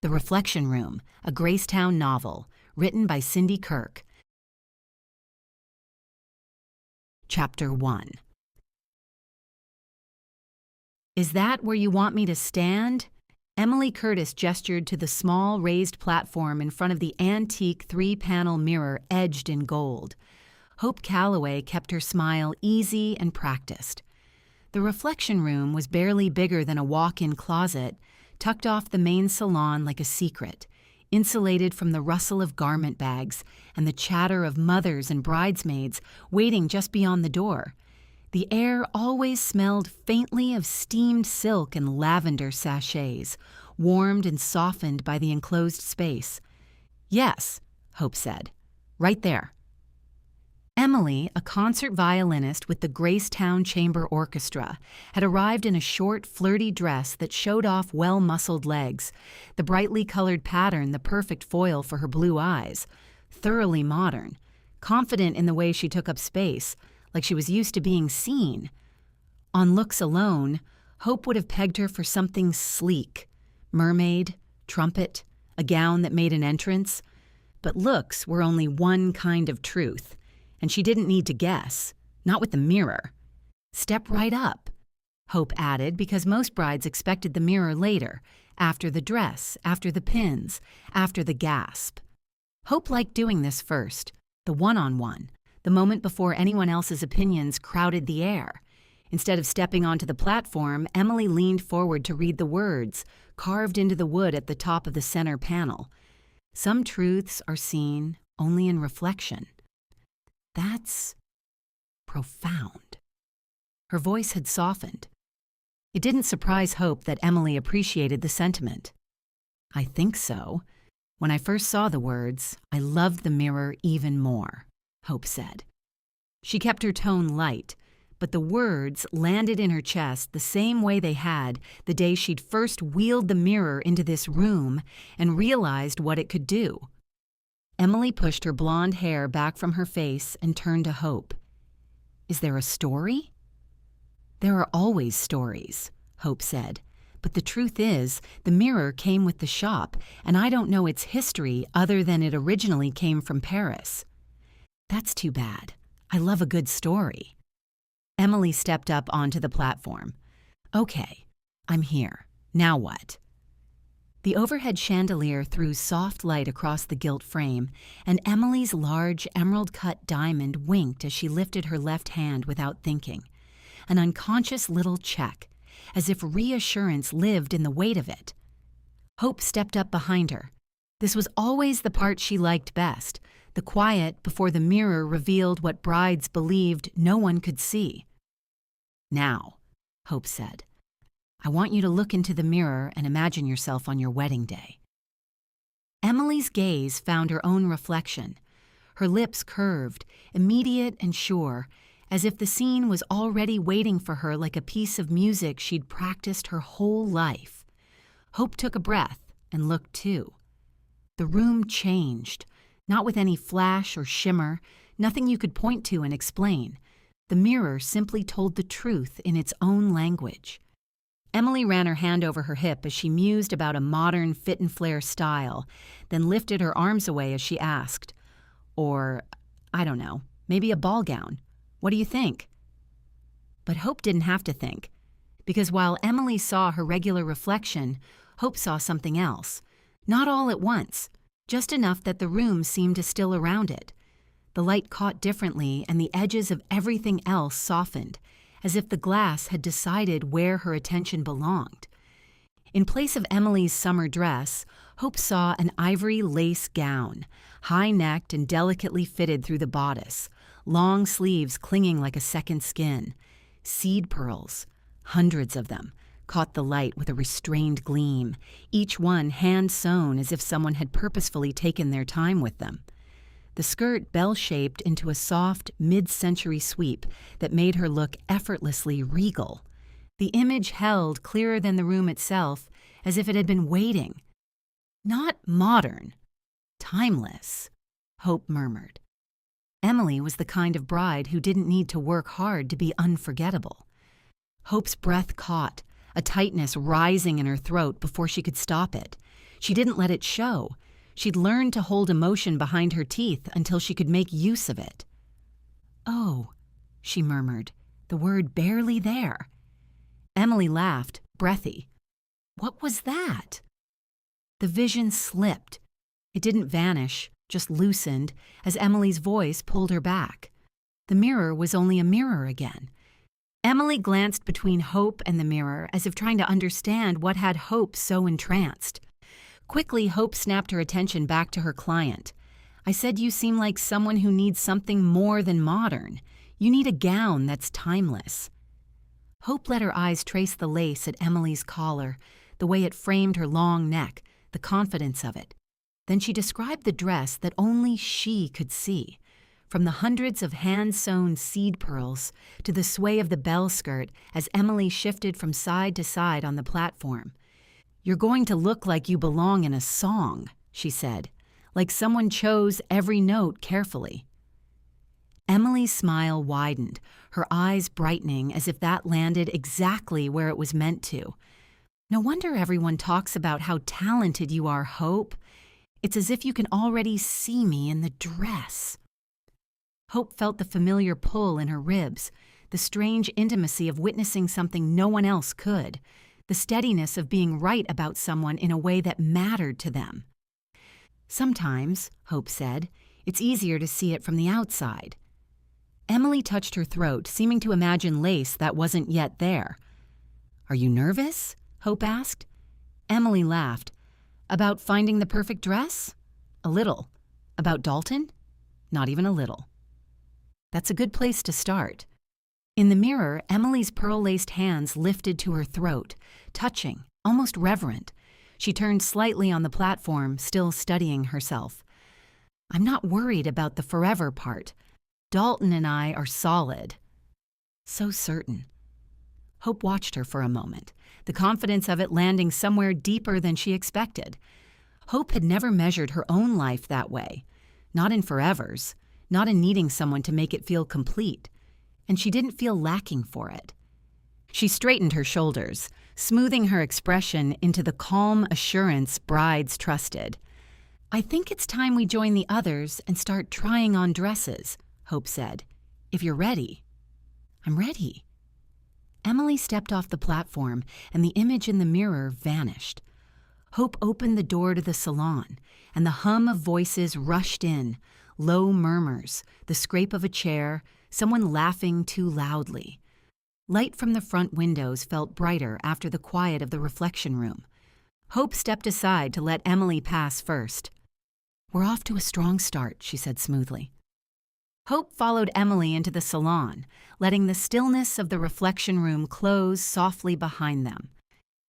The Reflection Room, a GraceTown novel, written by Cindy Kirk. Chapter 1. Is that where you want me to stand? Emily Curtis gestured to the small raised platform in front of the antique 3-panel mirror edged in gold. Hope Calloway kept her smile easy and practiced. The reflection room was barely bigger than a walk-in closet, tucked off the main salon like a secret, insulated from the rustle of garment bags and the chatter of mothers and bridesmaids waiting just beyond the door. The air always smelled faintly of steamed silk and lavender sachets, warmed and softened by the enclosed space. "Yes," Hope said. "Right there." Emily, a concert violinist with the GraceTown Chamber Orchestra, had arrived in a short, flirty dress that showed off well-muscled legs, the brightly colored pattern the perfect foil for her blue eyes. Thoroughly modern, confident in the way she took up space, like she was used to being seen. On looks alone, Hope would have pegged her for something sleek. Mermaid, trumpet, a gown that made an entrance. But looks were only one kind of truth. And she didn't need to guess, not with the mirror. "Step right up," Hope added, because most brides expected the mirror later, after the dress, after the pins, after the gasp. Hope liked doing this first, the one-on-one, the moment before anyone else's opinions crowded the air. Instead of stepping onto the platform, Emily leaned forward to read the words, carved into the wood at the top of the center panel. "Some truths are seen only in reflection." That's profound. Her voice had softened. It didn't surprise Hope that Emily appreciated the sentiment. "I think so. When I first saw the words, I loved the mirror even more," Hope said. She kept her tone light, but the words landed in her chest the same way they had the day she'd first wheeled the mirror into this room and realized what it could do. Emily pushed her blonde hair back from her face and turned to Hope. "Is there a story?" "There are always stories," Hope said. "But the truth is, the mirror came with the shop, and I don't know its history other than it originally came from Paris." "That's too bad. I love a good story." Emily stepped up onto the platform. "Okay, I'm here. Now what?" The overhead chandelier threw soft light across the gilt frame, and Emily's large emerald-cut diamond winked as she lifted her left hand without thinking. An unconscious little check, as if reassurance lived in the weight of it. Hope stepped up behind her. This was always the part she liked best, the quiet before the mirror revealed what brides believed no one could see. "Now," Hope said. "I want you to look into the mirror and imagine yourself on your wedding day." Emily's gaze found her own reflection. Her lips curved, immediate and sure, as if the scene was already waiting for her like a piece of music she'd practiced her whole life. Hope took a breath and looked too. The room changed, not with any flash or shimmer, nothing you could point to and explain. The mirror simply told the truth in its own language. Emily ran her hand over her hip as she mused about a modern fit-and-flare style, then lifted her arms away as she asked, "Or, I don't know, maybe a ball gown. What do you think?" But Hope didn't have to think, because while Emily saw her regular reflection, Hope saw something else. Not all at once, just enough that the room seemed to still around it. The light caught differently, and the edges of everything else softened, as if the glass had decided where her attention belonged. In place of Emily's summer dress, Hope saw an ivory lace gown, high-necked and delicately fitted through the bodice, long sleeves clinging like a second skin. Seed pearls, hundreds of them, caught the light with a restrained gleam, each one hand-sewn as if someone had purposefully taken their time with them. The skirt bell-shaped into a soft, mid-century sweep that made her look effortlessly regal. The image held clearer than the room itself, as if it had been waiting. "Not modern, timeless," Hope murmured. Emily was the kind of bride who didn't need to work hard to be unforgettable. Hope's breath caught, a tightness rising in her throat before she could stop it. She didn't let it show. She'd learned to hold emotion behind her teeth until she could make use of it. "Oh," she murmured, the word barely there. Emily laughed, breathy. "What was that?" The vision slipped. It didn't vanish, just loosened, as Emily's voice pulled her back. The mirror was only a mirror again. Emily glanced between Hope and the mirror as if trying to understand what had Hope so entranced. Quickly, Hope snapped her attention back to her client. "I said you seem like someone who needs something more than modern. You need a gown that's timeless." Hope let her eyes trace the lace at Emily's collar, the way it framed her long neck, the confidence of it. Then she described the dress that only she could see. From the hundreds of hand-sewn seed pearls to the sway of the bell skirt as Emily shifted from side to side on the platform. "You're going to look like you belong in a song," she said, like someone chose every note carefully. Emily's smile widened, her eyes brightening as if that landed exactly where it was meant to. "No wonder everyone talks about how talented you are, Hope. It's as if you can already see me in the dress." Hope felt the familiar pull in her ribs, the strange intimacy of witnessing something no one else could, the steadiness of being right about someone in a way that mattered to them. "Sometimes," Hope said, "it's easier to see it from the outside." Emily touched her throat, seeming to imagine lace that wasn't yet there. "Are you nervous?" Hope asked. Emily laughed. "About finding the perfect dress? A little. About Dalton? Not even a little." "That's a good place to start." In the mirror, Emily's pearl-laced hands lifted to her throat, touching, almost reverent. She turned slightly on the platform, still studying herself. "I'm not worried about the forever part. Dalton and I are solid." So certain. Hope watched her for a moment, the confidence of it landing somewhere deeper than she expected. Hope had never measured her own life that way. Not in forevers, not in needing someone to make it feel complete. And she didn't feel lacking for it. She straightened her shoulders, smoothing her expression into the calm assurance brides trusted. "I think it's time we join the others and start trying on dresses," Hope said. "If you're ready." "I'm ready." Emily stepped off the platform, and the image in the mirror vanished. Hope opened the door to the salon, and the hum of voices rushed in, low murmurs, the scrape of a chair, someone laughing too loudly. Light from the front windows felt brighter after the quiet of the reflection room. Hope stepped aside to let Emily pass first. "We're off to a strong start," she said smoothly. Hope followed Emily into the salon, letting the stillness of the reflection room close softly behind them.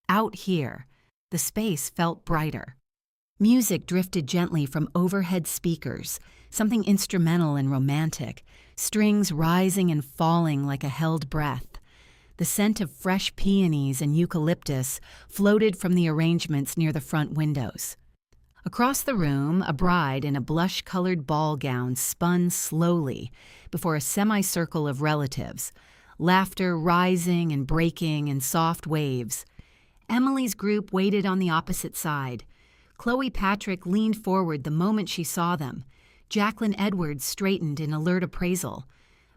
Out here, the space felt brighter. Music drifted gently from overhead speakers, something instrumental and romantic, strings rising and falling like a held breath. The scent of fresh peonies and eucalyptus floated from the arrangements near the front windows. Across the room, a bride in a blush-colored ball gown spun slowly before a semicircle of relatives, laughter rising and breaking in soft waves. Emily's group waited on the opposite side. Chloe Patrick leaned forward the moment she saw them. Jacqueline Edwards straightened in alert appraisal.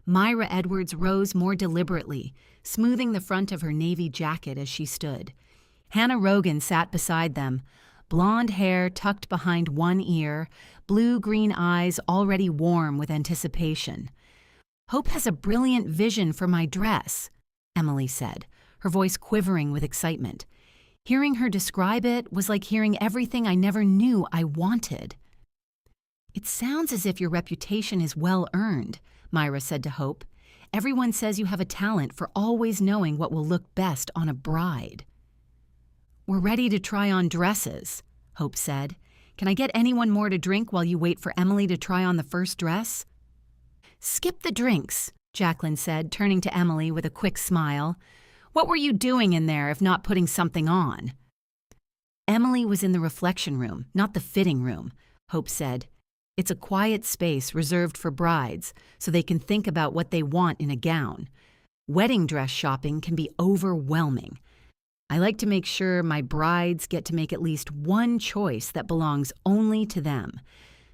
Myra Edwards rose more deliberately, smoothing the front of her navy jacket as she stood. Hannah Rogan sat beside them, blonde hair tucked behind one ear, blue-green eyes already warm with anticipation. "Hope has a brilliant vision for my dress," Emily said, her voice quivering with excitement. Hearing her describe it was like hearing everything I never knew I wanted. "It sounds as if your reputation is well-earned," Myra said to Hope. "Everyone says you have a talent for always knowing what will look best on a bride." "We're ready to try on dresses," Hope said. "Can I get anyone more to drink while you wait for Emily to try on the first dress?" "Skip the drinks," Jacqueline said, turning to Emily with a quick smile. "What were you doing in there if not putting something on?" Emily was in the reflection room, not the fitting room, Hope said. "It's a quiet space reserved for brides, so they can think about what they want in a gown. Wedding dress shopping can be overwhelming. I like to make sure my brides get to make at least one choice that belongs only to them,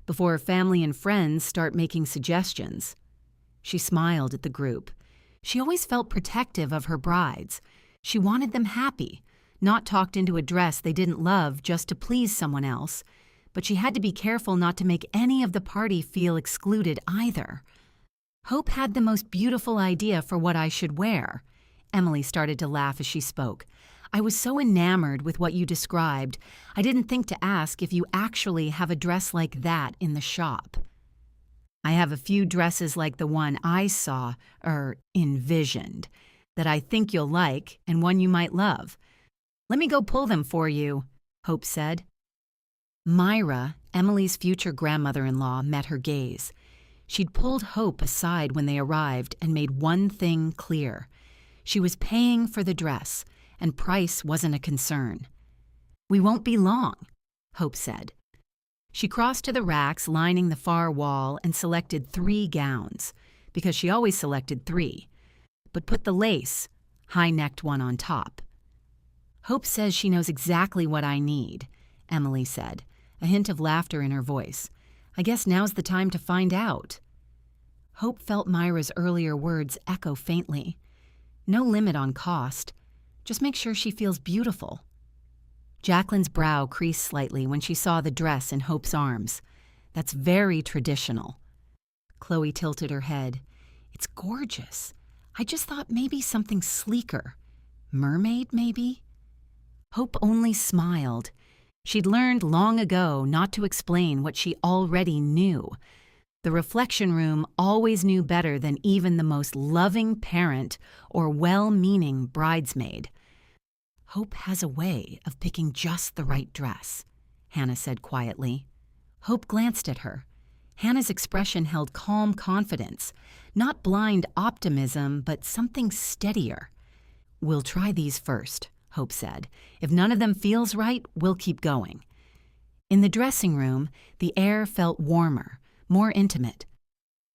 before family and friends start making suggestions." She smiled at the group. She always felt protective of her brides. She wanted them happy, not talked into a dress they didn't love just to please someone else, but she had to be careful not to make any of the party feel excluded either. "Hope had the most beautiful idea for what I should wear." Emily started to laugh as she spoke. "I was so enamored with what you described, I didn't think to ask if you actually have a dress like that in the shop." "I have a few dresses like the one I envisioned, that I think you'll like and one you might love. Let me go pull them for you," Hope said. Myra, Emily's future grandmother-in-law, met her gaze. She'd pulled Hope aside when they arrived and made one thing clear. She was paying for the dress, and price wasn't a concern. "We won't be long," Hope said. She crossed to the racks lining the far wall and selected 3 gowns, because she always selected 3, but put the lace, high-necked one on top. "Hope says she knows exactly what I need," Emily said, a hint of laughter in her voice. "I guess now's the time to find out." Hope felt Myra's earlier words echo faintly. No limit on cost. Just make sure she feels beautiful. Jacqueline's brow creased slightly when she saw the dress in Hope's arms. "That's very traditional." Chloe tilted her head. "It's gorgeous. I just thought maybe something sleeker. Mermaid, maybe?" Hope only smiled. She'd learned long ago not to explain what she already knew. The reflection room always knew better than even the most loving parent or well-meaning bridesmaid. "Hope has a way of picking just the right dress," Hannah said quietly. Hope glanced at her. Hannah's expression held calm confidence, not blind optimism, but something steadier. "We'll try these first," Hope said. "If none of them feels right, we'll keep going." In the dressing room, the air felt warmer, more intimate.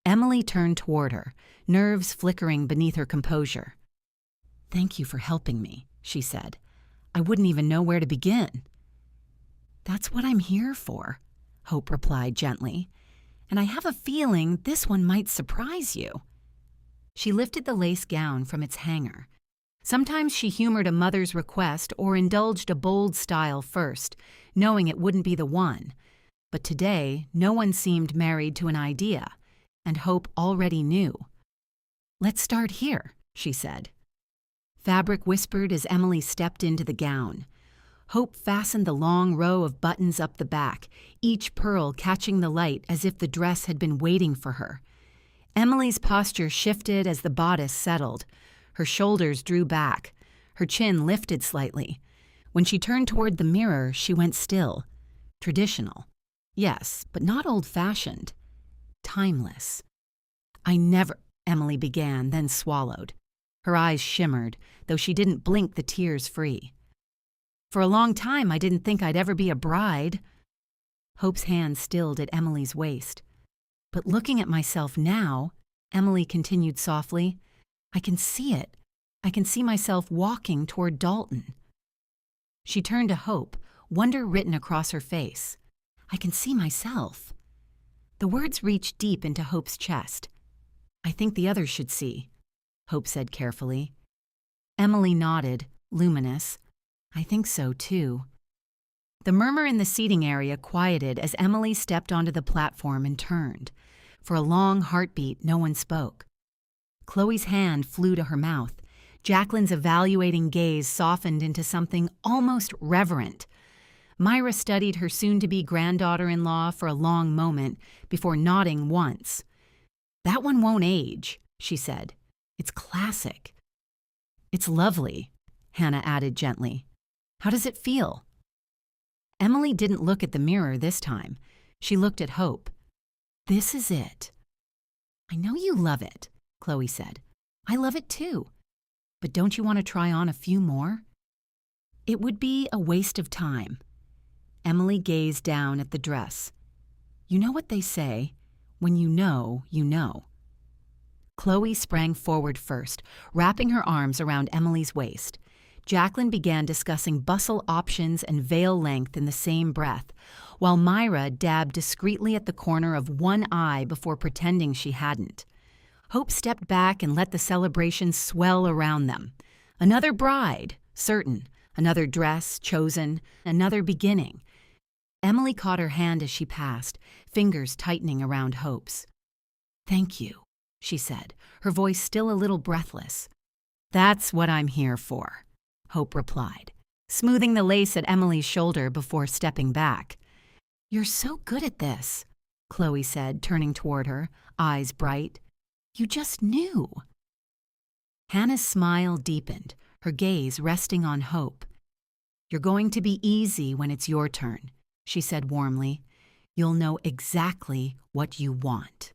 Emily turned toward her, nerves flickering beneath her composure. "Thank you for helping me," she said. "I wouldn't even know where to begin." "That's what I'm here for," Hope replied gently. "And I have a feeling this one might surprise you." She lifted the lace gown from its hanger. Sometimes she humored a mother's request or indulged a bold style first, knowing it wouldn't be the one. But today, no one seemed married to an idea, and Hope already knew. "Let's start here," she said. Fabric whispered as Emily stepped into the gown. Hope fastened the long row of buttons up the back, each pearl catching the light as if the dress had been waiting for her. Emily's posture shifted as the bodice settled. Her shoulders drew back. Her chin lifted slightly. When she turned toward the mirror, she went still. Traditional. Yes, but not old-fashioned. Timeless. Emily began, then swallowed. Her eyes shimmered, though she didn't blink the tears free. "For a long time, I didn't think I'd ever be a bride." Hope's hand stilled at Emily's waist. "But looking at myself now," Emily continued softly, "I can see it. I can see myself walking toward Dalton." She turned to Hope, wonder written across her face. "I can see myself." The words reached deep into Hope's chest. "I think the others should see," Hope said carefully. Emily nodded, luminous. "I think so, too." The murmur in the seating area quieted as Emily stepped onto the platform and turned. For a long heartbeat, no one spoke. Chloe's hand flew to her mouth. Jacqueline's evaluating gaze softened into something almost reverent. Myra studied her soon-to-be granddaughter-in-law for a long moment before nodding once. "That one won't age," she said. "It's classic." "It's lovely," Hannah added gently. "How does it feel?" Emily didn't look at the mirror this time. She looked at Hope. "This is it." "I know you love it," Chloe said. "I love it too. But don't you want to try on a few more?" "It would be a waste of time." Emily gazed down at the dress. "You know what they say, when you know, you know." Chloe sprang forward first, wrapping her arms around Emily's waist. Jacqueline began discussing bustle options and veil length in the same breath, while Myra dabbed discreetly at the corner of one eye before pretending she hadn't. Hope stepped back and let the celebration swell around them. Another bride, certain, another dress chosen, another beginning. Emily caught her hand as she passed, fingers tightening around Hope's. "Thank you," she said, her voice still a little breathless. "That's what I'm here for," Hope replied, smoothing the lace at Emily's shoulder before stepping back. "You're so good at this," Chloe said, turning toward her, eyes bright. "You just knew." Hannah's smile deepened, her gaze resting on Hope. "You're going to be easy when it's your turn," she said warmly. "You'll know exactly what you want."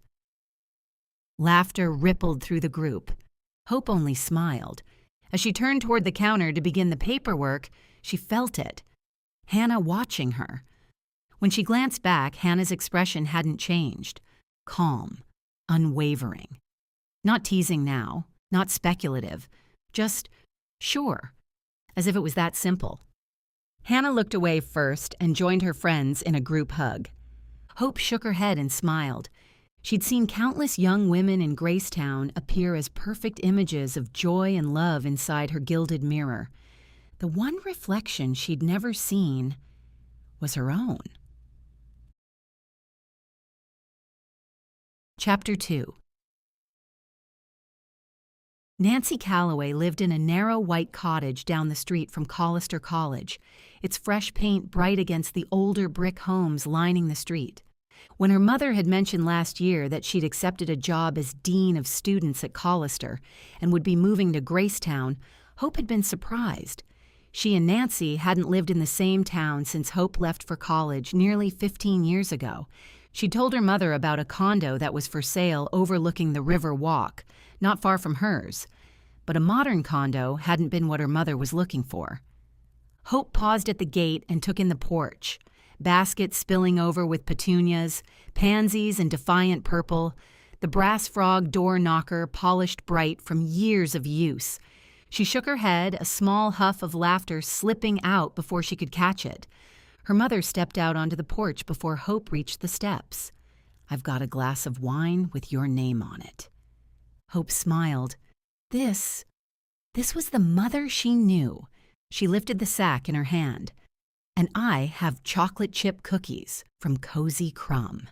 Laughter rippled through the group. Hope only smiled. As she turned toward the counter to begin the paperwork, she felt it. Hannah watching her. When she glanced back, Hannah's expression hadn't changed. Calm, unwavering. Not teasing now, not speculative, just sure, as if it was that simple. Hannah looked away first and joined her friends in a group hug. Hope shook her head and smiled. She'd seen countless young women in GraceTown appear as perfect images of joy and love inside her gilded mirror. The one reflection she'd never seen was her own. Chapter 2. Nancy Calloway lived in a narrow white cottage down the street from Collister College, its fresh paint bright against the older brick homes lining the street. When her mother had mentioned last year that she'd accepted a job as dean of students at Collister and would be moving to GraceTown, Hope had been surprised. She and Nancy hadn't lived in the same town since Hope left for college nearly 15 years ago. She'd told her mother about a condo that was for sale overlooking the River Walk, not far from hers. But a modern condo hadn't been what her mother was looking for. Hope paused at the gate and took in the porch. Baskets spilling over with petunias, pansies and defiant purple, the brass frog door knocker polished bright from years of use. She shook her head, a small huff of laughter slipping out before she could catch it. Her mother stepped out onto the porch before Hope reached the steps. "I've got a glass of wine with your name on it." Hope smiled. This was the mother she knew. She lifted the sack in her hand. "And I have chocolate chip cookies from Cozy Crumb."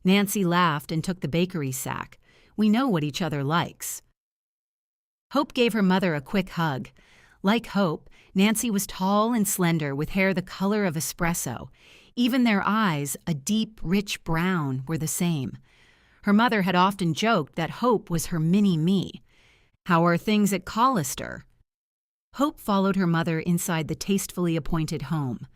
Nancy laughed and took the bakery sack. "We know what each other likes." Hope gave her mother a quick hug. Like Hope, Nancy was tall and slender with hair the color of espresso. Even their eyes, a deep, rich brown, were the same. Her mother had often joked that Hope was her mini-me. "How are things at Collister?" Hope followed her mother inside the tastefully appointed home.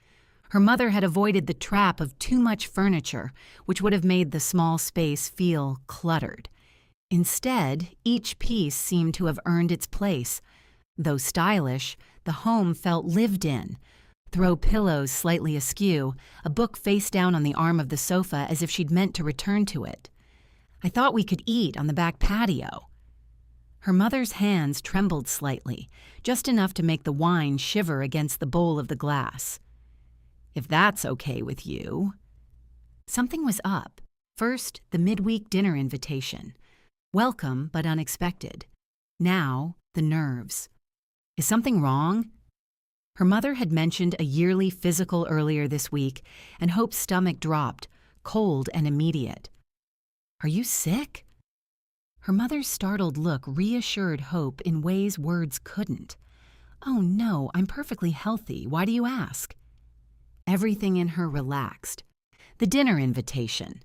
Her mother had avoided the trap of too much furniture, which would have made the small space feel cluttered. Instead, each piece seemed to have earned its place. Though stylish, the home felt lived in. Throw pillows slightly askew, a book face down on the arm of the sofa as if she'd meant to return to it. "I thought we could eat on the back patio." Her mother's hands trembled slightly, just enough to make the wine shiver against the bowl of the glass. "If that's okay with you." Something was up. First, the midweek dinner invitation. Welcome, but unexpected. Now, the nerves. Is something wrong? Her mother had mentioned a yearly physical earlier this week, and Hope's stomach dropped, cold and immediate. "Are you sick?" Her mother's startled look reassured Hope in ways words couldn't. "Oh no, I'm perfectly healthy. Why do you ask?" Everything in her relaxed. The dinner invitation.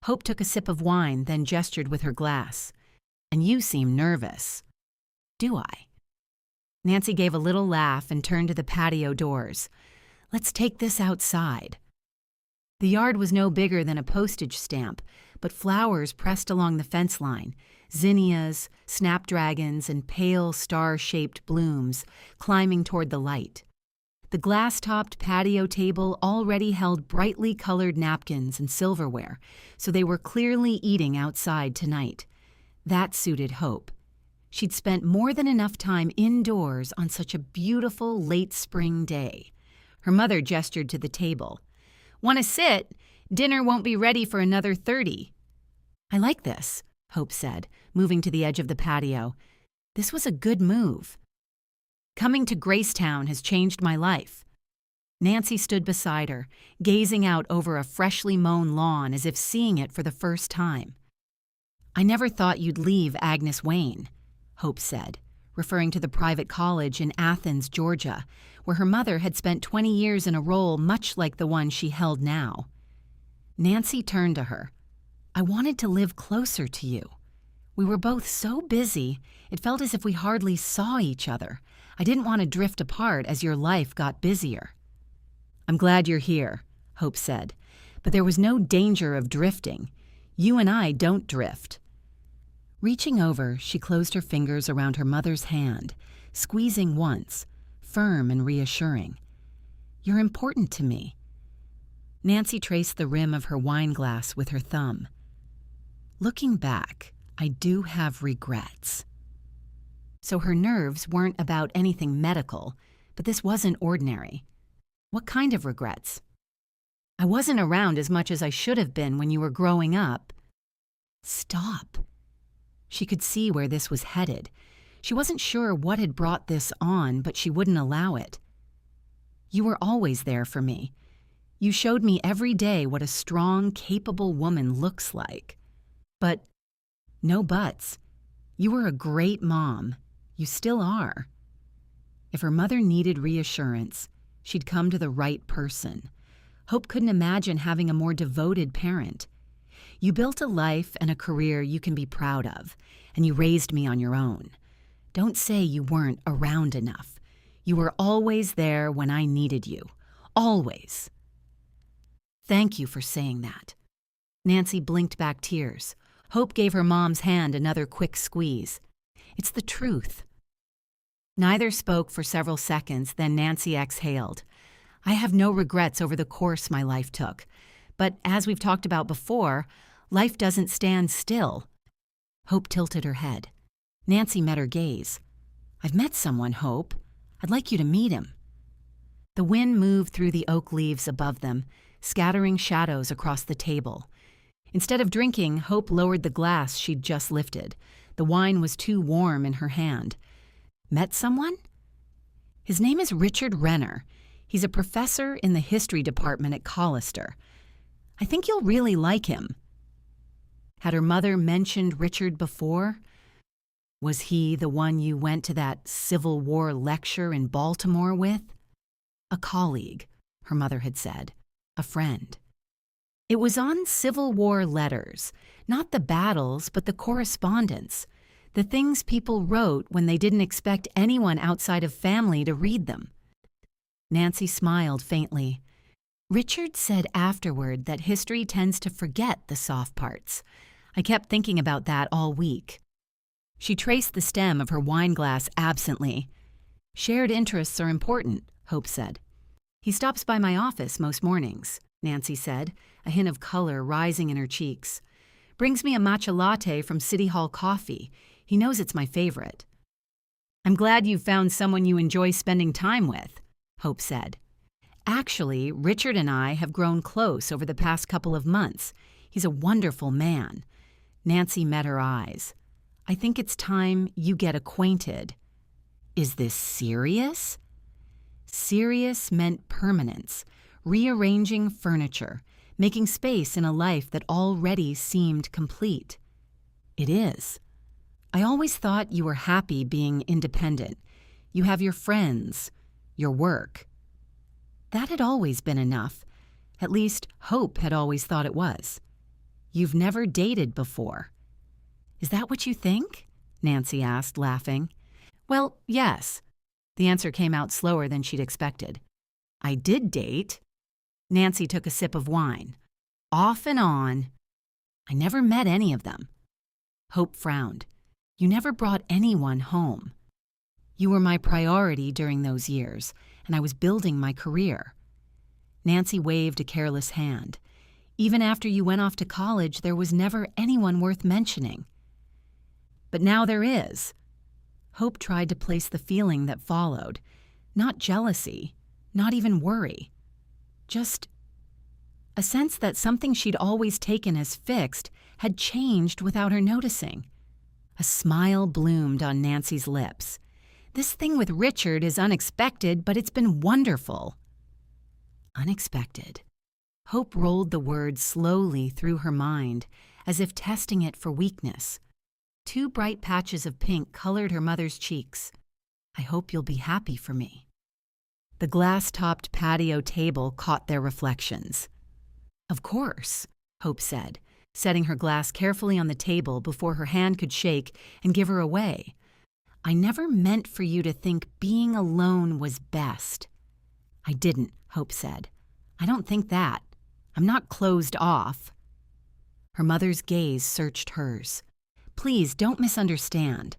Hope took a sip of wine, then gestured with her glass. "And you seem nervous." "Do I?" Nancy gave a little laugh and turned to the patio doors. "Let's take this outside." The yard was no bigger than a postage stamp, but flowers pressed along the fence line, zinnias, snapdragons, and pale star-shaped blooms climbing toward the light. The glass-topped patio table already held brightly colored napkins and silverware, so they were clearly eating outside tonight. That suited Hope. She'd spent more than enough time indoors on such a beautiful late spring day. Her mother gestured to the table. "Want to sit? Dinner won't be ready for another 30. "I like this," Hope said, moving to the edge of the patio. This was a good move. "Coming to GraceTown has changed my life." Nancy stood beside her, gazing out over a freshly mown lawn as if seeing it for the first time. "I never thought you'd leave Agnes Wayne," Hope said, referring to the private college in Athens, Georgia, where her mother had spent 20 years in a role much like the one she held now. Nancy turned to her. "I wanted to live closer to you. We were both so busy, it felt as if we hardly saw each other. I didn't want to drift apart as your life got busier." "I'm glad you're here," Hope said, "but there was no danger of drifting. You and I don't drift." Reaching over, she closed her fingers around her mother's hand, squeezing once, firm and reassuring. "You're important to me." Nancy traced the rim of her wine glass with her thumb. "Looking back, I do have regrets." So her nerves weren't about anything medical, but this wasn't ordinary. "What kind of regrets?" "I wasn't around as much as I should have been when you were growing up." "Stop." She could see where this was headed. She wasn't sure what had brought this on, but she wouldn't allow it. "You were always there for me. You showed me every day what a strong, capable woman looks like. But, no buts. You were a great mom. You still are." If her mother needed reassurance, she'd come to the right person. Hope couldn't imagine having a more devoted parent. "You built a life and a career you can be proud of, and you raised me on your own. Don't say you weren't around enough. You were always there when I needed you. Always." "Thank you for saying that." Nancy blinked back tears. Hope gave her mom's hand another quick squeeze. "It's the truth." Neither spoke for several seconds, then Nancy exhaled. "I have no regrets over the course my life took. But as we've talked about before, life doesn't stand still." Hope tilted her head. Nancy met her gaze. "I've met someone, Hope. I'd like you to meet him." The wind moved through the oak leaves above them, scattering shadows across the table. Instead of drinking, Hope lowered the glass she'd just lifted. The wine was too warm in her hand. "Met someone?" "His name is Richard Renner. He's a professor in the history department at Collister. I think you'll really like him." Had her mother mentioned Richard before? Was he the one you went to that Civil War lecture in Baltimore with? "A colleague," her mother had said. "A friend." It was on Civil War letters, not the battles, but the correspondence, the things people wrote when they didn't expect anyone outside of family to read them. Nancy smiled faintly. "Richard said afterward that history tends to forget the soft parts. I kept thinking about that all week." She traced the stem of her wine glass absently. "Shared interests are important," Hope said. "He stops by my office most mornings," Nancy said, a hint of color rising in her cheeks. "Brings me a matcha latte from City Hall Coffee. He knows it's my favorite." "I'm glad you found someone you enjoy spending time with," Hope said. "Actually, Richard and I have grown close over the past couple of months. He's a wonderful man." Nancy met her eyes. "I think it's time you get acquainted." "Is this serious?" Serious meant permanence, rearranging furniture, making space in a life that already seemed complete. "It is. I always thought you were happy being independent. You have your friends, your work." That had always been enough. At least, Hope had always thought it was. "You've never dated before." "Is that what you think?" Nancy asked, laughing. "Well, yes." The answer came out slower than she'd expected. "I did date." Nancy took a sip of wine. "Off and on." "I never met any of them." Hope frowned. "You never brought anyone home." "You were my priority during those years, and I was building my career." Nancy waved a careless hand. "Even after you went off to college, there was never anyone worth mentioning." "But now there is." Hope tried to place the feeling that followed. Not jealousy, not even worry. Just a sense that something she'd always taken as fixed had changed without her noticing. A smile bloomed on Nancy's lips. This thing with Richard is unexpected, but it's been wonderful. Unexpected. Hope rolled the word slowly through her mind, as if testing it for weakness. 2 bright patches of pink colored her mother's cheeks. I hope you'll be happy for me. The glass-topped patio table caught their reflections. Of course, Hope said, setting her glass carefully on the table before her hand could shake and give her away. I never meant for you to think being alone was best. I didn't, Hope said. I don't think that. I'm not closed off. Her mother's gaze searched hers. Please don't misunderstand.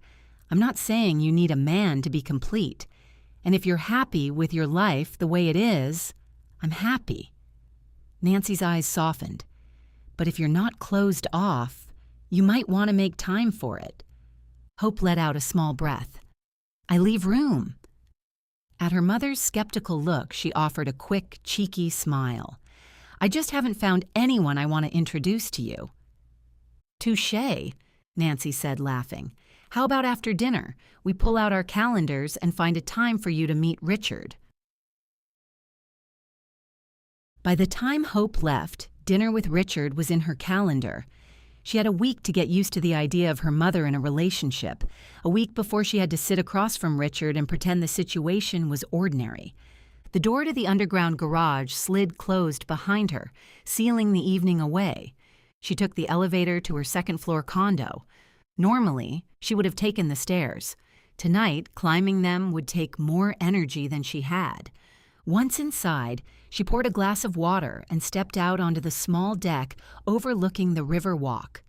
I'm not saying you need a man to be complete. And if you're happy with your life the way it is, I'm happy. Nancy's eyes softened. But if you're not closed off, you might want to make time for it. Hope let out a small breath. I leave room. At her mother's skeptical look, she offered a quick, cheeky smile. I just haven't found anyone I want to introduce to you. Touché, Nancy said, laughing. How about after dinner? We pull out our calendars and find a time for you to meet Richard. By the time Hope left, dinner with Richard was in her calendar. She had a week to get used to the idea of her mother in a relationship, a week before she had to sit across from Richard and pretend the situation was ordinary. The door to the underground garage slid closed behind her, sealing the evening away. She took the elevator to her second-floor condo. Normally, she would have taken the stairs. Tonight, climbing them would take more energy than she had. Once inside, she poured a glass of water and stepped out onto the small deck overlooking the river walk.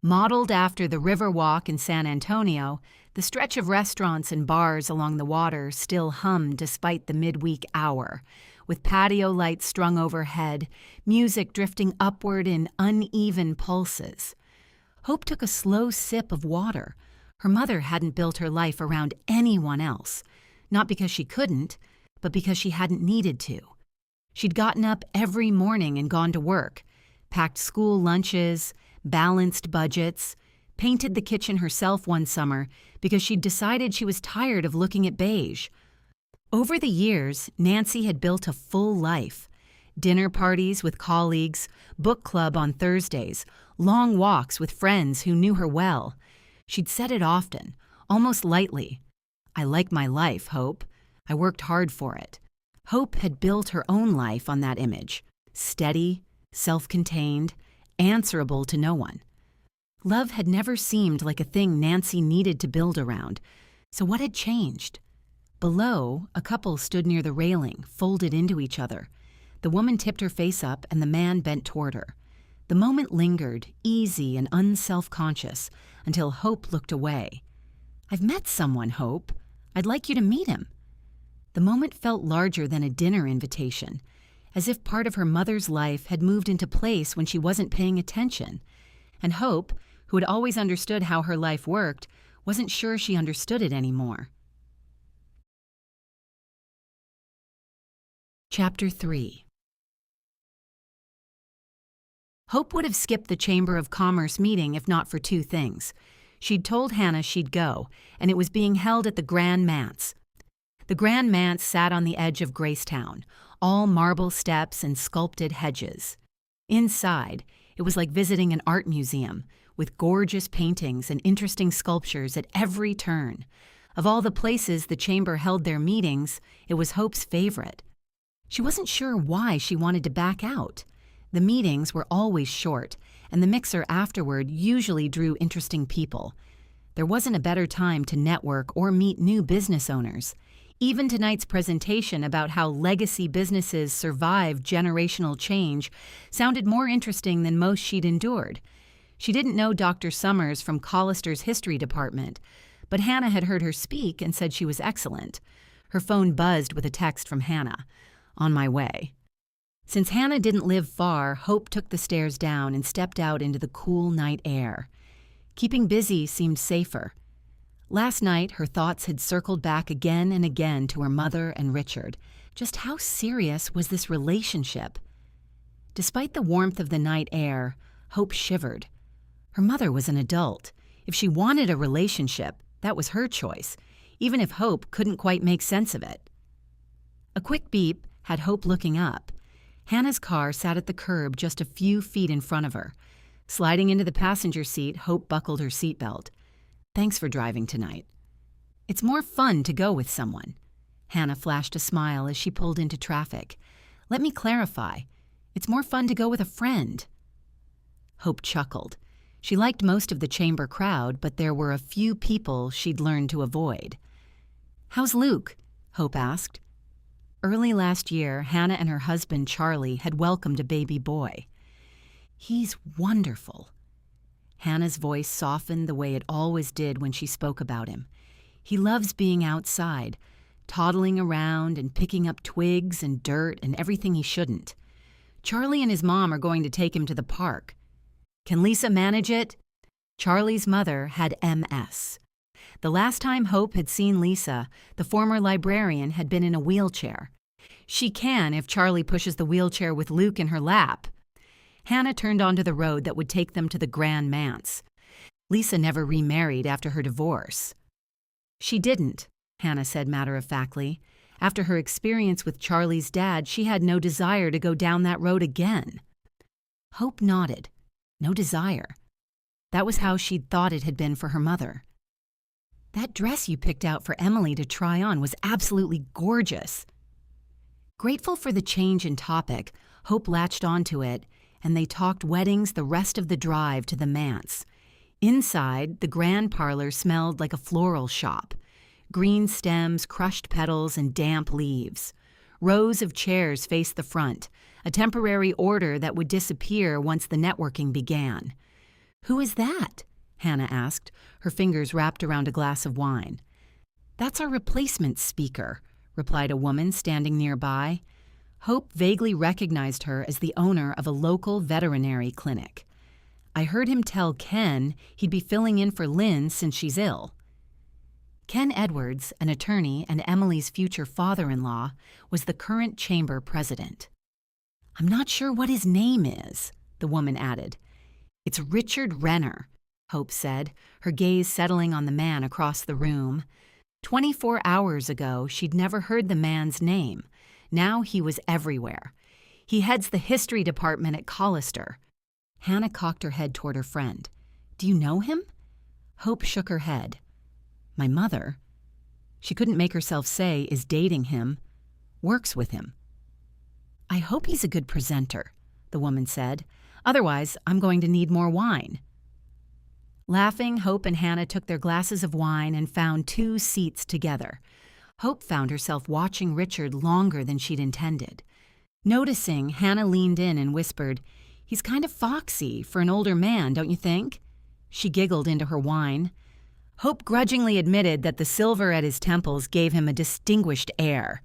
Modeled after the river walk in San Antonio, the stretch of restaurants and bars along the water still hummed despite the midweek hour, with patio lights strung overhead, music drifting upward in uneven pulses. Hope took a slow sip of water. Her mother hadn't built her life around anyone else, not because she couldn't, but because she hadn't needed to. She'd gotten up every morning and gone to work, packed school lunches, balanced budgets, painted the kitchen herself one summer because she'd decided she was tired of looking at beige. Over the years, Nancy had built a full life. Dinner parties with colleagues, book club on Thursdays, long walks with friends who knew her well. She'd said it often, almost lightly. I like my life, Hope. I worked hard for it. Hope had built her own life on that image, steady, self-contained, answerable to no one. Love had never seemed like a thing Nancy needed to build around. So what had changed? Below, a couple stood near the railing, folded into each other. The woman tipped her face up and the man bent toward her. The moment lingered, easy and unself-conscious, until Hope looked away. I've met someone, Hope. I'd like you to meet him. The moment felt larger than a dinner invitation, as if part of her mother's life had moved into place when she wasn't paying attention. And Hope, who had always understood how her life worked, wasn't sure she understood it anymore. Chapter 3. Hope would have skipped the Chamber of Commerce meeting if not for 2 things. She'd told Hannah she'd go, and it was being held at the Grand Manse. The Grand Manse sat on the edge of GraceTown, all marble steps and sculpted hedges. Inside, it was like visiting an art museum, with gorgeous paintings and interesting sculptures at every turn. Of all the places the chamber held their meetings, it was Hope's favorite. She wasn't sure why she wanted to back out. The meetings were always short, and the mixer afterward usually drew interesting people. There wasn't a better time to network or meet new business owners. Even tonight's presentation about how legacy businesses survive generational change sounded more interesting than most she'd endured. She didn't know Dr. Summers from Collister's history department, but Hannah had heard her speak and said she was excellent. Her phone buzzed with a text from Hannah. On my way. Since Hannah didn't live far, Hope took the stairs down and stepped out into the cool night air. Keeping busy seemed safer. Last night, her thoughts had circled back again and again to her mother and Richard. Just how serious was this relationship? Despite the warmth of the night air, Hope shivered. Her mother was an adult. If she wanted a relationship, that was her choice, even if Hope couldn't quite make sense of it. A quick beep had Hope looking up. Hannah's car sat at the curb just a few feet in front of her. Sliding into the passenger seat, Hope buckled her seatbelt. "Thanks for driving tonight." "It's more fun to go with someone." Hannah flashed a smile as she pulled into traffic. "Let me clarify. It's more fun to go with a friend." Hope chuckled. She liked most of the chamber crowd, but there were a few people she'd learned to avoid. "How's Luke?" Hope asked. Early last year, Hannah and her husband, Charlie, had welcomed a baby boy. "He's wonderful." Hannah's voice softened the way it always did when she spoke about him. "He loves being outside, toddling around and picking up twigs and dirt and everything he shouldn't. Charlie and his mom are going to take him to the park. Can Lisa manage it?" Charlie's mother had MS. The last time Hope had seen Lisa, the former librarian had been in a wheelchair. "She can if Charlie pushes the wheelchair with Luke in her lap." Hannah turned onto the road that would take them to the Grand Manse. Lisa never remarried after her divorce. "She didn't," Hannah said matter-of-factly. "After her experience with Charlie's dad, she had no desire to go down that road again." Hope nodded. No desire. That was how she'd thought it had been for her mother. "That dress you picked out for Emily to try on was absolutely gorgeous." Grateful for the change in topic, Hope latched onto it, and they talked weddings the rest of the drive to the manse. Inside, the grand parlor smelled like a floral shop. Green stems, crushed petals, and damp leaves. Rows of chairs faced the front, a temporary order that would disappear once the networking began. "Who is that?" Hannah asked, her fingers wrapped around a glass of wine. "That's our replacement speaker," replied a woman standing nearby. Hope vaguely recognized her as the owner of a local veterinary clinic. "I heard him tell Ken he'd be filling in for Lynn since she's ill." Ken Edwards, an attorney and Emily's future father-in-law, was the current chamber president. "I'm not sure what his name is," the woman added. "It's Richard Renner," Hope said, her gaze settling on the man across the room. 24 hours ago, she'd never heard the man's name. Now he was everywhere. "He heads the history department at Collister." Hannah cocked her head toward her friend. "Do you know him?" Hope shook her head. "My mother," she couldn't make herself say, "is dating him, works with him." "I hope he's a good presenter," the woman said. "Otherwise, I'm going to need more wine." Laughing, Hope and Hannah took their glasses of wine and found 2 seats together. Hope found herself watching Richard longer than she'd intended. Noticing, Hannah leaned in and whispered, "He's kind of foxy for an older man, don't you think?" She giggled into her wine. Hope grudgingly admitted that the silver at his temples gave him a distinguished air.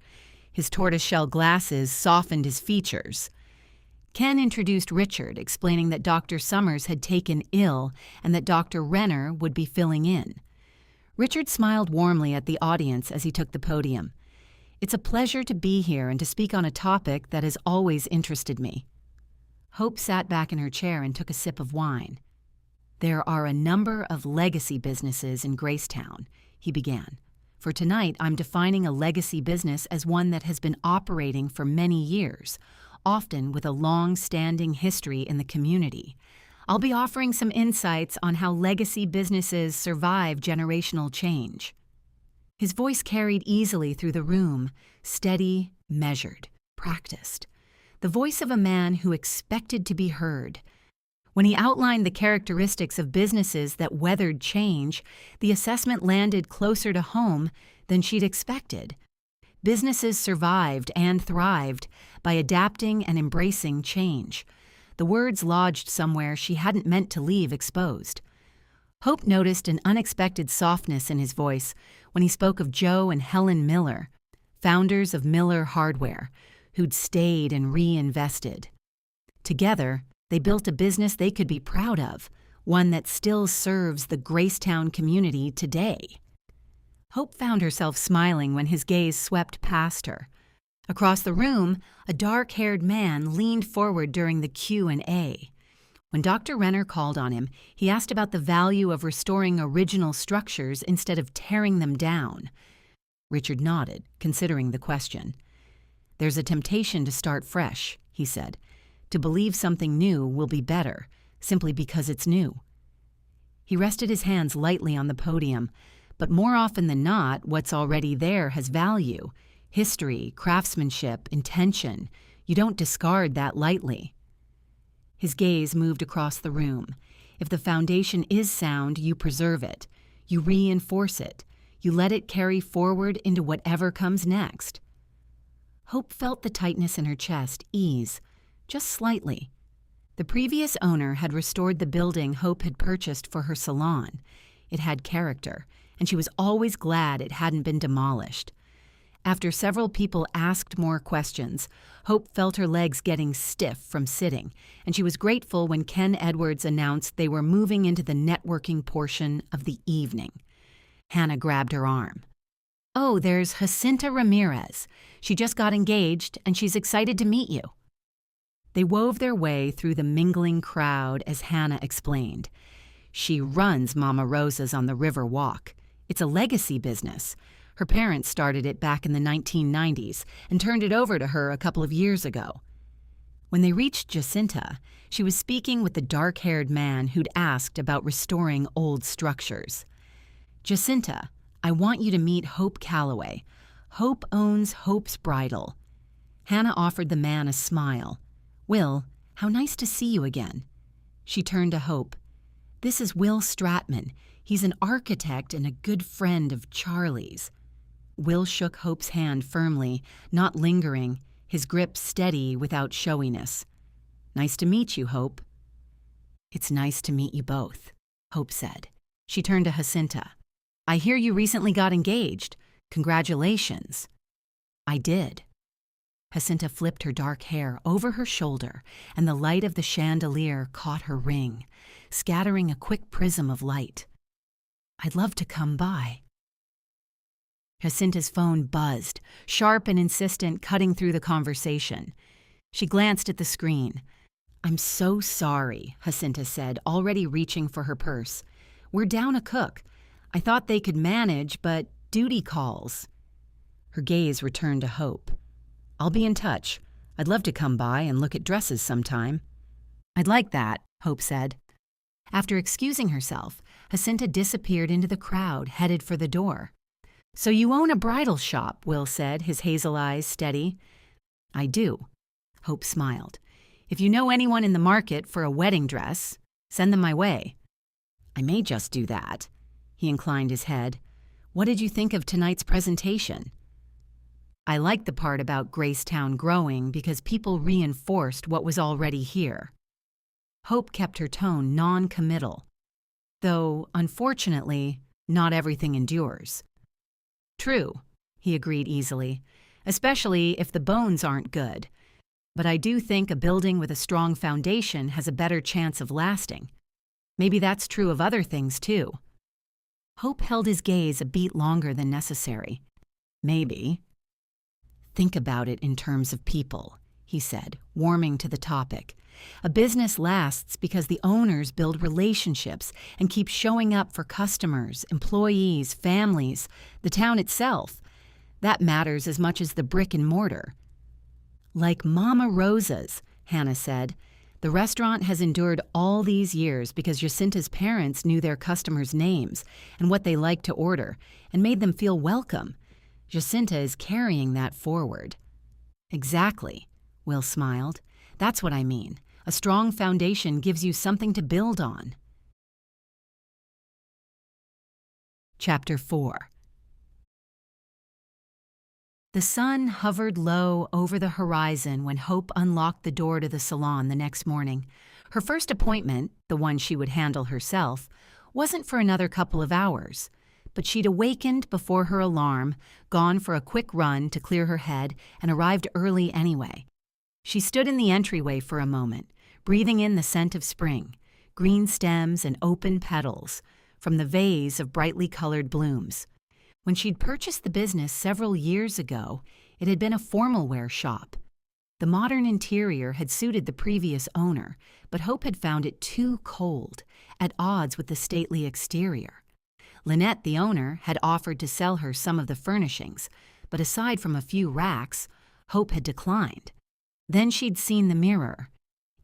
His tortoiseshell glasses softened his features. Ken introduced Richard, explaining that Dr. Summers had taken ill and that Dr. Renner would be filling in. Richard smiled warmly at the audience as he took the podium. "It's a pleasure to be here and to speak on a topic that has always interested me." Hope sat back in her chair and took a sip of wine. "There are a number of legacy businesses in GraceTown," he began. "For tonight, I'm defining a legacy business as one that has been operating for many years, often with a long-standing history in the community. I'll be offering some insights on how legacy businesses survive generational change." His voice carried easily through the room, steady, measured, practiced. The voice of a man who expected to be heard. When he outlined the characteristics of businesses that weathered change, the assessment landed closer to home than she'd expected. Businesses survived and thrived by adapting and embracing change. The words lodged somewhere she hadn't meant to leave exposed. Hope noticed an unexpected softness in his voice when he spoke of Joe and Helen Miller, founders of Miller Hardware, who'd stayed and reinvested. Together, they built a business they could be proud of, one that still serves the GraceTown community today. Hope found herself smiling when his gaze swept past her. Across the room, a dark-haired man leaned forward during the Q&A. When Dr. Renner called on him, he asked about the value of restoring original structures instead of tearing them down. Richard nodded, considering the question. "There's a temptation to start fresh," he said. "To believe something new will be better, simply because it's new." He rested his hands lightly on the podium, but more often than not, what's already there has value. History, craftsmanship, intention. You don't discard that lightly. His gaze moved across the room. If the foundation is sound, you preserve it. You reinforce it. You let it carry forward into whatever comes next. Hope felt the tightness in her chest ease, just slightly. The previous owner had restored the building Hope had purchased for her salon. It had character, and she was always glad it hadn't been demolished. After several people asked more questions, Hope felt her legs getting stiff from sitting, and she was grateful when Ken Edwards announced they were moving into the networking portion of the evening. Hannah grabbed her arm. "Oh, there's Jacinta Ramirez. She just got engaged, and she's excited to meet you." They wove their way through the mingling crowd as Hannah explained. "She runs Mama Rosa's on the River Walk. It's a legacy business. Her parents started it back in the 1990s and turned it over to her a couple of years ago." When they reached Jacinta, she was speaking with the dark-haired man who'd asked about restoring old structures. "Jacinta, I want you to meet Hope Calloway. Hope owns Hope's Bridal." Hannah offered the man a smile. "Will, how nice to see you again." She turned to Hope. "This is Will Stratman. He's an architect and a good friend of Charlie's." Will shook Hope's hand firmly, not lingering, his grip steady without showiness. "Nice to meet you, Hope." "It's nice to meet you both," Hope said. She turned to Jacinta. "I hear you recently got engaged. Congratulations." "I did." Jacinta flipped her dark hair over her shoulder, and the light of the chandelier caught her ring, scattering a quick prism of light. "I'd love to come by." Jacinta's phone buzzed, sharp and insistent, cutting through the conversation. She glanced at the screen. "I'm so sorry," Jacinta said, already reaching for her purse. "We're down a cook. I thought they could manage, but duty calls." Her gaze returned to Hope. "I'll be in touch. I'd love to come by and look at dresses sometime." "I'd like that," Hope said. After excusing herself, Jacinta disappeared into the crowd, headed for the door. "So you own a bridal shop," Will said, his hazel eyes steady. "I do." Hope smiled. "If you know anyone in the market for a wedding dress, send them my way." "I may just do that." He inclined his head. "What did you think of tonight's presentation?" "I liked the part about GraceTown growing because people reinforced what was already here." Hope kept her tone non-committal. "Though, unfortunately, not everything endures." "True," he agreed easily, "especially if the bones aren't good. But I do think a building with a strong foundation has a better chance of lasting. Maybe that's true of other things, too." Hope held his gaze a beat longer than necessary. "Maybe." "Think about it in terms of people," he said, warming to the topic. "A business lasts because the owners build relationships and keep showing up for customers, employees, families, the town itself. That matters as much as the brick and mortar." "Like Mama Rosa's," Hannah said. "The restaurant has endured all these years because Jacinta's parents knew their customers' names and what they liked to order and made them feel welcome. Jacinta is carrying that forward." "Exactly," Will smiled. "That's what I mean. A strong foundation gives you something to build on." Chapter 4. The sun hovered low over the horizon when Hope unlocked the door to the salon the next morning. Her first appointment, the one she would handle herself, wasn't for another couple of hours. But she'd awakened before her alarm, gone for a quick run to clear her head, and arrived early anyway. She stood in the entryway for a moment, breathing in the scent of spring, green stems and open petals, from the vase of brightly colored blooms. When she'd purchased the business several years ago, it had been a formal wear shop. The modern interior had suited the previous owner, but Hope had found it too cold, at odds with the stately exterior. Lynette, the owner, had offered to sell her some of the furnishings, but aside from a few racks, Hope had declined. Then she'd seen the mirror.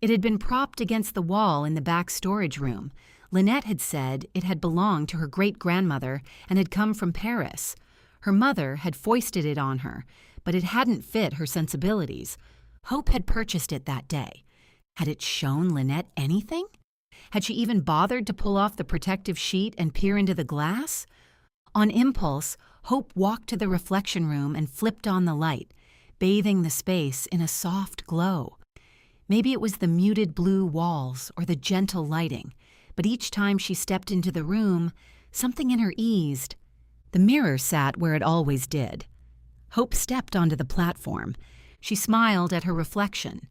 It had been propped against the wall in the back storage room. Lynette had said it had belonged to her great-grandmother and had come from Paris. Her mother had foisted it on her, but it hadn't fit her sensibilities. Hope had purchased it that day. Had it shown Lynette anything? Had she even bothered to pull off the protective sheet and peer into the glass? On impulse, Hope walked to the reflection room and flipped on the light, bathing the space in a soft glow. Maybe it was the muted blue walls or the gentle lighting, but each time she stepped into the room, something in her eased. The mirror sat where it always did. Hope stepped onto the platform. She smiled at her reflection.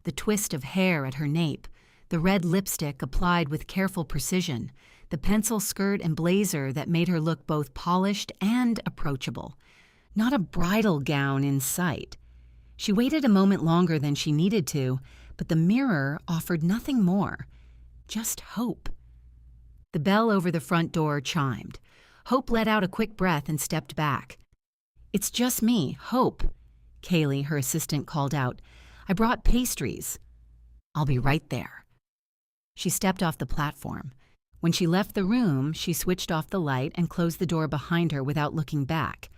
The twist of hair at her nape, the red lipstick applied with careful precision, the pencil skirt and blazer that made her look both polished and approachable. Not a bridal gown in sight. She waited a moment longer than she needed to, but the mirror offered nothing more. Just hope. The bell over the front door chimed. Hope let out a quick breath and stepped back. "It's just me, Hope," Kaylee, her assistant, called out. "I brought pastries." "I'll be right there." She stepped off the platform. When she left the room, she switched off the light and closed the door behind her without looking back.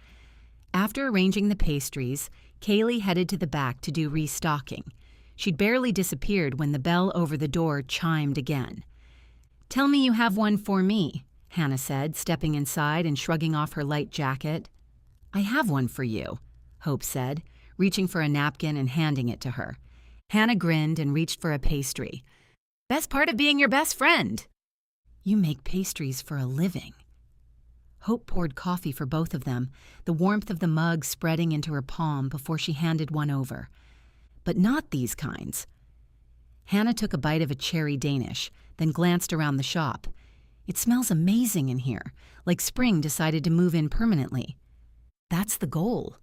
After arranging the pastries, Kaylee headed to the back to do restocking. She'd barely disappeared when the bell over the door chimed again. "Tell me you have one for me," Hannah said, stepping inside and shrugging off her light jacket. "I have one for you," Hope said, reaching for a napkin and handing it to her. Hannah grinned and reached for a pastry. "Best part of being your best friend." "You make pastries for a living." Hope poured coffee for both of them, the warmth of the mug spreading into her palm before she handed one over. "But not these kinds." Hannah took a bite of a cherry Danish, then glanced around the shop. "It smells amazing in here, like spring decided to move in permanently." "That's the goal."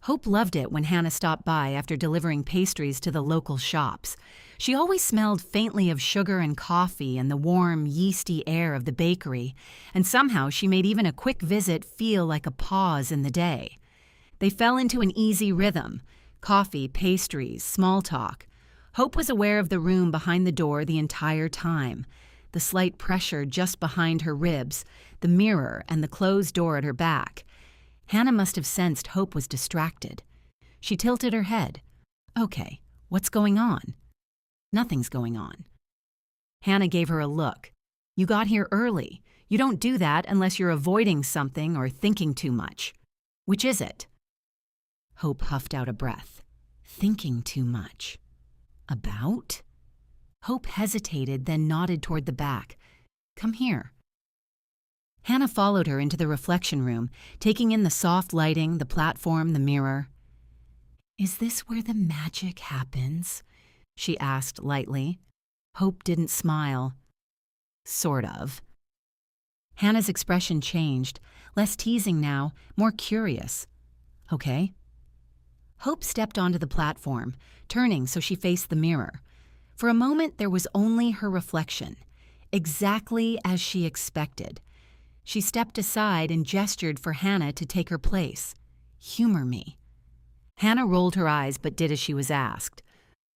Hope loved it when Hannah stopped by after delivering pastries to the local shops. She always smelled faintly of sugar and coffee and the warm, yeasty air of the bakery, and somehow she made even a quick visit feel like a pause in the day. They fell into an easy rhythm: coffee, pastries, small talk. Hope was aware of the room behind the door the entire time, the slight pressure just behind her ribs, the mirror, and the closed door at her back. Hannah must have sensed Hope was distracted. She tilted her head. "Okay, what's going on?" "Nothing's going on." Hannah gave her a look. "You got here early. You don't do that unless you're avoiding something or thinking too much. Which is it?" Hope huffed out a breath. Thinking too much. About? Hope hesitated, then nodded toward the back. "Come here." Hannah followed her into the reflection room, taking in the soft lighting, the platform, the mirror. "Is this where the magic happens?" she asked lightly. Hope didn't smile. "Sort of." Hannah's expression changed, less teasing now, more curious. "Okay." Hope stepped onto the platform, turning so she faced the mirror. For a moment, there was only her reflection, exactly as she expected. She stepped aside and gestured for Hannah to take her place. "Humor me." Hannah rolled her eyes but did as she was asked.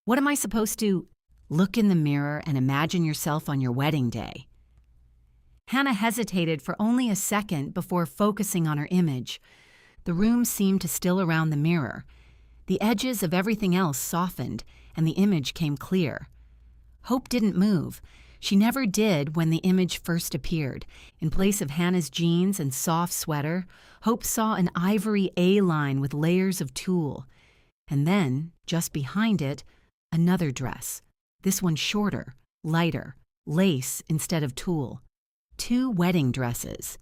"What am I supposed to—" "Look in the mirror and imagine yourself on your wedding day." Hannah hesitated for only a second before focusing on her image. The room seemed to still around the mirror. The edges of everything else softened, and the image came clear. Hope didn't move. She never did when the image first appeared. In place of Hannah's jeans and soft sweater, Hope saw an ivory A-line with layers of tulle. And then, just behind it, another dress. This one shorter, lighter, lace instead of tulle. 2 wedding dresses.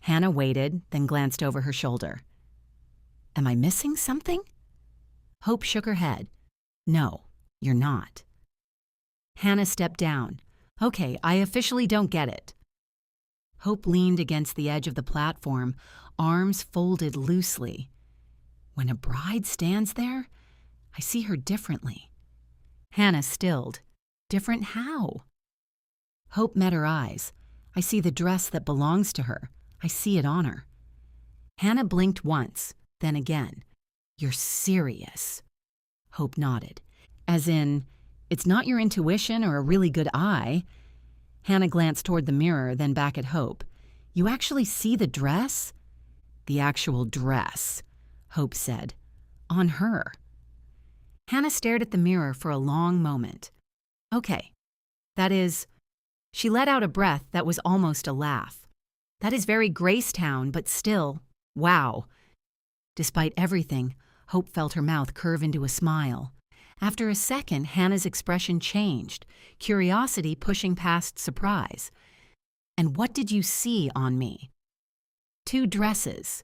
Hannah waited, then glanced over her shoulder. "Am I missing something?" Hope shook her head. "No, you're not." Hannah stepped down. "Okay, I officially don't get it." Hope leaned against the edge of the platform, arms folded loosely. When a bride stands there, I see her differently. Hannah stilled. Different how? Hope met her eyes. I see the dress that belongs to her. I see it on her. Hannah blinked once, then again. You're serious. Hope nodded. As in, it's not your intuition or a really good eye. Hannah glanced toward the mirror, then back at Hope. You actually see the dress? The actual dress, Hope said. On her. Hannah stared at the mirror for a long moment. Okay. That is, she let out a breath that was almost a laugh. That is very GraceTown, but still, wow. Despite everything, Hope felt her mouth curve into a smile. After a second, Hannah's expression changed, curiosity pushing past surprise. And what did you see on me? 2 dresses.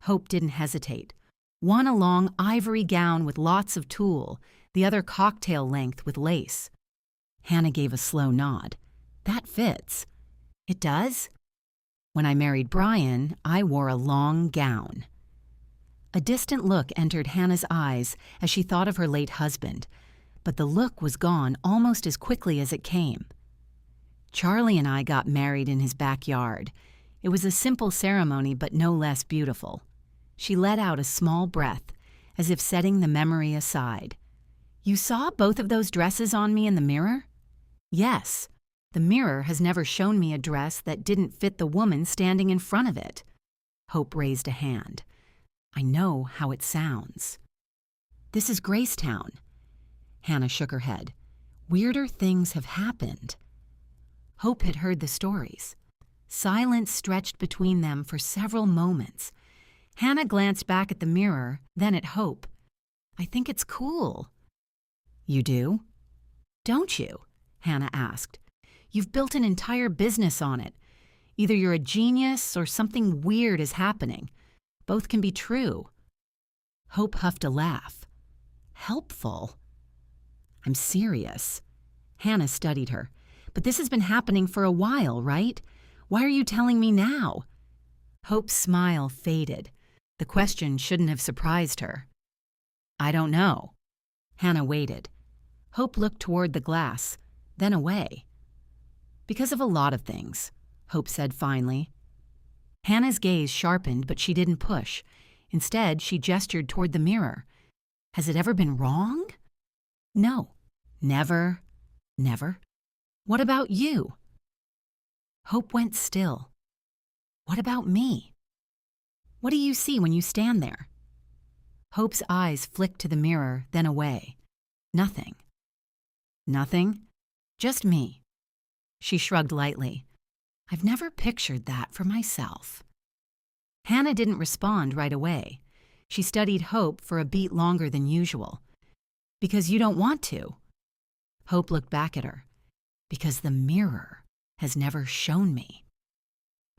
Hope didn't hesitate. One a long ivory gown with lots of tulle, the other cocktail length with lace. Hannah gave a slow nod. That fits. It does? When I married Brian, I wore a long gown. A distant look entered Hannah's eyes as she thought of her late husband, but the look was gone almost as quickly as it came. Charlie and I got married in his backyard. It was a simple ceremony, but no less beautiful. She let out a small breath, as if setting the memory aside. You saw both of those dresses on me in the mirror? Yes. The mirror has never shown me a dress that didn't fit the woman standing in front of it. Hope raised a hand. I know how it sounds. This is GraceTown. Hannah shook her head. Weirder things have happened. Hope had heard the stories. Silence stretched between them for several moments. Hannah glanced back at the mirror, then at Hope. I think it's cool. You do? Don't you? Hannah asked. You've built an entire business on it. Either you're a genius or something weird is happening. Both can be true. Hope huffed a laugh. Helpful. I'm serious. Hannah studied her. But this has been happening for a while, right? Why are you telling me now? Hope's smile faded. The question shouldn't have surprised her. I don't know. Hannah waited. Hope looked toward the glass, then away. Because of a lot of things, Hope said finally. Hannah's gaze sharpened, but she didn't push. Instead, she gestured toward the mirror. Has it ever been wrong? No. Never. Never. What about you? Hope went still. What about me? What do you see when you stand there? Hope's eyes flicked to the mirror, then away. Nothing. Nothing? Just me. She shrugged lightly. I've never pictured that for myself. Hannah didn't respond right away. She studied Hope for a beat longer than usual. Because you don't want to. Hope looked back at her. Because the mirror has never shown me.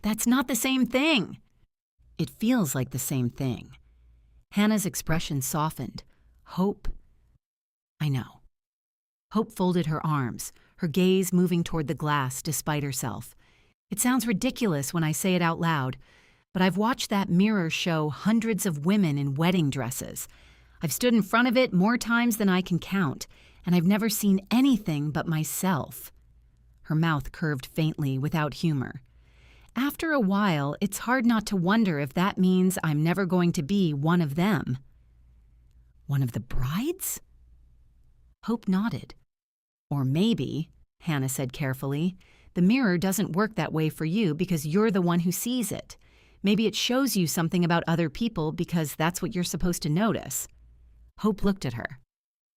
That's not the same thing. It feels like the same thing. Hannah's expression softened. Hope. I know. Hope folded her arms, her gaze moving toward the glass despite herself. It sounds ridiculous when I say it out loud, but I've watched that mirror show hundreds of women in wedding dresses. I've stood in front of it more times than I can count, and I've never seen anything but myself. Her mouth curved faintly without humor. After a while, it's hard not to wonder if that means I'm never going to be one of them. One of the brides? Hope nodded. Or maybe, Hannah said carefully, the mirror doesn't work that way for you because you're the one who sees it. Maybe it shows you something about other people because that's what you're supposed to notice. Hope looked at her.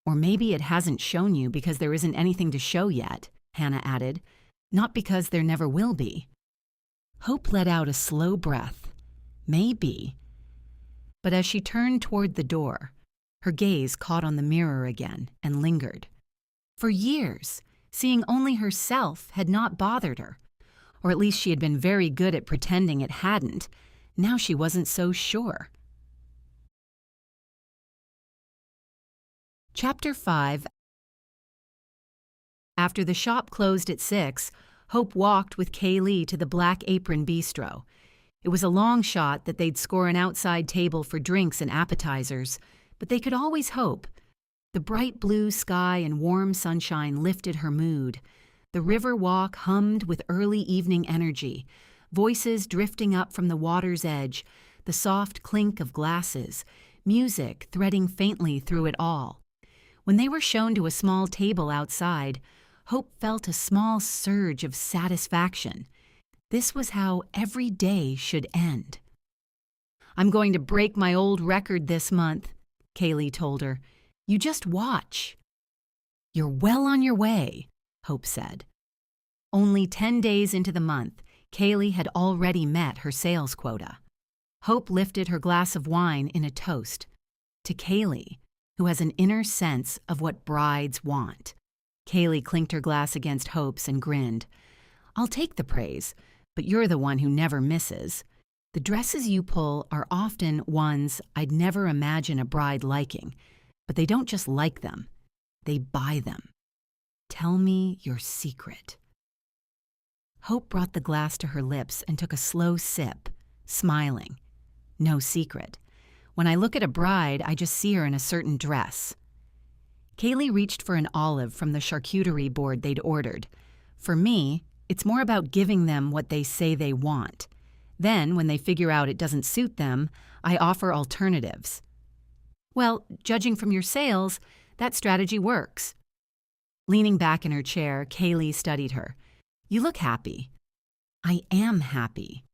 Or maybe it hasn't shown you because there isn't anything to show yet, Hannah added, not because there never will be. Hope let out a slow breath. Maybe. But as she turned toward the door, her gaze caught on the mirror again and lingered. For years, seeing only herself had not bothered her, or at least she had been very good at pretending it hadn't. Now she wasn't so sure. Chapter 5. After the shop closed at 6, Hope walked with Kaylee to the Black Apron Bistro. It was a long shot that they'd score an outside table for drinks and appetizers, but they could always hope. The bright blue sky and warm sunshine lifted her mood. The river walk hummed with early evening energy, voices drifting up from the water's edge, the soft clink of glasses, music threading faintly through it all. When they were shown to a small table outside, Hope felt a small surge of satisfaction. This was how every day should end. "I'm going to break my old record this month," Kaylee told her. "You just watch." "You're well on your way," Hope said. Only 10 days into the month, Kaylee had already met her sales quota. Hope lifted her glass of wine in a toast to Kaylee, who has an inner sense of what brides want. Kaylee clinked her glass against Hope's and grinned. "I'll take the praise, but you're the one who never misses. The dresses you pull are often ones I'd never imagine a bride liking, but they don't just like them, they buy them. Tell me your secret." Hope brought the glass to her lips and took a slow sip, smiling. "No secret. When I look at a bride, I just see her in a certain dress." Kaylee reached for an olive from the charcuterie board they'd ordered. "For me, it's more about giving them what they say they want. Then, when they figure out it doesn't suit them, I offer alternatives." "Well, judging from your sales, that strategy works." Leaning back in her chair, Kaylee studied her. "You look happy." "I am happy."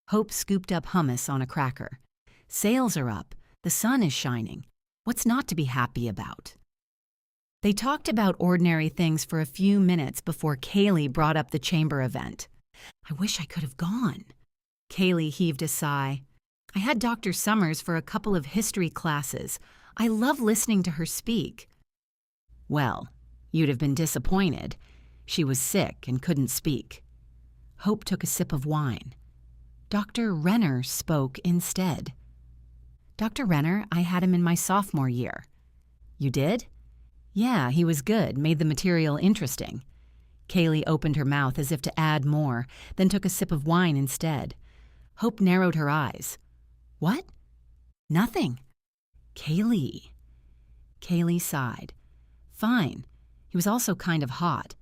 Hope scooped up hummus on a cracker. "Sales are up. The sun is shining. What's not to be happy about?" They talked about ordinary things for a few minutes before Kaylee brought up the chamber event. "I wish I could have gone." Kaylee heaved a sigh. "I had Dr. Summers for a couple of history classes. I love listening to her speak." "Well, you'd have been disappointed. She was sick and couldn't speak." Hope took a sip of wine. "Dr. Renner spoke instead." "Dr. Renner, I had him in my sophomore year." "You did?" "Yeah, he was good, made the material interesting." Kaylee opened her mouth as if to add more, then took a sip of wine instead. Hope narrowed her eyes. "What?" "Nothing." "Kaylee." Kaylee sighed. "Fine. He was also kind of hot."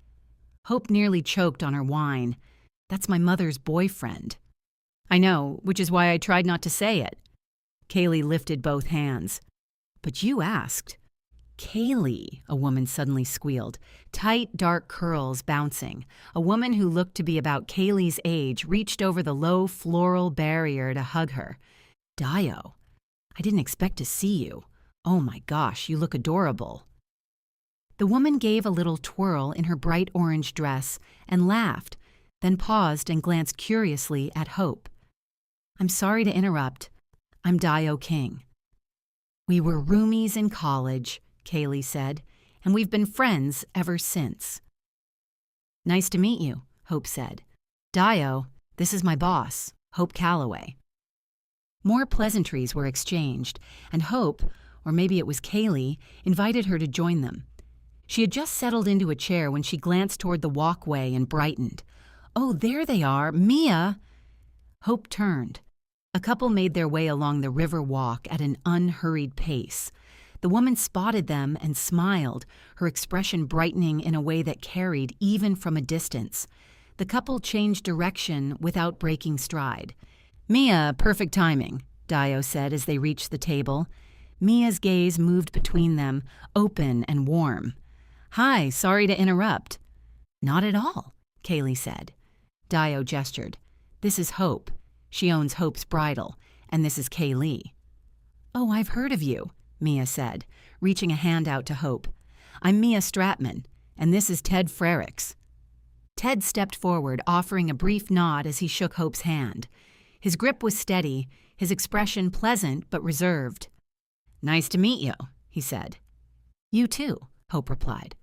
Hope nearly choked on her wine. "That's my mother's boyfriend." "I know, which is why I tried not to say it." Kaylee lifted both hands. "But you asked." "Kaylee," a woman suddenly squealed, tight, dark curls bouncing. A woman who looked to be about Kaylee's age reached over the low floral barrier to hug her. "Dio, I didn't expect to see you. Oh my gosh, you look adorable." The woman gave a little twirl in her bright orange dress and laughed, then paused and glanced curiously at Hope. "I'm sorry to interrupt. I'm Dio King." "We were roomies in college," Kaylee said, "and we've been friends ever since." "Nice to meet you," Hope said. "Dio, this is my boss, Hope Calloway." More pleasantries were exchanged, and Hope, or maybe it was Kaylee, invited her to join them. She had just settled into a chair when she glanced toward the walkway and brightened. "Oh, there they are, Mia!" Hope turned. A couple made their way along the river walk at an unhurried pace. The woman spotted them and smiled, her expression brightening in a way that carried even from a distance. The couple changed direction without breaking stride. "Mia, perfect timing," Dio said as they reached the table. Mia's gaze moved between them, open and warm. "Hi, sorry to interrupt." "Not at all," Kaylee said. Dio gestured. "This is Hope. She owns Hope's Bridal, and this is Kaylee." "Oh, I've heard of you," Mia said, reaching a hand out to Hope. "I'm Mia Stratman, and this is Ted Frericks." Ted stepped forward, offering a brief nod as he shook Hope's hand. His grip was steady, his expression pleasant but reserved. "Nice to meet you," he said. "You too," Hope replied.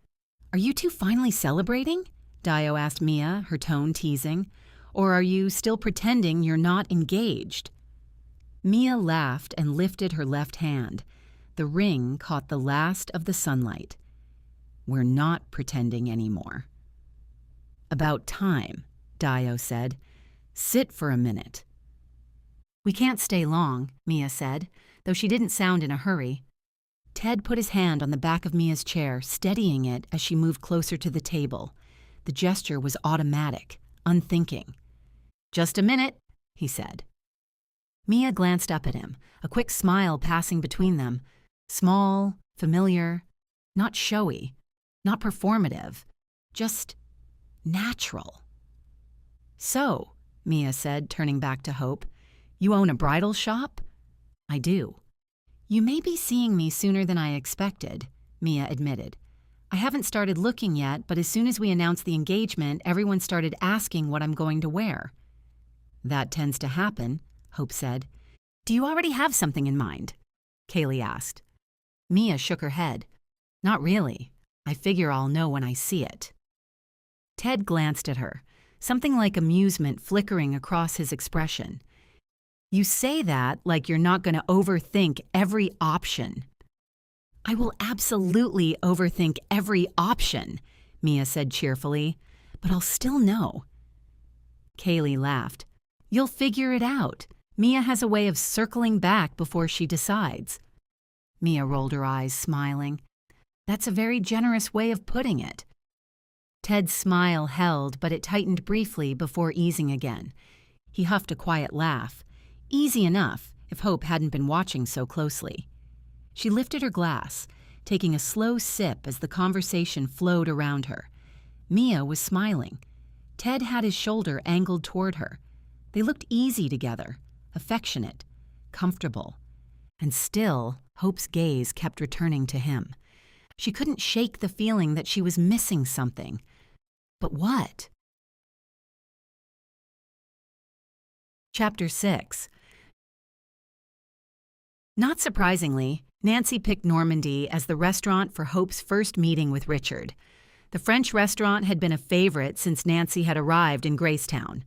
"Are you two finally celebrating?" Dio asked Mia, her tone teasing. "Or are you still pretending you're not engaged?" Mia laughed and lifted her left hand. The ring caught the last of the sunlight. "We're not pretending anymore." About time, Dio said. Sit for a minute. We can't stay long, Mia said, though she didn't sound in a hurry. Ted put his hand on the back of Mia's chair, steadying it as she moved closer to the table. The gesture was automatic, unthinking. Just a minute, he said. Mia glanced up at him, a quick smile passing between them. Small, familiar, not showy, not performative, just natural. So, Mia said, turning back to Hope, you own a bridal shop? I do. You may be seeing me sooner than I expected, Mia admitted. I haven't started looking yet, but as soon as we announced the engagement, everyone started asking what I'm going to wear. That tends to happen, Hope said. Do you already have something in mind? Kaylee asked. Mia shook her head. Not really. I figure I'll know when I see it. Ted glanced at her, something like amusement flickering across his expression. You say that like you're not going to overthink every option. I will absolutely overthink every option, Mia said cheerfully, but I'll still know. Kaylee laughed. You'll figure it out. Mia has a way of circling back before she decides. Mia rolled her eyes, smiling. That's a very generous way of putting it. Ted's smile held, but it tightened briefly before easing again. He huffed a quiet laugh. Easy enough, if Hope hadn't been watching so closely. She lifted her glass, taking a slow sip as the conversation flowed around her. Mia was smiling. Ted had his shoulder angled toward her. They looked easy together, affectionate, comfortable. And still, Hope's gaze kept returning to him. She couldn't shake the feeling that she was missing something. But what? Chapter 6. Not surprisingly, Nancy picked Normandy as the restaurant for Hope's first meeting with Richard. The French restaurant had been a favorite since Nancy had arrived in GraceTown.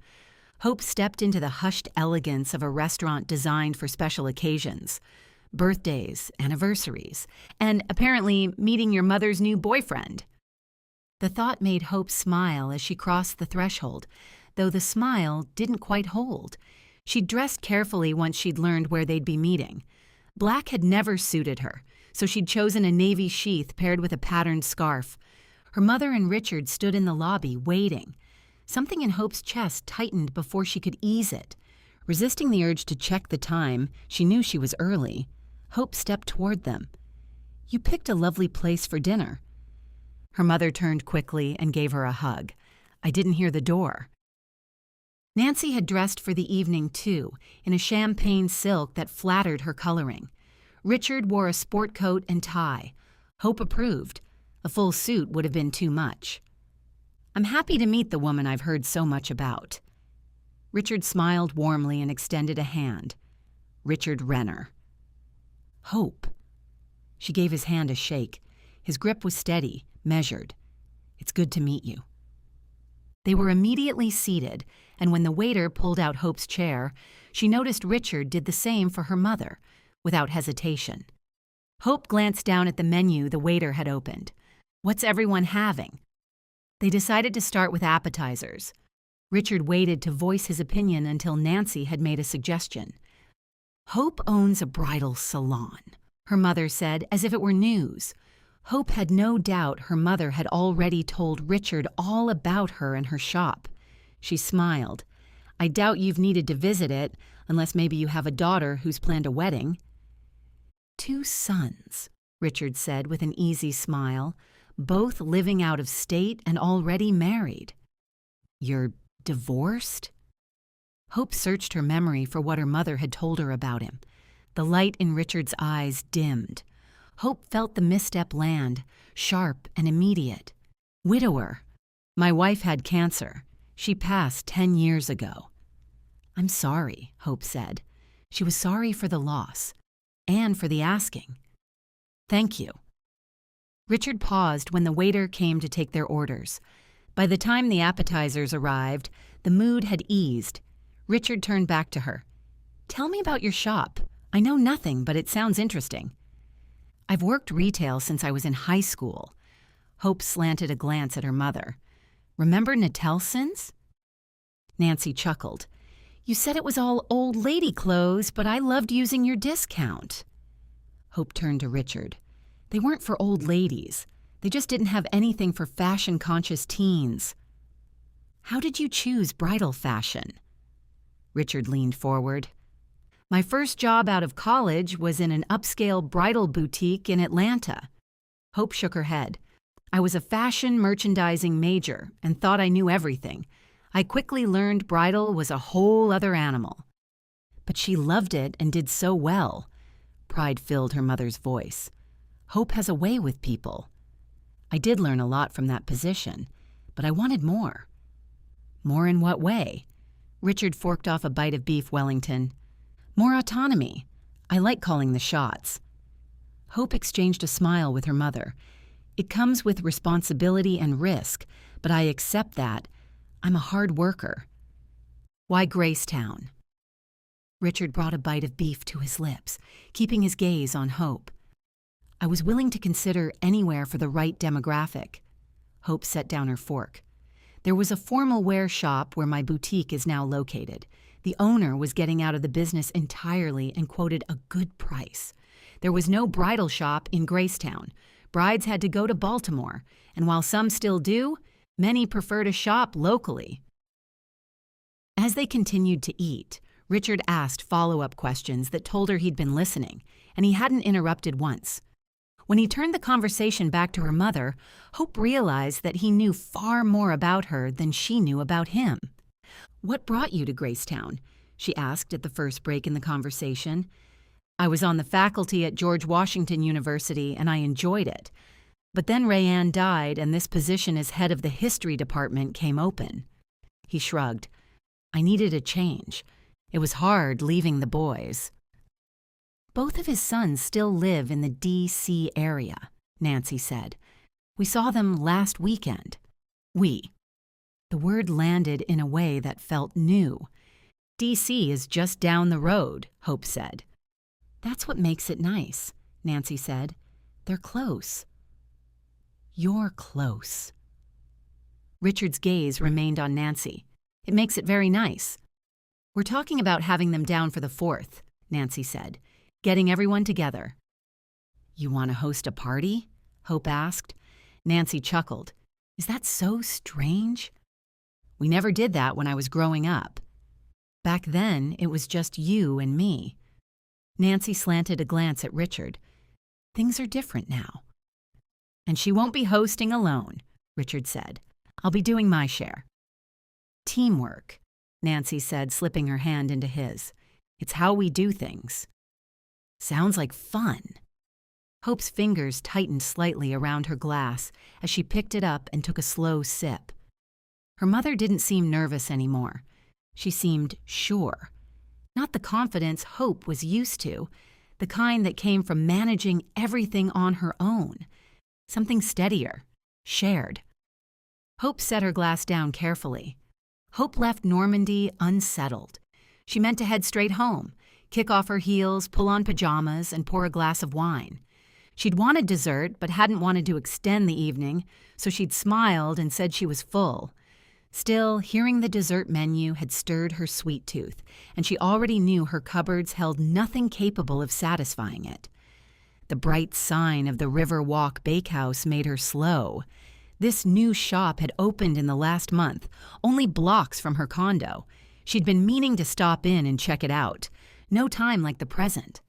Hope stepped into the hushed elegance of a restaurant designed for special occasions. Birthdays, anniversaries, and apparently meeting your mother's new boyfriend. The thought made Hope smile as she crossed the threshold, though the smile didn't quite hold. She'd dressed carefully once she'd learned where they'd be meeting. Black had never suited her, so she'd chosen a navy sheath paired with a patterned scarf. Her mother and Richard stood in the lobby, waiting. Something in Hope's chest tightened before she could ease it. Resisting the urge to check the time, she knew she was early. Hope stepped toward them. You picked a lovely place for dinner. Her mother turned quickly and gave her a hug. I didn't hear the door. Nancy had dressed for the evening, too, in a champagne silk that flattered her coloring. Richard wore a sport coat and tie. Hope approved. A full suit would have been too much. I'm happy to meet the woman I've heard so much about. Richard smiled warmly and extended a hand. Richard Renner. Hope. She gave his hand a shake. His grip was steady, measured. It's good to meet you. They were immediately seated, and when the waiter pulled out Hope's chair, she noticed Richard did the same for her mother, without hesitation. Hope glanced down at the menu the waiter had opened. What's everyone having? They decided to start with appetizers. Richard waited to voice his opinion until Nancy had made a suggestion. Hope owns a bridal salon, her mother said, as if it were news. Hope had no doubt her mother had already told Richard all about her and her shop. She smiled. I doubt you've needed to visit it, unless maybe you have a daughter who's planned a wedding. 2 sons, Richard said with an easy smile, both living out of state and already married. You're divorced? Hope searched her memory for what her mother had told her about him. The light in Richard's eyes dimmed. Hope felt the misstep land, sharp and immediate. Widower. My wife had cancer. She passed 10 years ago. I'm sorry, Hope said. She was sorry for the loss, and for the asking. Thank you. Richard paused when the waiter came to take their orders. By the time the appetizers arrived, the mood had eased. Richard turned back to her. Tell me about your shop. I know nothing, but it sounds interesting. I've worked retail since I was in high school. Hope slanted a glance at her mother. Remember Natelson's? Nancy chuckled. You said it was all old lady clothes, but I loved using your discount. Hope turned to Richard. They weren't for old ladies. They just didn't have anything for fashion-conscious teens. How did you choose bridal fashion? Richard leaned forward. My first job out of college was in an upscale bridal boutique in Atlanta. Hope shook her head. I was a fashion merchandising major and thought I knew everything. I quickly learned bridal was a whole other animal. But she loved it and did so well. Pride filled her mother's voice. Hope has a way with people. I did learn a lot from that position, but I wanted more. More in what way? Richard forked off a bite of beef Wellington. More autonomy. I like calling the shots. Hope exchanged a smile with her mother. It comes with responsibility and risk, but I accept that. I'm a hard worker. Why GraceTown? Richard brought a bite of beef to his lips, keeping his gaze on Hope. I was willing to consider anywhere for the right demographic. Hope set down her fork. There was a formal wear shop where my boutique is now located. The owner was getting out of the business entirely and quoted a good price. There was no bridal shop in GraceTown. Brides had to go to Baltimore, and while some still do, many prefer to shop locally. As they continued to eat, Richard asked follow-up questions that told her he'd been listening, and he hadn't interrupted once. When he turned the conversation back to her mother, Hope realized that he knew far more about her than she knew about him. What brought you to GraceTown? She asked at the first break in the conversation. I was on the faculty at George Washington University, and I enjoyed it. But then Rayanne died, and this position as head of the history department came open. He shrugged. I needed a change. It was hard leaving the boys. Both of his sons still live in the D.C. area, Nancy said. We saw them last weekend. We. The word landed in a way that felt new. D.C. is just down the road, Hope said. That's what makes it nice, Nancy said. They're close. You're close. Richard's gaze remained on Nancy. It makes it very nice. We're talking about having them down for the 4th, Nancy said. Getting everyone together. You want to host a party? Hope asked. Nancy chuckled. Is that so strange? We never did that when I was growing up. Back then, it was just you and me. Nancy slanted a glance at Richard. Things are different now. And she won't be hosting alone, Richard said. I'll be doing my share. Teamwork, Nancy said, slipping her hand into his. It's how we do things. Sounds like fun. Hope's fingers tightened slightly around her glass as she picked it up and took a slow sip. Her mother didn't seem nervous anymore. She seemed sure. Not the confidence Hope was used to, the kind that came from managing everything on her own. Something steadier, shared. Hope set her glass down carefully. Hope left Normandy unsettled. She meant to head straight home, kick off her heels, pull on pajamas, and pour a glass of wine. She'd wanted dessert, but hadn't wanted to extend the evening, so she'd smiled and said she was full. Still, hearing the dessert menu had stirred her sweet tooth, and she already knew her cupboards held nothing capable of satisfying it. The bright sign of the Riverwalk Bakehouse made her slow. This new shop had opened in the last month, only blocks from her condo. She'd been meaning to stop in and check it out. No time like the present.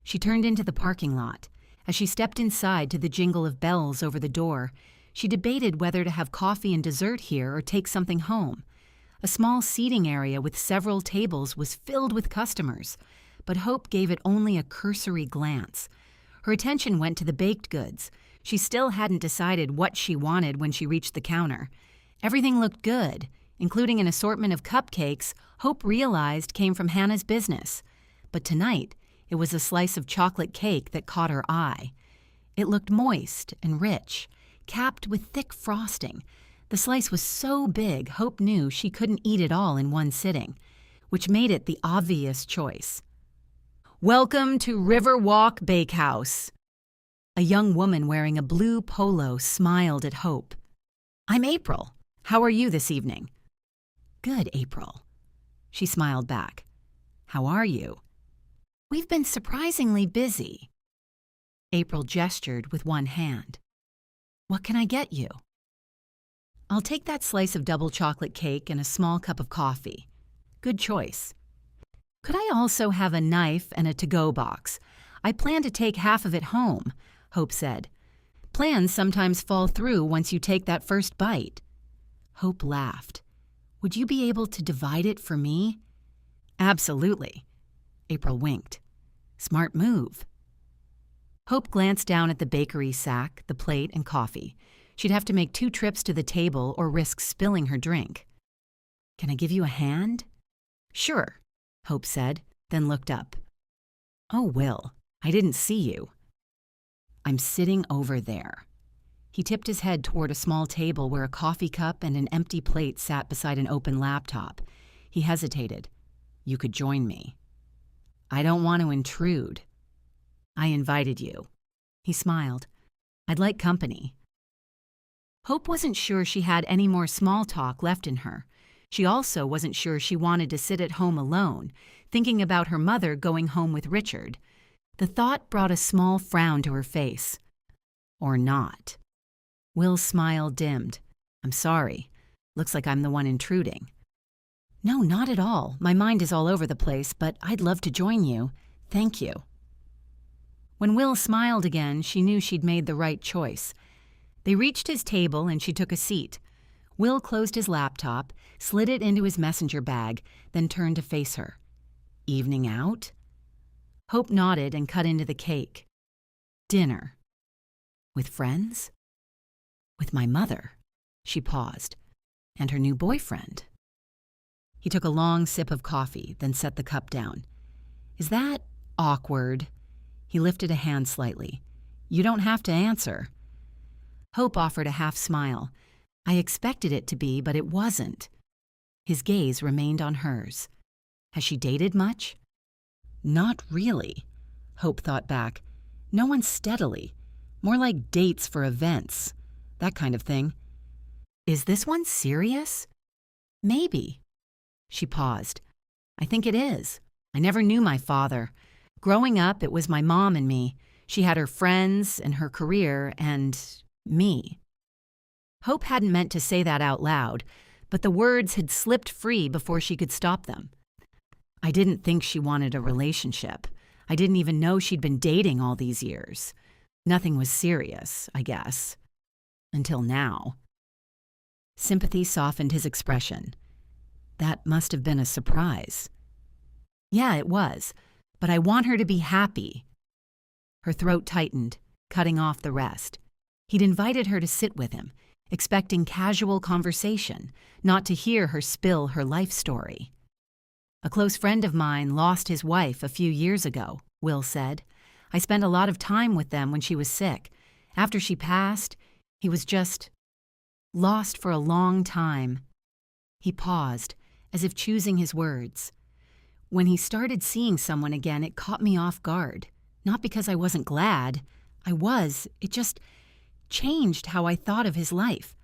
She turned into the parking lot. As she stepped inside to the jingle of bells over the door, she debated whether to have coffee and dessert here or take something home. A small seating area with several tables was filled with customers, but Hope gave it only a cursory glance. Her attention went to the baked goods. She still hadn't decided what she wanted when she reached the counter. Everything looked good, including an assortment of cupcakes Hope realized came from Hannah's business. But tonight, it was a slice of chocolate cake that caught her eye. It looked moist and rich, capped with thick frosting. The slice was so big, Hope knew she couldn't eat it all in one sitting, which made it the obvious choice. Welcome to Riverwalk Bakehouse. A young woman wearing a blue polo smiled at Hope. I'm April. How are you this evening?" "Good, April." She smiled back. "How are you?" "We've been surprisingly busy." April gestured with one hand. "What can I get you?" "I'll take that slice of double chocolate cake and a small cup of coffee." "Good choice." "Could I also have a knife and a to-go box? I plan to take half of it home," Hope said. "Plans sometimes fall through once you take that first bite." Hope laughed. "Would you be able to divide it for me?" "Absolutely." April winked. "Smart move." Hope glanced down at the bakery sack, the plate, and coffee. She'd have to make 2 trips to the table or risk spilling her drink. "Can I give you a hand?" "Sure," Hope said, then looked up. "Oh, Will, I didn't see you." "I'm sitting over there." He tipped his head toward a small table where a coffee cup and an empty plate sat beside an open laptop. He hesitated. "You could join me." "I don't want to intrude." "I invited you." He smiled. "I'd like company." Hope wasn't sure she had any more small talk left in her. She also wasn't sure she wanted to sit at home alone, thinking about her mother going home with Richard. The thought brought a small frown to her face. Or not. Will's smile dimmed. "I'm sorry. Looks like I'm the one intruding." "No, not at all. My mind is all over the place, but I'd love to join you. Thank you." When Will smiled again, she knew she'd made the right choice. They reached his table and she took a seat. Will closed his laptop, slid it into his messenger bag, then turned to face her. "Evening out?" Hope nodded and cut into the cake. "Dinner." "With friends?" "With my mother." She paused. "And her new boyfriend." He took a long sip of coffee, then set the cup down. "Is that awkward?" He lifted a hand slightly. "You don't have to answer." Hope offered a half smile. "I expected it to be, but it wasn't." His gaze remained on hers. "Has she dated much?" "Not really," Hope thought back. "No one steadily. More like dates for events. That kind of thing." "Is this one serious?" "Maybe." She paused. "I think it is. I never knew my father. Growing up, it was my mom and me. She had her friends and her career and me." Hope hadn't meant to say that out loud, but the words had slipped free before she could stop them. "I didn't think she wanted a relationship. I didn't even know she'd been dating all these years. Nothing was serious, I guess. Until now." Sympathy softened his expression. "That must have been a surprise." "Yeah, it was. But I want her to be happy." Her throat tightened, cutting off the rest. He'd invited her to sit with him, expecting casual conversation, not to hear her spill her life story. "A close friend of mine lost his wife a few years ago," Will said. "I spent a lot of time with them when she was sick. After she passed, he was just lost for a long time." He paused, as if choosing his words. "When he started seeing someone again, it caught me off guard. Not because I wasn't glad. It just changed how I thought of his life.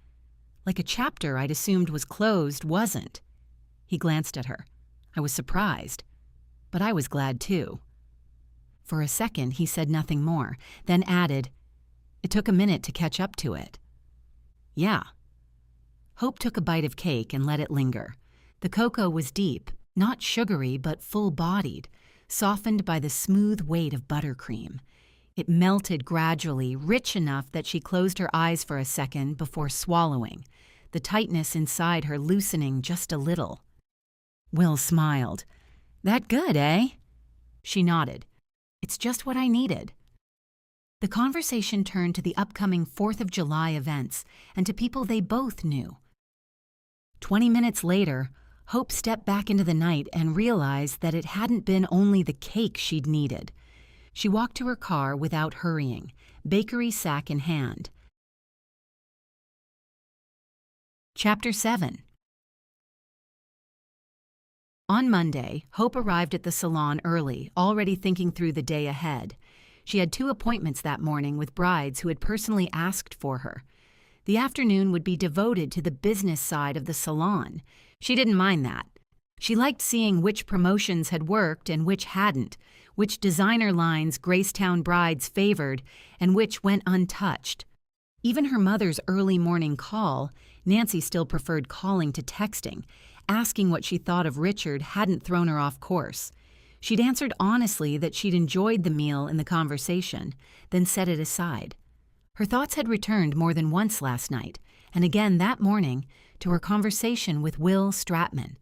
Like a chapter I'd assumed was closed wasn't." He glanced at her. "I was surprised. But I was glad too." For a second, he said nothing more, then added, "It took a minute to catch up to it." "Yeah." Hope took a bite of cake and let it linger. The cocoa was deep, not sugary but full-bodied, softened by the smooth weight of buttercream. It melted gradually, rich enough that she closed her eyes for a second before swallowing, the tightness inside her loosening just a little. Will smiled. "That good, eh?" She nodded. "It's just what I needed." The conversation turned to the upcoming 4th of July events and to people they both knew. 20 minutes later, Hope stepped back into the night and realized that it hadn't been only the cake she'd needed. She walked to her car without hurrying, bakery sack in hand. Chapter 7. On Monday, Hope arrived at the salon early, already thinking through the day ahead. She had 2 appointments that morning with brides who had personally asked for her. The afternoon would be devoted to the business side of the salon. She didn't mind that. She liked seeing which promotions had worked and which hadn't, which designer lines GraceTown brides favored and which went untouched. Even her mother's early morning call, Nancy still preferred calling to texting, asking what she thought of Richard hadn't thrown her off course. She'd answered honestly that she'd enjoyed the meal and the conversation, then set it aside. Her thoughts had returned more than once last night, and again that morning, to her conversation with Will Stratman.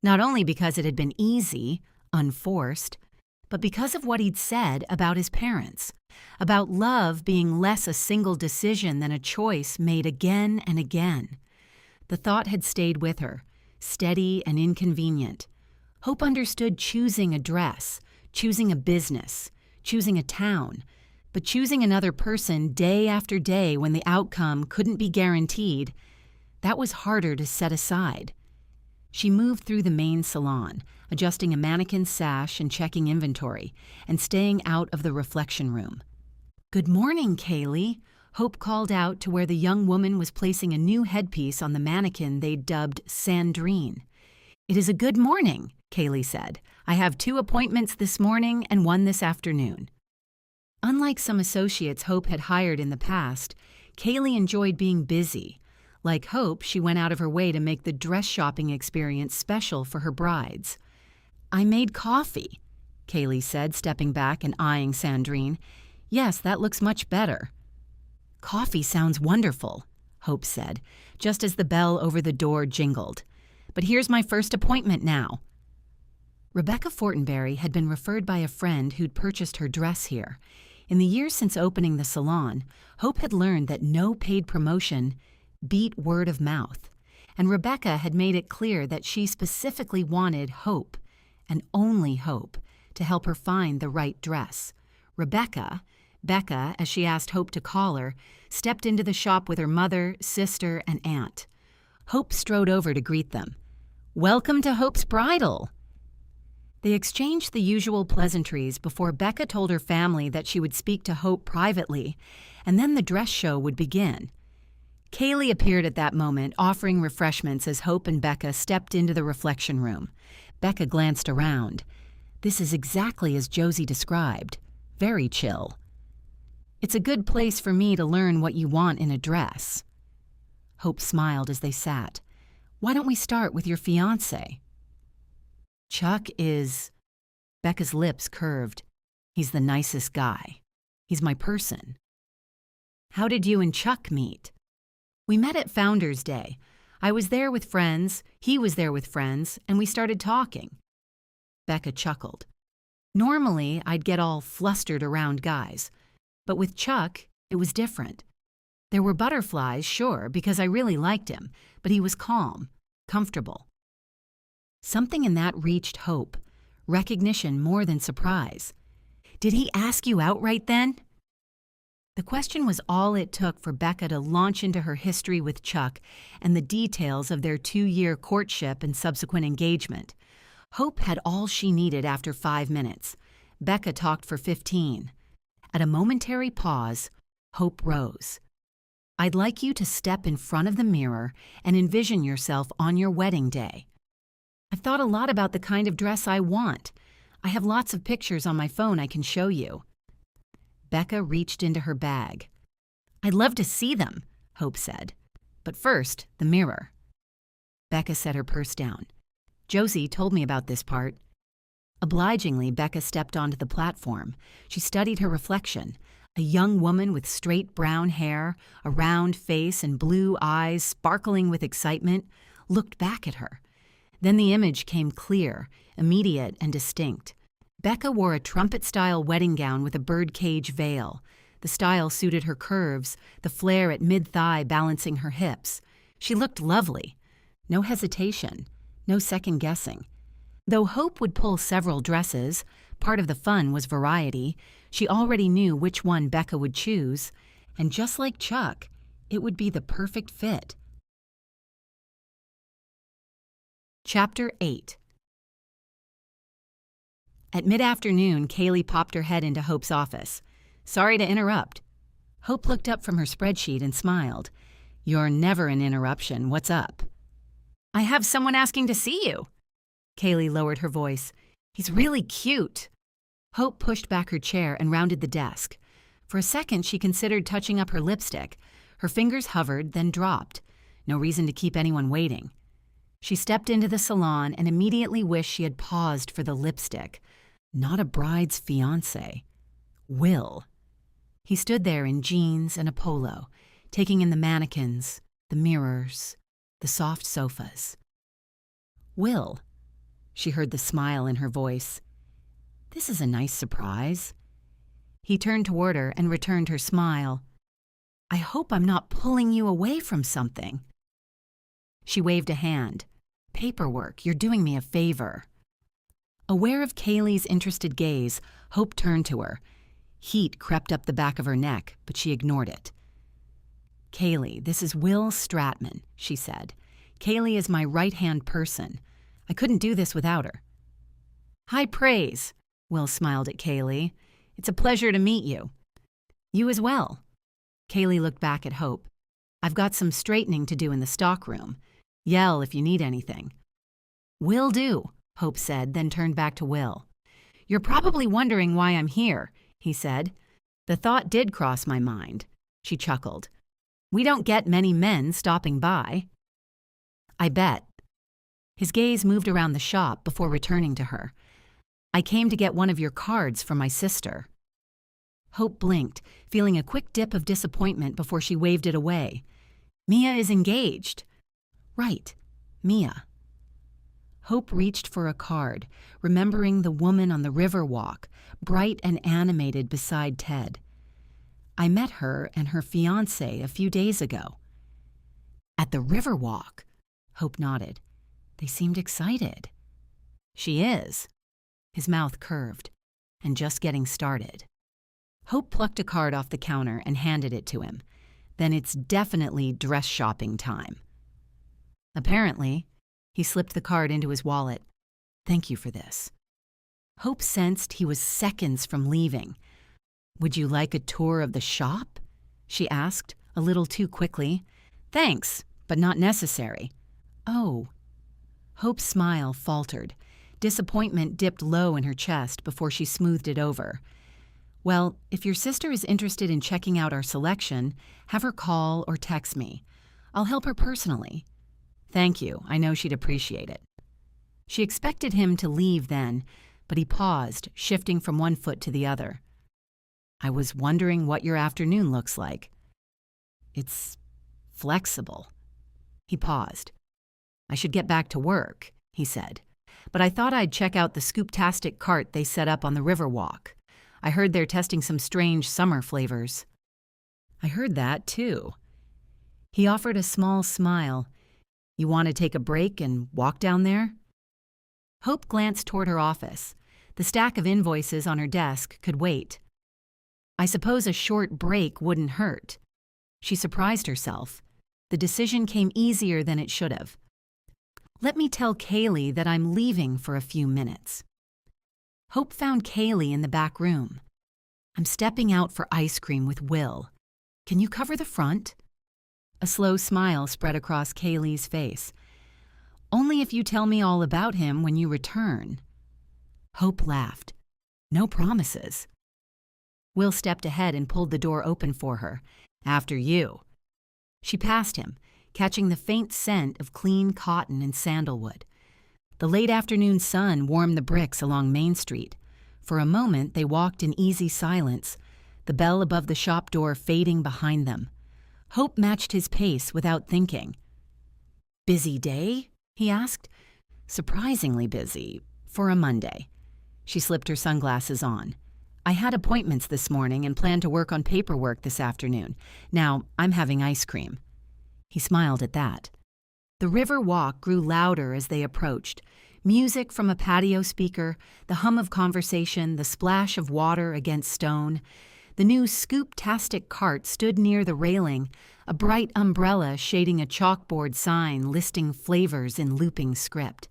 Not only because it had been easy, unforced, but because of what he'd said about his parents, about love being less a single decision than a choice made again and again. The thought had stayed with her, steady and inconvenient. Hope understood choosing a dress, choosing a business, choosing a town, but choosing another person day after day when the outcome couldn't be guaranteed, that was harder to set aside. She moved through the main salon, adjusting a mannequin sash and checking inventory, and staying out of the reflection room. "Good morning, Kaylee," Hope called out to where the young woman was placing a new headpiece on the mannequin they'd dubbed Sandrine. "It is a good morning," Kaylee said. "I have 2 appointments this morning and 1 this afternoon." Unlike some associates Hope had hired in the past, Kaylee enjoyed being busy. Like Hope, she went out of her way to make the dress shopping experience special for her brides. "I made coffee," Kaylee said, stepping back and eyeing Sandrine. "Yes, that looks much better." "Coffee sounds wonderful," Hope said, just as the bell over the door jingled. "But here's my first appointment now." Rebecca Fortenberry had been referred by a friend who'd purchased her dress here. In the years since opening the salon, Hope had learned that no paid promotion beat word of mouth, and Rebecca had made it clear that she specifically wanted Hope, and only Hope, to help her find the right dress. Rebecca, Becca, as she asked Hope to call her, stepped into the shop with her mother, sister, and aunt. Hope strode over to greet them. "Welcome to Hope's Bridal." They exchanged the usual pleasantries before Becca told her family that she would speak to Hope privately, and then the dress show would begin. Kaylee appeared at that moment, offering refreshments as Hope and Becca stepped into the reflection room. Becca glanced around. "This is exactly as Josie described. Very chill." "It's a good place for me to learn what you want in a dress." Hope smiled as they sat. "Why don't we start with your fiancé?" "Chuck is..." Becca's lips curved. "He's the nicest guy. He's my person." "How did you and Chuck meet?" "We met at Founders Day. I was there with friends, he was there with friends, and we started talking." Becca chuckled. "Normally, I'd get all flustered around guys, but with Chuck, it was different. There were butterflies, sure, because I really liked him, but he was calm, comfortable." Something in that reached Hope, recognition more than surprise. "Did he ask you out right then?" The question was all it took for Becca to launch into her history with Chuck and the details of their 2-year courtship and subsequent engagement. Hope had all she needed after 5 minutes. Becca talked for 15. At a momentary pause, Hope rose. "I'd like you to step in front of the mirror and envision yourself on your wedding day. I've thought a lot about the kind of dress I want. I have lots of pictures on my phone I can show you." Becca reached into her bag. "I'd love to see them," Hope said. "But first, the mirror." Becca set her purse down. "Josie told me about this part." Obligingly, Becca stepped onto the platform. She studied her reflection. A young woman with straight brown hair, a round face, and blue eyes sparkling with excitement, looked back at her. Then the image came clear, immediate, and distinct. Becca wore a trumpet-style wedding gown with a birdcage veil. The style suited her curves, the flare at mid-thigh balancing her hips. She looked lovely. No hesitation, no second-guessing. Though Hope would pull several dresses, part of the fun was variety, she already knew which one Becca would choose, and just like Chuck, it would be the perfect fit. Chapter 8. At mid-afternoon, Kaylee popped her head into Hope's office. "Sorry to interrupt." Hope looked up from her spreadsheet and smiled. You're never an interruption. What's up? I have someone asking to see you. Kaylee lowered her voice. He's really cute. Hope pushed back her chair and rounded the desk. For a second, she considered touching up her lipstick. Her fingers hovered, then dropped. No reason to keep anyone waiting. She stepped into the salon and immediately wished she had paused for the lipstick. Not a bride's fiancé. Will. He stood there in jeans and a polo, taking in the mannequins, the mirrors, the soft sofas. Will. She heard the smile in her voice. This is a nice surprise. He turned toward her and returned her smile. I hope I'm not pulling you away from something. She waved a hand. Paperwork, you're doing me a favor. Aware of Kaylee's interested gaze, Hope turned to her. Heat crept up the back of her neck, but she ignored it. Kaylee, this is Will Stratman, she said. Kaylee is my right-hand person. I couldn't do this without her. High praise, Will smiled at Kaylee. It's a pleasure to meet you. You as well. Kaylee looked back at Hope. I've got some straightening to do in the stockroom. Yell if you need anything. Will do, Hope said, then turned back to Will. You're probably wondering why I'm here, he said. The thought did cross my mind. She chuckled. We don't get many men stopping by. I bet. His gaze moved around the shop before returning to her. I came to get one of your cards for my sister. Hope blinked, feeling a quick dip of disappointment before she waved it away. Mia is engaged. Right, Mia. Hope reached for a card, remembering the woman on the river walk, bright and animated beside Ted. I met her and her fiancé a few days ago. At the river walk? Hope nodded. They seemed excited. She is. His mouth curved. And just getting started. Hope plucked a card off the counter and handed it to him. Then it's definitely dress shopping time. Apparently, he slipped the card into his wallet. Thank you for this. Hope sensed he was seconds from leaving. Would you like a tour of the shop? She asked, a little too quickly. Thanks, but not necessary. Oh. Hope's smile faltered. Disappointment dipped low in her chest before she smoothed it over. Well, if your sister is interested in checking out our selection, have her call or text me. I'll help her personally. Thank you. I know she'd appreciate it. She expected him to leave then, but he paused, shifting from one foot to the other. I was wondering what your afternoon looks like. It's flexible. He paused. I should get back to work, he said, but I thought I'd check out the scooptastic cart they set up on the river walk. I heard they're testing some strange summer flavors. I heard that, too. He offered a small smile. You want to take a break and walk down there? Hope glanced toward her office. The stack of invoices on her desk could wait. I suppose a short break wouldn't hurt. She surprised herself. The decision came easier than it should have. Let me tell Kaylee that I'm leaving for a few minutes. Hope found Kaylee in the back room. I'm stepping out for ice cream with Will. Can you cover the front? A slow smile spread across Kaylee's face. Only if you tell me all about him when you return. Hope laughed. No promises. Will stepped ahead and pulled the door open for her. After you. She passed him, catching the faint scent of clean cotton and sandalwood. The late afternoon sun warmed the bricks along Main Street. For a moment, they walked in easy silence, the bell above the shop door fading behind them. Hope matched his pace without thinking. Busy day? He asked. Surprisingly busy, for a Monday. She slipped her sunglasses on. I had appointments this morning and planned to work on paperwork this afternoon. Now, I'm having ice cream. He smiled at that. The river walk grew louder as they approached. Music from a patio speaker, the hum of conversation, the splash of water against stone. The new scoop-tastic cart stood near the railing, a bright umbrella shading a chalkboard sign listing flavors in looping script.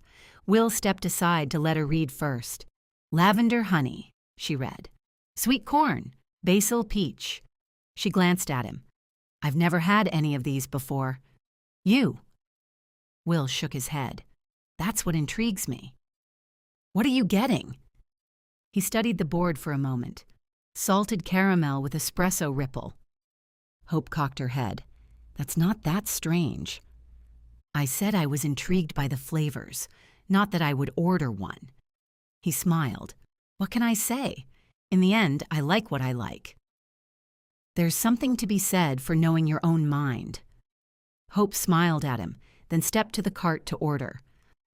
Will stepped aside to let her read first. Lavender honey, she read. Sweet corn, basil peach. She glanced at him. I've never had any of these before. You. Will shook his head. That's what intrigues me. What are you getting? He studied the board for a moment. Salted caramel with espresso ripple. Hope cocked her head. That's not that strange. I said I was intrigued by the flavors, not that I would order one. He smiled. What can I say? In the end, I like what I like. There's something to be said for knowing your own mind. Hope smiled at him, then stepped to the cart to order.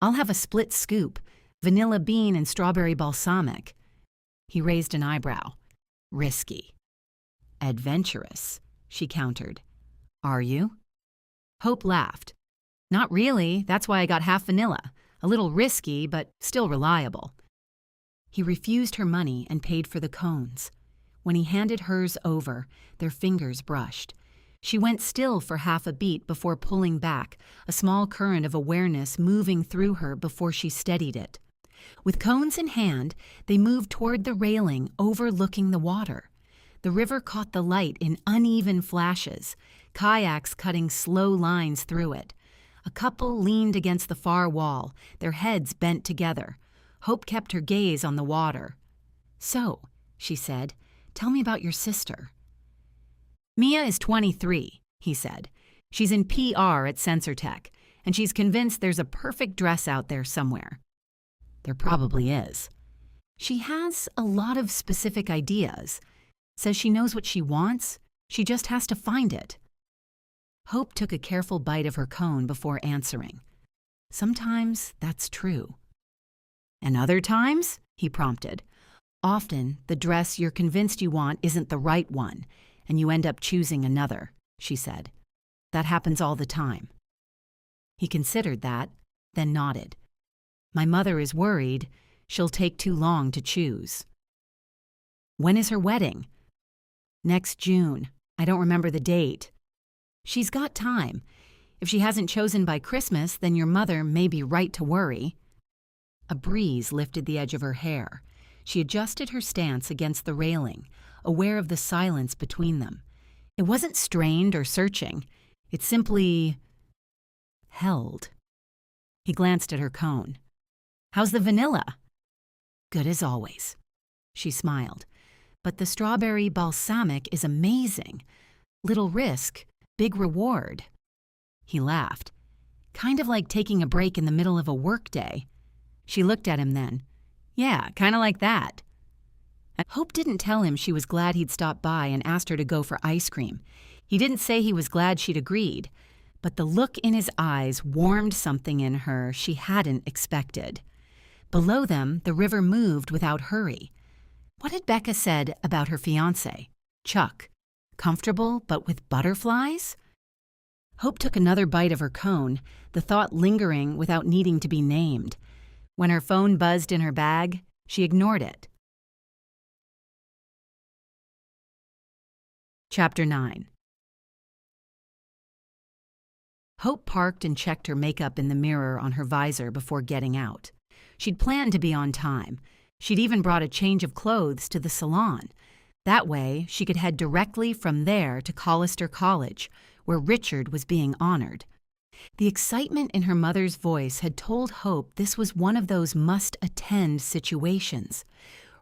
I'll have a split scoop, vanilla bean and strawberry balsamic. He raised an eyebrow. Risky. Adventurous, she countered. Are you? Hope laughed. Not really, that's why I got half vanilla. A little risky, but still reliable. He refused her money and paid for the cones. When he handed hers over, their fingers brushed. She went still for half a beat before pulling back, a small current of awareness moving through her before she steadied it. With cones in hand, they moved toward the railing overlooking the water. The river caught the light in uneven flashes, kayaks cutting slow lines through it. A couple leaned against the far wall, their heads bent together. Hope kept her gaze on the water. So, she said, tell me about your sister. Mia is 23, he said. She's in PR at SensorTech, and she's convinced there's a perfect dress out there somewhere. There probably is. She has a lot of specific ideas. Says she knows what she wants, she just has to find it. Hope took a careful bite of her cone before answering. Sometimes that's true. And other times? He prompted. Often, the dress you're convinced you want isn't the right one, and you end up choosing another, she said. That happens all the time. He considered that, then nodded. My mother is worried she'll take too long to choose. When is her wedding? Next June. I don't remember the date. She's got time. If she hasn't chosen by Christmas, then your mother may be right to worry. A breeze lifted the edge of her hair. She adjusted her stance against the railing, aware of the silence between them. It wasn't strained or searching. It simply held. He glanced at her cone. How's the vanilla? Good as always. She smiled. But the strawberry balsamic is amazing. Little risk, big reward. He laughed. Kind of like taking a break in the middle of a workday. She looked at him then. Yeah, kind of like that. Hope didn't tell him she was glad he'd stopped by and asked her to go for ice cream. He didn't say he was glad she'd agreed, but the look in his eyes warmed something in her she hadn't expected. Below them, the river moved without hurry. What had Becca said about her fiancé, Chuck? Comfortable, but with butterflies? Hope took another bite of her cone, the thought lingering without needing to be named. When her phone buzzed in her bag, she ignored it. Chapter 9. Hope parked and checked her makeup in the mirror on her visor before getting out. She'd planned to be on time. She'd even brought a change of clothes to the salon. That way, she could head directly from there to Collister College, where Richard was being honored. The excitement in her mother's voice had told Hope this was one of those must-attend situations.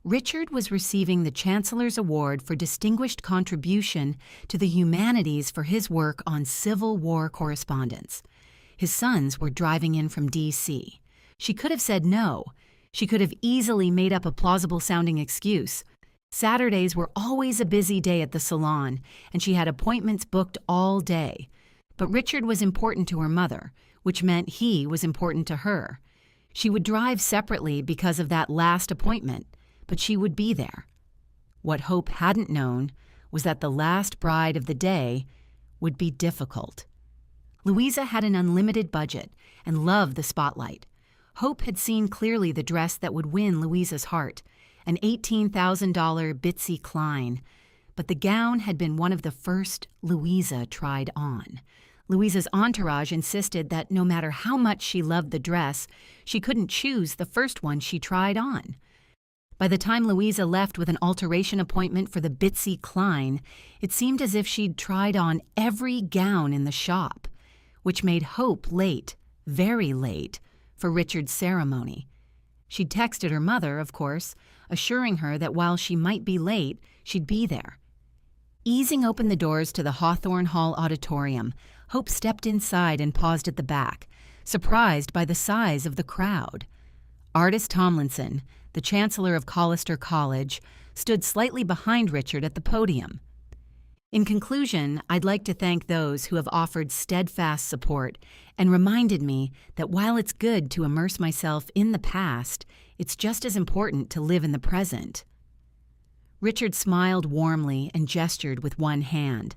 Richard was receiving the Chancellor's Award for Distinguished Contribution to the Humanities for his work on Civil War correspondence. His sons were driving in from D.C. She could have said no. She could have easily made up a plausible-sounding excuse. Saturdays were always a busy day at the salon, and she had appointments booked all day. But Richard was important to her mother, which meant he was important to her. She would drive separately because of that last appointment, but she would be there. What Hope hadn't known was that the last bride of the day would be difficult. Louisa had an unlimited budget and loved the spotlight. Hope had seen clearly the dress that would win Louisa's heart, an $18,000 Bitsy Klein, but the gown had been one of the first Louisa tried on. Louisa's entourage insisted that no matter how much she loved the dress, she couldn't choose the first one she tried on. By the time Louisa left with an alteration appointment for the Bitsy Klein, it seemed as if she'd tried on every gown in the shop, which made Hope late, very late, for Richard's ceremony. She'd texted her mother, of course, assuring her that while she might be late, she'd be there. Easing open the doors to the Hawthorne Hall auditorium, Hope stepped inside and paused at the back, surprised by the size of the crowd. Artis Tomlinson, the Chancellor of Collister College, stood slightly behind Richard at the podium. In conclusion, I'd like to thank those who have offered steadfast support and reminded me that while it's good to immerse myself in the past, it's just as important to live in the present. Richard smiled warmly and gestured with one hand.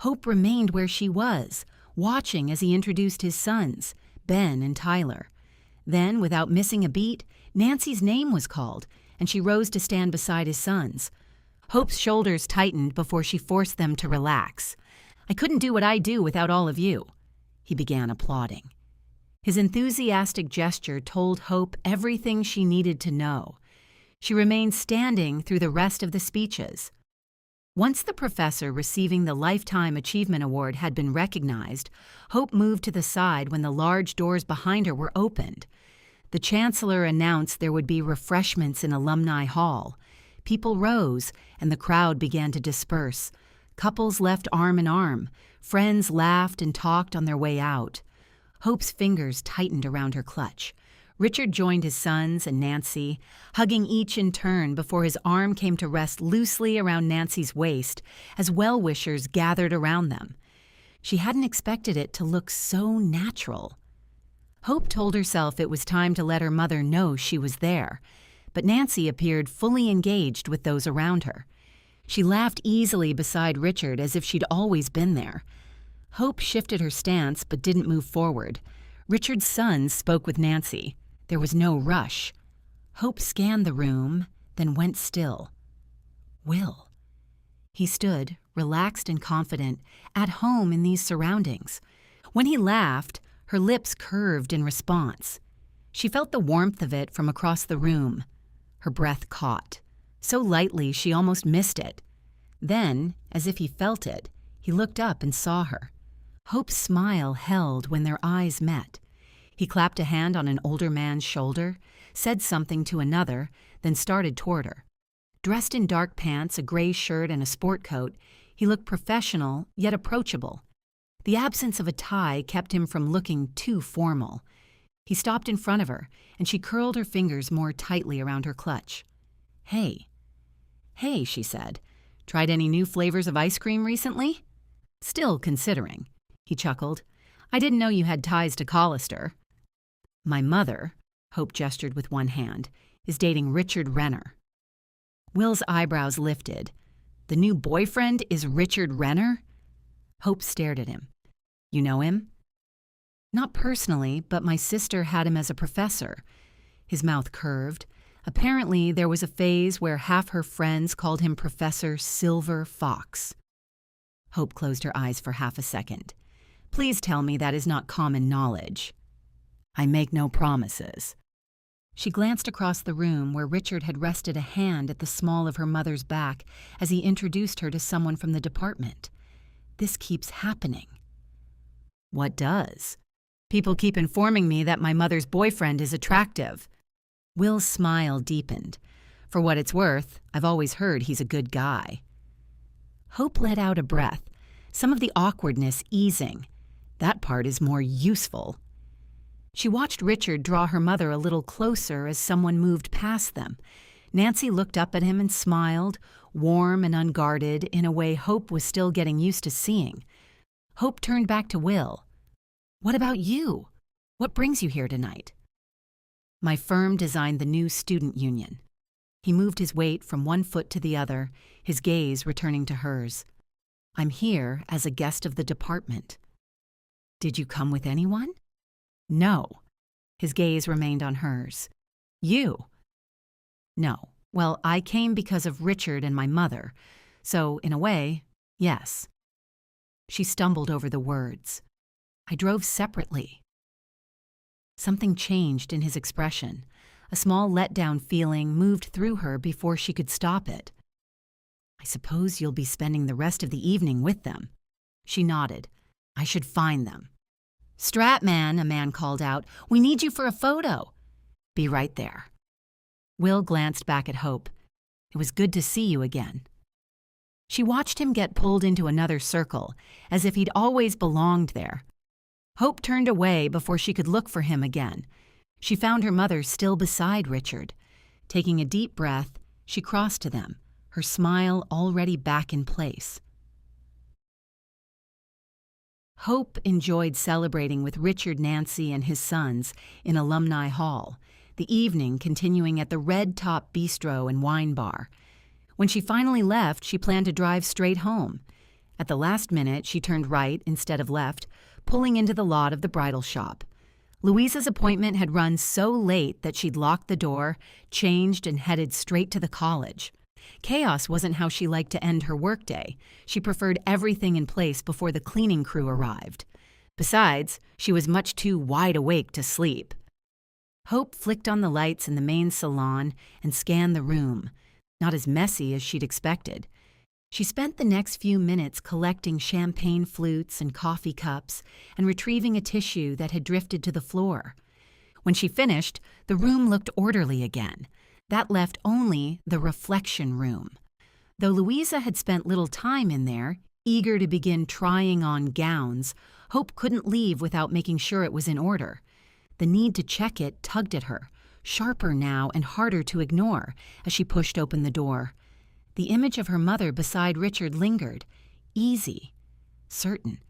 Hope remained where she was, watching as he introduced his sons, Ben and Tyler. Then, without missing a beat, Nancy's name was called, and she rose to stand beside his sons. Hope's shoulders tightened before she forced them to relax. "I couldn't do what I do without all of you," he began applauding. His enthusiastic gesture told Hope everything she needed to know. She remained standing through the rest of the speeches. Once the professor receiving the Lifetime Achievement Award had been recognized, Hope moved to the side when the large doors behind her were opened. The chancellor announced there would be refreshments in Alumni Hall. People rose, and the crowd began to disperse. Couples left arm in arm. Friends laughed and talked on their way out. Hope's fingers tightened around her clutch. Richard joined his sons and Nancy, hugging each in turn before his arm came to rest loosely around Nancy's waist as well-wishers gathered around them. She hadn't expected it to look so natural. Hope told herself it was time to let her mother know she was there, but Nancy appeared fully engaged with those around her. She laughed easily beside Richard as if she'd always been there. Hope shifted her stance but didn't move forward. Richard's sons spoke with Nancy. There was no rush. Hope scanned the room, then went still. Will. He stood, relaxed and confident, at home in these surroundings. When he laughed, her lips curved in response. She felt the warmth of it from across the room. Her breath caught, so lightly she almost missed it. Then, as if he felt it, he looked up and saw her. Hope's smile held when their eyes met. He clapped a hand on an older man's shoulder, said something to another, then started toward her. Dressed in dark pants, a gray shirt, and a sport coat, he looked professional yet approachable. The absence of a tie kept him from looking too formal. He stopped in front of her, and she curled her fingers more tightly around her clutch. "Hey." "Hey," she said. "Tried any new flavors of ice cream recently?" "Still considering." He chuckled. "I didn't know you had ties to Collister." "My mother," Hope gestured with one hand, "is dating Richard Renner." Will's eyebrows lifted. "The new boyfriend is Richard Renner?" Hope stared at him. "You know him?" "Not personally, but my sister had him as a professor." His mouth curved. Apparently, there was a phase where half her friends called him Professor Silver Fox. Hope closed her eyes for half a second. "Please tell me that is not common knowledge." "I make no promises." She glanced across the room where Richard had rested a hand at the small of her mother's back as he introduced her to someone from the department. "This keeps happening." "What does?" "People keep informing me that my mother's boyfriend is attractive." Will's smile deepened. "For what it's worth, I've always heard he's a good guy." Hope let out a breath, some of the awkwardness easing. That part is more useful. She watched Richard draw her mother a little closer as someone moved past them. Nancy looked up at him and smiled, warm and unguarded in a way Hope was still getting used to seeing. Hope turned back to Will. "What about you? What brings you here tonight?" "My firm designed the new student union." He moved his weight from one foot to the other, his gaze returning to hers. "I'm here as a guest of the department." "Did you come with anyone?" "No." His gaze remained on hers. "You?" "No. Well, I came because of Richard and my mother. So, in a way, yes." She stumbled over the words. "I drove separately." Something changed in his expression. A small letdown feeling moved through her before she could stop it. "I suppose you'll be spending the rest of the evening with them." She nodded. "I should find them." "Stratman," a man called out, "we need you for a photo." "Be right there." Will glanced back at Hope. "It was good to see you again." She watched him get pulled into another circle, as if he'd always belonged there. Hope turned away before she could look for him again. She found her mother still beside Richard. Taking a deep breath, she crossed to them, her smile already back in place. Hope enjoyed celebrating with Richard, Nancy, and his sons in Alumni Hall, the evening continuing at the Red Top Bistro and Wine Bar. When she finally left, she planned to drive straight home. At the last minute, she turned right instead of left, pulling into the lot of the bridal shop. Louisa's appointment had run so late that she'd locked the door, changed, and headed straight to the college. Chaos wasn't how she liked to end her workday. She preferred everything in place before the cleaning crew arrived. Besides, she was much too wide awake to sleep. Hope flicked on the lights in the main salon and scanned the room. Not as messy as she'd expected. She spent the next few minutes collecting champagne flutes and coffee cups and retrieving a tissue that had drifted to the floor. When she finished, the room looked orderly again. That left only the reflection room. Though Louisa had spent little time in there, eager to begin trying on gowns, Hope couldn't leave without making sure it was in order. The need to check it tugged at her, sharper now and harder to ignore as she pushed open the door. The image of her mother beside Richard lingered, easy, certain.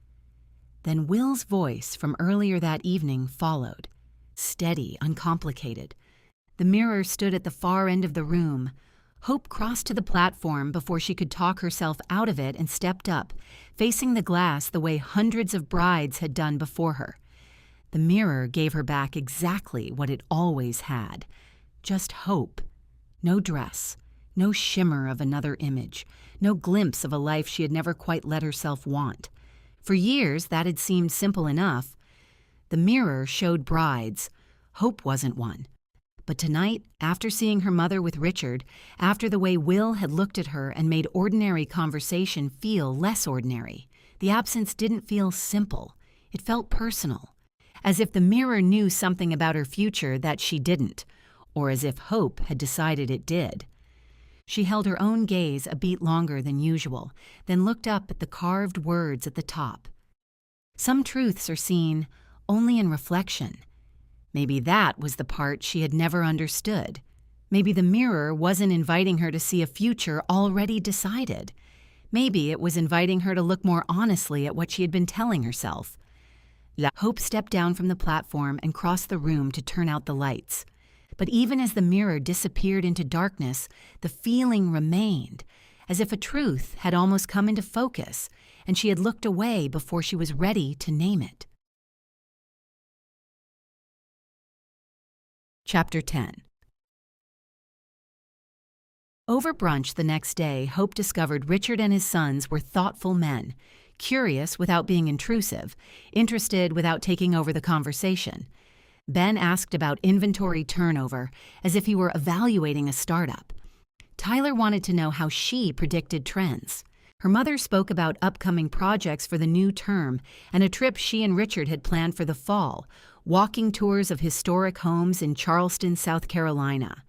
Then Will's voice from earlier that evening followed, steady, uncomplicated. The mirror stood at the far end of the room. Hope crossed to the platform before she could talk herself out of it and stepped up, facing the glass the way hundreds of brides had done before her. The mirror gave her back exactly what it always had. Just hope. No dress. No shimmer of another image. No glimpse of a life she had never quite let herself want. For years, that had seemed simple enough. The mirror showed brides. Hope wasn't one. But tonight, after seeing her mother with Richard, after the way Will had looked at her and made ordinary conversation feel less ordinary, the absence didn't feel simple. It felt personal. As if the mirror knew something about her future that she didn't, or as if Hope had decided it did. She held her own gaze a beat longer than usual, then looked up at the carved words at the top. Some truths are seen only in reflection. Maybe that was the part she had never understood. Maybe the mirror wasn't inviting her to see a future already decided. Maybe it was inviting her to look more honestly at what she had been telling herself. Hope stepped down from the platform and crossed the room to turn out the lights. But even as the mirror disappeared into darkness, the feeling remained, as if a truth had almost come into focus, and she had looked away before she was ready to name it. Chapter 10. Over brunch the next day, Hope discovered Richard and his sons were thoughtful men, curious without being intrusive, interested without taking over the conversation. Ben asked about inventory turnover, as if he were evaluating a startup. Tyler wanted to know how she predicted trends. Her mother spoke about upcoming projects for the new term and a trip she and Richard had planned for the fall, walking tours of historic homes in Charleston, South Carolina.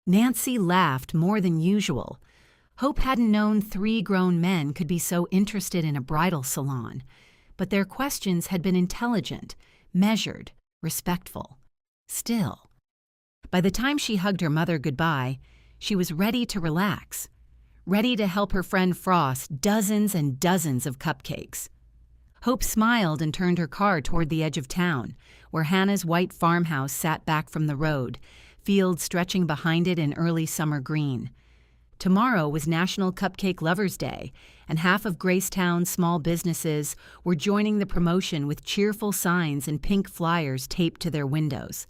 Nancy laughed more than usual. Hope hadn't known 3 grown men could be so interested in a bridal salon, but their questions had been intelligent, measured, respectful. Still, by the time she hugged her mother goodbye, she was ready to relax, ready to help her friend frost dozens and dozens of cupcakes. Hope smiled and turned her car toward the edge of town, where Hannah's white farmhouse sat back from the road, fields stretching behind it in early summer green. Tomorrow was National Cupcake Lovers Day, and half of GraceTown's small businesses were joining the promotion with cheerful signs and pink flyers taped to their windows.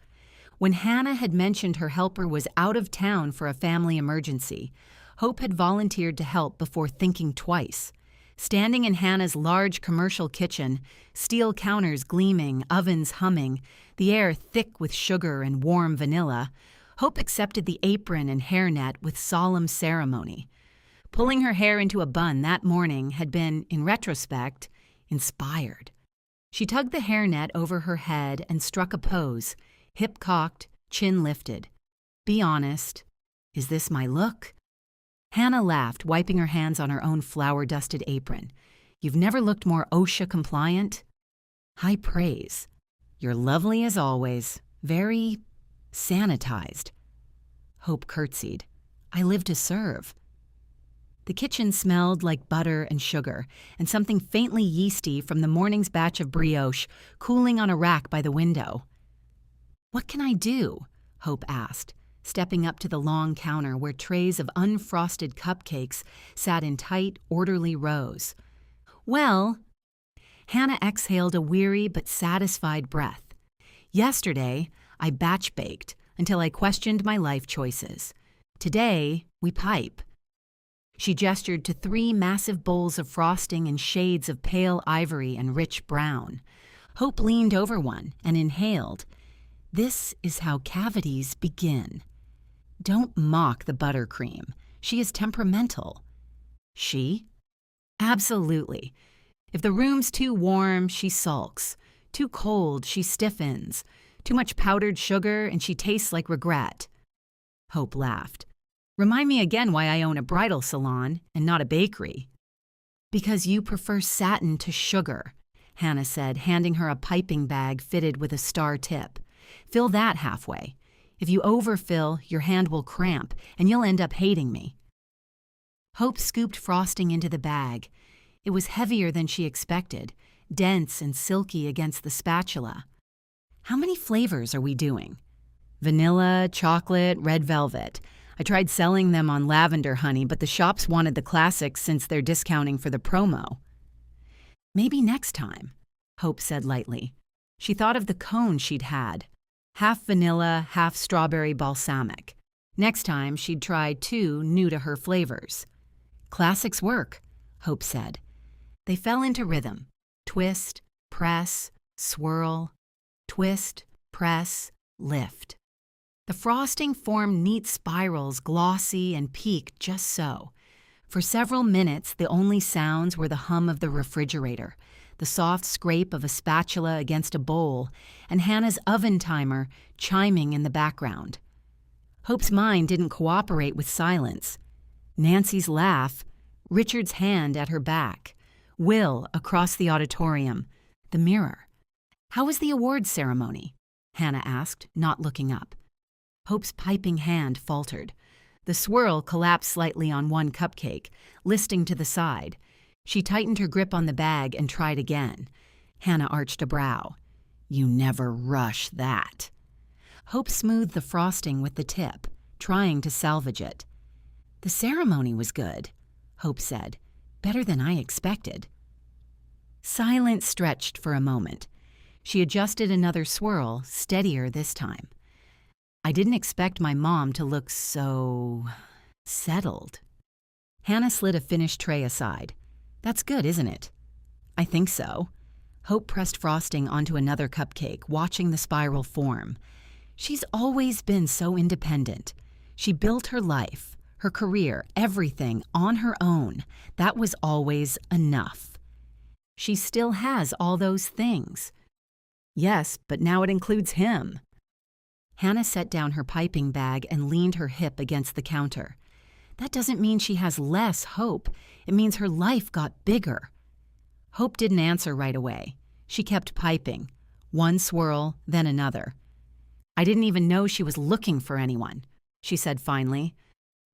When Hannah had mentioned her helper was out of town for a family emergency, Hope had volunteered to help before thinking twice. Standing in Hannah's large commercial kitchen, steel counters gleaming, ovens humming, the air thick with sugar and warm vanilla, Hope accepted the apron and hairnet with solemn ceremony. Pulling her hair into a bun that morning had been, in retrospect, inspired. She tugged the hairnet over her head and struck a pose, hip cocked, chin lifted. Be honest. Is this my look? Hannah laughed, wiping her hands on her own flour-dusted apron. You've never looked more OSHA-compliant? High praise. You're lovely as always. Very sanitized. Hope curtsied. I live to serve. The kitchen smelled like butter and sugar, and something faintly yeasty from the morning's batch of brioche cooling on a rack by the window. What can I do? Hope asked, stepping up to the long counter where trays of unfrosted cupcakes sat in tight, orderly rows. Well, Hannah exhaled a weary but satisfied breath. Yesterday, I batch baked until I questioned my life choices. Today, we pipe. She gestured to 3 massive bowls of frosting in shades of pale ivory and rich brown. Hope leaned over one and inhaled. This is how cavities begin. Don't mock the buttercream. She is temperamental. She? Absolutely. If the room's too warm, she sulks. Too cold, she stiffens. Too much powdered sugar, and she tastes like regret. Hope laughed. Remind me again why I own a bridal salon and not a bakery. Because you prefer satin to sugar, Hannah said, handing her a piping bag fitted with a star tip. Fill that halfway. If you overfill, your hand will cramp, and you'll end up hating me. Hope scooped frosting into the bag. It was heavier than she expected, dense and silky against the spatula. How many flavors are we doing? Vanilla, chocolate, red velvet. I tried selling them on lavender honey, but the shops wanted the classics since they're discounting for the promo. Maybe next time, Hope said lightly. She thought of the cone she'd had. Half vanilla, half strawberry balsamic. Next time, she'd try 2 new-to-her flavors. Classics work, Hope said. They fell into rhythm. Twist, press, swirl. Twist, press, lift. The frosting formed neat spirals, glossy and peaked just so. For several minutes, the only sounds were the hum of the refrigerator, the soft scrape of a spatula against a bowl, and Hannah's oven timer chiming in the background. Hope's mind didn't cooperate with silence. Nancy's laugh, Richard's hand at her back, Will across the auditorium, the mirror. How was the awards ceremony? Hannah asked, not looking up. Hope's piping hand faltered. The swirl collapsed slightly on one cupcake, listing to the side. She tightened her grip on the bag and tried again. Hannah arched a brow. You never rush that. Hope smoothed the frosting with the tip, trying to salvage it. The ceremony was good, Hope said. Better than I expected. Silence stretched for a moment. She adjusted another swirl, steadier this time. I didn't expect my mom to look so settled. Hannah slid a finished tray aside. That's good, isn't it? I think so. Hope pressed frosting onto another cupcake, watching the spiral form. She's always been so independent. She built her life, her career, everything on her own. That was always enough. She still has all those things. Yes, but now it includes him. Hannah set down her piping bag and leaned her hip against the counter. That doesn't mean she has less hope. It means her life got bigger. Hope didn't answer right away. She kept piping. One swirl, then another. I didn't even know she was looking for anyone, she said finally.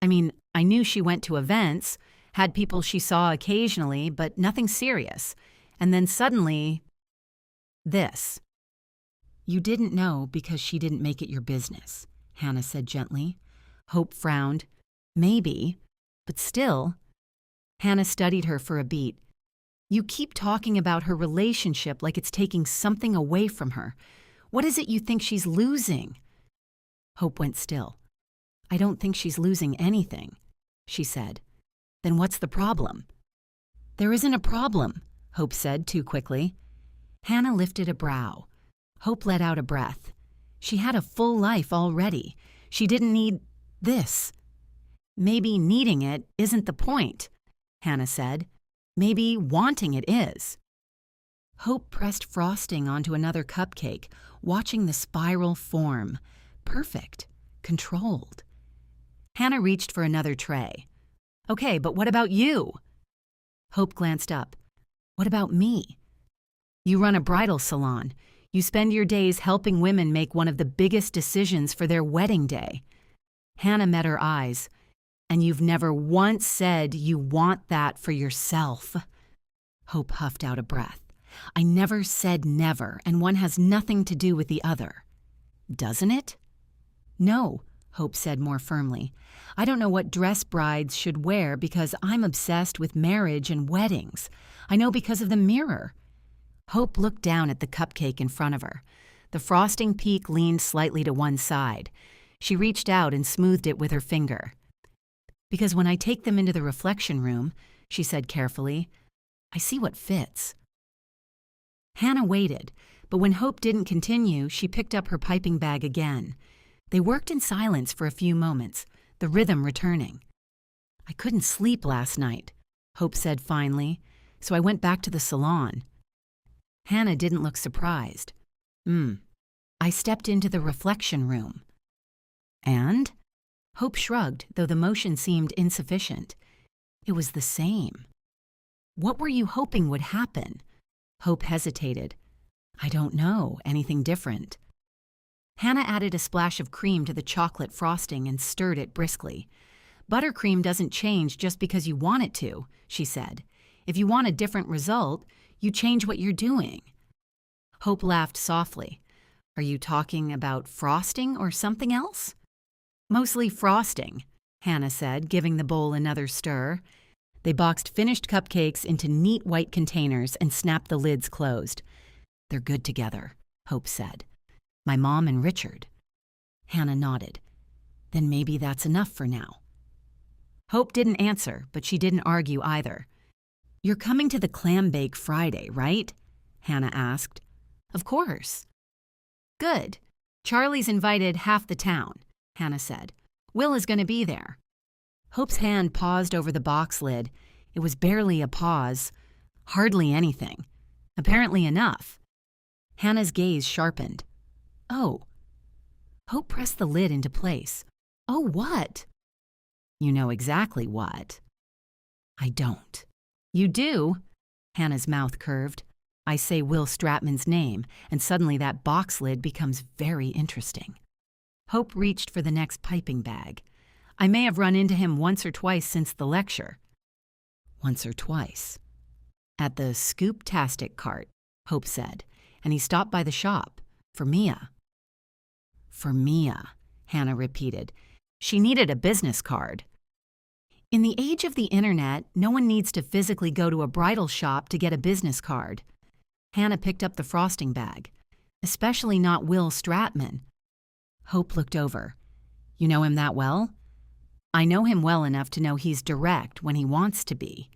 I mean, I knew she went to events, had people she saw occasionally, but nothing serious. And then suddenly, this. You didn't know because she didn't make it your business, Hannah said gently. Hope frowned. Maybe, but still. Hannah studied her for a beat. You keep talking about her relationship like it's taking something away from her. What is it you think she's losing? Hope went still. I don't think she's losing anything, she said. Then what's the problem? There isn't a problem, Hope said too quickly. Hannah lifted a brow. Hope let out a breath. She had a full life already. She didn't need this. Maybe needing it isn't the point, Hannah said. Maybe wanting it is. Hope pressed frosting onto another cupcake, watching the spiral form. Perfect. Controlled. Hannah reached for another tray. Okay, but what about you? Hope glanced up. What about me? You run a bridal salon. You spend your days helping women make one of the biggest decisions for their wedding day. Hannah met her eyes. And you've never once said you want that for yourself. Hope huffed out a breath. I never said never, and one has nothing to do with the other. Doesn't it? No, Hope said more firmly. I don't know what dress brides should wear because I'm obsessed with marriage and weddings. I know because of the mirror. Hope looked down at the cupcake in front of her. The frosting peak leaned slightly to one side. She reached out and smoothed it with her finger. Because when I take them into the reflection room, she said carefully, I see what fits. Hannah waited, but when Hope didn't continue, she picked up her piping bag again. They worked in silence for a few moments, the rhythm returning. I couldn't sleep last night, Hope said finally, so I went back to the salon. Hannah didn't look surprised. I stepped into the reflection room. And? Hope shrugged, though the motion seemed insufficient. It was the same. What were you hoping would happen? Hope hesitated. I don't know, anything different. Hannah added a splash of cream to the chocolate frosting and stirred it briskly. Buttercream doesn't change just because you want it to, she said. If you want a different result, you change what you're doing. Hope laughed softly. Are you talking about frosting or something else? Mostly frosting, Hannah said, giving the bowl another stir. They boxed finished cupcakes into neat white containers and snapped the lids closed. They're good together, Hope said. My mom and Richard. Hannah nodded. Then maybe that's enough for now. Hope didn't answer, but she didn't argue either. You're coming to the clam bake Friday, right? Hannah asked. Of course. Good. Charlie's invited half the town, Hannah said. Will is going to be there. Hope's hand paused over the box lid. It was barely a pause. Hardly anything. Apparently enough. Hannah's gaze sharpened. Oh. Hope pressed the lid into place. Oh, what? You know exactly what. I don't. You do? Hannah's mouth curved. I say Will Stratman's name, and suddenly that box lid becomes very interesting. Hope reached for the next piping bag. I may have run into him once or twice since the lecture. Once or twice. At the Scoop-tastic cart, Hope said, and he stopped by the shop. For Mia. For Mia, Hannah repeated. She needed a business card. In the age of the internet, no one needs to physically go to a bridal shop to get a business card. Hannah picked up the frosting bag. Especially not Will Stratman. Hope looked over. You know him that well? I know him well enough to know he's direct when he wants to be.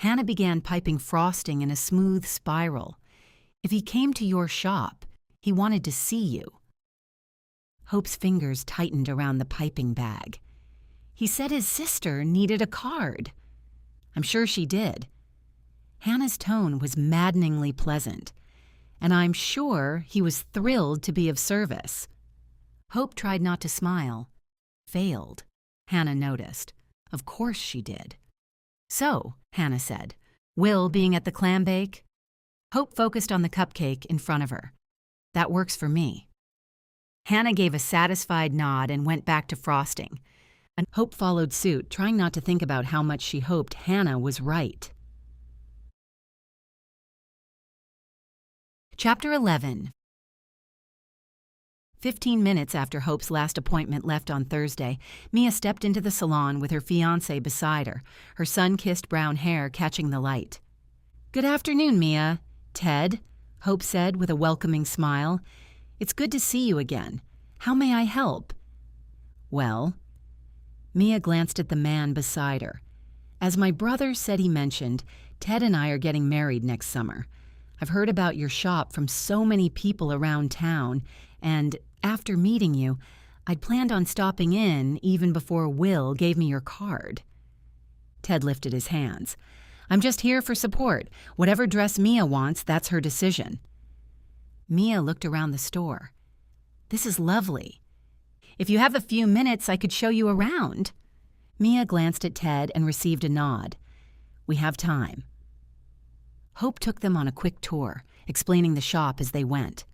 Hannah began piping frosting in a smooth spiral. If he came to your shop, he wanted to see you. Hope's fingers tightened around the piping bag. He said his sister needed a card. I'm sure she did. Hannah's tone was maddeningly pleasant, and I'm sure he was thrilled to be of service. Hope tried not to smile. Failed. Hannah noticed. Of course she did. So, Hannah said, Will being at the clam bake? Hope focused on the cupcake in front of her. That works for me. Hannah gave a satisfied nod and went back to frosting. And Hope followed suit, trying not to think about how much she hoped Hannah was right. Chapter 11. 15 minutes after Hope's last appointment left on Thursday, Mia stepped into the salon with her fiancé beside her sun-kissed brown hair catching the light. Good afternoon, Mia. Ted, Hope said with a welcoming smile. It's good to see you again. How may I help? Well, Mia glanced at the man beside her. As my brother said he mentioned, Ted and I are getting married next summer. I've heard about your shop from so many people around town, and after meeting you, I'd planned on stopping in even before Will gave me your card. Ted lifted his hands. I'm just here for support. Whatever dress Mia wants, that's her decision. Mia looked around the store. This is lovely. If you have a few minutes, I could show you around. Mia glanced at Ted and received a nod. We have time. Hope took them on a quick tour, explaining the shop as they went.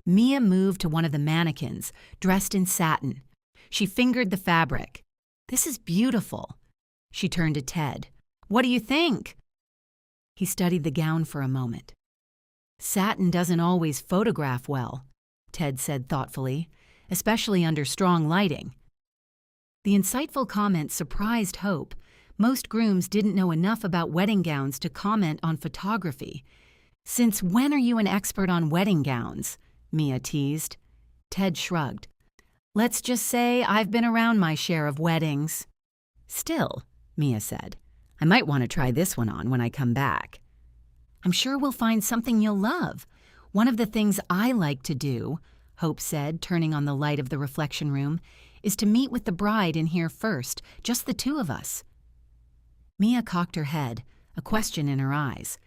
Mia moved to one of the mannequins, dressed in satin. She fingered the fabric. This is beautiful. She turned to Ted. What do you think? He studied the gown for a moment. Satin doesn't always photograph well, Ted said thoughtfully, especially under strong lighting. The insightful comment surprised Hope. Most grooms didn't know enough about wedding gowns to comment on photography. Since when are you an expert on wedding gowns? Mia teased. Ted shrugged. Let's just say I've been around my share of weddings. Still, Mia said, I might want to try this one on when I come back. I'm sure we'll find something you'll love. One of the things I like to do, Hope said, turning on the light of the reflection room, is to meet with the bride in here first, just the two of us. Mia cocked her head, a question in her eyes.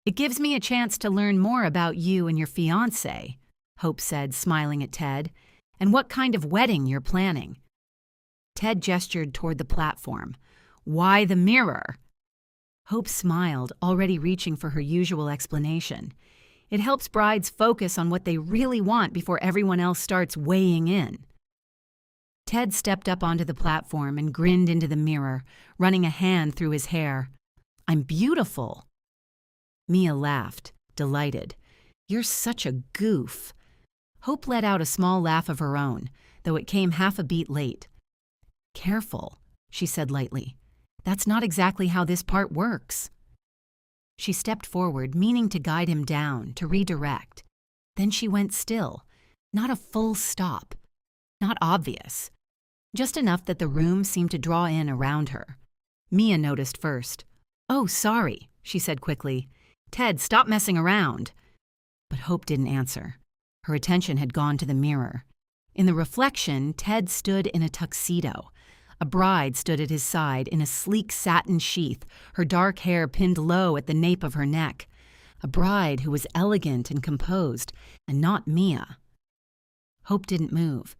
It gives me a chance to learn more about you and your fiancé, Hope said, smiling at Ted, and what kind of wedding you're planning. Ted gestured toward the platform. Why the mirror? Hope smiled, already reaching for her usual explanation. It helps brides focus on what they really want before everyone else starts weighing in. Ted stepped up onto the platform and grinned into the mirror, running a hand through his hair. I'm beautiful. Mia laughed, delighted. You're such a goof. Hope let out a small laugh of her own, though it came half a beat late. Careful, she said lightly. That's not exactly how this part works. She stepped forward, meaning to guide him down, to redirect. Then she went still, not a full stop. Not obvious. Just enough that the room seemed to draw in around her. Mia noticed first. Oh, sorry, she said quickly. Ted, stop messing around. But Hope didn't answer. Her attention had gone to the mirror. In the reflection, Ted stood in a tuxedo. A bride stood at his side in a sleek satin sheath, her dark hair pinned low at the nape of her neck. A bride who was elegant and composed, and not Mia. Hope didn't move.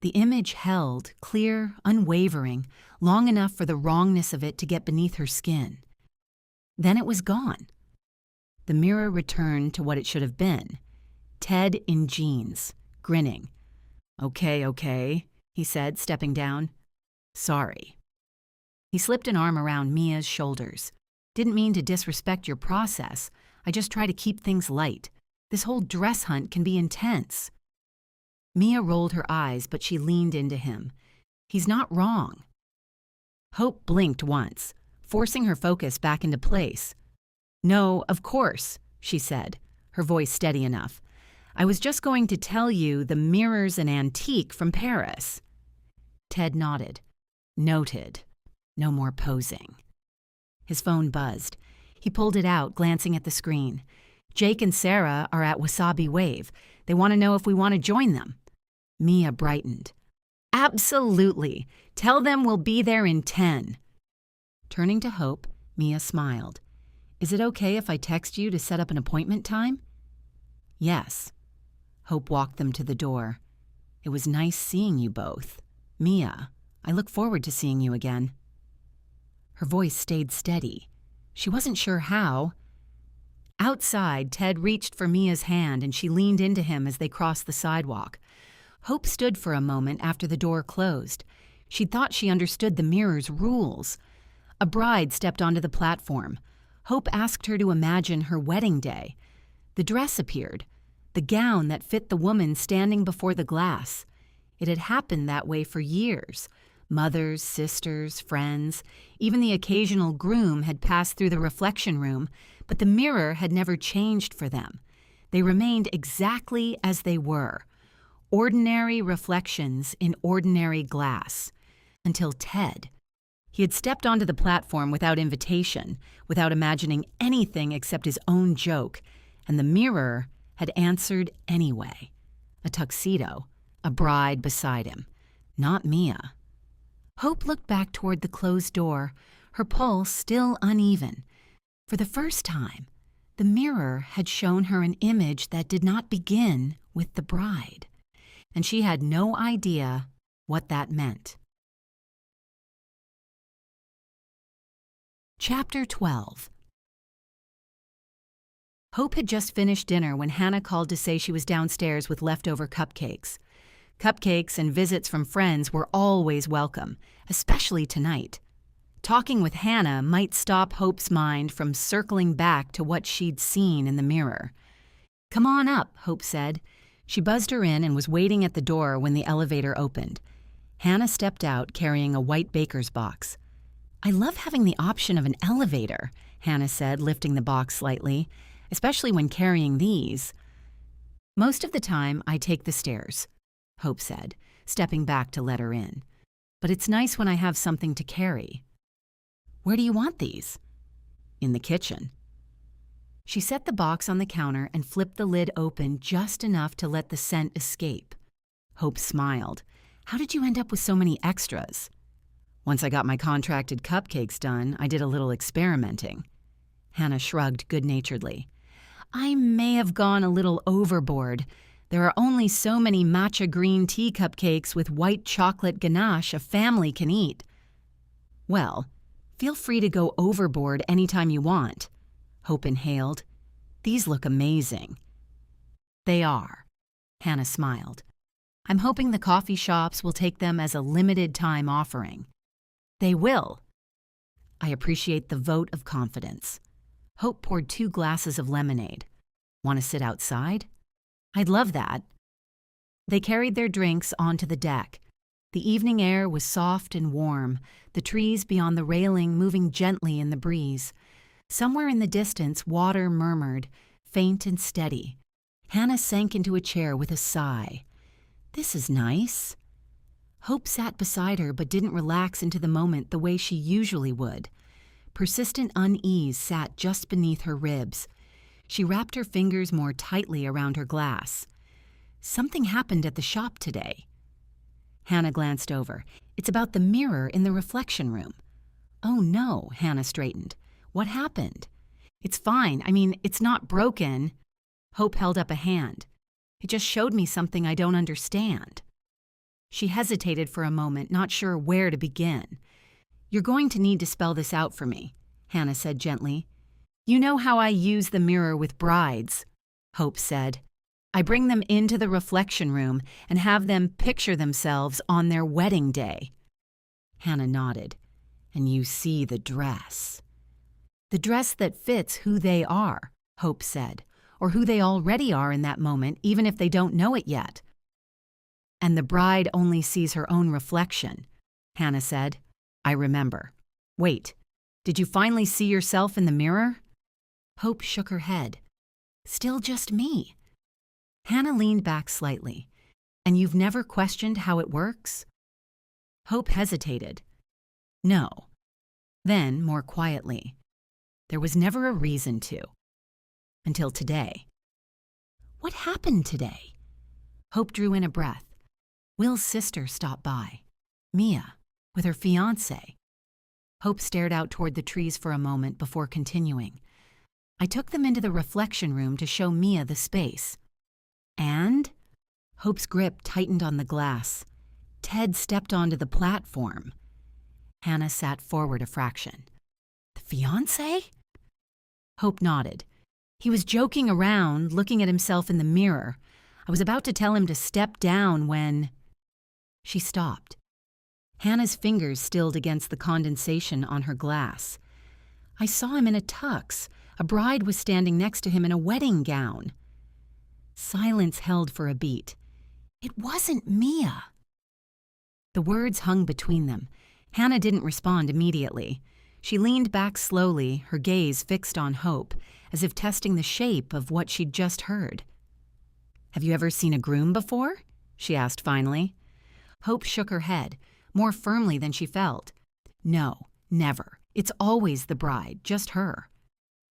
The image held, clear, unwavering, long enough for the wrongness of it to get beneath her skin. Then it was gone. The mirror returned to what it should have been. Ted in jeans, grinning. Okay, he said, stepping down. Sorry. He slipped an arm around Mia's shoulders. Didn't mean to disrespect your process. I just try to keep things light. This whole dress hunt can be intense. Mia rolled her eyes, but she leaned into him. He's not wrong. Hope blinked once, forcing her focus back into place. No, of course, she said, her voice steady enough. I was just going to tell you the mirror's an antique from Paris. Ted nodded. Noted. No more posing. His phone buzzed. He pulled it out, glancing at the screen. Jake and Sarah are at Wasabi Wave. They want to know if we want to join them. Mia brightened. Absolutely. Tell them we'll be there in 10. Turning to Hope, Mia smiled. Is it okay if I text you to set up an appointment time? Yes. Hope walked them to the door. It was nice seeing you both. Mia, I look forward to seeing you again. Her voice stayed steady. She wasn't sure how. Outside, Ted reached for Mia's hand and she leaned into him as they crossed the sidewalk. Hope stood for a moment after the door closed. She thought she understood the mirror's rules. A bride stepped onto the platform. Hope asked her to imagine her wedding day. The dress appeared, the gown that fit the woman standing before the glass. It had happened that way for years. Mothers, sisters, friends, even the occasional groom had passed through the reflection room, but the mirror had never changed for them. They remained exactly as they were. Ordinary reflections in ordinary glass. Until Ted. He had stepped onto the platform without invitation, without imagining anything except his own joke, and the mirror had answered anyway. A tuxedo, a bride beside him. Not Mia. Hope looked back toward the closed door, her pulse still uneven. For the first time, the mirror had shown her an image that did not begin with the bride, and she had no idea what that meant. Chapter 12. Hope had just finished dinner when Hannah called to say she was downstairs with leftover cupcakes. Cupcakes and visits from friends were always welcome, especially tonight. Talking with Hannah might stop Hope's mind from circling back to what she'd seen in the mirror. "Come on up," Hope said. She buzzed her in and was waiting at the door when the elevator opened. Hannah stepped out carrying a white baker's box. "I love having the option of an elevator," Hannah said, lifting the box slightly, "especially when carrying these." "Most of the time, I take the stairs," Hope said, stepping back to let her in. "But it's nice when I have something to carry." "Where do you want these?" "In the kitchen." She set the box on the counter and flipped the lid open just enough to let the scent escape. Hope smiled. "How did you end up with so many extras?" "Once I got my contracted cupcakes done, I did a little experimenting." Hannah shrugged good-naturedly. "I may have gone a little overboard. There are only so many matcha green tea cupcakes with white chocolate ganache a family can eat." "Well, feel free to go overboard anytime you want." Hope inhaled. "These look amazing." "They are," Hannah smiled. "I'm hoping the coffee shops will take them as a limited-time offering." "They will." "I appreciate the vote of confidence." Hope poured 2 glasses of lemonade. "Want to sit outside?" "I'd love that." They carried their drinks onto the deck. The evening air was soft and warm, the trees beyond the railing moving gently in the breeze. Somewhere in the distance, water murmured, faint and steady. Hannah sank into a chair with a sigh. "This is nice." Hope sat beside her but didn't relax into the moment the way she usually would. Persistent unease sat just beneath her ribs. She wrapped her fingers more tightly around her glass. "Something happened at the shop today." Hannah glanced over. "It's about the mirror in the reflection room." "Oh no," Hannah straightened. "What happened?" "It's fine. I mean, it's not broken." Hope held up a hand. "It just showed me something I don't understand." She hesitated for a moment, not sure where to begin. "You're going to need to spell this out for me," Hannah said gently. "You know how I use the mirror with brides," Hope said. "I bring them into the reflection room and have them picture themselves on their wedding day." Hannah nodded. "And you see the dress." "The dress that fits who they are," Hope said, "or who they already are in that moment, even if they don't know it yet." "And the bride only sees her own reflection," Hannah said. "I remember. Wait, did you finally see yourself in the mirror?" Hope shook her head. "Still just me." Hannah leaned back slightly. "And you've never questioned how it works?" Hope hesitated. "No." Then, more quietly, "There was never a reason to. Until today." "What happened today?" Hope drew in a breath. "Will's sister stopped by. Mia, with her fiancé." Hope stared out toward the trees for a moment before continuing. "I took them into the reflection room to show Mia the space." "And?" Hope's grip tightened on the glass. "Ted stepped onto the platform." Hannah sat forward a fraction. "The fiancé?" Hope nodded. "He was joking around, looking at himself in the mirror. I was about to tell him to step down when—" She stopped. Hannah's fingers stilled against the condensation on her glass. "I saw him in a tux. A bride was standing next to him in a wedding gown." Silence held for a beat. "It wasn't Mia." The words hung between them. Hannah didn't respond immediately. She leaned back slowly, her gaze fixed on Hope, as if testing the shape of what she'd just heard. "Have you ever seen a groom before?" she asked finally. Hope shook her head, more firmly than she felt. "No, never. It's always the bride, just her."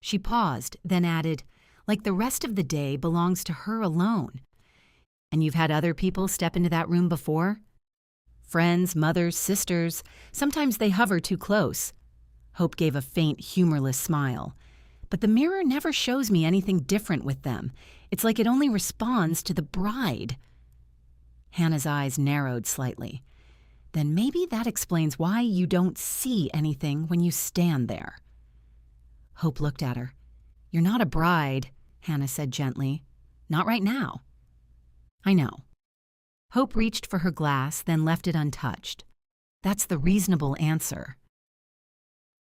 She paused, then added, "Like the rest of the day belongs to her alone." "And you've had other people step into that room before?" Friends, mothers, sisters, sometimes they hover too close. Hope gave a faint, humorless smile. But the mirror never shows me anything different with them. It's like it only responds to the bride. Hannah's eyes narrowed slightly. Then maybe that explains why you don't see anything when you stand there. Hope looked at her. You're not a bride, Hannah said gently. Not right now. I know. Hope reached for her glass, then left it untouched. That's the reasonable answer.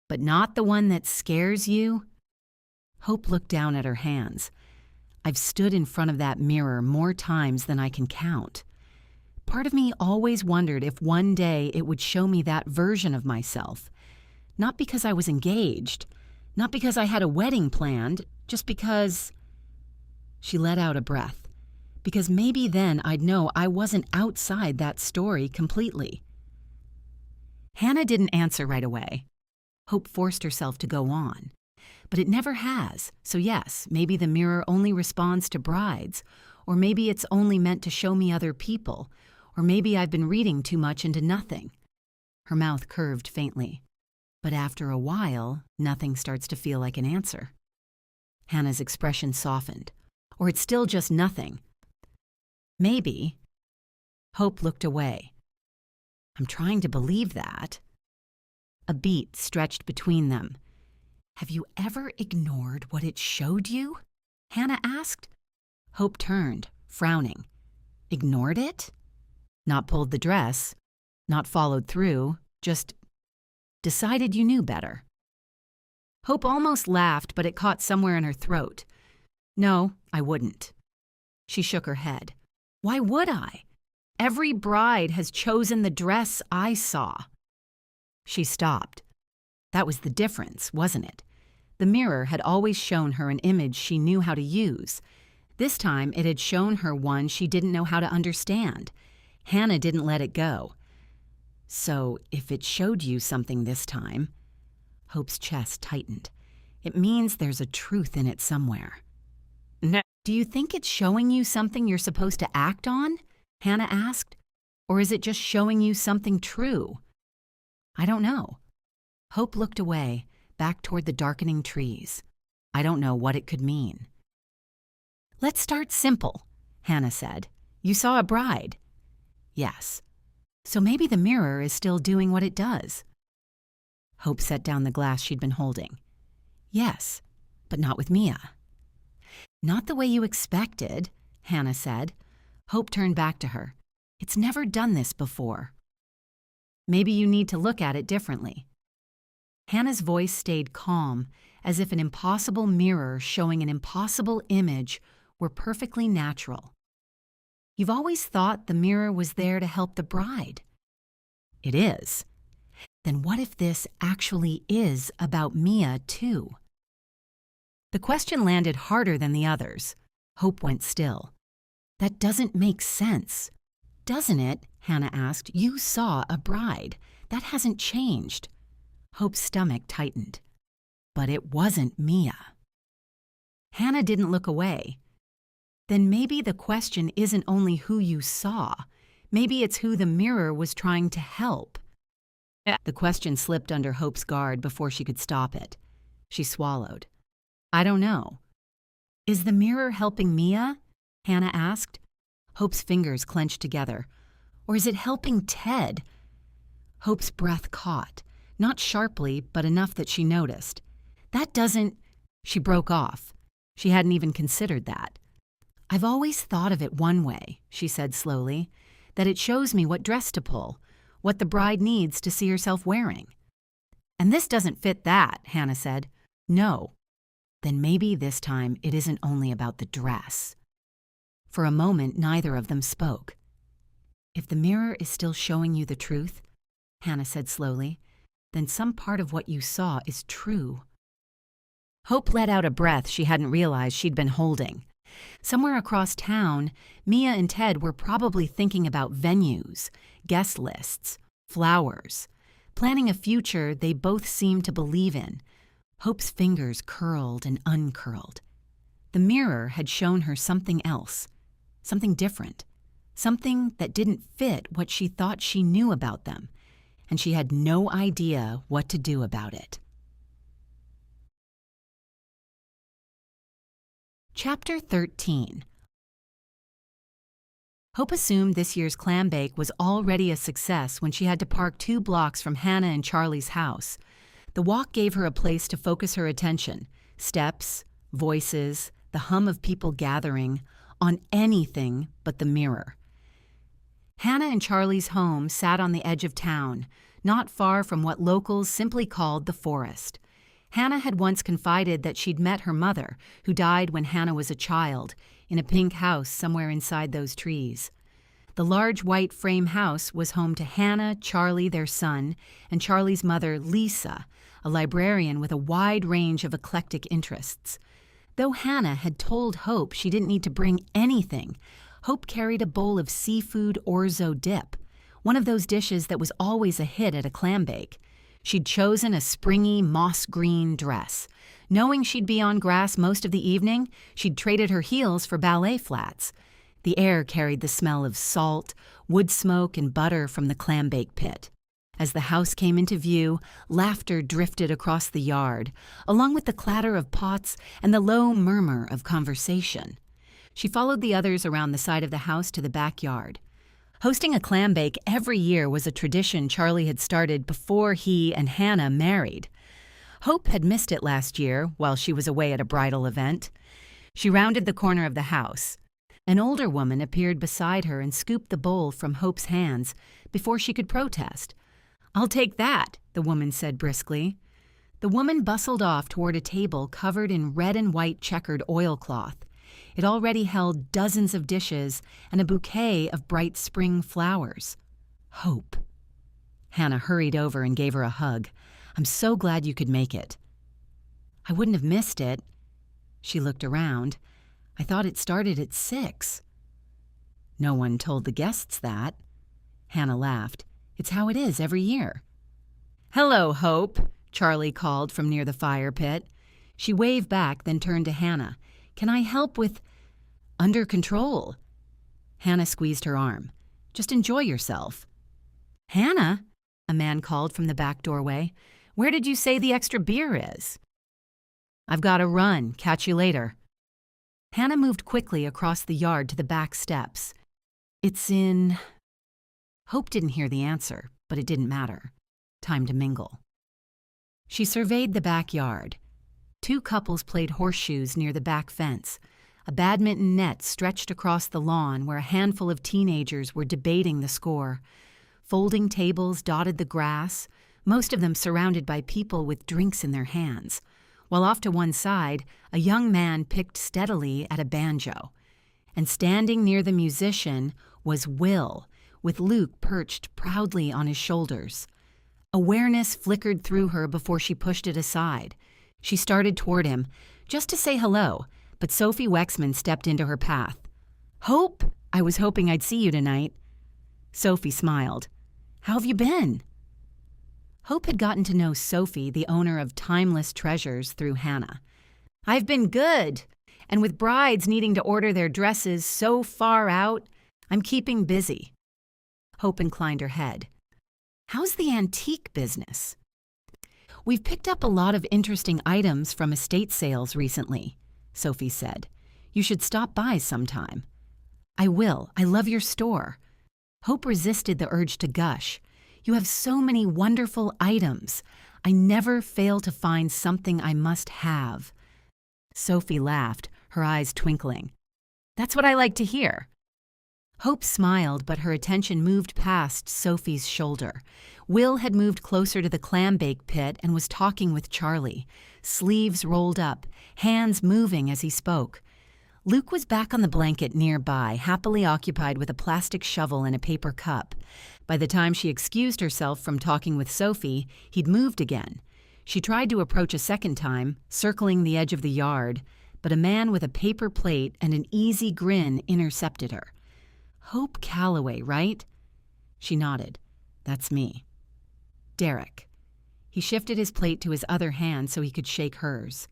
But not the one that scares you? Hope looked down at her hands. I've stood in front of that mirror more times than I can count. Part of me always wondered if one day it would show me that version of myself. Not because I was engaged, not because I had a wedding planned, just because... She let out a breath. Because maybe then I'd know I wasn't outside that story completely. Hannah didn't answer right away. Hope forced herself to go on. But it never has, so yes, maybe the mirror only responds to brides, or maybe it's only meant to show me other people, or maybe I've been reading too much into nothing. Her mouth curved faintly. But after a while, nothing starts to feel like an answer. Hannah's expression softened. Or it's still just nothing. Maybe. Hope looked away. I'm trying to believe that. A beat stretched between them. Have you ever ignored what it showed you? Hannah asked. Hope turned, frowning. Ignored it? Not pulled the dress, not followed through, just decided you knew better. Hope almost laughed, but it caught somewhere in her throat. No, I wouldn't. She shook her head. Why would I? Every bride has chosen the dress I saw. She stopped. That was the difference, wasn't it? The mirror had always shown her an image she knew how to use. This time it had shown her one she didn't know how to understand. Hannah didn't let it go. So, if it showed you something this time... Hope's chest tightened. It means there's a truth in it somewhere. No. Do you think it's showing you something you're supposed to act on? Hannah asked. Or is it just showing you something true? I don't know. Hope looked away, back toward the darkening trees. I don't know what it could mean. Let's start simple, Hannah said. You saw a bride. Yes. So maybe the mirror is still doing what it does. Hope set down the glass she'd been holding. Yes, but not with Mia. Not the way you expected, Hannah said. Hope turned back to her. It's never done this before. Maybe you need to look at it differently. Hannah's voice stayed calm, as if an impossible mirror showing an impossible image were perfectly natural. You've always thought the mirror was there to help the bride. It is. Then what if this actually is about Mia, too? The question landed harder than the others. Hope went still. That doesn't make sense. Doesn't it? Hannah asked. You saw a bride. That hasn't changed. Hope's stomach tightened. But it wasn't Mia. Hannah didn't look away. Then maybe the question isn't only who you saw. Maybe it's who the mirror was trying to help. The question slipped under Hope's guard before she could stop it. She swallowed. I don't know. Is the mirror helping Mia? Hannah asked. Hope's fingers clenched together. Or is it helping Ted? Hope's breath caught, not sharply, but enough that she noticed. That doesn't... She broke off. She hadn't even considered that. I've always thought of it one way, she said slowly, that it shows me what dress to pull, what the bride needs to see herself wearing. And this doesn't fit that, Hannah said. No. Then maybe this time it isn't only about the dress. For a moment, neither of them spoke. If the mirror is still showing you the truth, Hannah said slowly, then some part of what you saw is true. Hope let out a breath she hadn't realized she'd been holding. Somewhere across town, Mia and Ted were probably thinking about venues, guest lists, flowers, planning a future they both seemed to believe in. Hope's fingers curled and uncurled. The mirror had shown her something else, something different, something that didn't fit what she thought she knew about them, and she had no idea what to do about it. Chapter 13. Hope assumed this year's clam bake was already a success when she had to park 2 blocks from Hannah and Charlie's house. The walk gave her a place to focus her attention: steps, voices, the hum of people gathering, on anything but the mirror. Hannah and Charlie's home sat on the edge of town, not far from what locals simply called the forest. Hannah had once confided that she'd met her mother, who died when Hannah was a child, in a pink house somewhere inside those trees. The large white frame house was home to Hannah, Charlie, their son, and Charlie's mother, Lisa, a librarian with a wide range of eclectic interests. Though Hannah had told Hope she didn't need to bring anything, Hope carried a bowl of seafood orzo dip, one of those dishes that was always a hit at a clam bake. She'd chosen a springy moss-green dress. Knowing she'd be on grass most of the evening, she'd traded her heels for ballet flats. The air carried the smell of salt, wood smoke, and butter from the clam bake pit. As the house came into view, laughter drifted across the yard, along with the clatter of pots and the low murmur of conversation. She followed the others around the side of the house to the backyard. Hosting a clam bake every year was a tradition Charlie had started before he and Hannah married. Hope had missed it last year while she was away at a bridal event. She rounded the corner of the house. An older woman appeared beside her and scooped the bowl from Hope's hands before she could protest. "I'll take that," the woman said briskly. The woman bustled off toward a table covered in red and white checkered oilcloth. It already held dozens of dishes and a bouquet of bright spring flowers. Hope. Hannah hurried over and gave her a hug. "I'm so glad you could make it." "I wouldn't have missed it." She looked around. "I thought it started at 6. "No one told the guests that." Hannah laughed. "It's how it is every year." "Hello, Hope," Charlie called from near the fire pit. She waved back, then turned to Hannah. "Can I help with—" "Under control." Hannah squeezed her arm. "Just enjoy yourself." "Hannah," a man called from the back doorway, "where did you say the extra beer is?" "I've got to run. Catch you later." Hannah moved quickly across the yard to the back steps. "It's in—" Hope didn't hear the answer, but it didn't matter. Time to mingle. She surveyed the backyard. 2 couples played horseshoes near the back fence. A badminton net stretched across the lawn where a handful of teenagers were debating the score. Folding tables dotted the grass, most of them surrounded by people with drinks in their hands, while off to one side, a young man picked steadily at a banjo. And standing near the musician was Will, with Luke perched proudly on his shoulders. Awareness flickered through her before she pushed it aside. She started toward him, just to say hello, but Sophie Wexman stepped into her path. "Hope, I was hoping I'd see you tonight." Sophie smiled. "How have you been?" Hope had gotten to know Sophie, the owner of Timeless Treasures, through Hannah. "I've been good, and with brides needing to order their dresses so far out, I'm keeping busy." Hope inclined her head. "How's the antique business?" "We've picked up a lot of interesting items from estate sales recently," Sophie said. "You should stop by sometime." "I will. I love your store." Hope resisted the urge to gush. "You have so many wonderful items. I never fail to find something I must have." Sophie laughed, her eyes twinkling. "That's what I like to hear." Hope smiled, but her attention moved past Sophie's shoulder. Will had moved closer to the clam bake pit and was talking with Charlie, sleeves rolled up, hands moving as he spoke. Luke was back on the blanket nearby, happily occupied with a plastic shovel and a paper cup. By the time she excused herself from talking with Sophie, he'd moved again. She tried to approach a second time, circling the edge of the yard, but a man with a paper plate and an easy grin intercepted her. "Hope Calloway, right?" She nodded. "That's me." "Derek." He shifted his plate to his other hand so he could shake hers.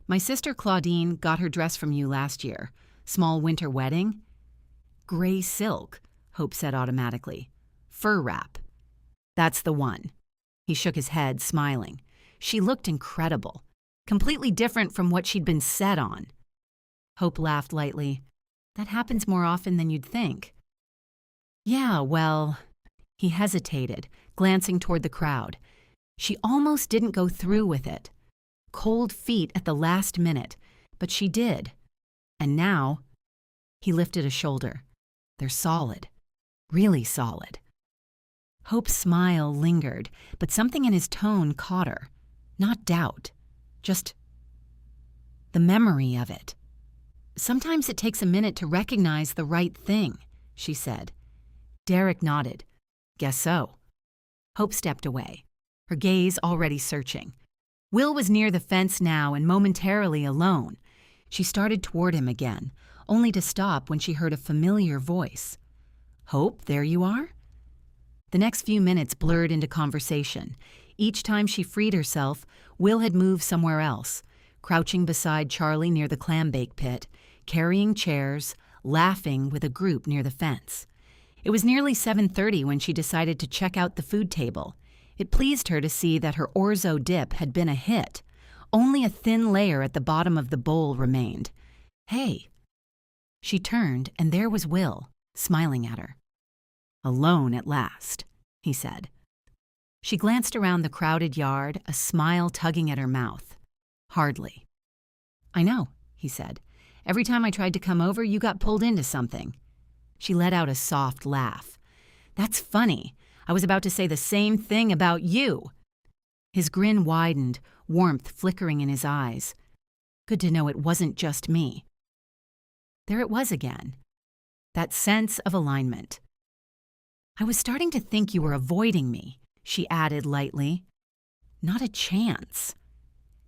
"My sister Claudine got her dress from you last year. Small winter wedding?" "Gray silk. Hope said automatically. Fur wrap. That's the one. He shook his head, smiling. She looked incredible, completely different from what she'd been set on. Hope laughed lightly. That happens more often than you'd think. Yeah, well, he hesitated, glancing toward the crowd. She almost didn't go through with it. Cold feet at the last minute, but she did. And now, he lifted a shoulder. They're solid, really solid. Hope's smile lingered, but something in his tone caught her. Not doubt, just the memory of it. Sometimes it takes a minute to recognize the right thing, she said. Derek nodded. Guess so. Hope stepped away, her gaze already searching. Will was near the fence now and momentarily alone. She started toward him again, only to stop when she heard a familiar voice. Hope, there you are? The next few minutes blurred into conversation. Each time she freed herself, Will had moved somewhere else, crouching beside Charlie near the clam bake pit, carrying chairs, laughing with a group near the fence. It was nearly 7:30 when she decided to check out the food table. It pleased her to see that her orzo dip had been a hit. Only a thin layer at the bottom of the bowl remained. Hey. She turned, and there was Will, smiling at her. Alone at last, he said. She glanced around the crowded yard, a smile tugging at her mouth. Hardly. I know, he said. Every time I tried to come over, you got pulled into something. She let out a soft laugh. That's funny. I was about to say the same thing about you. His grin widened, warmth flickering in his eyes. Good to know it wasn't just me. There it was again. That sense of alignment. I was starting to think you were avoiding me, she added lightly. Not a chance.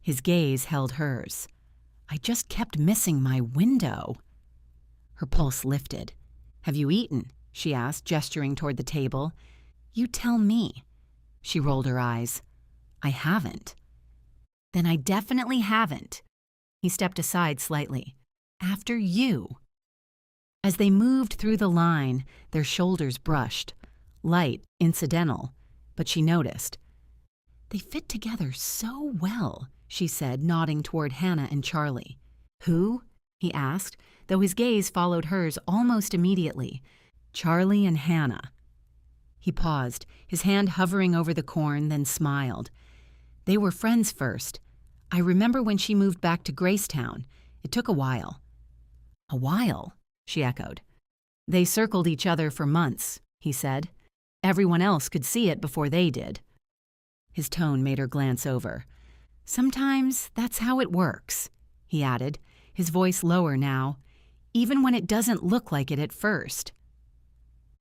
His gaze held hers. I just kept missing my window. Her pulse lifted. Have you eaten? She asked, gesturing toward the table. You tell me. She rolled her eyes. I haven't. Then I definitely haven't. He stepped aside slightly. After you. As they moved through the line, their shoulders brushed. Light, incidental, but she noticed. They fit together so well, she said, nodding toward Hannah and Charlie. Who? He asked, though his gaze followed hers almost immediately. Charlie and Hannah. He paused, his hand hovering over the corn, then smiled. They were friends first. I remember when she moved back to GraceTown. It took a while. A while, she echoed. They circled each other for months, he said. Everyone else could see it before they did. His tone made her glance over. Sometimes that's how it works, he added, his voice lower now, even when it doesn't look like it at first.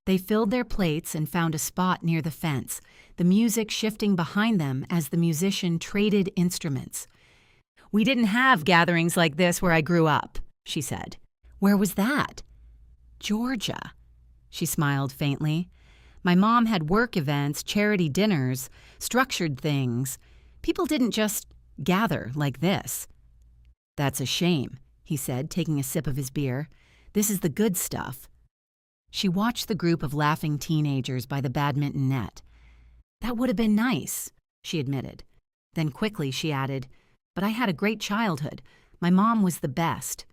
They filled their plates and found a spot near the fence, the music shifting behind them as the musician traded instruments. We didn't have gatherings like this where I grew up, she said. Where was that? Georgia. She smiled faintly. My mom had work events, charity dinners, structured things. People didn't just gather like this. That's a shame, he said, taking a sip of his beer. This is the good stuff. She watched the group of laughing teenagers by the badminton net. That would have been nice, she admitted. Then quickly she added, but I had a great childhood. My mom was the best.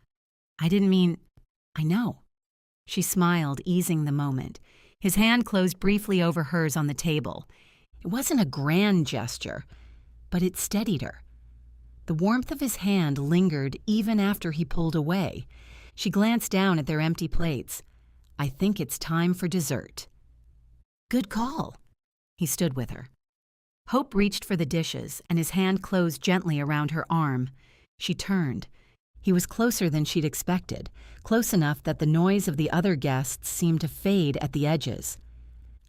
I didn't mean, I know. She smiled, easing the moment. His hand closed briefly over hers on the table. It wasn't a grand gesture, but it steadied her. The warmth of his hand lingered even after he pulled away. She glanced down at their empty plates. I think it's time for dessert. Good call. He stood with her. Hope reached for the dishes, and his hand closed gently around her arm. She turned. He was closer than she'd expected, close enough that the noise of the other guests seemed to fade at the edges.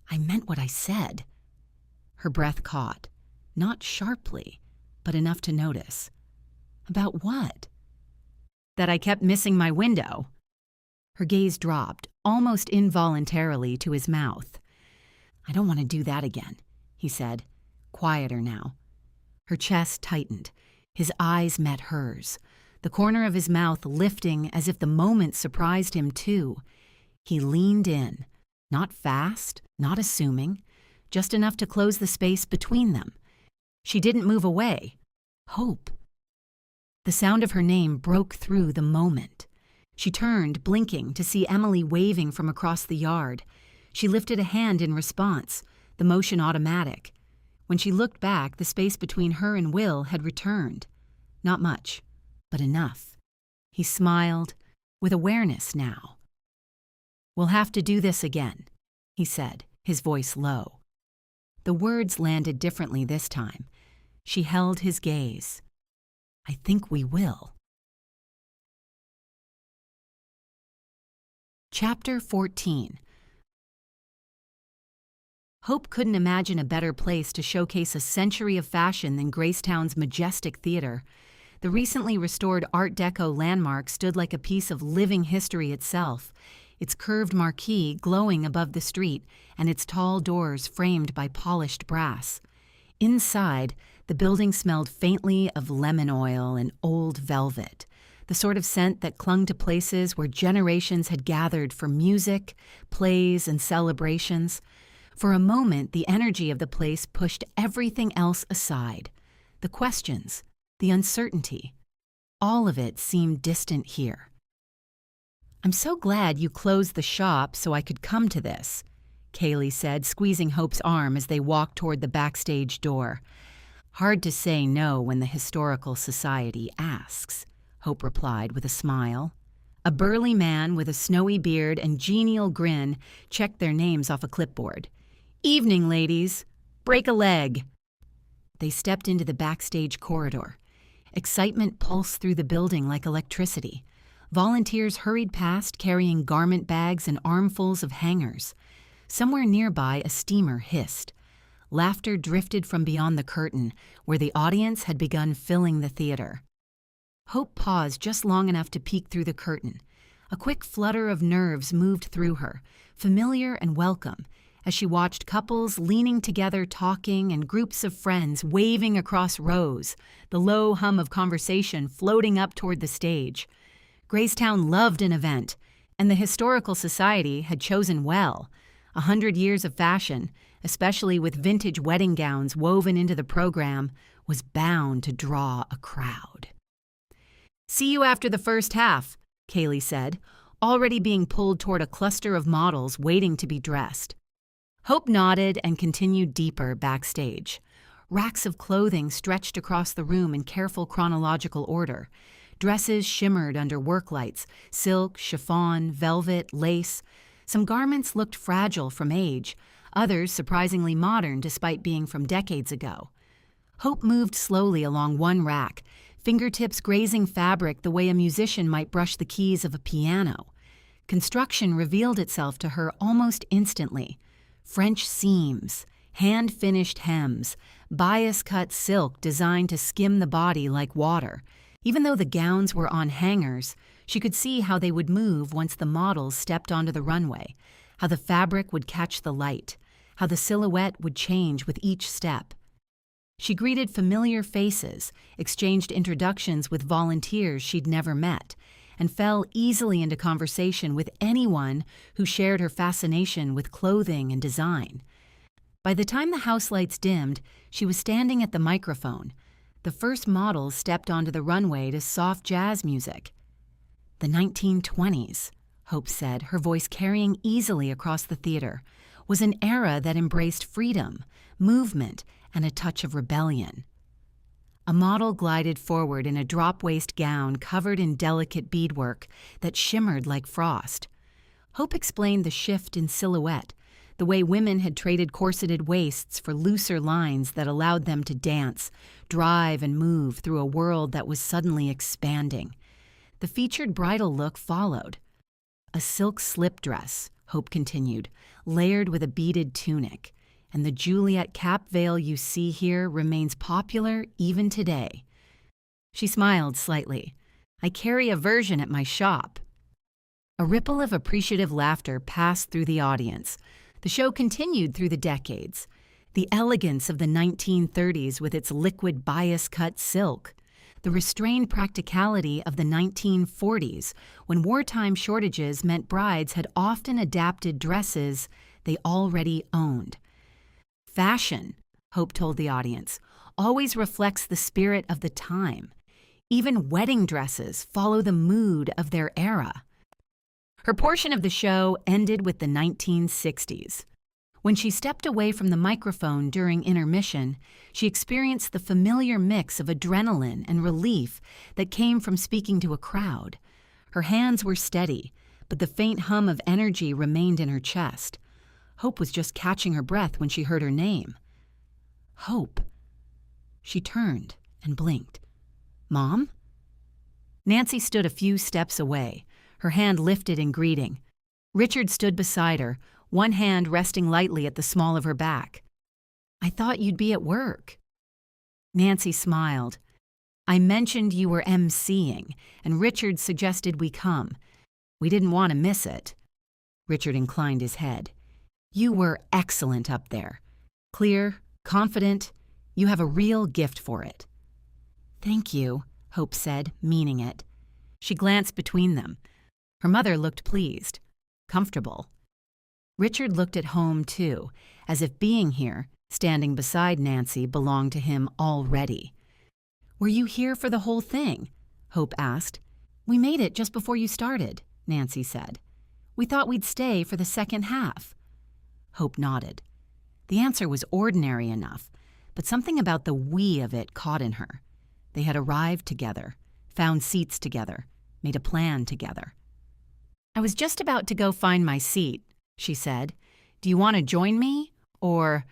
I meant what I said. Her breath caught, not sharply, but enough to notice. About what? That I kept missing my window. Her gaze dropped, almost involuntarily, to his mouth. I don't want to do that again, he said, quieter now. Her chest tightened. His eyes met hers, the corner of his mouth lifting as if the moment surprised him too. He leaned in, Not fast, not assuming, just enough to close the space between them. She didn't move away. Hope. The sound of her name broke through the moment. She turned, blinking, to see Emily waving from across the yard. She lifted a hand in response, the motion automatic. When she looked back, the space between her and Will had returned. Not much, but enough. He smiled, with awareness now. "We'll have to do this again," he said, his voice low. The words landed differently this time. She held his gaze. "I think we will." Chapter 14. Hope couldn't imagine a better place to showcase a century of fashion than GraceTown's majestic theater. The recently restored Art Deco landmark stood like a piece of living history itself, its curved marquee glowing above the street and its tall doors framed by polished brass. Inside, the building smelled faintly of lemon oil and old velvet, the sort of scent that clung to places where generations had gathered for music, plays, and celebrations. For a moment, the energy of the place pushed everything else aside. The questions, the uncertainty, all of it seemed distant here. "I'm so glad you closed the shop so I could come to this," Kaylee said, squeezing Hope's arm as they walked toward the backstage door. "Hard to say no when the Historical Society asks," Hope replied with a smile. A burly man with a snowy beard and genial grin checked their names off a clipboard. "Evening, ladies. Break a leg." They stepped into the backstage corridor. Excitement pulsed through the building like electricity. Volunteers hurried past carrying garment bags and armfuls of hangers. Somewhere nearby, a steamer hissed. Laughter drifted from beyond the curtain, where the audience had begun filling the theater. Hope paused just long enough to peek through the curtain. A quick flutter of nerves moved through her, familiar and welcome, as she watched couples leaning together talking and groups of friends waving across rows, the low hum of conversation floating up toward the stage. GraceTown loved an event, and the Historical Society had chosen well. 100 years of fashion, especially with vintage wedding gowns woven into the program, was bound to draw a crowd. "See you after the first half," Kaylee said, already being pulled toward a cluster of models waiting to be dressed. Hope nodded and continued deeper backstage. Racks of clothing stretched across the room in careful chronological order. Dresses shimmered under work lights, silk, chiffon, velvet, lace. Some garments looked fragile from age, others surprisingly modern despite being from decades ago. Hope moved slowly along one rack, fingertips grazing fabric the way a musician might brush the keys of a piano. Construction revealed itself to her almost instantly. French seams, hand-finished hems, bias-cut silk designed to skim the body like water. Even though the gowns were on hangers, she could see how they would move once the models stepped onto the runway, how the fabric would catch the light, how the silhouette would change with each step. She greeted familiar faces, exchanged introductions with volunteers she'd never met, and fell easily into conversation with anyone who shared her fascination with clothing and design. By the time the house lights dimmed, she was standing at the microphone. The first models stepped onto the runway to soft jazz music. "The 1920s," Hope said, her voice carrying easily across the theater, was an era that embraced freedom, movement, and a touch of rebellion. A model glided forward in a drop-waist gown covered in delicate beadwork that shimmered like frost. Hope explained the shift in silhouette, the way women had traded corseted waists for looser lines that allowed them to dance, drive, and move through a world that was suddenly expanding. The featured bridal look followed. A silk slip dress, Hope continued, layered with a beaded tunic. And the Juliet cap veil you see here remains popular even today. She smiled slightly. "I carry a version at my shop." A ripple of appreciative laughter passed through the audience. The show continued through the decades. The elegance of the 1930s with its liquid bias-cut silk, the restrained practicality of the 1940s, when wartime shortages meant brides had often adapted dresses they already owned. Fashion, Hope told the audience, always reflects the spirit of the time. Even wedding dresses follow the mood of their era. Her portion of the show ended with the 1960s. When she stepped away from the microphone during intermission, she experienced the familiar mix of adrenaline and relief that came from speaking to a crowd. Her hands were steady, but the faint hum of energy remained in her chest. Hope was just catching her breath when she heard her name. Hope. She turned and blinked. Mom? Nancy stood a few steps away, her hand lifted in greeting. Richard stood beside her, one hand resting lightly at the small of her back. I thought you'd be at work. Nancy smiled. I mentioned you were emceeing, and Richard suggested we come. We didn't want to miss it. Richard inclined his head. You were excellent up there. Clear, confident. You have a real gift for it. Thank you, Hope said, meaning it. She glanced between them. Her mother looked pleased, comfortable. Richard looked at home, too, as if being here, standing beside Nancy, belonged to him already. Were you here for the whole thing? Hope asked. We made it just before you started, Nancy said. We thought we'd stay for the second half. Hope nodded. The answer was ordinary enough, but something about the we of it caught in her. They had arrived together, found seats together, made a plan together. I was just about to go find my seat, she said. Do you want to join me, or...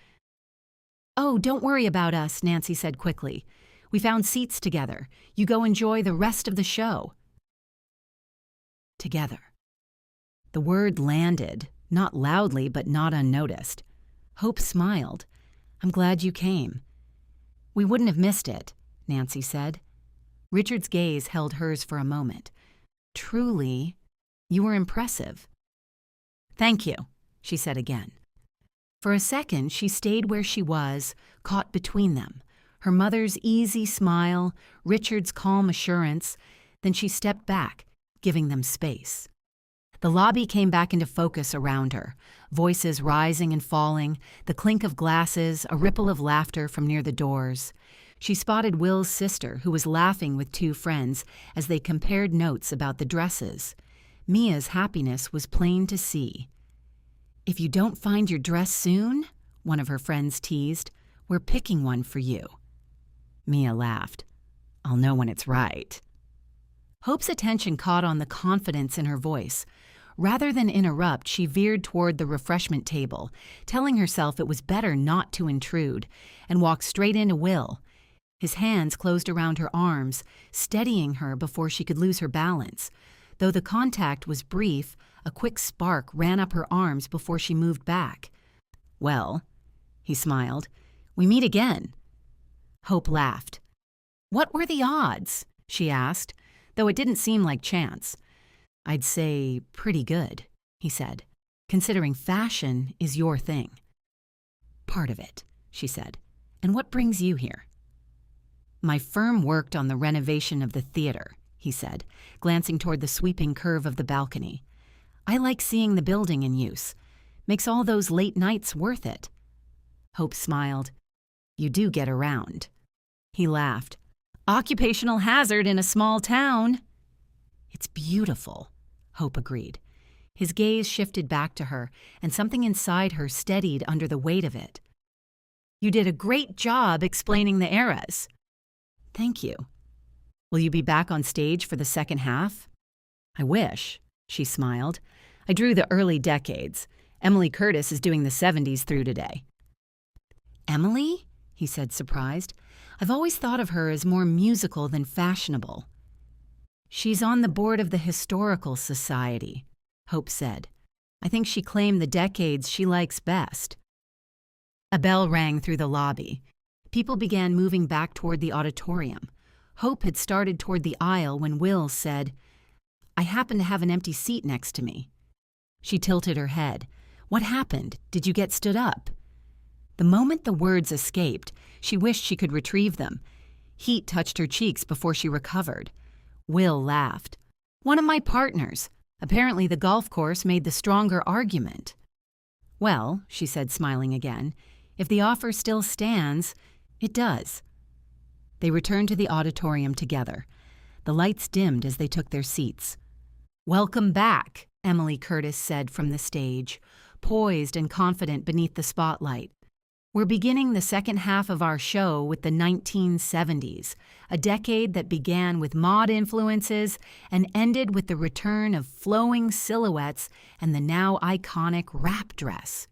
Oh, don't worry about us, Nancy said quickly. We found seats together. You go enjoy the rest of the show. Together. The word landed, not loudly but not unnoticed. Hope smiled. I'm glad you came. We wouldn't have missed it, Nancy said. Richard's gaze held hers for a moment. Truly, you were impressive. Thank you, she said again. For a second, she stayed where she was, caught between them, her mother's easy smile, Richard's calm assurance. Then she stepped back, giving them space. The lobby came back into focus around her, voices rising and falling, the clink of glasses, a ripple of laughter from near the doors. She spotted Will's sister, who was laughing with two friends as they compared notes about the dresses. Mia's happiness was plain to see. If you don't find your dress soon, one of her friends teased, we're picking one for you. Mia laughed. I'll know when it's right. Hope's attention caught on the confidence in her voice. Rather than interrupt, she veered toward the refreshment table, telling herself it was better not to intrude, and walked straight into Will. His hands closed around her arms, steadying her before she could lose her balance. Though the contact was brief, a quick spark ran up her arms before she moved back. Well, he smiled, we meet again. Hope laughed. What were the odds? She asked, though it didn't seem like chance. I'd say pretty good, he said, considering fashion is your thing. Part of it, she said. And what brings you here? My firm worked on the renovation of the theater, he said, glancing toward the sweeping curve of the balcony. I like seeing the building in use. Makes all those late nights worth it. Hope smiled. You do get around. He laughed. Occupational hazard in a small town. It's beautiful, Hope agreed. His gaze shifted back to her, and something inside her steadied under the weight of it. You did a great job explaining the eras. Thank you. Will you be back on stage for the second half? I wish, she smiled. I drew the early decades. Emily Curtis is doing the 70s through today. Emily? He said, surprised. I've always thought of her as more musical than fashionable. She's on the board of the Historical Society, Hope said. I think she claimed the decades she likes best. A bell rang through the lobby. People began moving back toward the auditorium. Hope had started toward the aisle when Will said, I happen to have an empty seat next to me. She tilted her head. What happened? Did you get stood up? The moment the words escaped, she wished she could retrieve them. Heat touched her cheeks before she recovered. Will laughed. "One of my partners. Apparently the golf course made the stronger argument." "Well," she said, smiling again, "if the offer still stands, it does." They returned to the auditorium together. The lights dimmed as they took their seats. "Welcome back," Emily Curtis said from the stage, poised and confident beneath the spotlight. "We're beginning the second half of our show with the 1970s, a decade that began with mod influences and ended with the return of flowing silhouettes and the now iconic wrap dress."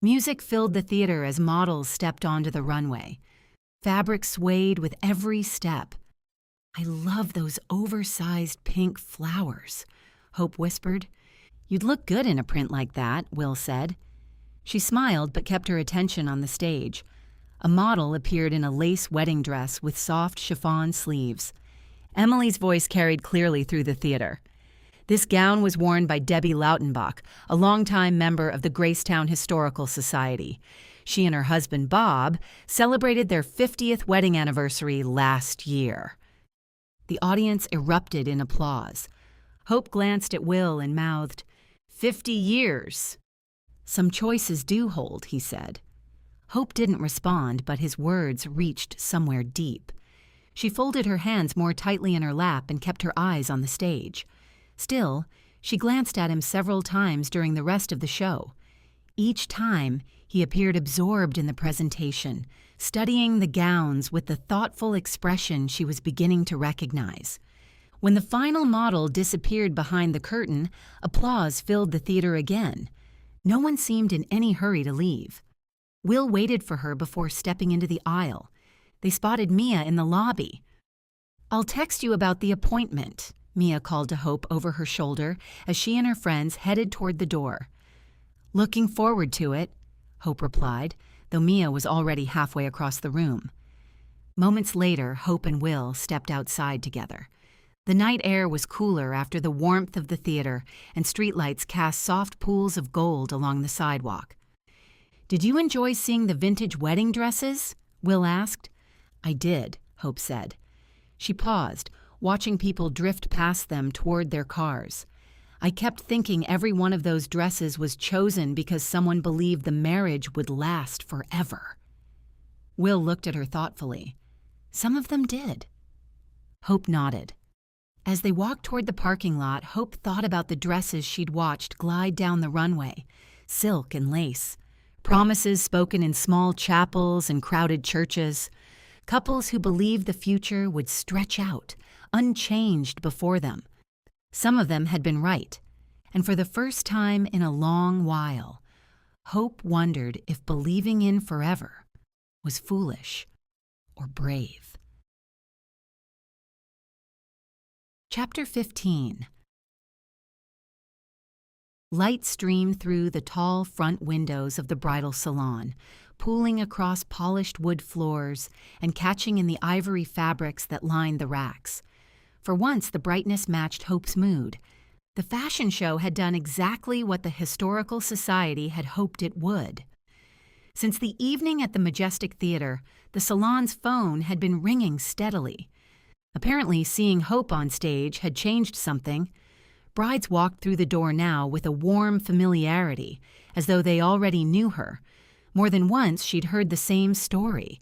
Music filled the theater as models stepped onto the runway. Fabric swayed with every step. "I love those oversized pink flowers," Hope whispered. "You'd look good in a print like that," Will said. She smiled but kept her attention on the stage. A model appeared in a lace wedding dress with soft chiffon sleeves. Emily's voice carried clearly through the theater. This gown was worn by Debbie Lautenbach, a longtime member of the GraceTown Historical Society. She and her husband, Bob, celebrated their 50th wedding anniversary last year. The audience erupted in applause. Hope glanced at Will and mouthed, 50 years. "Some choices do hold," he said. Hope didn't respond, but his words reached somewhere deep. She folded her hands more tightly in her lap and kept her eyes on the stage. Still, she glanced at him several times during the rest of the show. Each time, he appeared absorbed in the presentation, studying the gowns with the thoughtful expression she was beginning to recognize. When the final model disappeared behind the curtain, applause filled the theater again. No one seemed in any hurry to leave. Will waited for her before stepping into the aisle. They spotted Mia in the lobby. "I'll text you about the appointment," Mia called to Hope over her shoulder as she and her friends headed toward the door. "Looking forward to it," Hope replied, though Mia was already halfway across the room. Moments later, Hope and Will stepped outside together. The night air was cooler after the warmth of the theater, and streetlights cast soft pools of gold along the sidewalk. "Did you enjoy seeing the vintage wedding dresses?" Will asked. "I did," Hope said. She paused, watching people drift past them toward their cars. "I kept thinking every one of those dresses was chosen because someone believed the marriage would last forever." Will looked at her thoughtfully. "Some of them did." Hope nodded. As they walked toward the parking lot, Hope thought about the dresses she'd watched glide down the runway, silk and lace, promises spoken in small chapels and crowded churches, couples who believed the future would stretch out, unchanged before them. Some of them had been right, and for the first time in a long while, Hope wondered if believing in forever was foolish or brave. Chapter 15. Light streamed through the tall front windows of the bridal salon, pooling across polished wood floors and catching in the ivory fabrics that lined the racks. For once, the brightness matched Hope's mood. The fashion show had done exactly what the Historical Society had hoped it would. Since the evening at the Majestic Theater, the salon's phone had been ringing steadily. Apparently, seeing Hope on stage had changed something. Brides walked through the door now with a warm familiarity, as though they already knew her. More than once, she'd heard the same story.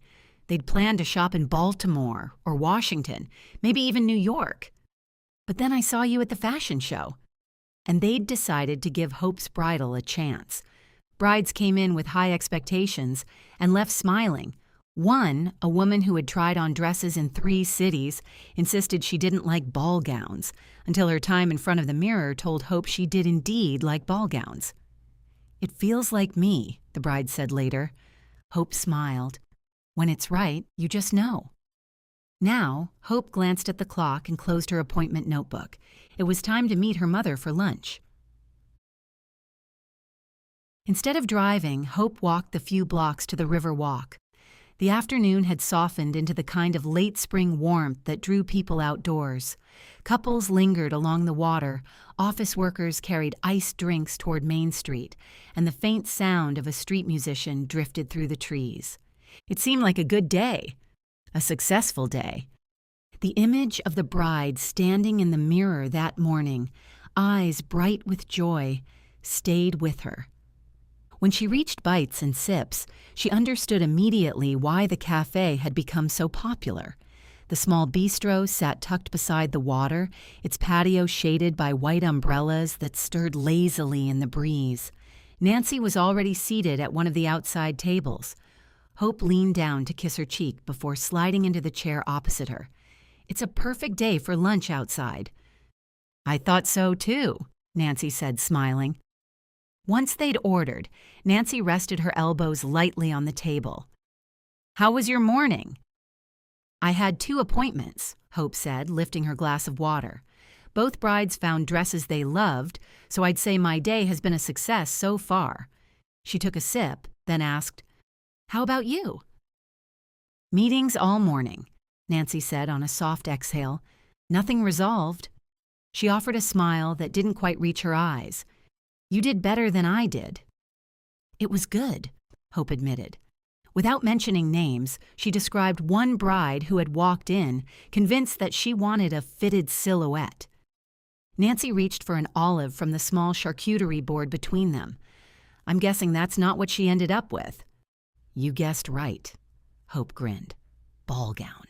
They'd planned to shop in Baltimore or Washington, maybe even New York. "But then I saw you at the fashion show." And they'd decided to give Hope's bridal a chance. Brides came in with high expectations and left smiling. One, a woman who had tried on dresses in 3 cities, insisted she didn't like ball gowns, until her time in front of the mirror told Hope she did indeed like ball gowns. "It feels like me," the bride said later. Hope smiled. "When it's right, you just know." Now, Hope glanced at the clock and closed her appointment notebook. It was time to meet her mother for lunch. Instead of driving, Hope walked the few blocks to the River Walk. The afternoon had softened into the kind of late spring warmth that drew people outdoors. Couples lingered along the water, office workers carried iced drinks toward Main Street, and the faint sound of a street musician drifted through the trees. It seemed like a good day. A successful day. The image of the bride standing in the mirror that morning, eyes bright with joy, stayed with her. When she reached Bites and Sips, she understood immediately why the cafe had become so popular. The small bistro sat tucked beside the water, its patio shaded by white umbrellas that stirred lazily in the breeze. Nancy was already seated at one of the outside tables. Hope leaned down to kiss her cheek before sliding into the chair opposite her. "It's a perfect day for lunch outside." "I thought so, too," Nancy said, smiling. Once they'd ordered, Nancy rested her elbows lightly on the table. "How was your morning?" "I had 2 appointments," Hope said, lifting her glass of water. "Both brides found dresses they loved, so I'd say my day has been a success so far." She took a sip, then asked, "How about you?" "Meetings all morning," Nancy said on a soft exhale. "Nothing resolved." She offered a smile that didn't quite reach her eyes. "You did better than I did." "It was good," Hope admitted. Without mentioning names, she described one bride who had walked in, convinced that she wanted a fitted silhouette. Nancy reached for an olive from the small charcuterie board between them. "I'm guessing that's not what she ended up with." "You guessed right," Hope grinned. "Ball gown."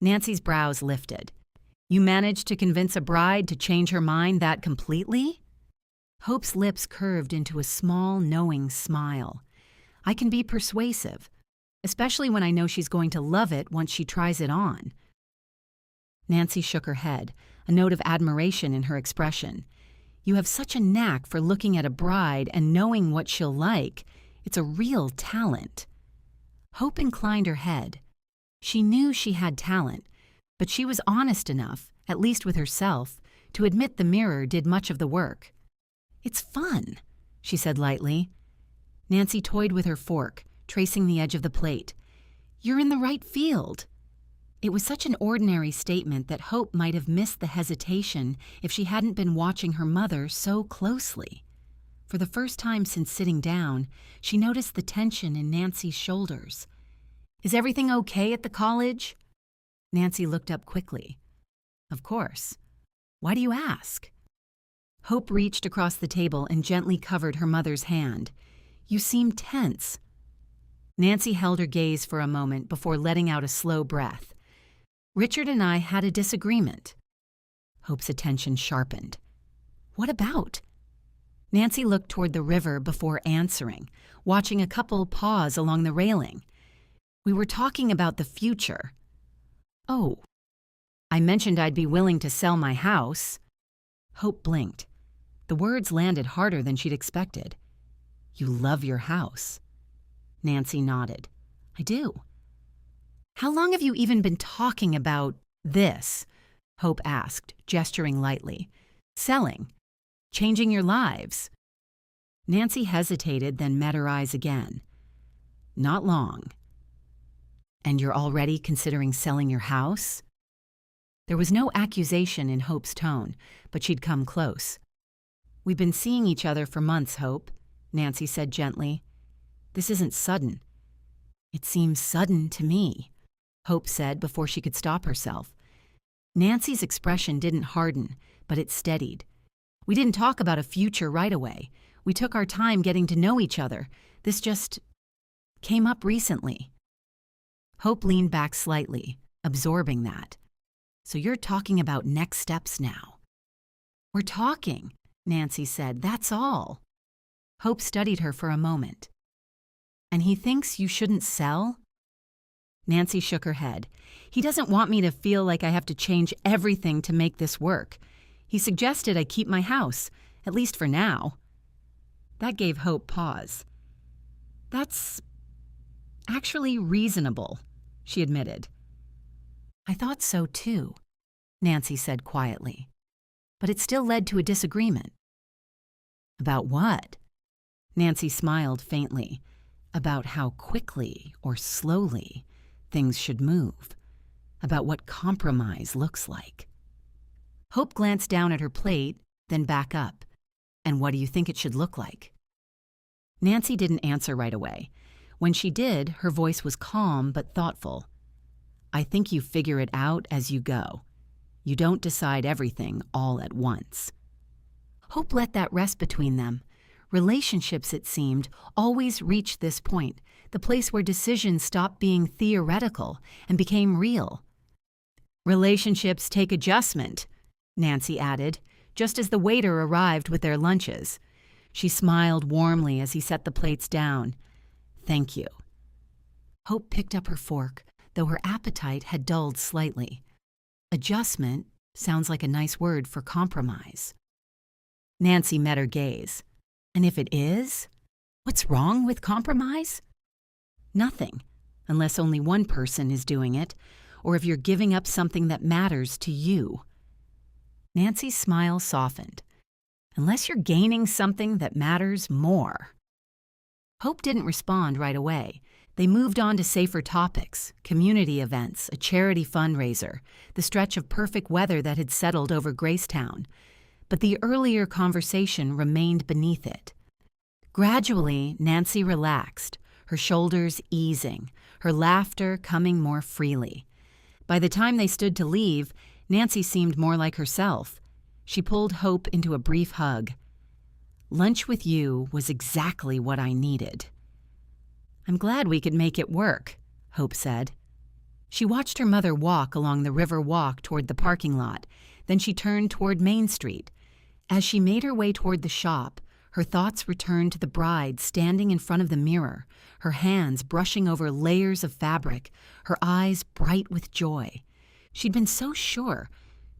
Nancy's brows lifted. "You managed to convince a bride to change her mind that completely?" Hope's lips curved into a small, knowing smile. "I can be persuasive, especially when I know she's going to love it once she tries it on." Nancy shook her head, a note of admiration in her expression. "You have such a knack for looking at a bride and knowing what she'll like. It's a real talent." Hope inclined her head. She knew she had talent, but she was honest enough, at least with herself, to admit the mirror did much of the work. "It's fun," she said lightly. Nancy toyed with her fork, tracing the edge of the plate. "You're in the right field." It was such an ordinary statement that Hope might have missed the hesitation if she hadn't been watching her mother so closely. For the first time since sitting down, she noticed the tension in Nancy's shoulders. "Is everything okay at the college?" Nancy looked up quickly. "Of course. Why do you ask?" Hope reached across the table and gently covered her mother's hand. "You seem tense." Nancy held her gaze for a moment before letting out a slow breath. "Richard and I had a disagreement." Hope's attention sharpened. "What about?" Nancy looked toward the river before answering, watching a couple pause along the railing. "We were talking about the future." "Oh." "I mentioned I'd be willing to sell my house." Hope blinked. The words landed harder than she'd expected. "You love your house." Nancy nodded. "I do." "How long have you even been talking about this?" Hope asked, gesturing lightly. "Selling. Changing your lives." Nancy hesitated, then met her eyes again. "Not long." "And you're already considering selling your house?" There was no accusation in Hope's tone, but she'd come close. "We've been seeing each other for months, Hope," Nancy said gently. "This isn't sudden." "It seems sudden to me," Hope said before she could stop herself. Nancy's expression didn't harden, but it steadied. "We didn't talk about a future right away. We took our time getting to know each other. This just came up recently." Hope leaned back slightly, absorbing that. "So you're talking about next steps now?" "We're talking," Nancy said. "That's all." Hope studied her for a moment. "And he thinks you shouldn't sell?" Nancy shook her head. "He doesn't want me to feel like I have to change everything to make this work. He suggested I keep my house, at least for now." That gave Hope pause. "That's actually reasonable," she admitted. "I thought so too," Nancy said quietly. "But it still led to a disagreement." "About what?" Nancy smiled faintly. "About how quickly or slowly things should move. About what compromise looks like." Hope glanced down at her plate, then back up. "And what do you think it should look like?" Nancy didn't answer right away. When she did, her voice was calm but thoughtful. I think you figure it out as you go. You don't decide everything all at once. Hope let that rest between them. Relationships, it seemed, always reached this point, the place where decisions stopped being theoretical and became real. Relationships take adjustment, Nancy added, just as the waiter arrived with their lunches. She smiled warmly as he set the plates down. Thank you. Hope picked up her fork, though her appetite had dulled slightly. Adjustment sounds like a nice word for compromise. Nancy met her gaze. And if it is, what's wrong with compromise? Nothing, unless only one person is doing it, or if you're giving up something that matters to you. Nancy's smile softened. Unless you're gaining something that matters more. Hope didn't respond right away. They moved on to safer topics, community events, a charity fundraiser, the stretch of perfect weather that had settled over GraceTown. But the earlier conversation remained beneath it. Gradually, Nancy relaxed, her shoulders easing, her laughter coming more freely. By the time they stood to leave, Nancy seemed more like herself. She pulled Hope into a brief hug. Lunch with you was exactly what I needed. I'm glad we could make it work, Hope said. She watched her mother walk along the river walk toward the parking lot. Then she turned toward Main Street. As she made her way toward the shop, her thoughts returned to the bride standing in front of the mirror, her hands brushing over layers of fabric, her eyes bright with joy. She'd been so sure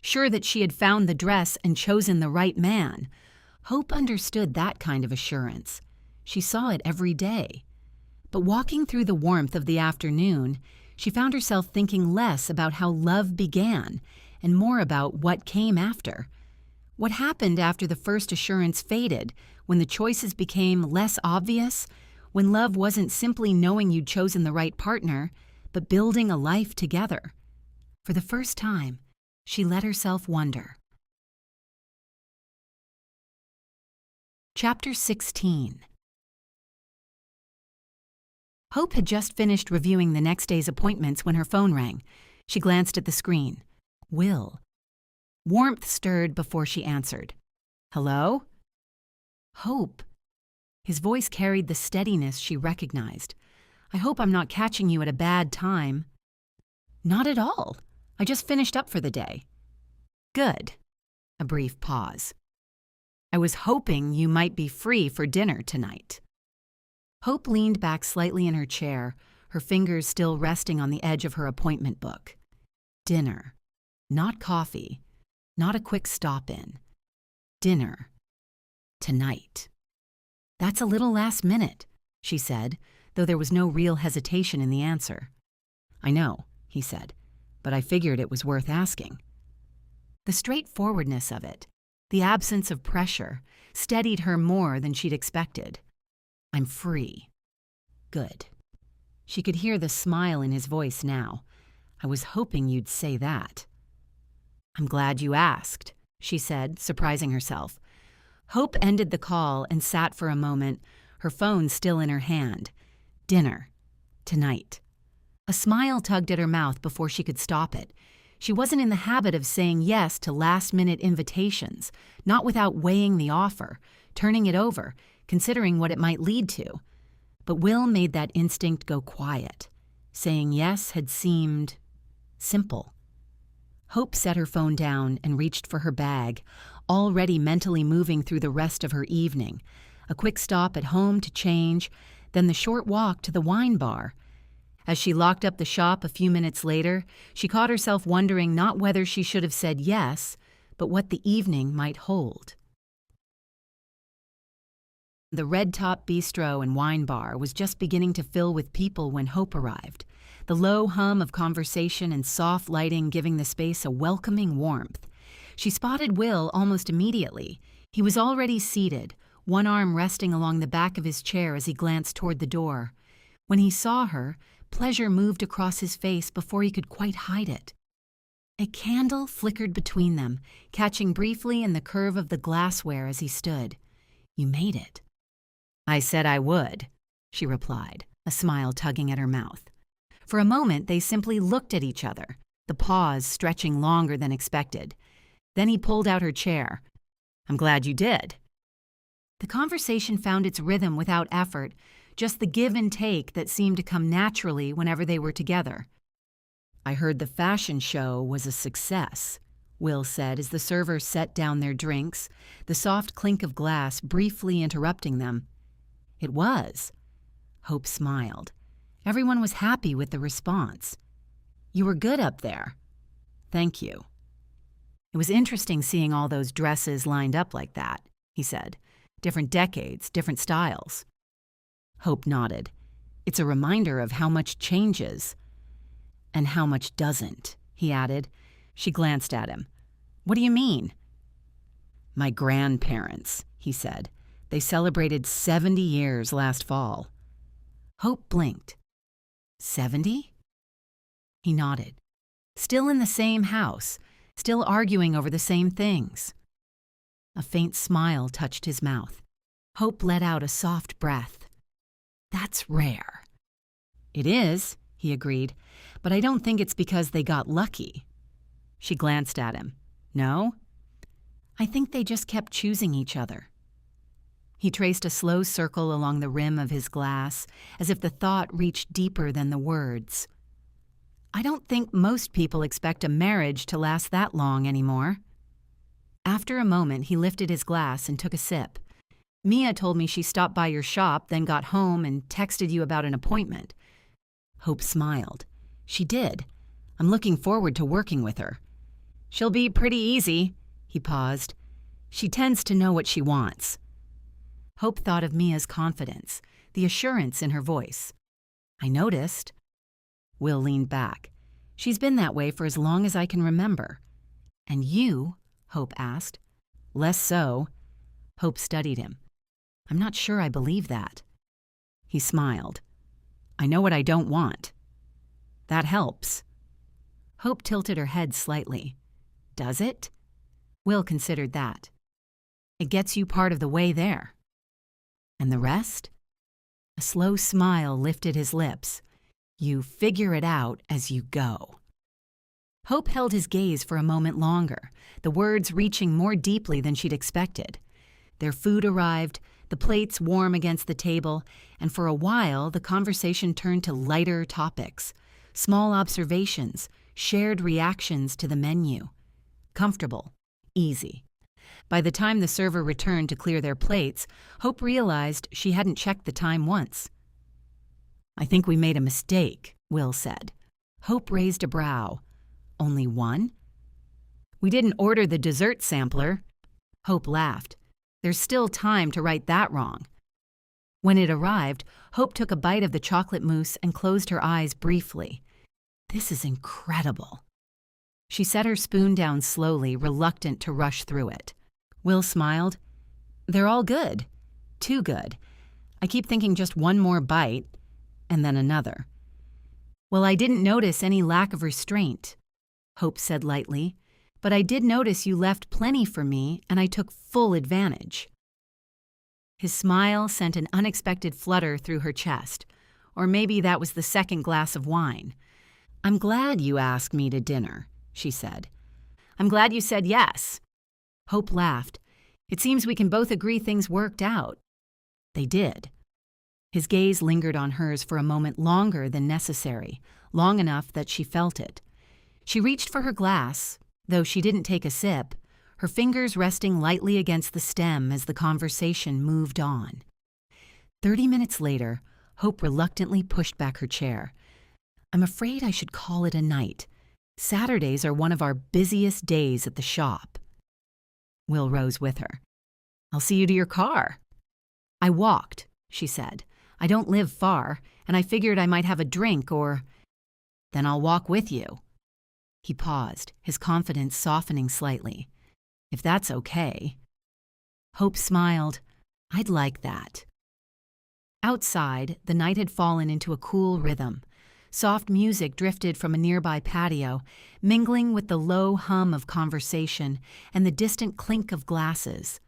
that she had found the dress and chosen the right man. Hope understood that kind of assurance. She saw it every day. But walking through the warmth of the afternoon, she found herself thinking less about how love began and more about what came after. What happened after the first assurance faded, when the choices became less obvious, when love wasn't simply knowing you'd chosen the right partner, but building a life together. For the first time, she let herself wonder. Chapter 16. Hope had just finished reviewing the next day's appointments when her phone rang. She glanced at the screen. Will. Warmth stirred before she answered. Hello? Hope. His voice carried the steadiness she recognized. I hope I'm not catching you at a bad time. Not at all. I just finished up for the day. Good. A brief pause. I was hoping you might be free for dinner tonight. Hope leaned back slightly in her chair, her fingers still resting on the edge of her appointment book. Dinner. Not coffee. Not a quick stop-in. Dinner. Tonight. That's a little last minute, she said, though there was no real hesitation in the answer. I know, he said, but I figured it was worth asking. The straightforwardness of it, the absence of pressure, steadied her more than she'd expected. I'm free. Good. She could hear the smile in his voice now. I was hoping you'd say that. I'm glad you asked, she said, surprising herself. Hope ended the call and sat for a moment, her phone still in her hand. Dinner. Tonight. A smile tugged at her mouth before she could stop it. She wasn't in the habit of saying yes to last-minute invitations, not without weighing the offer, turning it over, considering what it might lead to. But Will made that instinct go quiet. Saying yes had seemed simple. Hope set her phone down and reached for her bag, already mentally moving through the rest of her evening. A quick stop at home to change, then the short walk to the wine bar. As she locked up the shop a few minutes later, she caught herself wondering not whether she should have said yes, but what the evening might hold. The Red Top Bistro and Wine Bar was just beginning to fill with people when Hope arrived, the low hum of conversation and soft lighting giving the space a welcoming warmth. She spotted Will almost immediately. He was already seated, one arm resting along the back of his chair as he glanced toward the door. When he saw her, pleasure moved across his face before he could quite hide it. A candle flickered between them, catching briefly in the curve of the glassware as he stood. You made it. I said I would, she replied, a smile tugging at her mouth. For a moment, they simply looked at each other, the pause stretching longer than expected. Then he pulled out her chair. "I'm glad you did." The conversation found its rhythm without effort, just the give and take that seemed to come naturally whenever they were together. "I heard the fashion show was a success," Will said as the server set down their drinks, the soft clink of glass briefly interrupting them. "It was." Hope smiled. Everyone was happy with the response. "You were good up there." "Thank you." "It was interesting seeing all those dresses lined up like that," he said. "Different decades, different styles." Hope nodded. "It's a reminder of how much changes." "And how much doesn't," he added. She glanced at him. "What do you mean?" "My grandparents," he said. "They celebrated 70 years last fall." Hope blinked. 70? He nodded. Still in the same house, still arguing over the same things. A faint smile touched his mouth. Hope let out a soft breath. "That's rare." "It is," he agreed, "but I don't think it's because they got lucky." She glanced at him. "No?" "I think they just kept choosing each other." He traced a slow circle along the rim of his glass, as if the thought reached deeper than the words. "I don't think most people expect a marriage to last that long anymore." After a moment, he lifted his glass and took a sip. "Mia told me she stopped by your shop, then got home and texted you about an appointment." Hope smiled. "She did. I'm looking forward to working with her." "She'll be pretty easy." He paused. "She tends to know what she wants." Hope thought of Mia's confidence, the assurance in her voice. "I noticed." Will leaned back. "She's been that way for as long as I can remember." "And you?" Hope asked. "Less so." Hope studied him. "I'm not sure I believe that." He smiled. "I know what I don't want." "That helps." Hope tilted her head slightly. "Does it?" Will considered that. "It gets you part of the way there." "And the rest?" A slow smile lifted his lips. "You figure it out as you go." Hope held his gaze for a moment longer, the words reaching more deeply than she'd expected. Their food arrived, the plates warm against the table, and for a while the conversation turned to lighter topics, small observations, shared reactions to the menu. Comfortable, easy. By the time the server returned to clear their plates, Hope realized she hadn't checked the time once. "I think we made a mistake," Will said. Hope raised a brow. "Only one?" "We didn't order the dessert sampler." Hope laughed. "There's still time to right that wrong." When it arrived, Hope took a bite of the chocolate mousse and closed her eyes briefly. "This is incredible." She set her spoon down slowly, reluctant to rush through it. Will smiled. "They're all good. Too good. I keep thinking just one more bite, and then another." "Well, I didn't notice any lack of restraint," Hope said lightly, "but I did notice you left plenty for me, and I took full advantage." His smile sent an unexpected flutter through her chest, or maybe that was the second glass of wine. "I'm glad you asked me to dinner," she said. "I'm glad you said yes." Hope laughed. "It seems we can both agree things worked out." They did. His gaze lingered on hers for a moment longer than necessary, long enough that she felt it. She reached for her glass, though she didn't take a sip, her fingers resting lightly against the stem as the conversation moved on. 30 minutes later, Hope reluctantly pushed back her chair. "I'm afraid I should call it a night. Saturdays are one of our busiest days at the shop." Will rose with her. "I'll see you to your car." "I walked," she said. "I don't live far, and I figured I might have a drink or—" "Then I'll walk with you." He paused, his confidence softening slightly. "If that's okay." Hope smiled. "I'd like that." Outside, the night had fallen into a cool rhythm. Soft music drifted from a nearby patio, mingling with the low hum of conversation and the distant clink of glasses.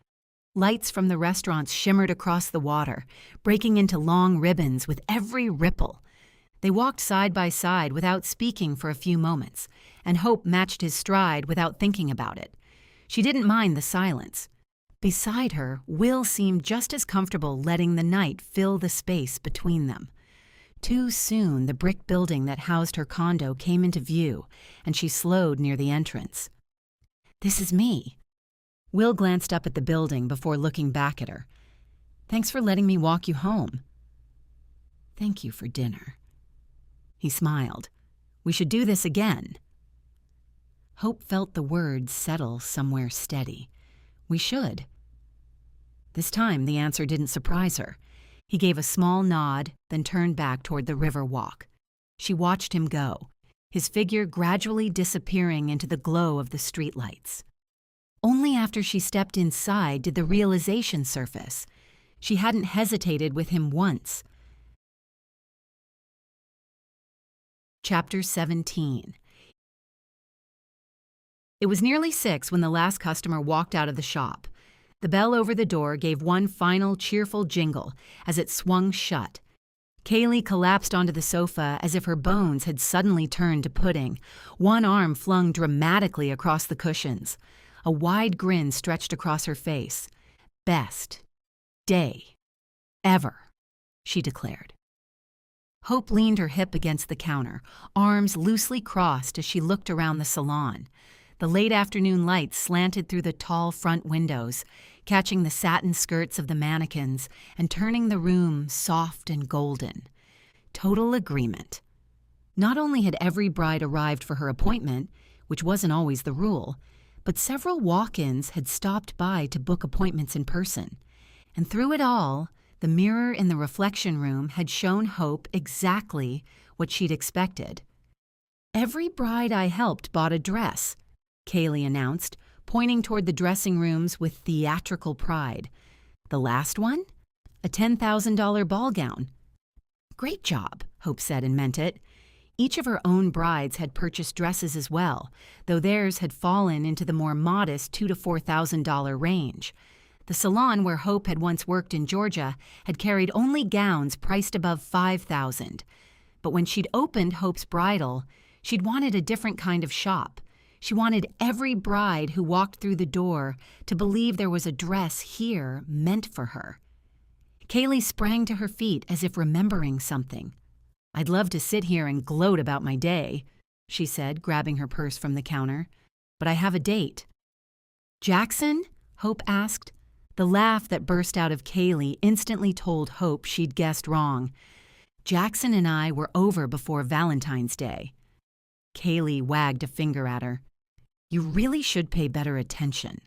Lights from the restaurants shimmered across the water, breaking into long ribbons with every ripple. They walked side by side without speaking for a few moments, and Hope matched his stride without thinking about it. She didn't mind the silence. Beside her, Will seemed just as comfortable letting the night fill the space between them. Too soon, the brick building that housed her condo came into view, and she slowed near the entrance. "This is me." Will glanced up at the building before looking back at her. "Thanks for letting me walk you home." "Thank you for dinner." He smiled. "We should do this again." Hope felt the words settle somewhere steady. "We should." This time the answer didn't surprise her. He gave a small nod, then turned back toward the river walk. She watched him go, his figure gradually disappearing into the glow of the streetlights. Only after she stepped inside did the realization surface. She hadn't hesitated with him once. Chapter 17. It was nearly 6 when the last customer walked out of the shop. The bell over the door gave one final cheerful jingle as it swung shut. Kaylee collapsed onto the sofa as if her bones had suddenly turned to pudding, one arm flung dramatically across the cushions. A wide grin stretched across her face. "Best day ever," she declared. Hope leaned her hip against the counter, arms loosely crossed as she looked around the salon. The late afternoon light slanted through the tall front windows, catching the satin skirts of the mannequins and turning the room soft and golden. Total agreement. Not only had every bride arrived for her appointment, which wasn't always the rule, but several walk-ins had stopped by to book appointments in person. And through it all, the mirror in the reflection room had shown Hope exactly what she'd expected. "Every bride I helped bought a dress," Kaylee announced, pointing toward the dressing rooms with theatrical pride. "The last one? A $10,000 ball gown." "Great job," Hope said and meant it. Each of her own brides had purchased dresses as well, though theirs had fallen into the more modest $2,000 to $4,000 range. The salon where Hope had once worked in Georgia had carried only gowns priced above $5,000. But when she'd opened Hope's bridal, she'd wanted a different kind of shop. She wanted every bride who walked through the door to believe there was a dress here meant for her. Kaylee sprang to her feet as if remembering something. "I'd love to sit here and gloat about my day," she said, grabbing her purse from the counter. "But I have a date." "Jackson?" Hope asked. The laugh that burst out of Kaylee instantly told Hope she'd guessed wrong. "Jackson and I were over before Valentine's Day." Kaylee wagged a finger at her. "You really should pay better attention."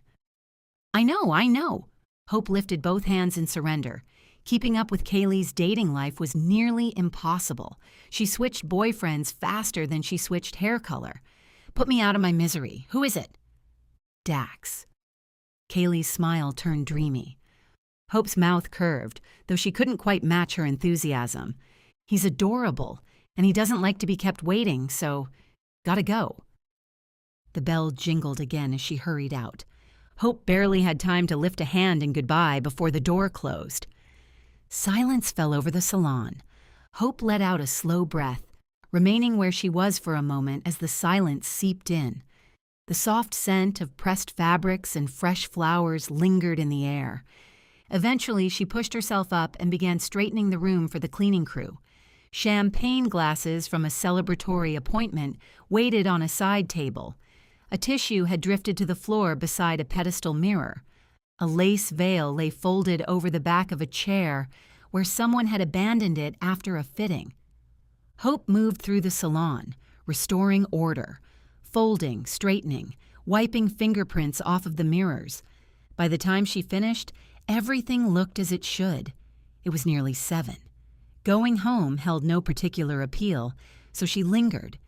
I know. Hope lifted both hands in surrender. Keeping up with Kaylee's dating life was nearly impossible. She switched boyfriends faster than she switched hair color. "Put me out of my misery. Who is it?" "Dax." Kaylee's smile turned dreamy. Hope's mouth curved, though she couldn't quite match her enthusiasm. "He's adorable, and he doesn't like to be kept waiting, so gotta go." The bell jingled again as she hurried out. Hope barely had time to lift a hand in goodbye before the door closed. Silence fell over the salon. Hope let out a slow breath, remaining where she was for a moment as the silence seeped in. The soft scent of pressed fabrics and fresh flowers lingered in the air. Eventually, she pushed herself up and began straightening the room for the cleaning crew. Champagne glasses from a celebratory appointment waited on a side table. A tissue had drifted to the floor beside a pedestal mirror. A lace veil lay folded over the back of a chair where someone had abandoned it after a fitting. Hope moved through the salon, restoring order, folding, straightening, wiping fingerprints off of the mirrors. By the time she finished, everything looked as it should. It was nearly 7. Going home held no particular appeal, so she lingered.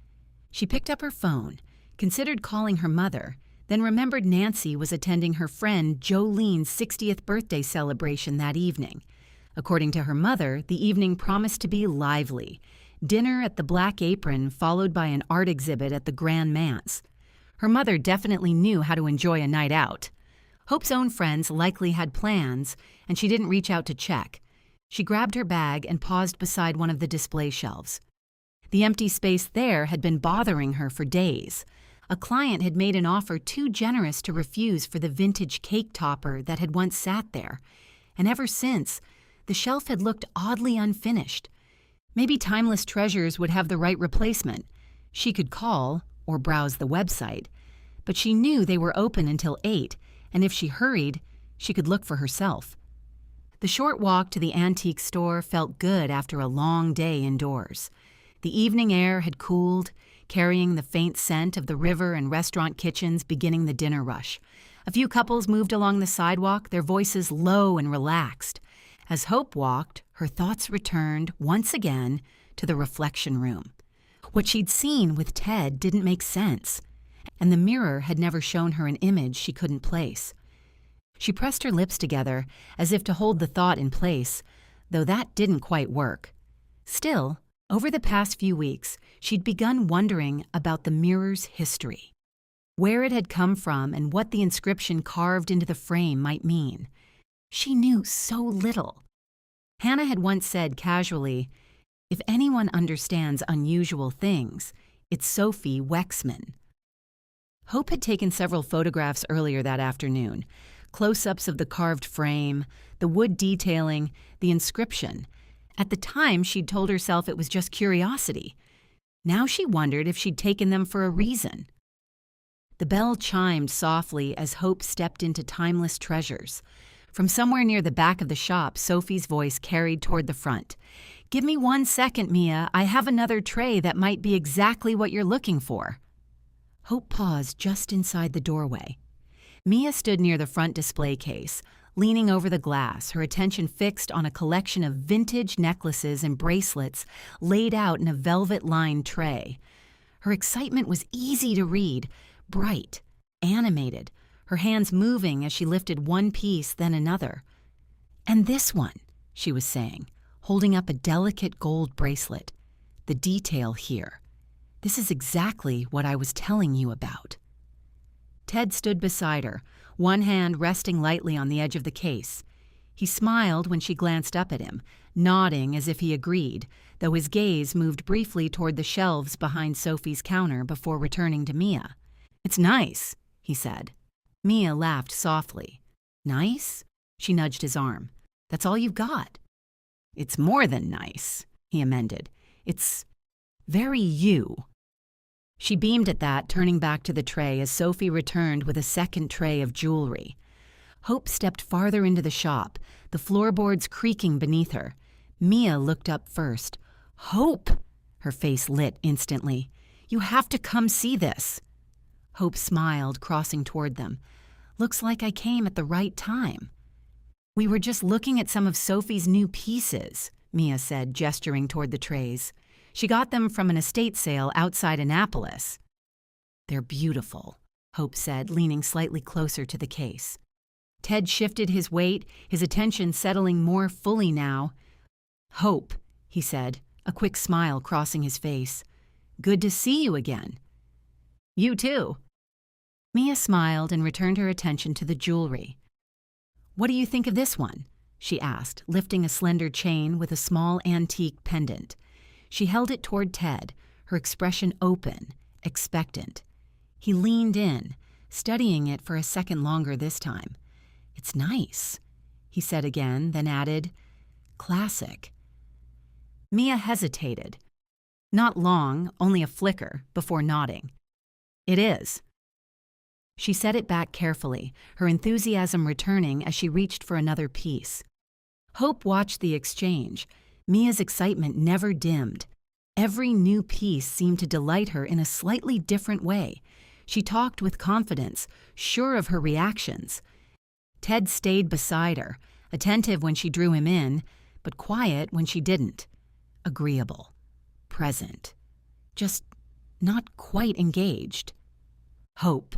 She picked up her phone, considered calling her mother, then remembered Nancy was attending her friend Jolene's 60th birthday celebration that evening. According to her mother, the evening promised to be lively. Dinner at the Black Apron followed by an art exhibit at the Grand Manse. Her mother definitely knew how to enjoy a night out. Hope's own friends likely had plans, and she didn't reach out to check. She grabbed her bag and paused beside one of the display shelves. The empty space there had been bothering her for days. A client had made an offer too generous to refuse for the vintage cake topper that had once sat there, and ever since, the shelf had looked oddly unfinished. Maybe Timeless Treasures would have the right replacement. She could call or browse the website, but she knew they were open until 8, and if she hurried, she could look for herself. The short walk to the antique store felt good after a long day indoors. The evening air had cooled, carrying the faint scent of the river and restaurant kitchens beginning the dinner rush. A few couples moved along the sidewalk, their voices low and relaxed. As Hope walked, her thoughts returned once again to the reflection room. What she'd seen with Ted didn't make sense, and the mirror had never shown her an image she couldn't place. She pressed her lips together as if to hold the thought in place, though that didn't quite work. Still, over the past few weeks, she'd begun wondering about the mirror's history, where it had come from and what the inscription carved into the frame might mean. She knew so little. Hannah had once said casually, "If anyone understands unusual things, it's Sophie Wexman." Hope had taken several photographs earlier that afternoon, close-ups of the carved frame, the wood detailing, the inscription. At the time, she'd told herself it was just curiosity. Now she wondered if she'd taken them for a reason. The bell chimed softly as Hope stepped into Timeless Treasures. From somewhere near the back of the shop, Sophie's voice carried toward the front. "Give me 1 second, Mia. I have another tray that might be exactly what you're looking for." Hope paused just inside the doorway. Mia stood near the front display case, leaning over the glass, her attention fixed on a collection of vintage necklaces and bracelets laid out in a velvet-lined tray. Her excitement was easy to read, bright, animated, her hands moving as she lifted one piece, then another. "And this one," she was saying, holding up a delicate gold bracelet. "The detail here. This is exactly what I was telling you about." Ted stood beside her, one hand resting lightly on the edge of the case. He smiled when she glanced up at him, nodding as if he agreed, though his gaze moved briefly toward the shelves behind Sophie's counter before returning to Mia. "It's nice," he said. Mia laughed softly. "Nice?" She nudged his arm. "That's all you've got." "It's more than nice," he amended. "It's very you." She beamed at that, turning back to the tray as Sophie returned with a second tray of jewelry. Hope stepped farther into the shop, the floorboards creaking beneath her. Mia looked up first. "Hope!" Her face lit instantly. "You have to come see this." Hope smiled, crossing toward them. "Looks like I came at the right time." "We were just looking at some of Sophie's new pieces," Mia said, gesturing toward the trays. "She got them from an estate sale outside Annapolis." "They're beautiful," Hope said, leaning slightly closer to the case. Ted shifted his weight, his attention settling more fully now. "Hope," he said, a quick smile crossing his face. "Good to see you again." "You too." Mia smiled and returned her attention to the jewelry. "What do you think of this one?" she asked, lifting a slender chain with a small antique pendant. She held it toward Ted, her expression open, expectant. He leaned in, studying it for a second longer this time. "It's nice," he said again, then added, "classic." Mia hesitated. Not long, only a flicker, before nodding. "It is." She set it back carefully, her enthusiasm returning as she reached for another piece. Hope watched the exchange. Mia's excitement never dimmed. Every new piece seemed to delight her in a slightly different way. She talked with confidence, sure of her reactions. Ted stayed beside her, attentive when she drew him in, but quiet when she didn't. Agreeable. Present. Just not quite engaged. "Hope,"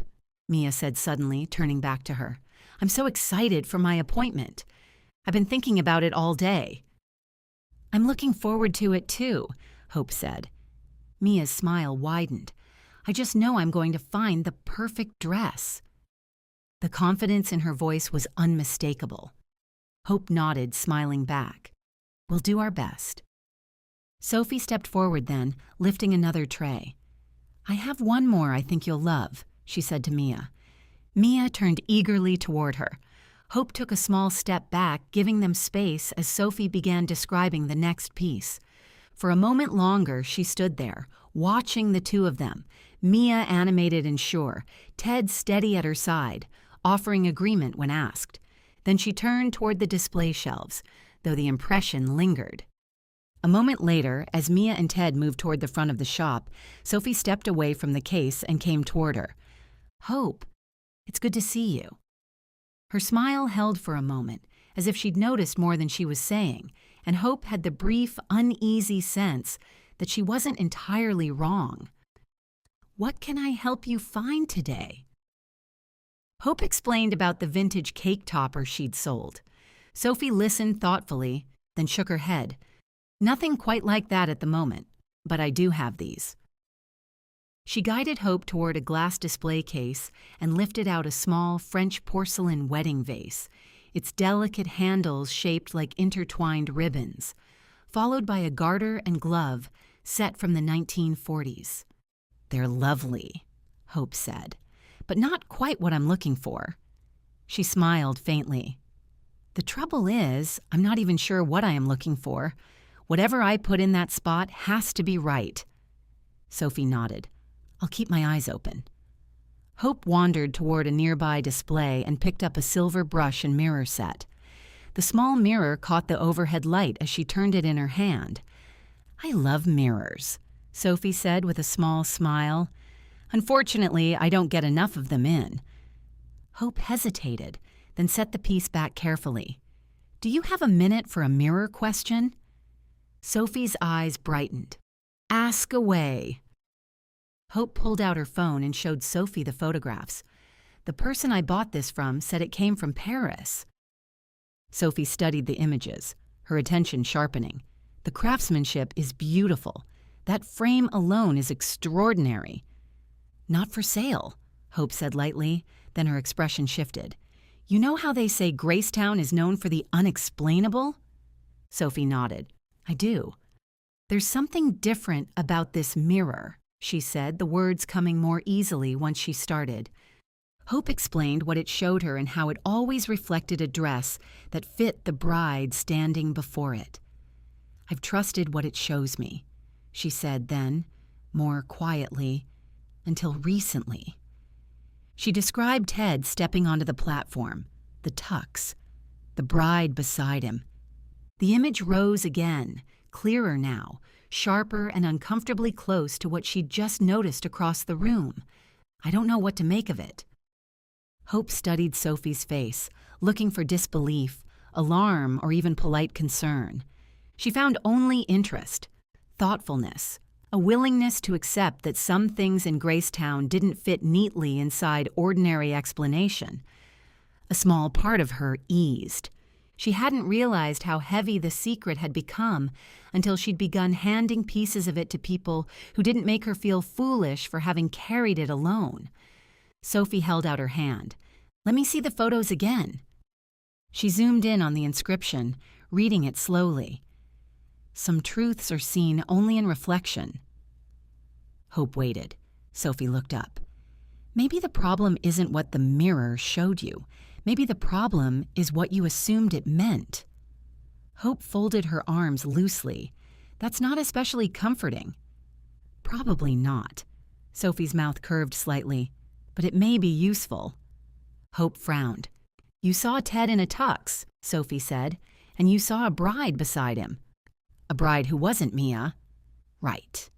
Mia said suddenly, turning back to her. "I'm so excited for my appointment. I've been thinking about it all day." "I'm looking forward to it too," Hope said. Mia's smile widened. "I just know I'm going to find the perfect dress." The confidence in her voice was unmistakable. Hope nodded, smiling back. "We'll do our best." Sophie stepped forward then, lifting another tray. "I have one more I think you'll love," she said to Mia. Mia turned eagerly toward her. Hope took a small step back, giving them space as Sophie began describing the next piece. For a moment longer, she stood there, watching the two of them, Mia animated and sure, Ted steady at her side, offering agreement when asked. Then she turned toward the display shelves, though the impression lingered. A moment later, as Mia and Ted moved toward the front of the shop, Sophie stepped away from the case and came toward her. "Hope, it's good to see you." Her smile held for a moment, as if she'd noticed more than she was saying, and Hope had the brief, uneasy sense that she wasn't entirely wrong. "What can I help you find today?" Hope explained about the vintage cake topper she'd sold. Sophie listened thoughtfully, then shook her head. "Nothing quite like that at the moment, but I do have these." She guided Hope toward a glass display case and lifted out a small French porcelain wedding vase, its delicate handles shaped like intertwined ribbons, followed by a garter and glove set from the 1940s. "They're lovely," Hope said, "but not quite what I'm looking for." She smiled faintly. "The trouble is, I'm not even sure what I am looking for. Whatever I put in that spot has to be right." Sophie nodded. "I'll keep my eyes open." Hope wandered toward a nearby display and picked up a silver brush and mirror set. The small mirror caught the overhead light as she turned it in her hand. "I love mirrors," Sophie said with a small smile. "Unfortunately, I don't get enough of them in." Hope hesitated, then set the piece back carefully. "Do you have a minute for a mirror question?" Sophie's eyes brightened. "Ask away." Hope pulled out her phone and showed Sophie the photographs. "The person I bought this from said it came from Paris." Sophie studied the images, her attention sharpening. "The craftsmanship is beautiful. That frame alone is extraordinary." "Not for sale," Hope said lightly, then her expression shifted. "You know how they say GraceTown is known for the unexplainable?" Sophie nodded. "I do." "There's something different about this mirror," she said, the words coming more easily once she started. Hope explained what it showed her and how it always reflected a dress that fit the bride standing before it. "I've trusted what it shows me," she said then, more quietly, "until recently." She described Ted stepping onto the platform, the tux, the bride beside him. The image rose again, clearer now, sharper and uncomfortably close to what she'd just noticed across the room. "I don't know what to make of it." Hope studied Sophie's face, looking for disbelief, alarm, or even polite concern. She found only interest, thoughtfulness, a willingness to accept that some things in GraceTown didn't fit neatly inside ordinary explanation. A small part of her eased. She hadn't realized how heavy the secret had become until she'd begun handing pieces of it to people who didn't make her feel foolish for having carried it alone. Sophie held out her hand. "Let me see the photos again." She zoomed in on the inscription, reading it slowly. "Some truths are seen only in reflection." Hope waited. Sophie looked up. "Maybe the problem isn't what the mirror showed you. Maybe the problem is what you assumed it meant." Hope folded her arms loosely. "That's not especially comforting." "Probably not." Sophie's mouth curved slightly. "But it may be useful." Hope frowned. "You saw Ted in a tux," Sophie said, "and you saw a bride beside him." "A bride who wasn't Mia." "Right."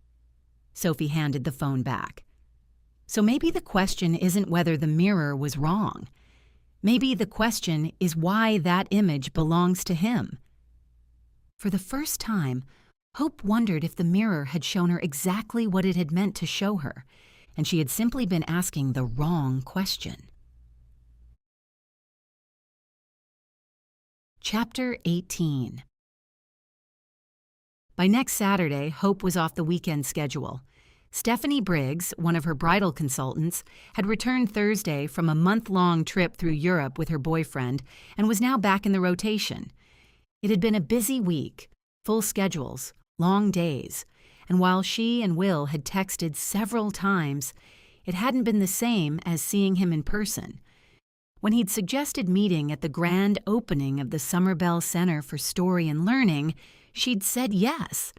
Sophie handed the phone back. "So maybe the question isn't whether the mirror was wrong. Maybe the question is why that image belongs to him." For the first time, Hope wondered if the mirror had shown her exactly what it had meant to show her, and she had simply been asking the wrong question. Chapter 18. By next Saturday, Hope was off the weekend schedule. Stephanie Briggs, one of her bridal consultants, had returned Thursday from a month-long trip through Europe with her boyfriend and was now back in the rotation. It had been a busy week, full schedules, Long days, and while she and Will had texted several times, it hadn't been the same as seeing him in person. When he'd suggested meeting at the grand opening of the Summerbell Center for Story and Learning, she'd said yes.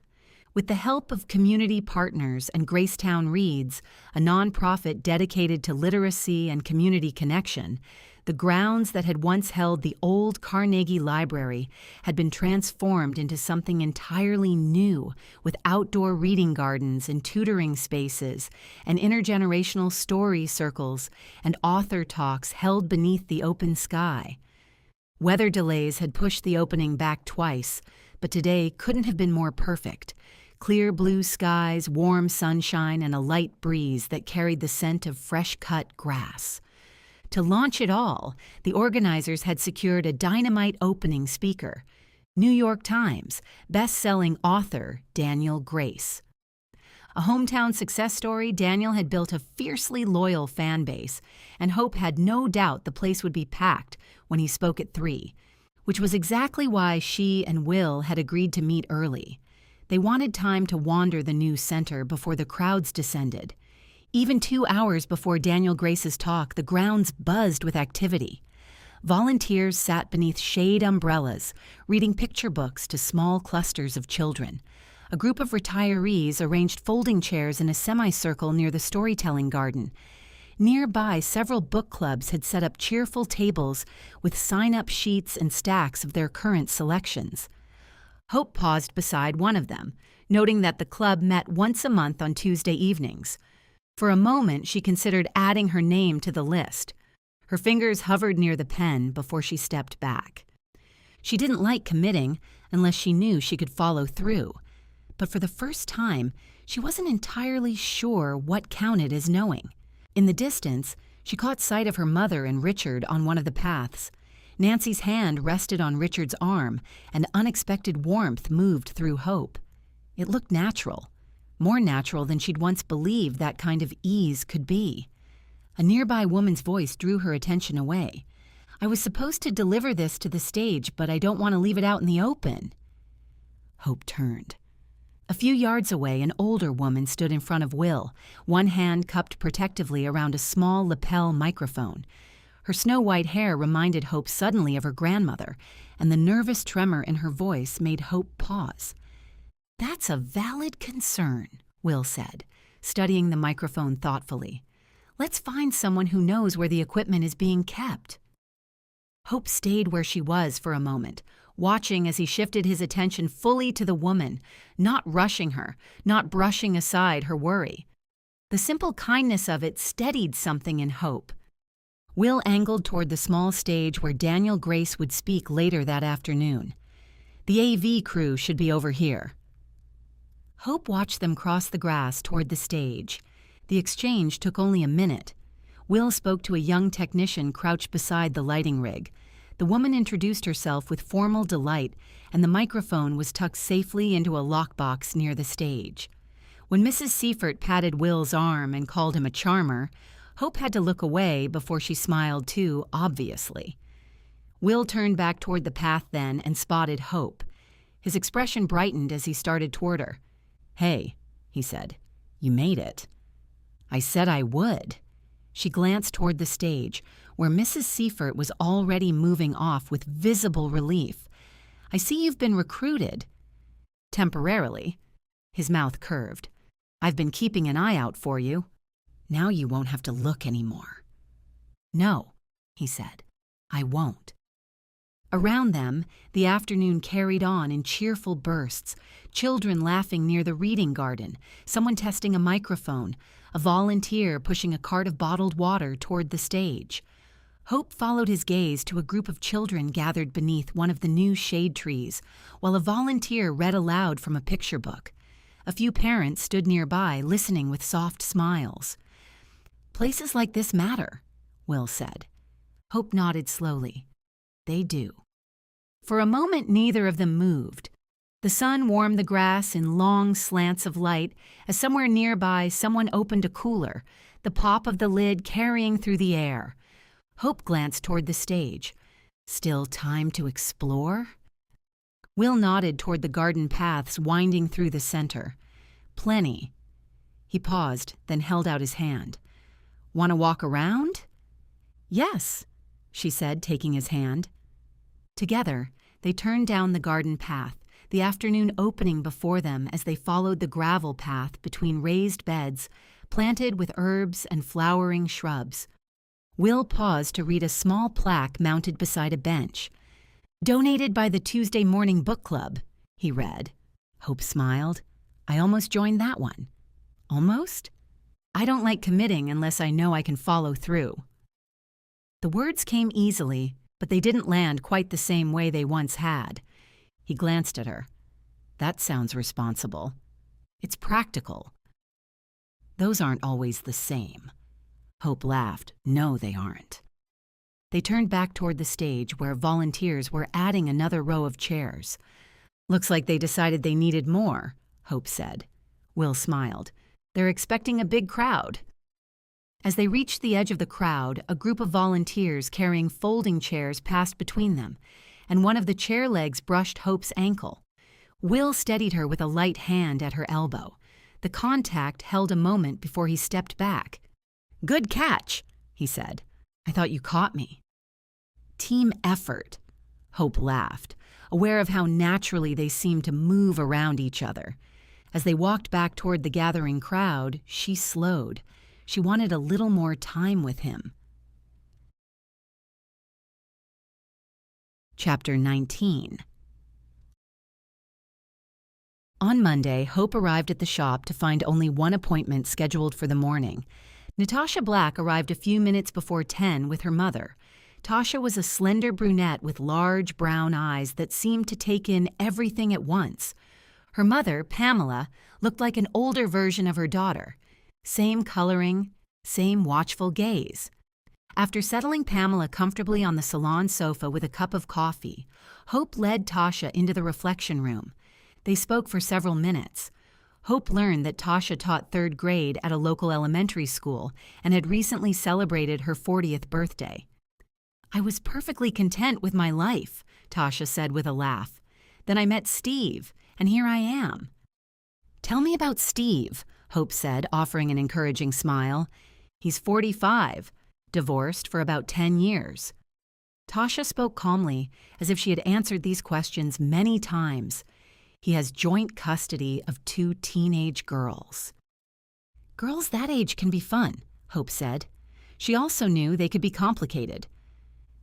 With the help of community partners and GraceTown Reads, a nonprofit dedicated to literacy and community connection, the grounds that had once held the old Carnegie Library had been transformed into something entirely new, with outdoor reading gardens and tutoring spaces, and intergenerational story circles and author talks held beneath the open sky. Weather delays had pushed the opening back twice, but today couldn't have been more perfect. Clear blue skies, warm sunshine, and a light breeze that carried the scent of fresh-cut grass. To launch it all, the organizers had secured a dynamite opening speaker, New York Times best-selling author Daniel Grace. A hometown success story, Daniel had built a fiercely loyal fan base, and Hope had no doubt the place would be packed when he spoke at 3, which was exactly why she and Will had agreed to meet early. They wanted time to wander the new center before the crowds descended. Even 2 hours before Daniel Grace's talk, the grounds buzzed with activity. Volunteers sat beneath shade umbrellas, reading picture books to small clusters of children. A group of retirees arranged folding chairs in a semicircle near the storytelling garden. Nearby, several book clubs had set up cheerful tables with sign-up sheets and stacks of their current selections. Hope paused beside one of them, noting that the club met once a month on Tuesday evenings. For a moment, she considered adding her name to the list. Her fingers hovered near the pen before she stepped back. She didn't like committing unless she knew she could follow through. But for the first time, she wasn't entirely sure what counted as knowing. In the distance, she caught sight of her mother and Richard on one of the paths. Nancy's hand rested on Richard's arm, and unexpected warmth moved through Hope. It looked natural, more natural than she'd once believed that kind of ease could be. A nearby woman's voice drew her attention away. "I was supposed to deliver this to the stage, but I don't want to leave it out in the open." Hope turned. A few yards away, an older woman stood in front of Will, one hand cupped protectively around a small lapel microphone. Her snow-white hair reminded Hope suddenly of her grandmother, and the nervous tremor in her voice made Hope pause. "That's a valid concern," Will said, studying the microphone thoughtfully. "Let's find someone who knows where the equipment is being kept." Hope stayed where she was for a moment, watching as he shifted his attention fully to the woman, not rushing her, not brushing aside her worry. The simple kindness of it steadied something in Hope. Will angled toward the small stage where Daniel Grace would speak later that afternoon. "The AV crew should be over here." Hope watched them cross the grass toward the stage. The exchange took only a minute. Will spoke to a young technician crouched beside the lighting rig. The woman introduced herself with formal delight, and the microphone was tucked safely into a lockbox near the stage. When Mrs. Seifert patted Will's arm and called him a charmer, Hope had to look away before she smiled too, obviously. Will turned back toward the path then and spotted Hope. His expression brightened as he started toward her. "Hey," he said, "you made it." "I said I would." She glanced toward the stage, where Mrs. Seifert was already moving off with visible relief. "I see you've been recruited." "Temporarily." His mouth curved. "I've been keeping an eye out for you. Now you won't have to look anymore." "No," he said, "I won't." Around them, the afternoon carried on in cheerful bursts, children laughing near the reading garden, someone testing a microphone, a volunteer pushing a cart of bottled water toward the stage. Hope followed his gaze to a group of children gathered beneath one of the new shade trees, while a volunteer read aloud from a picture book. A few parents stood nearby, listening with soft smiles. "Places like this matter," Will said. Hope nodded slowly. "They do." For a moment, neither of them moved. The sun warmed the grass in long slants of light as somewhere nearby someone opened a cooler, the pop of the lid carrying through the air. Hope glanced toward the stage. Still time to explore? Will nodded toward the garden paths winding through the center. Plenty. He paused, then held out his hand. Want to walk around? Yes, she said, taking his hand. Together, they turned down the garden path, the afternoon opening before them as they followed the gravel path between raised beds, planted with herbs and flowering shrubs. Will paused to read a small plaque mounted beside a bench. Donated by the Tuesday Morning Book Club, he read. Hope smiled. I almost joined that one. Almost? I don't like committing unless I know I can follow through. The words came easily, but they didn't land quite the same way they once had. He glanced at her. That sounds responsible. It's practical. Those aren't always the same. Hope laughed. No, they aren't. They turned back toward the stage where volunteers were adding another row of chairs. Looks like they decided they needed more, Hope said. Will smiled. They're expecting a big crowd. As they reached the edge of the crowd, a group of volunteers carrying folding chairs passed between them, and one of the chair legs brushed Hope's ankle. Will steadied her with a light hand at her elbow. The contact held a moment before he stepped back. Good catch, he said. I thought you caught me. Team effort, Hope laughed, aware of how naturally they seemed to move around each other. As they walked back toward the gathering crowd, she slowed. She wanted a little more time with him. Chapter 19. On Monday, Hope arrived at the shop to find only one appointment scheduled for the morning. Natasha Black arrived a few minutes before 10 with her mother. Tasha was a slender brunette with large brown eyes that seemed to take in everything at once. Her mother, Pamela, looked like an older version of her daughter. Same coloring, same watchful gaze. After settling Pamela comfortably on the salon sofa with a cup of coffee, Hope led Tasha into the reflection room. They spoke for several minutes. Hope learned that Tasha taught 3rd grade at a local elementary school and had recently celebrated her 40th birthday. I was perfectly content with my life, Tasha said with a laugh. Then I met Steve, and here I am. Tell me about Steve, Hope said, offering an encouraging smile. He's 45, divorced for about 10 years. Tasha spoke calmly, as if she had answered these questions many times. He has joint custody of 2 teenage girls. Girls that age can be fun, Hope said. She also knew they could be complicated.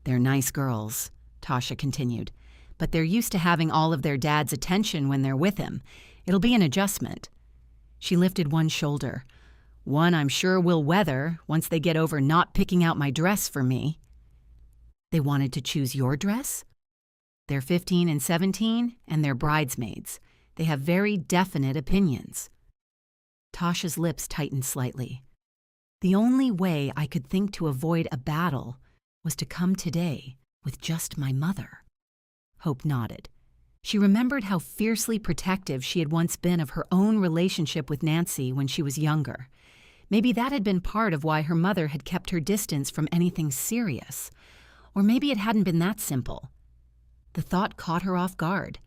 They're nice girls, Tasha continued, but they're used to having all of their dad's attention when they're with him. It'll be an adjustment. She lifted one shoulder. One I'm sure will weather once they get over not picking out my dress for me. They wanted to choose your dress? They're 15 and 17, and they're bridesmaids. They have very definite opinions. Tasha's lips tightened slightly. The only way I could think to avoid a battle was to come today with just my mother. Hope nodded. She remembered how fiercely protective she had once been of her own relationship with Nancy when she was younger. Maybe that had been part of why her mother had kept her distance from anything serious. Or maybe it hadn't been that simple. The thought caught her off guard.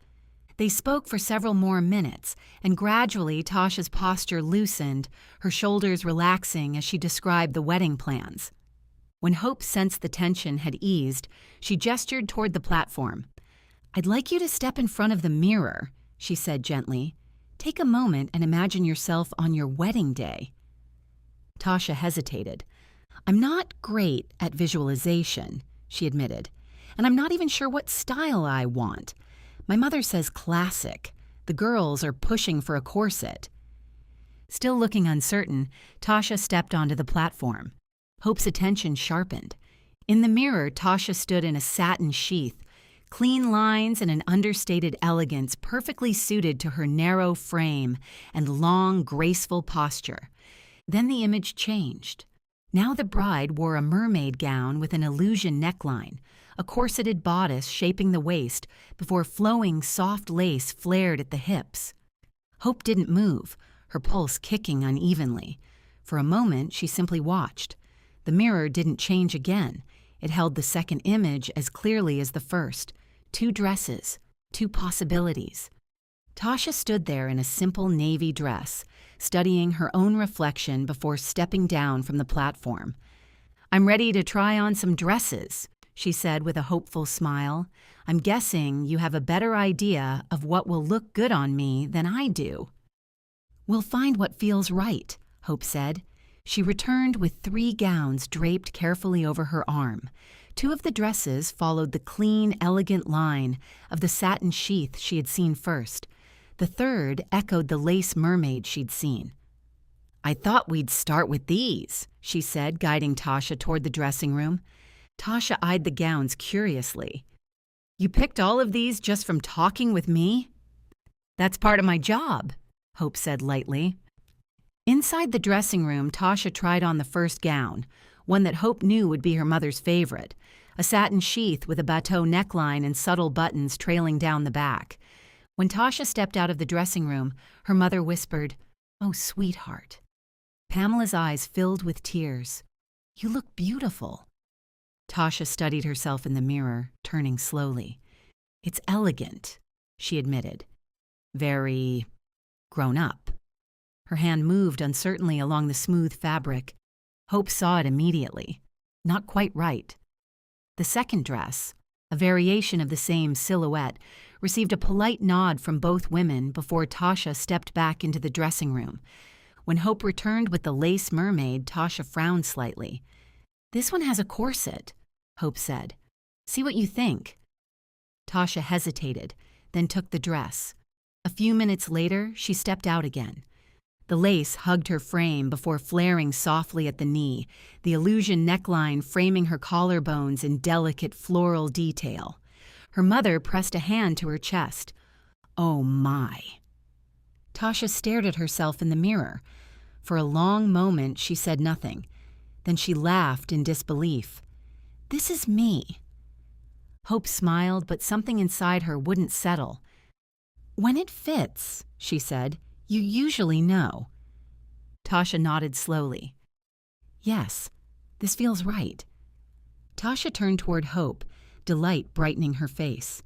They spoke for several more minutes, and gradually Tasha's posture loosened, her shoulders relaxing as she described the wedding plans. When Hope sensed the tension had eased, she gestured toward the platform. I'd like you to step in front of the mirror, she said gently. Take a moment and imagine yourself on your wedding day. Tasha hesitated. I'm not great at visualization, she admitted. And I'm not even sure what style I want. My mother says classic. The girls are pushing for a corset. Still looking uncertain, Tasha stepped onto the platform. Hope's attention sharpened. In the mirror, Tasha stood in a satin sheath, clean lines and an understated elegance perfectly suited to her narrow frame and long, graceful posture. Then the image changed. Now the bride wore a mermaid gown with an illusion neckline, a corseted bodice shaping the waist before flowing soft lace flared at the hips. Hope didn't move, her pulse kicking unevenly. For a moment, she simply watched. The mirror didn't change again. It held the second image as clearly as the first. 2 dresses, Two possibilities. Tasha stood there in a simple navy dress, studying her own reflection before stepping down from the platform. "I'm ready to try on some dresses," she said with a hopeful smile. "I'm guessing you have a better idea of what will look good on me than I do." "We'll find what feels right," Hope said. She returned with 3 gowns draped carefully over her arm. 2 of the dresses followed the clean, elegant line of the satin sheath she had seen first. The third echoed the lace mermaid she'd seen. "I thought we'd start with these," she said, guiding Tasha toward the dressing room. Tasha eyed the gowns curiously. "You picked all of these just from talking with me?" "That's part of my job," Hope said lightly. Inside the dressing room, Tasha tried on the first gown, one that Hope knew would be her mother's favorite, a satin sheath with a bateau neckline and subtle buttons trailing down the back. When Tasha stepped out of the dressing room, her mother whispered, "Oh, sweetheart." Pamela's eyes filled with tears. "You look beautiful." Tasha studied herself in the mirror, turning slowly. "It's elegant," she admitted. "Very grown up." Her hand moved uncertainly along the smooth fabric. Hope saw it immediately. Not quite right. The second dress, a variation of the same silhouette, received a polite nod from both women before Tasha stepped back into the dressing room. When Hope returned with the lace mermaid, Tasha frowned slightly. "This one has a corset," Hope said. "See what you think." Tasha hesitated, then took the dress. A few minutes later, she stepped out again. The lace hugged her frame before flaring softly at the knee, the illusion neckline framing her collarbones in delicate floral detail. Her mother pressed a hand to her chest. "Oh my." Tasha stared at herself in the mirror. For a long moment, she said nothing. Then she laughed in disbelief. "This is me." Hope smiled, but something inside her wouldn't settle. "When it fits," she said, "you usually know." Tasha nodded slowly. "Yes, this feels right." Tasha turned toward Hope, delight brightening her face.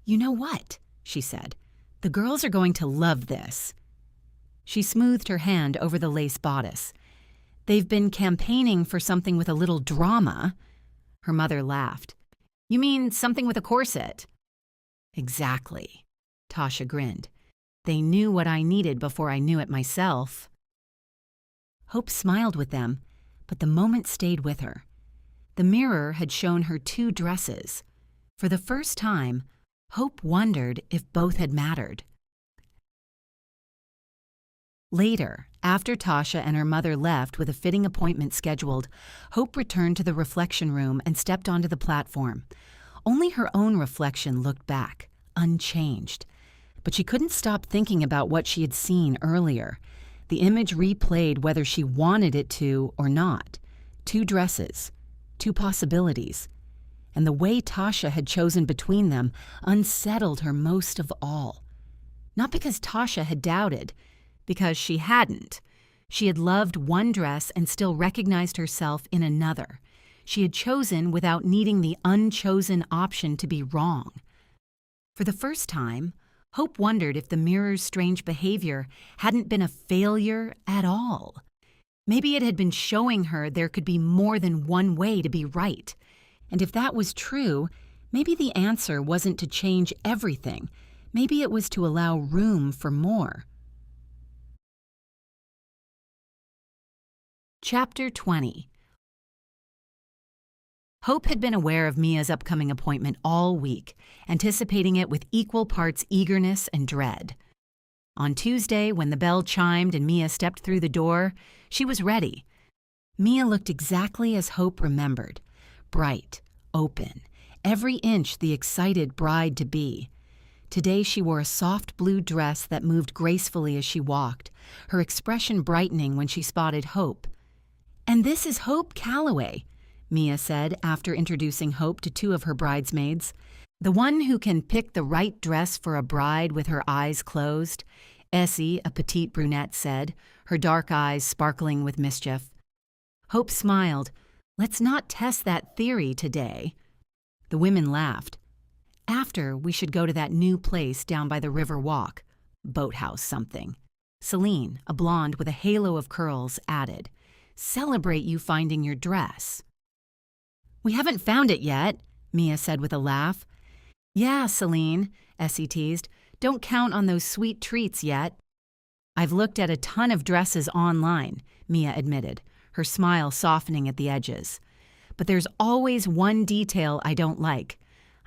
"You know what?" she said. "The girls are going to love this." She smoothed her hand over the lace bodice. "They've been campaigning for something with a little drama." Her mother laughed. "You mean something with a corset?" "Exactly." Tasha grinned. "They knew what I needed before I knew it myself." Hope smiled with them, but the moment stayed with her. The mirror had shown her 2 dresses. For the first time, Hope wondered if both had mattered. Later, after Tasha and her mother left with a fitting appointment scheduled, Hope returned to the reflection room and stepped onto the platform. Only her own reflection looked back, unchanged. But she couldn't stop thinking about what she had seen earlier. The image replayed whether she wanted it to or not. 2 dresses, 2 possibilities. And the way Tasha had chosen between them unsettled her most of all. Not because Tasha had doubted, because she hadn't. She had loved one dress and still recognized herself in another. She had chosen without needing the unchosen option to be wrong. For the first time, Hope wondered if the mirror's strange behavior hadn't been a failure at all. Maybe it had been showing her there could be more than one way to be right. And if that was true, maybe the answer wasn't to change everything. Maybe it was to allow room for more. Chapter 20. Hope had been aware of Mia's upcoming appointment all week, anticipating it with equal parts eagerness and dread. On Tuesday, when the bell chimed and Mia stepped through the door, she was ready. Mia looked exactly as Hope remembered, bright, open, every inch the excited bride-to-be. Today she wore a soft blue dress that moved gracefully as she walked, her expression brightening when she spotted Hope. "And this is Hope Calloway," Mia said after introducing Hope to 2 of her bridesmaids. "The one who can pick the right dress for a bride with her eyes closed," Essie, a petite brunette, said, her dark eyes sparkling with mischief. Hope smiled. "Let's not test that theory today." The women laughed. After, we should go to that new place down by the river walk. Boathouse something. Celine, a blonde with a halo of curls, added, "Celebrate you finding your dress." "We haven't found it yet," Mia said with a laugh. "Yeah, Celine," Essie teased. "Don't count on those sweet treats yet." "I've looked at a ton of dresses online," Mia admitted, her smile softening at the edges. "But there's always one detail I don't like.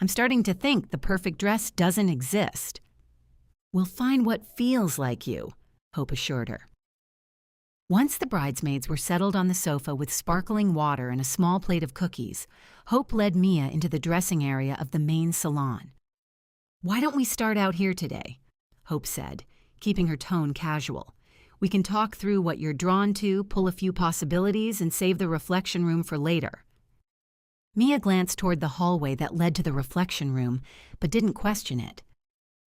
I'm starting to think the perfect dress doesn't exist." "We'll find what feels like you," Hope assured her. Once the bridesmaids were settled on the sofa with sparkling water and a small plate of cookies, Hope led Mia into the dressing area of the main salon. "Why don't we start out here today?" Hope said, keeping her tone casual. "We can talk through what you're drawn to, pull a few possibilities, and save the reflection room for later." Mia glanced toward the hallway that led to the reflection room, but didn't question it.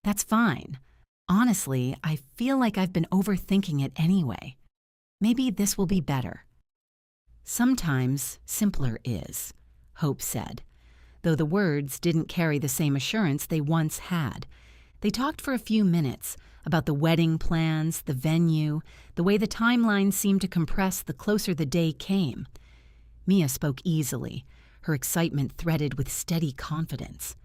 "That's fine. Honestly, I feel like I've been overthinking it anyway. Maybe this will be better." "Sometimes simpler is," Hope said, though the words didn't carry the same assurance they once had. They talked for a few minutes about the wedding plans, the venue, the way the timeline seemed to compress the closer the day came. Mia spoke easily, her excitement threaded with steady confidence.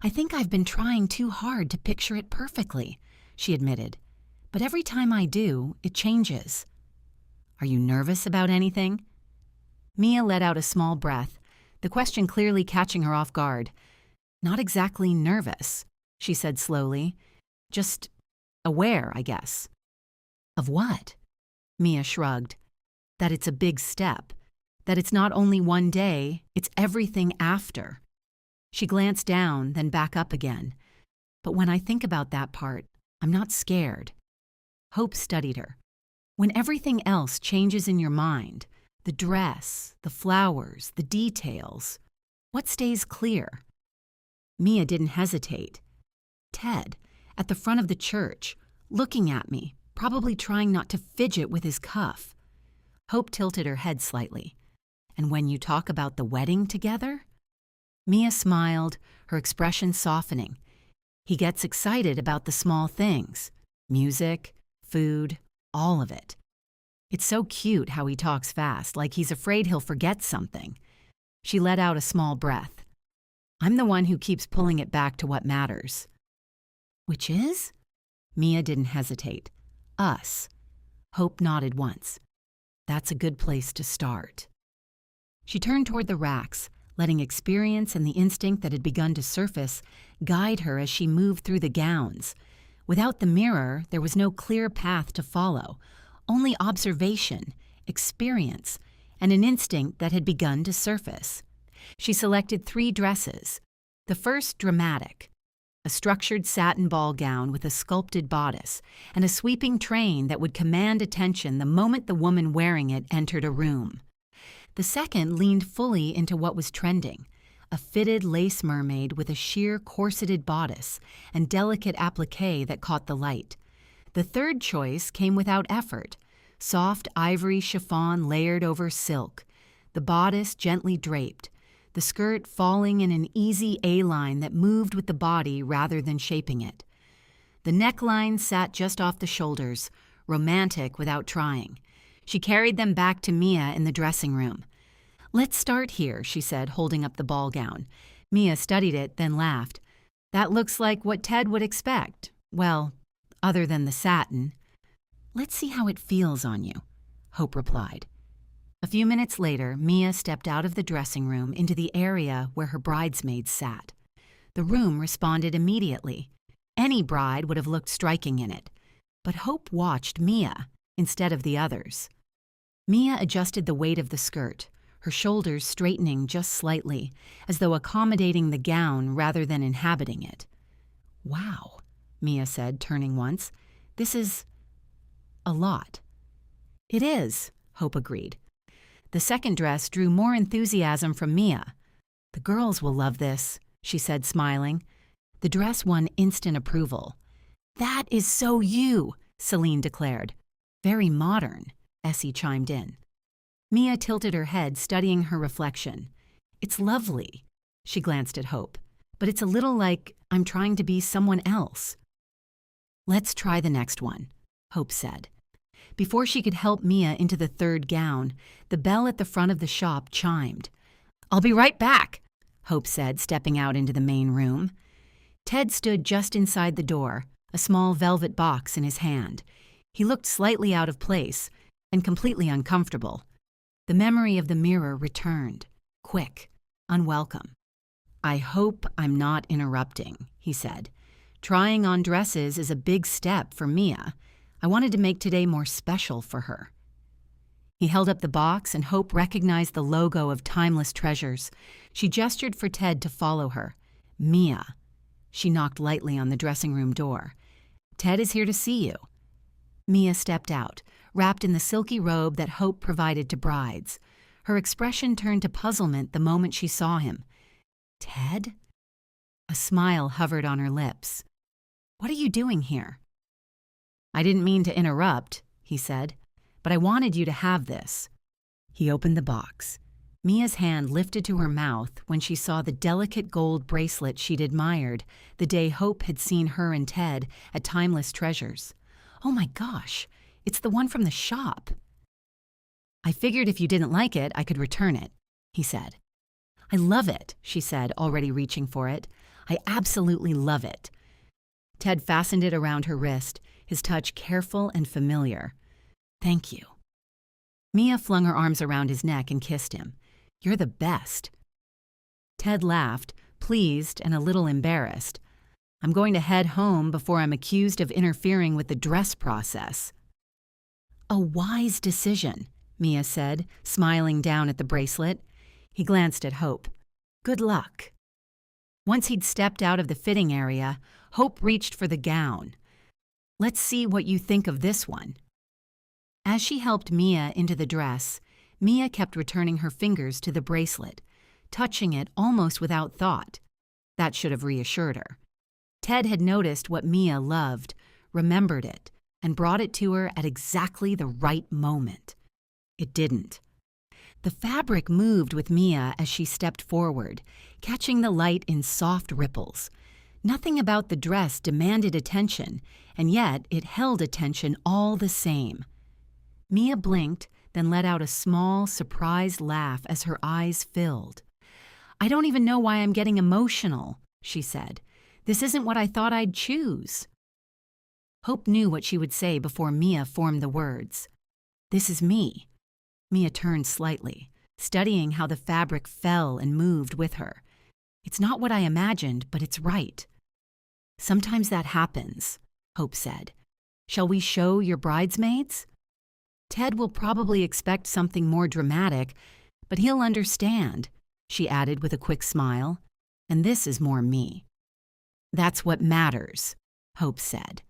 "I think I've been trying too hard to picture it perfectly," she admitted. "But every time I do, it changes." "Are you nervous about anything?" Mia let out a small breath, the question clearly catching her off guard. "Not exactly nervous," she said slowly. "Just aware, I guess." "Of what?" Mia shrugged. "That it's a big step. That it's not only one day, it's everything after." She glanced down, then back up again. "But when I think about that part, I'm not scared." Hope studied her. "When everything else changes in your mind, the dress, the flowers, the details, what stays clear?" Mia didn't hesitate. "Ted, at the front of the church, looking at me, probably trying not to fidget with his cuff." Hope tilted her head slightly. "And when you talk about the wedding together?" Mia smiled, her expression softening. "He gets excited about the small things. Music, food, all of it. It's so cute how he talks fast, like he's afraid he'll forget something." She let out a small breath. "I'm the one who keeps pulling it back to what matters." "Which is?" Mia didn't hesitate. "Us." Hope nodded once. "That's a good place to start." She turned toward the racks, letting experience and the instinct that had begun to surface guide her as she moved through the gowns. Without the mirror, there was no clear path to follow, only observation, experience, and an instinct that had begun to surface. She selected 3 dresses. The first dramatic, a structured satin ball gown with a sculpted bodice and a sweeping train that would command attention the moment the woman wearing it entered a room. The second leaned fully into what was trending, a fitted lace mermaid with a sheer corseted bodice and delicate applique that caught the light. The third choice came without effort, soft ivory chiffon layered over silk, the bodice gently draped, the skirt falling in an easy A-line that moved with the body rather than shaping it. The neckline sat just off the shoulders, romantic without trying. She carried them back to Mia in the dressing room. "Let's start here," she said, holding up the ball gown. Mia studied it, then laughed. "That looks like what Ted would expect. Well, other than the satin." "Let's see how it feels on you," Hope replied. A few minutes later, Mia stepped out of the dressing room into the area where her bridesmaids sat. The room responded immediately. Any bride would have looked striking in it. But Hope watched Mia instead of the others. Mia adjusted the weight of the skirt, her shoulders straightening just slightly, as though accommodating the gown rather than inhabiting it. "Wow," Mia said, turning once. "This is a lot." "It is," Hope agreed. The second dress drew more enthusiasm from Mia. "The girls will love this," she said, smiling. The dress won instant approval. "That is so you," Celine declared. "Very modern," Essie chimed in. Mia tilted her head, studying her reflection. "It's lovely." She glanced at Hope. but it's a little like I'm trying to be someone else. Let's try the next one, Hope said. Before she could help Mia into the third gown, the bell at the front of the shop chimed. I'll be right back, Hope said, stepping out into the main room. Ted stood just inside the door, a small velvet box in his hand. He looked slightly out of place and completely uncomfortable. The memory of the mirror returned, quick, unwelcome. I hope I'm not interrupting, he said. Trying on dresses is a big step for Mia. I wanted to make today more special for her. He held up the box and Hope recognized the logo of Timeless Treasures. She gestured for Ted to follow her. Mia. She knocked lightly on the dressing room door. Ted is here to see you. Mia stepped out, wrapped in the silky robe that Hope provided to brides. Her expression turned to puzzlement the moment she saw him. Ted? A smile hovered on her lips. What are you doing here? I didn't mean to interrupt, he said, but I wanted you to have this. He opened the box. Mia's hand lifted to her mouth when she saw the delicate gold bracelet she'd admired the day Hope had seen her and Ted at Timeless Treasures. Oh my gosh, it's the one from the shop. I figured if you didn't like it, I could return it, he said. I love it, she said, already reaching for it. I absolutely love it. Ted fastened it around her wrist, his touch careful and familiar. Thank you. Mia flung her arms around his neck and kissed him. You're the best. Ted laughed, pleased and a little embarrassed. I'm going to head home before I'm accused of interfering with the dress process. A wise decision, Mia said, smiling down at the bracelet. He glanced at Hope. Good luck. Once he'd stepped out of the fitting area, Hope reached for the gown. Let's see what you think of this one. As she helped Mia into the dress, Mia kept returning her fingers to the bracelet, touching it almost without thought. That should have reassured her. Ted had noticed what Mia loved, remembered it, and brought it to her at exactly the right moment. It didn't. The fabric moved with Mia as she stepped forward, catching the light in soft ripples. Nothing about the dress demanded attention, and yet it held attention all the same. Mia blinked, then let out a small, surprised laugh as her eyes filled. I don't even know why I'm getting emotional, she said. This isn't what I thought I'd choose. Hope knew what she would say before Mia formed the words. This is me. Mia turned slightly, studying how the fabric fell and moved with her. It's not what I imagined, but it's right. Sometimes that happens, Hope said. Shall we show your bridesmaids? Ted will probably expect something more dramatic, but he'll understand, she added with a quick smile. And this is more me. That's what matters, Hope said.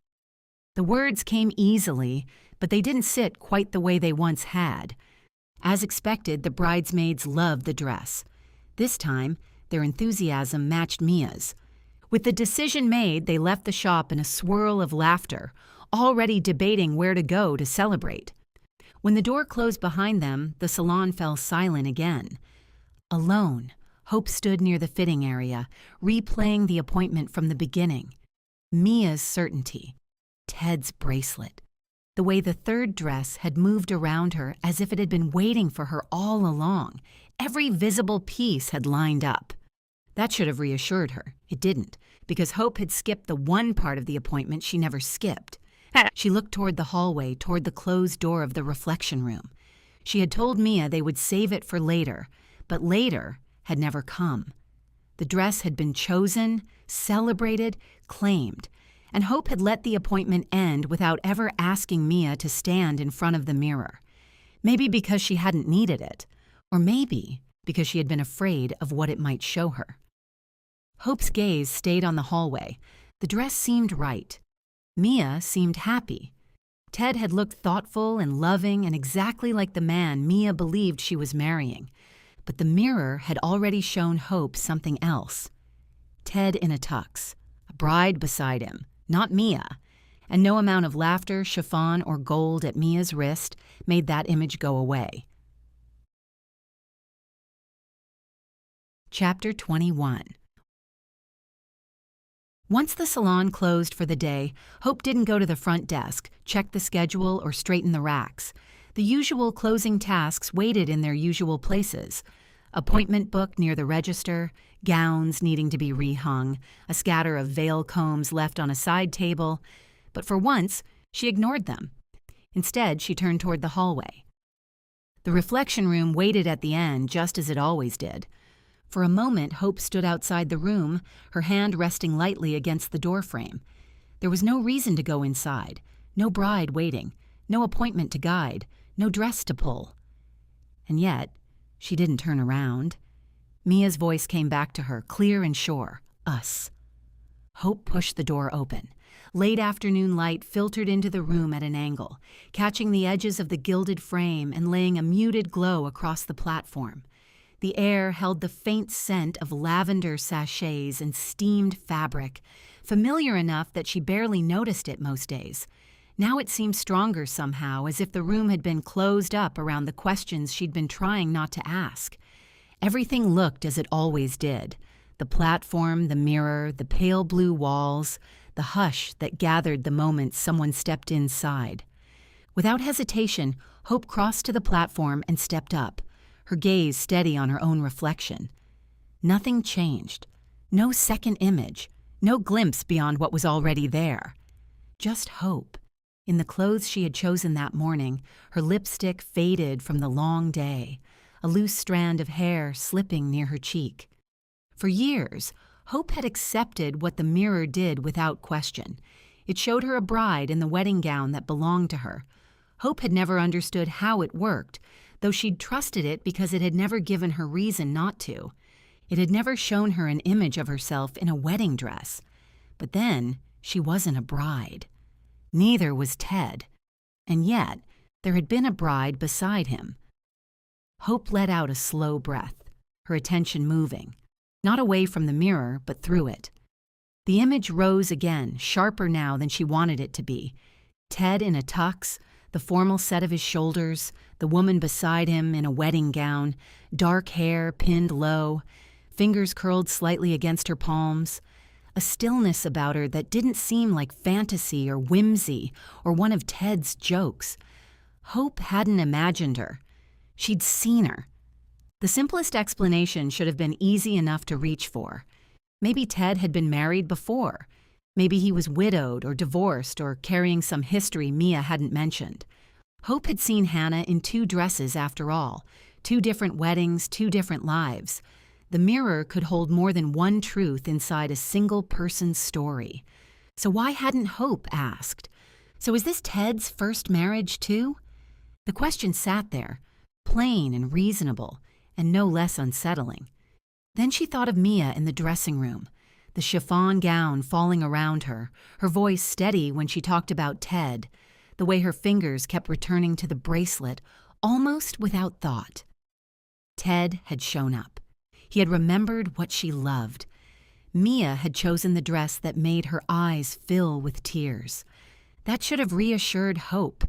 The words came easily, but they didn't sit quite the way they once had. As expected, the bridesmaids loved the dress. This time, their enthusiasm matched Mia's. With the decision made, they left the shop in a swirl of laughter, already debating where to go to celebrate. When the door closed behind them, the salon fell silent again. Alone, Hope stood near the fitting area, replaying the appointment from the beginning. Mia's certainty, Ted's bracelet, the way the third dress had moved around her as if it had been waiting for her all along. Every visible piece had lined up. That should have reassured her. It didn't, because Hope had skipped the one part of the appointment she never skipped. She looked toward the hallway, toward the closed door of the reflection room. She had told Mia they would save it for later, but later had never come. The dress had been chosen, celebrated, claimed, and Hope had let the appointment end without ever asking Mia to stand in front of the mirror. Maybe because she hadn't needed it, or maybe because she had been afraid of what it might show her. Hope's gaze stayed on the hallway. The dress seemed right. Mia seemed happy. Ted had looked thoughtful and loving and exactly like the man Mia believed she was marrying. But the mirror had already shown Hope something else. Ted in a tux, a bride beside him, not Mia, and no amount of laughter, chiffon, or gold at Mia's wrist made that image go away. Chapter 21. Once the salon closed for the day, Hope didn't go to the front desk, check the schedule, or straighten the racks. The usual closing tasks waited in their usual places. Appointment book near the register, gowns needing to be rehung, a scatter of veil combs left on a side table. But for once, she ignored them. Instead, she turned toward the hallway. The reflection room waited at the end just as it always did. For a moment, Hope stood outside the room, her hand resting lightly against the doorframe. There was no reason to go inside, no bride waiting, no appointment to guide, no dress to pull. And yet, she didn't turn around. Mia's voice came back to her, clear and sure. Us. Hope pushed the door open. Late afternoon light filtered into the room at an angle, catching the edges of the gilded frame and laying a muted glow across the platform. The air held the faint scent of lavender sachets and steamed fabric, familiar enough that she barely noticed it most days. Now it seemed stronger somehow, as if the room had been closed up around the questions she'd been trying not to ask. Everything looked as it always did. The platform, the mirror, the pale blue walls, the hush that gathered the moment someone stepped inside. Without hesitation, Hope crossed to the platform and stepped up, her gaze steady on her own reflection. Nothing changed. No second image. No glimpse beyond what was already there. Just Hope. In the clothes she had chosen that morning, her lipstick faded from the long day, a loose strand of hair slipping near her cheek. For years, Hope had accepted what the mirror did without question. It showed her a bride in the wedding gown that belonged to her. Hope had never understood how it worked, though she'd trusted it because it had never given her reason not to. It had never shown her an image of herself in a wedding dress. But then, she wasn't a bride. Neither was Ted. And yet, there had been a bride beside him. Hope let out a slow breath, her attention moving, not away from the mirror, but through it. The image rose again, sharper now than she wanted it to be. Ted in a tux, the formal set of his shoulders, the woman beside him in a wedding gown, dark hair pinned low, fingers curled slightly against her palms, a stillness about her that didn't seem like fantasy or whimsy or one of Ted's jokes. Hope hadn't imagined her. She'd seen her. The simplest explanation should have been easy enough to reach for. Maybe Ted had been married before. Maybe he was widowed or divorced or carrying some history Mia hadn't mentioned. Hope had seen Hannah in 2 dresses after all, 2 different weddings, 2 different lives. The mirror could hold more than one truth inside a single person's story. So why hadn't Hope asked? So is this Ted's first marriage too? The question sat there, plain and reasonable, and no less unsettling. Then she thought of Mia in the dressing room, the chiffon gown falling around her, her voice steady when she talked about Ted, the way her fingers kept returning to the bracelet, almost without thought. Ted had shown up. He had remembered what she loved. Mia had chosen the dress that made her eyes fill with tears. That should have reassured Hope.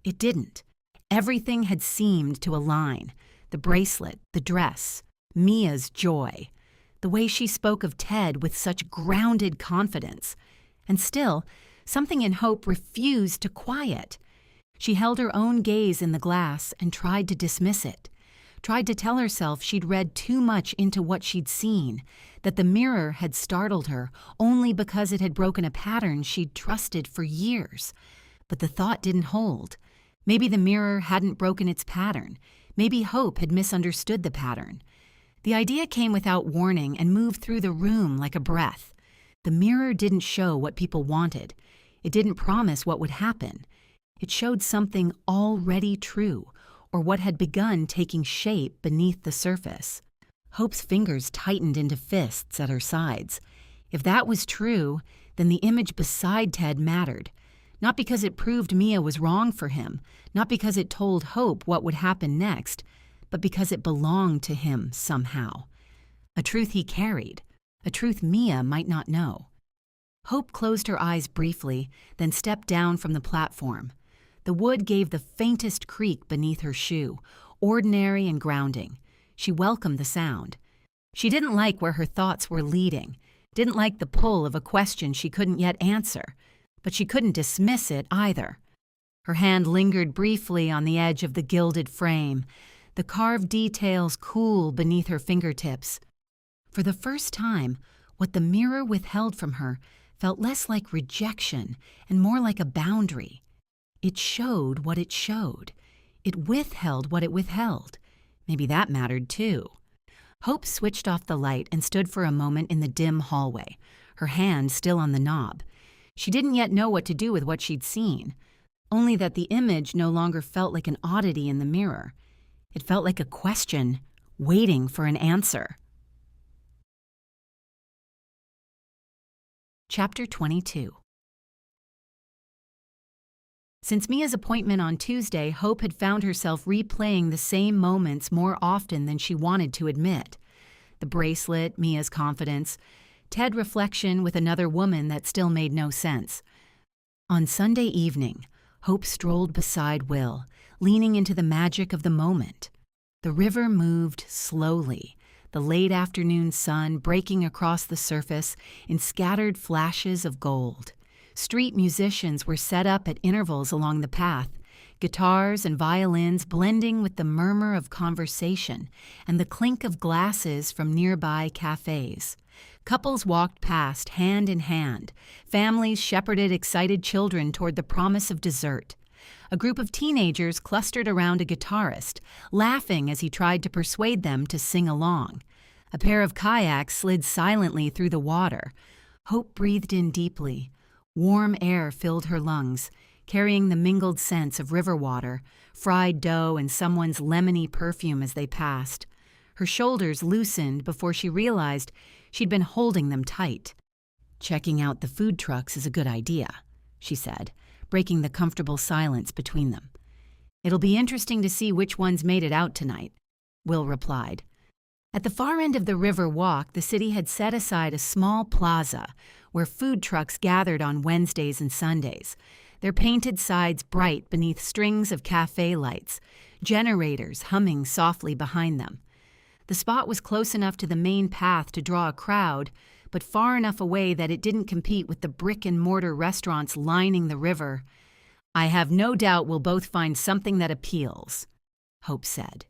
It didn't. Everything had seemed to align. The bracelet, the dress, Mia's joy, the way she spoke of Ted with such grounded confidence. And still, something in Hope refused to quiet. She held her own gaze in the glass and tried to dismiss it, tried to tell herself she'd read too much into what she'd seen, that the mirror had startled her only because it had broken a pattern she'd trusted for years. But the thought didn't hold. Maybe the mirror hadn't broken its pattern. Maybe Hope had misunderstood the pattern. The idea came without warning and moved through the room like a breath. The mirror didn't show what people wanted. It didn't promise what would happen. It showed something already true, or what had begun taking shape beneath the surface. Hope's fingers tightened into fists at her sides. If that was true, then the image beside Ted mattered. Not because it proved Mia was wrong for him, not because it told Hope what would happen next, but because it belonged to him somehow. A truth he carried, a truth Mia might not know. Hope closed her eyes briefly, then stepped down from the platform. The wood gave the faintest creak beneath her shoe, ordinary and grounding. She welcomed the sound. She didn't like where her thoughts were leading. didn't like the pull of a question she couldn't yet answer, but she couldn't dismiss it either. Her hand lingered briefly on the edge of the gilded frame, the carved details cool beneath her fingertips. For the first time, what the mirror withheld from her felt less like rejection and more like a boundary. It showed what it showed. It withheld what it withheld. Maybe that mattered too. Hope switched off the light and stood for a moment in the dim hallway, her hand still on the knob. She didn't yet know what to do with what she'd seen, only that the image no longer felt like an oddity in the mirror. It felt like a question waiting for an answer. Chapter 22. Since Mia's appointment on Tuesday, Hope had found herself replaying the same moments more often than she wanted to admit. The bracelet, Mia's confidence, Ted reflection with another woman that still made no sense. On Sunday evening, Hope strolled beside Will, leaning into the magic of the moment. The river moved slowly, the late afternoon sun breaking across the surface in scattered flashes of gold. Street musicians were set up at intervals along the path, guitars and violins blending with the murmur of conversation and the clink of glasses from nearby cafes. Couples walked past hand in hand. Families shepherded excited children toward the promise of dessert. A group of teenagers clustered around a guitarist, laughing as he tried to persuade them to sing along. A pair of kayaks slid silently through the water. Hope breathed in deeply. Warm air filled her lungs, carrying the mingled scents of river water, fried dough, and someone's lemony perfume as they passed. Her shoulders loosened before she realized she'd been holding them tight. "Checking out the food trucks is a good idea," she said, breaking the comfortable silence between them. "It'll be interesting to see which ones made it out tonight," Will replied. At the far end of the river walk, the city had set aside a small plaza where food trucks gathered on Wednesdays and Sundays, their painted sides bright beneath strings of cafe lights, generators humming softly behind them. The spot was close enough to the main path to draw a crowd, but far enough away that it didn't compete with the brick-and-mortar restaurants lining the river. "I have no doubt we'll both find something that appeals," Hope said.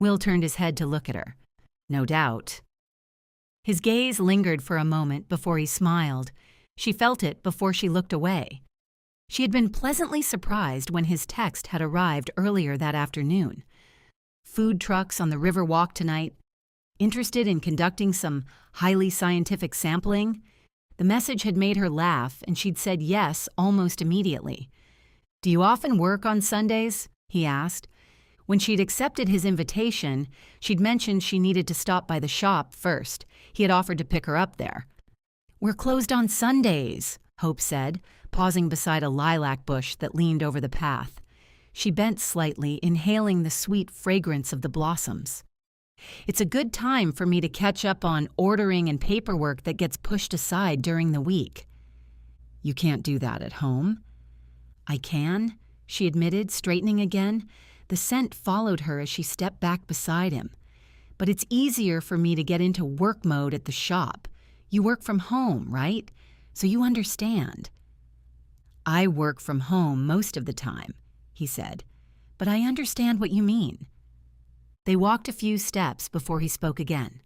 Will turned his head to look at her. "No doubt." His gaze lingered for a moment before he smiled. She felt it before she looked away. She had been pleasantly surprised when his text had arrived earlier that afternoon. Food trucks on the river walk tonight. Interested in conducting some highly scientific sampling? The message had made her laugh, and she'd said yes almost immediately. "Do you often work on Sundays?" he asked. When she'd accepted his invitation, she'd mentioned she needed to stop by the shop first. He had offered to pick her up there. "We're closed on Sundays," Hope said, pausing beside a lilac bush that leaned over the path. She bent slightly, inhaling the sweet fragrance of the blossoms. "It's a good time for me to catch up on ordering and paperwork that gets pushed aside during the week." "You can't do that at home." "I can," she admitted, straightening again. The scent followed her as she stepped back beside him. "But it's easier for me to get into work mode at the shop. You work from home, right? So you understand." "I work from home most of the time," he said, "but I understand what you mean." They walked a few steps before he spoke again.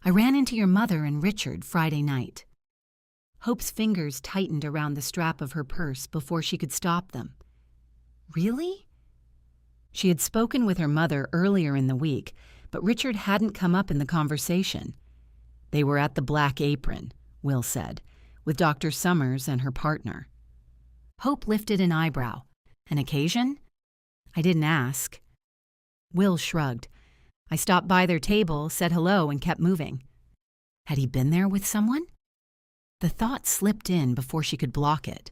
"I ran into your mother and Richard Friday night." Hope's fingers tightened around the strap of her purse before she could stop them. "Really?" She had spoken with her mother earlier in the week, but Richard hadn't come up in the conversation. "They were at the Black Apron," Will said, "with Dr. Summers and her partner." Hope lifted an eyebrow. "An occasion?" "I didn't ask." Will shrugged. "I stopped by their table, said hello, and kept moving." Had he been there with someone? The thought slipped in before she could block it,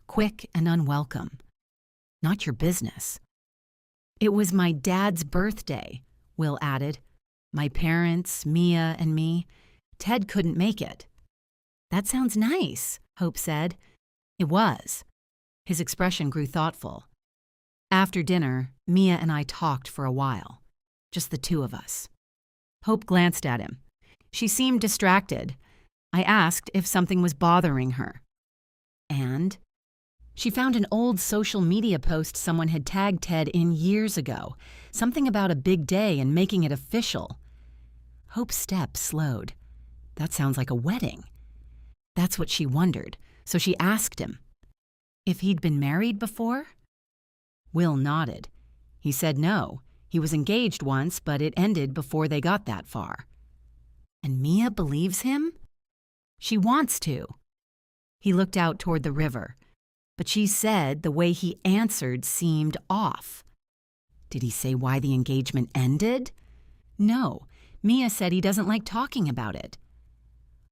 quick and unwelcome. "Not your business." "It was my dad's birthday," Will added. "My parents, Mia, and me. Ted couldn't make it." "That sounds nice," Hope said. It was. His expression grew thoughtful. "After dinner, Mia and I talked for a while. Just the two of us." Hope glanced at him. She seemed distracted. I asked if something was bothering her. And she found an old social media post someone had tagged Ted in years ago, something about a big day and making it official. Hope's step slowed. That sounds like a wedding. That's what she wondered, so she asked him if he'd been married before. Will nodded. He said no. He was engaged once, but it ended before they got that far. And Mia believes him? She wants to. He looked out toward the river, but she said the way he answered seemed off. Did he say why the engagement ended? No. Mia said he doesn't like talking about it.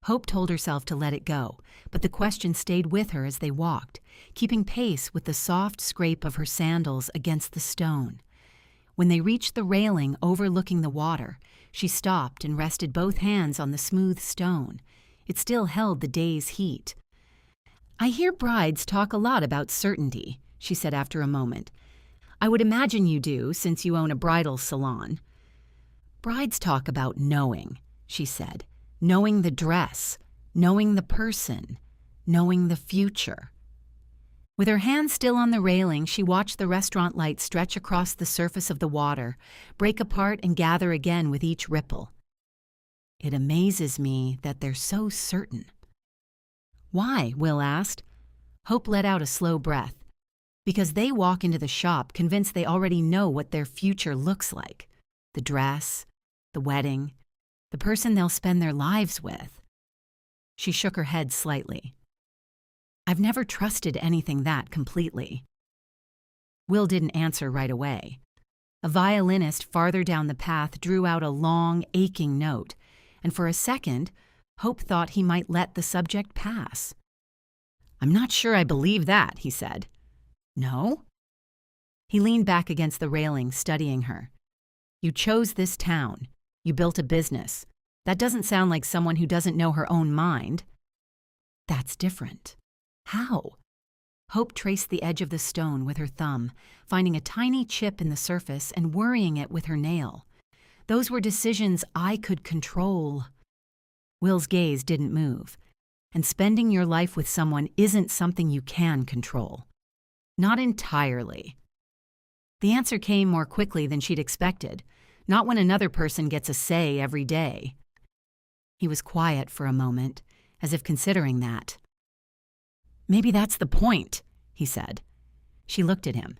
Hope told herself to let it go, but the question stayed with her as they walked, keeping pace with the soft scrape of her sandals against the stone. When they reached the railing overlooking the water, she stopped and rested both hands on the smooth stone. It still held the day's heat. I hear brides talk a lot about certainty, she said after a moment. I would imagine you do, since you own a bridal salon. Brides talk about knowing, she said. Knowing the dress, knowing the person, knowing the future. With her hand still on the railing, she watched the restaurant light stretch across the surface of the water, break apart and gather again with each ripple. It amazes me that they're so certain. Why? Will asked. Hope let out a slow breath. Because they walk into the shop convinced they already know what their future looks like. The dress, the wedding, the person they'll spend their lives with. She shook her head slightly. I've never trusted anything that completely. Will didn't answer right away. A violinist farther down the path drew out a long, aching note, and for a second, Hope thought he might let the subject pass. I'm not sure I believe that, he said. No? He leaned back against the railing, studying her. You chose this town. You built a business. That doesn't sound like someone who doesn't know her own mind. That's different. How? Hope traced the edge of the stone with her thumb, finding a tiny chip in the surface and worrying it with her nail. Those were decisions I could control. Will's gaze didn't move. And spending your life with someone isn't something you can control. Not entirely. The answer came more quickly than she'd expected. Not when another person gets a say every day. He was quiet for a moment, as if considering that. Maybe that's the point, he said. She looked at him.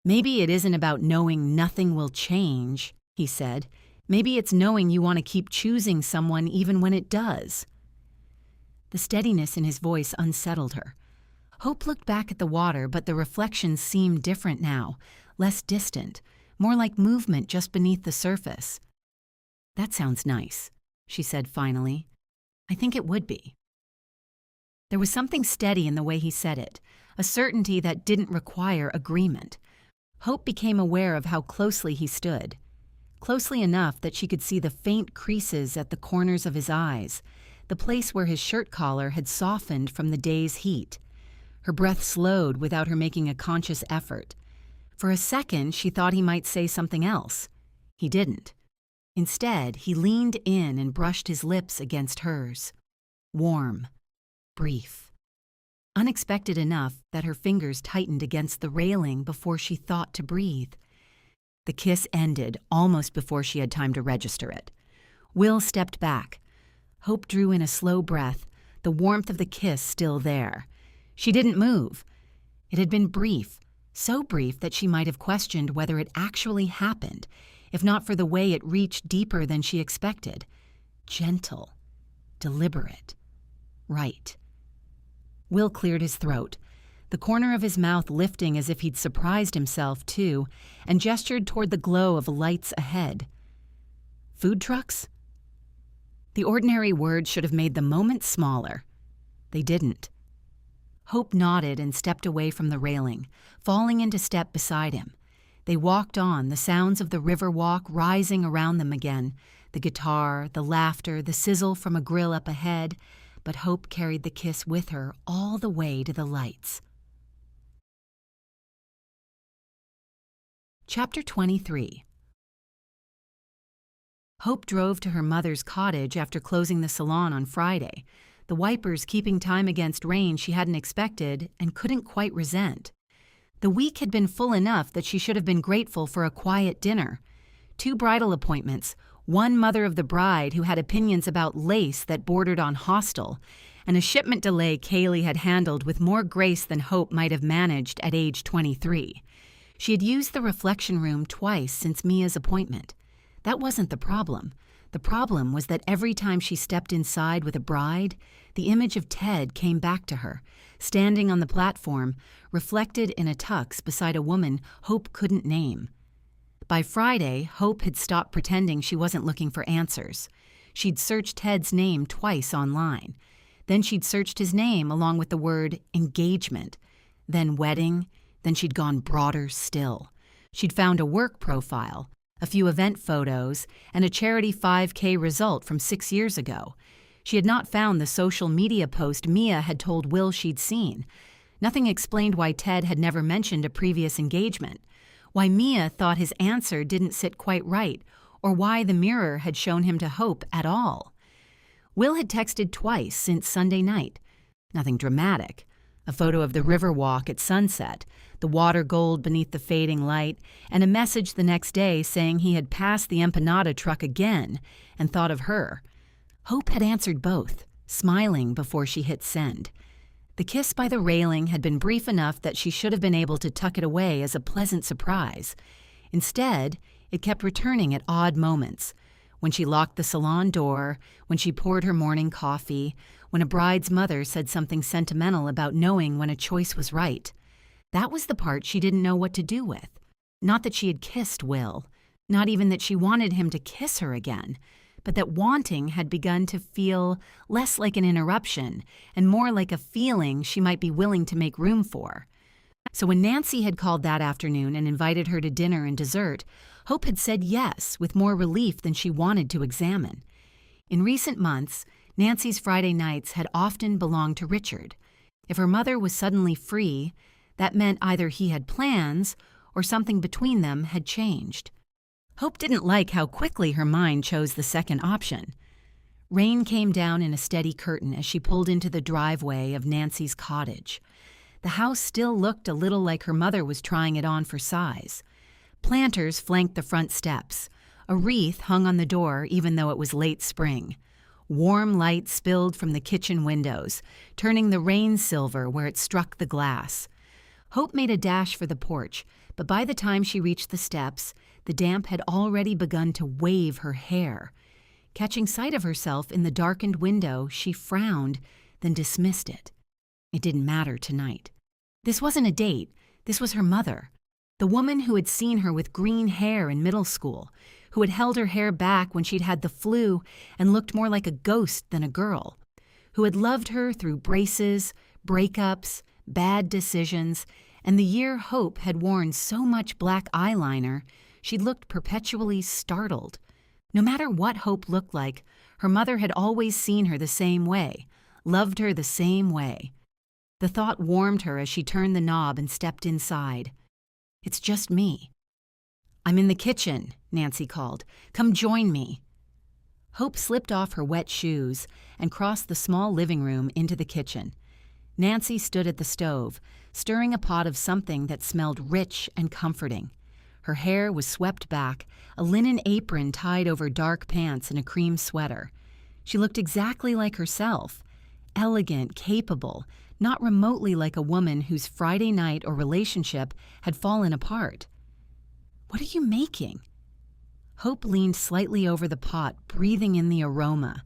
Maybe it isn't about knowing nothing will change, he said. Maybe it's knowing you want to keep choosing someone even when it does. The steadiness in his voice unsettled her. Hope looked back at the water, but the reflections seemed different now, less distant, more like movement just beneath the surface. That sounds nice, she said finally. I think it would be. There was something steady in the way he said it, a certainty that didn't require agreement. Hope became aware of how closely he stood. Closely enough that she could see the faint creases at the corners of his eyes, the place where his shirt collar had softened from the day's heat. Her breath slowed without her making a conscious effort. For a second, she thought he might say something else. He didn't. Instead, he leaned in and brushed his lips against hers. Warm. Brief. Unexpected enough that her fingers tightened against the railing before she thought to breathe. The kiss ended almost before she had time to register it. Will stepped back. Hope drew in a slow breath, the warmth of the kiss still there. She didn't move. It had been brief, so brief that she might have questioned whether it actually happened, if not for the way it reached deeper than she expected. Gentle. Deliberate. Right. Will cleared his throat, the corner of his mouth lifting as if he'd surprised himself, too, and gestured toward the glow of lights ahead. Food trucks? The ordinary words should have made the moment smaller. They didn't. Hope nodded and stepped away from the railing, falling into step beside him. They walked on, the sounds of the river walk rising around them again, the guitar, the laughter, the sizzle from a grill up ahead, but Hope carried the kiss with her all the way to the lights. Chapter 23. Hope drove to her mother's cottage after closing the salon on Friday. the wipers keeping time against rain she hadn't expected and couldn't quite resent. The week had been full enough that she should have been grateful for a quiet dinner. 2 bridal appointments, one mother of the bride who had opinions about lace that bordered on hostile, and a shipment delay Kaylee had handled with more grace than Hope might have managed at age 23. She had used the reflection room twice since Mia's appointment. That wasn't the problem. The problem was that every time she stepped inside with a bride, the image of Ted came back to her, standing on the platform, reflected in a tux beside a woman Hope couldn't name. By Friday, Hope had stopped pretending she wasn't looking for answers. She'd searched Ted's name twice online. Then she'd searched his name along with the word engagement, then wedding, then she'd gone broader still. She'd found a work profile, a few event photos, and a charity 5K result from 6 years ago. She had not found the social media post Mia had told Will she'd seen. Nothing explained why Ted had never mentioned a previous engagement, why Mia thought his answer didn't sit quite right, or why the mirror had shown him to Hope at all. Will had texted twice since Sunday night. Nothing dramatic. A photo of the Riverwalk at sunset, the water gold beneath the fading light, and a message the next day saying he had passed the empanada truck again and thought of her. Hope had answered both, smiling before she hit send. The kiss by the railing had been brief enough that she should have been able to tuck it away as a pleasant surprise. Instead, it kept returning at odd moments. When she locked the salon door, when she poured her morning coffee, when a bride's mother said something sentimental about knowing when a choice was right. That was the part she didn't know what to do with. Not that she had kissed Will, not even that she wanted him to kiss her again, but that wanting had begun to feel less like an interruption and more like a feeling she might be willing to make room for. So when Nancy had called that afternoon and invited her to dinner and dessert, Hope had said yes with more relief than she wanted to examine. In recent months, Nancy's Friday nights had often belonged to Richard. If her mother was suddenly free, that meant either he had plans or something between them had changed. Hope didn't like how quickly her mind chose the second option. Rain came down in a steady curtain as she pulled into the driveway of Nancy's cottage. The house still looked a little like her mother was trying it on for size. Planters flanked the front steps. A wreath hung on the door even though it was late spring. Warm light spilled from the kitchen windows, turning the rain silver where it struck the glass. Hope made a dash for the porch, but by the time she reached the steps, the damp had already begun to wave her hair. Catching sight of herself in the darkened window, she frowned, then dismissed it. It didn't matter tonight. This wasn't a date. This was her mother. The woman who had seen her with green hair in middle school, who had held her hair back when she'd had the flu and looked more like a ghost than a girl, who had loved her through braces, breakups, bad decisions, and the year Hope had worn so much black eyeliner, she looked perpetually startled. No matter what Hope looked like, her mother had always seen her the same way, loved her the same way. The thought warmed her as she turned the knob and stepped inside. It's just me. I'm in the kitchen, Nancy called. Come join me. Hope slipped off her wet shoes and crossed the small living room into the kitchen. Nancy stood at the stove, stirring a pot of something that smelled rich and comforting. Her hair was swept back, a linen apron tied over dark pants and a cream sweater. She looked exactly like herself, elegant, capable, not remotely like a woman whose Friday night or relationship had fallen apart. What are you making? Hope leaned slightly over the pot, breathing in the aroma.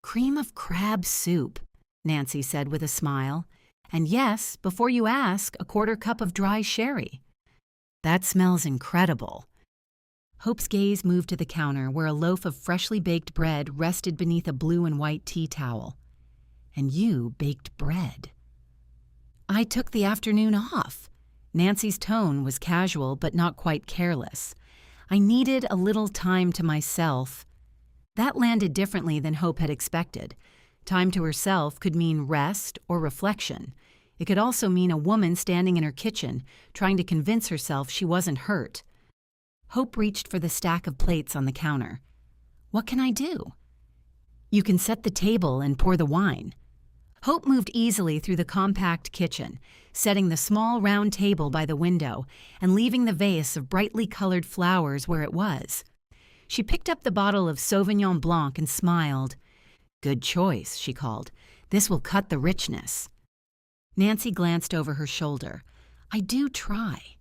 Cream of crab soup, Nancy said with a smile. And yes, before you ask, a 1/4 cup of dry sherry. That smells incredible. Hope's gaze moved to the counter where a loaf of freshly baked bread rested beneath a blue and white tea towel. And you baked bread. I took the afternoon off. Nancy's tone was casual but not quite careless. I needed a little time to myself. That landed differently than Hope had expected. Time to herself could mean rest or reflection. It could also mean a woman standing in her kitchen, trying to convince herself she wasn't hurt. Hope reached for the stack of plates on the counter. What can I do? You can set the table and pour the wine." Hope moved easily through the compact kitchen, setting the small round table by the window and leaving the vase of brightly colored flowers where it was. She picked up the bottle of Sauvignon Blanc and smiled. "Good choice," she called. "This will cut the richness." Nancy glanced over her shoulder. "I do try."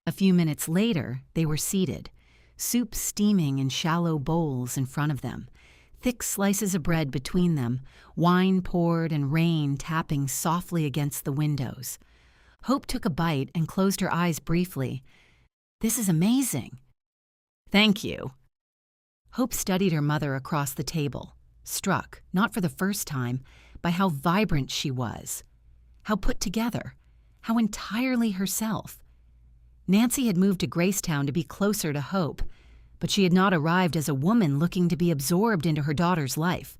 A few minutes later, they were seated, soup steaming in shallow bowls in front of them, thick slices of bread between them, wine poured and rain tapping softly against the windows. Hope took a bite and closed her eyes briefly. "This is amazing." "Thank you." Hope studied her mother across the table, struck, not for the first time, by how vibrant she was, how put together, how entirely herself. Nancy had moved to GraceTown to be closer to Hope, but she had not arrived as a woman looking to be absorbed into her daughter's life.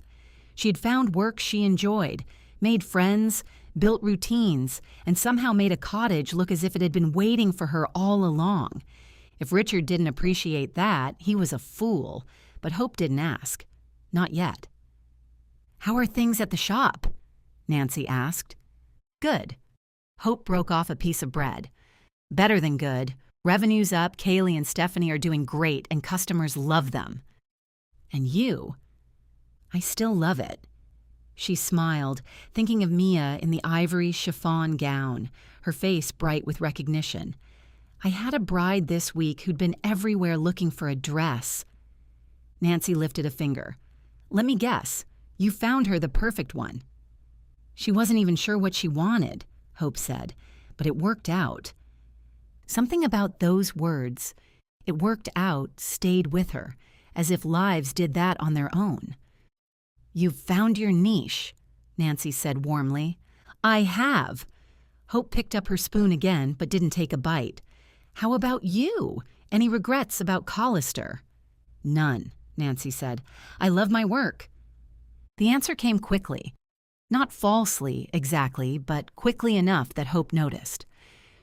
She had found work she enjoyed, made friends, built routines, and somehow made a cottage look as if it had been waiting for her all along. If Richard didn't appreciate that, he was a fool, but Hope didn't ask. Not yet. "How are things at the shop?" Nancy asked. "Good." Hope broke off a piece of bread. "Better than good. Revenue's up, Kaylee and Stephanie are doing great, and customers love them." "And you?" "I still love it." She smiled, thinking of Mia in the ivory chiffon gown, her face bright with recognition. "I had a bride this week who'd been everywhere looking for a dress." Nancy lifted a finger. "Let me guess. You found her the perfect one." "She wasn't even sure what she wanted," Hope said, "but it worked out." Something about those words, "it worked out," stayed with her, as if lives did that on their own. "You've found your niche," Nancy said warmly. "I have." Hope picked up her spoon again, but didn't take a bite. "How about you? Any regrets about Collister?" "None," Nancy said. "I love my work." The answer came quickly. Not falsely, exactly, but quickly enough that Hope noticed.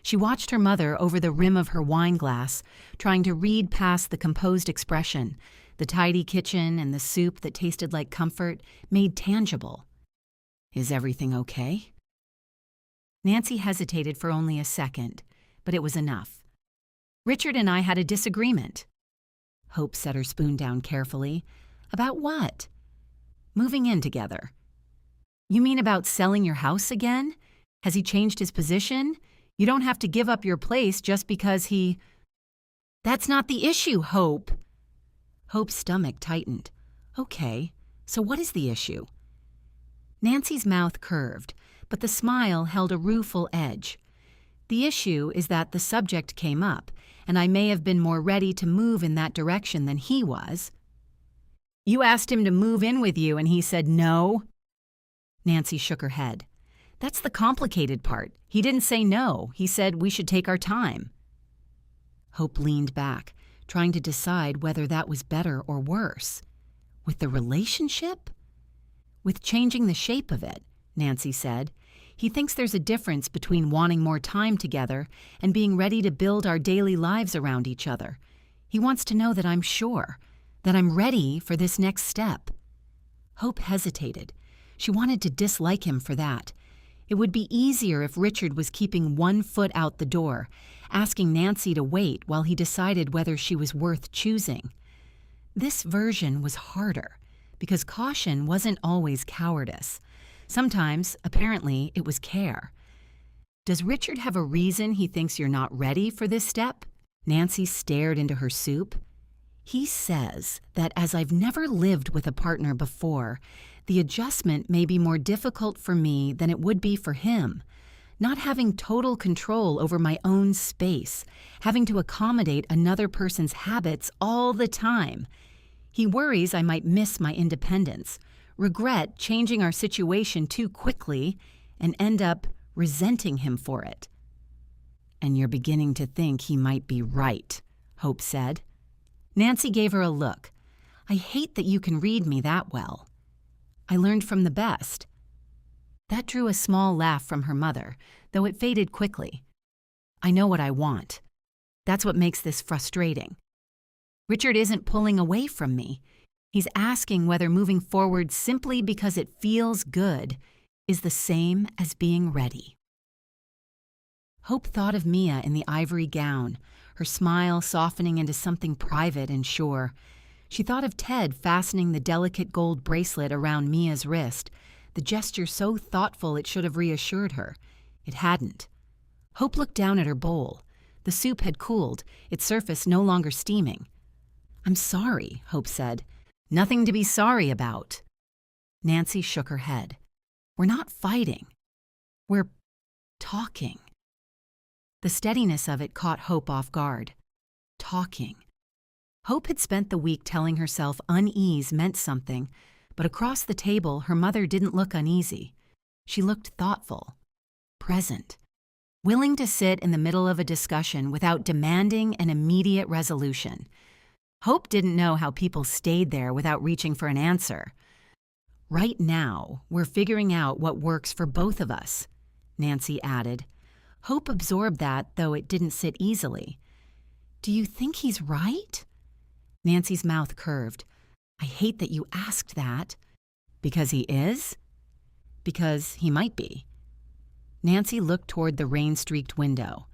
She watched her mother over the rim of her wine glass, trying to read past the composed expression, the tidy kitchen and the soup that tasted like comfort, made tangible. "Is everything okay?" Nancy hesitated for only a second, but it was enough. "Richard and I had a disagreement." Hope set her spoon down carefully. "About what?" "Moving in together." "You mean about selling your house again? Has he changed his position? You don't have to give up your place just because he—" "That's not the issue, Hope." Hope's stomach tightened. "Okay, so what is the issue?" Nancy's mouth curved, but the smile held a rueful edge. "The issue is that the subject came up, and I may have been more ready to move in that direction than he was." "You asked him to move in with you and he said no?" Nancy shook her head. "That's the complicated part. He didn't say no. He said we should take our time." Hope leaned back, trying to decide whether that was better or worse. With the relationship? "With changing the shape of it," Nancy said. "He thinks there's a difference between wanting more time together and being ready to build our daily lives around each other. He wants to know that I'm sure, that I'm ready for this next step." Hope hesitated. She wanted to dislike him for that. It would be easier if Richard was keeping one foot out the door, asking Nancy to wait while he decided whether she was worth choosing. This version was harder, because caution wasn't always cowardice. Sometimes, apparently, it was care. "Does Richard have a reason he thinks you're not ready for this step?" Nancy stared into her soup. "He says that as I've never lived with a partner before, the adjustment may be more difficult for me than it would be for him. Not having total control over my own space, having to accommodate another person's habits all the time. He worries I might miss my independence, regret changing our situation too quickly, and end up resenting him for it." "And you're beginning to think he might be right," Hope said. Nancy gave her a look. "I hate that you can read me that well." "I learned from the best." That drew a small laugh from her mother, though it faded quickly. "I know what I want. That's what makes this frustrating. Richard isn't pulling away from me. He's asking whether moving forward simply because it feels good is the same as being ready. Hope thought of Mia in the ivory gown, her smile softening into something private and sure. She thought of Ted fastening the delicate gold bracelet around Mia's wrist, the gesture so thoughtful it should have reassured her. It hadn't. Hope looked down at her bowl. The soup had cooled, its surface no longer steaming. "I'm sorry," Hope said. "Nothing to be sorry about." Nancy shook her head. "We're not fighting. We're talking." The steadiness of it caught Hope off guard. Talking. Hope had spent the week telling herself unease meant something, but across the table her mother didn't look uneasy. She looked thoughtful, present, willing to sit in the middle of a discussion without demanding an immediate resolution. Hope didn't know how people stayed there without reaching for an answer. "Right now, we're figuring out what works for both of us," Nancy added. Hope absorbed that, though it didn't sit easily. "Do you think he's right?" Nancy's mouth curved. "I hate that you asked that." "Because he is?" "Because he might be." Nancy looked toward the rain-streaked window.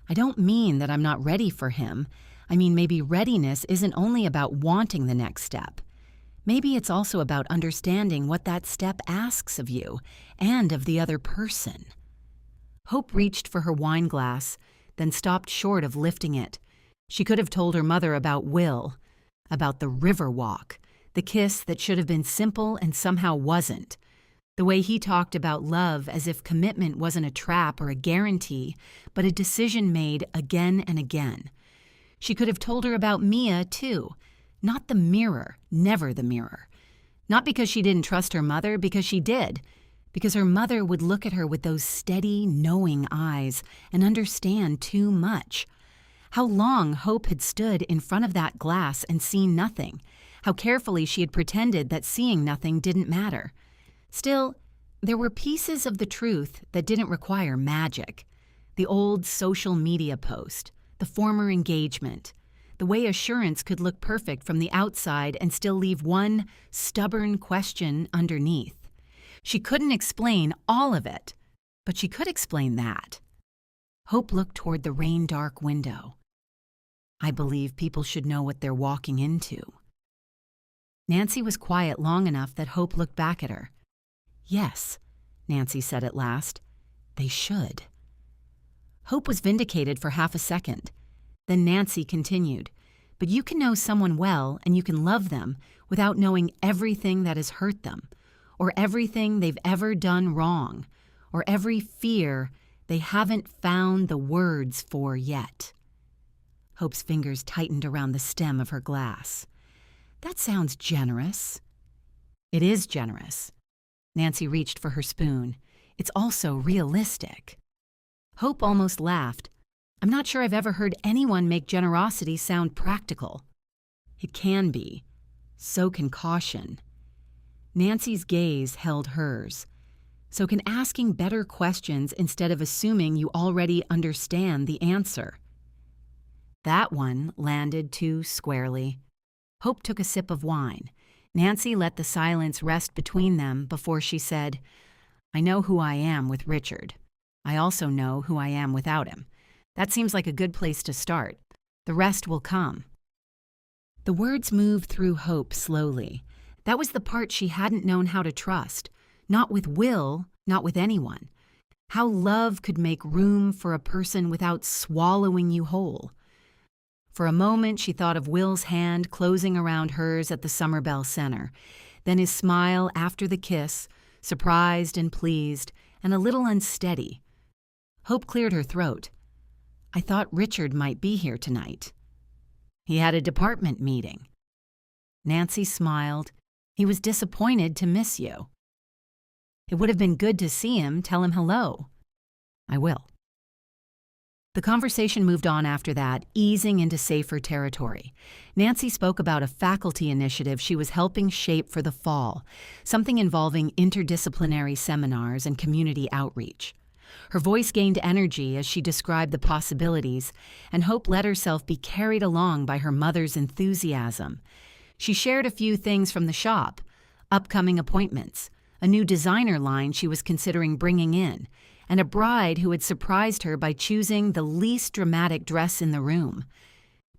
"I don't mean that I'm not ready for him. I mean, maybe readiness isn't only about wanting the next step. Maybe it's also about understanding what that step asks of you and of the other person." Hope reached for her wine glass, then stopped short of lifting it. She could have told her mother about Will, about the river walk, the kiss that should have been simple and somehow wasn't, the way he talked about love as if commitment wasn't a trap or a guarantee, but a decision made again and again. She could have told her about Mia, too. Not the mirror, never the mirror. Not because she didn't trust her mother, because she did. Because her mother would look at her with those steady, knowing eyes and understand too much. How long Hope had stood in front of that glass and seen nothing. How carefully she had pretended that seeing nothing didn't matter. Still, there were pieces of the truth that didn't require magic. The old social media post, the former engagement, the way assurance could look perfect from the outside and still leave one stubborn question underneath. She couldn't explain all of it, but she could explain that. Hope looked toward the rain-dark window. "I believe people should know what they're walking into." Nancy was quiet long enough that Hope looked back at her. "Yes," Nancy said at last, "they should." Hope was vindicated for half a second. Then Nancy continued, "But you can know someone well and you can love them without knowing everything that has hurt them, or everything they've ever done wrong, or every fear they haven't found the words for yet." Hope's fingers tightened around the stem of her glass. "That sounds generous." "It is generous." Nancy reached for her spoon. "It's also realistic." Hope almost laughed. "I'm not sure I've ever heard anyone make generosity sound practical." "It can be. So can caution." Nancy's gaze held hers. "So can asking better questions instead of assuming you already understand the answer." That one landed too squarely. Hope took a sip of wine. Nancy let the silence rest between them before she said, "I know who I am with Richard. I also know who I am without him. That seems like a good place to start. The rest will come." The words moved through Hope slowly. That was the part she hadn't known how to trust. Not with Will, not with anyone. How love could make room for a person without swallowing you whole. For a moment, she thought of Will's hand closing around hers at the Summerbell Center, then his smile after the kiss, surprised and pleased, and a little unsteady. Hope cleared her throat. "I thought Richard might be here tonight." "He had a department meeting." Nancy smiled. "He was disappointed to miss you." "It would have been good to see him. Tell him hello." "I will." The conversation moved on after that, easing into safer territory. Nancy spoke about a faculty initiative she was helping shape for the fall, something involving interdisciplinary seminars and community outreach. Her voice gained energy as she described the possibilities, and Hope let herself be carried along by her mother's enthusiasm. She shared a few things from the shop, upcoming appointments, a new designer line she was considering bringing in, and a bride who had surprised her by choosing the least dramatic dress in the room.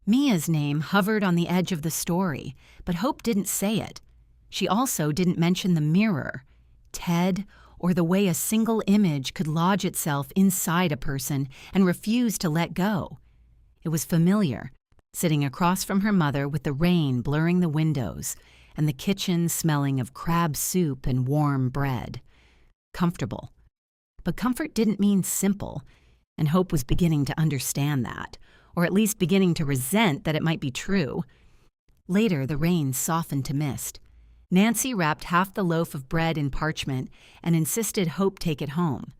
Mia's name hovered on the edge of the story, but Hope didn't say it. She also didn't mention the mirror, Ted, or the way a single image could lodge itself inside a person and refuse to let go. It was familiar, sitting across from her mother with the rain blurring the windows and the kitchen smelling of crab soup and warm bread. Comfortable. But comfort didn't mean simple, and Hope was beginning to understand that, or at least beginning to resent that it might be true. Later, the rain softened to mist. Nancy wrapped half the loaf of bread in parchment and insisted Hope take it home.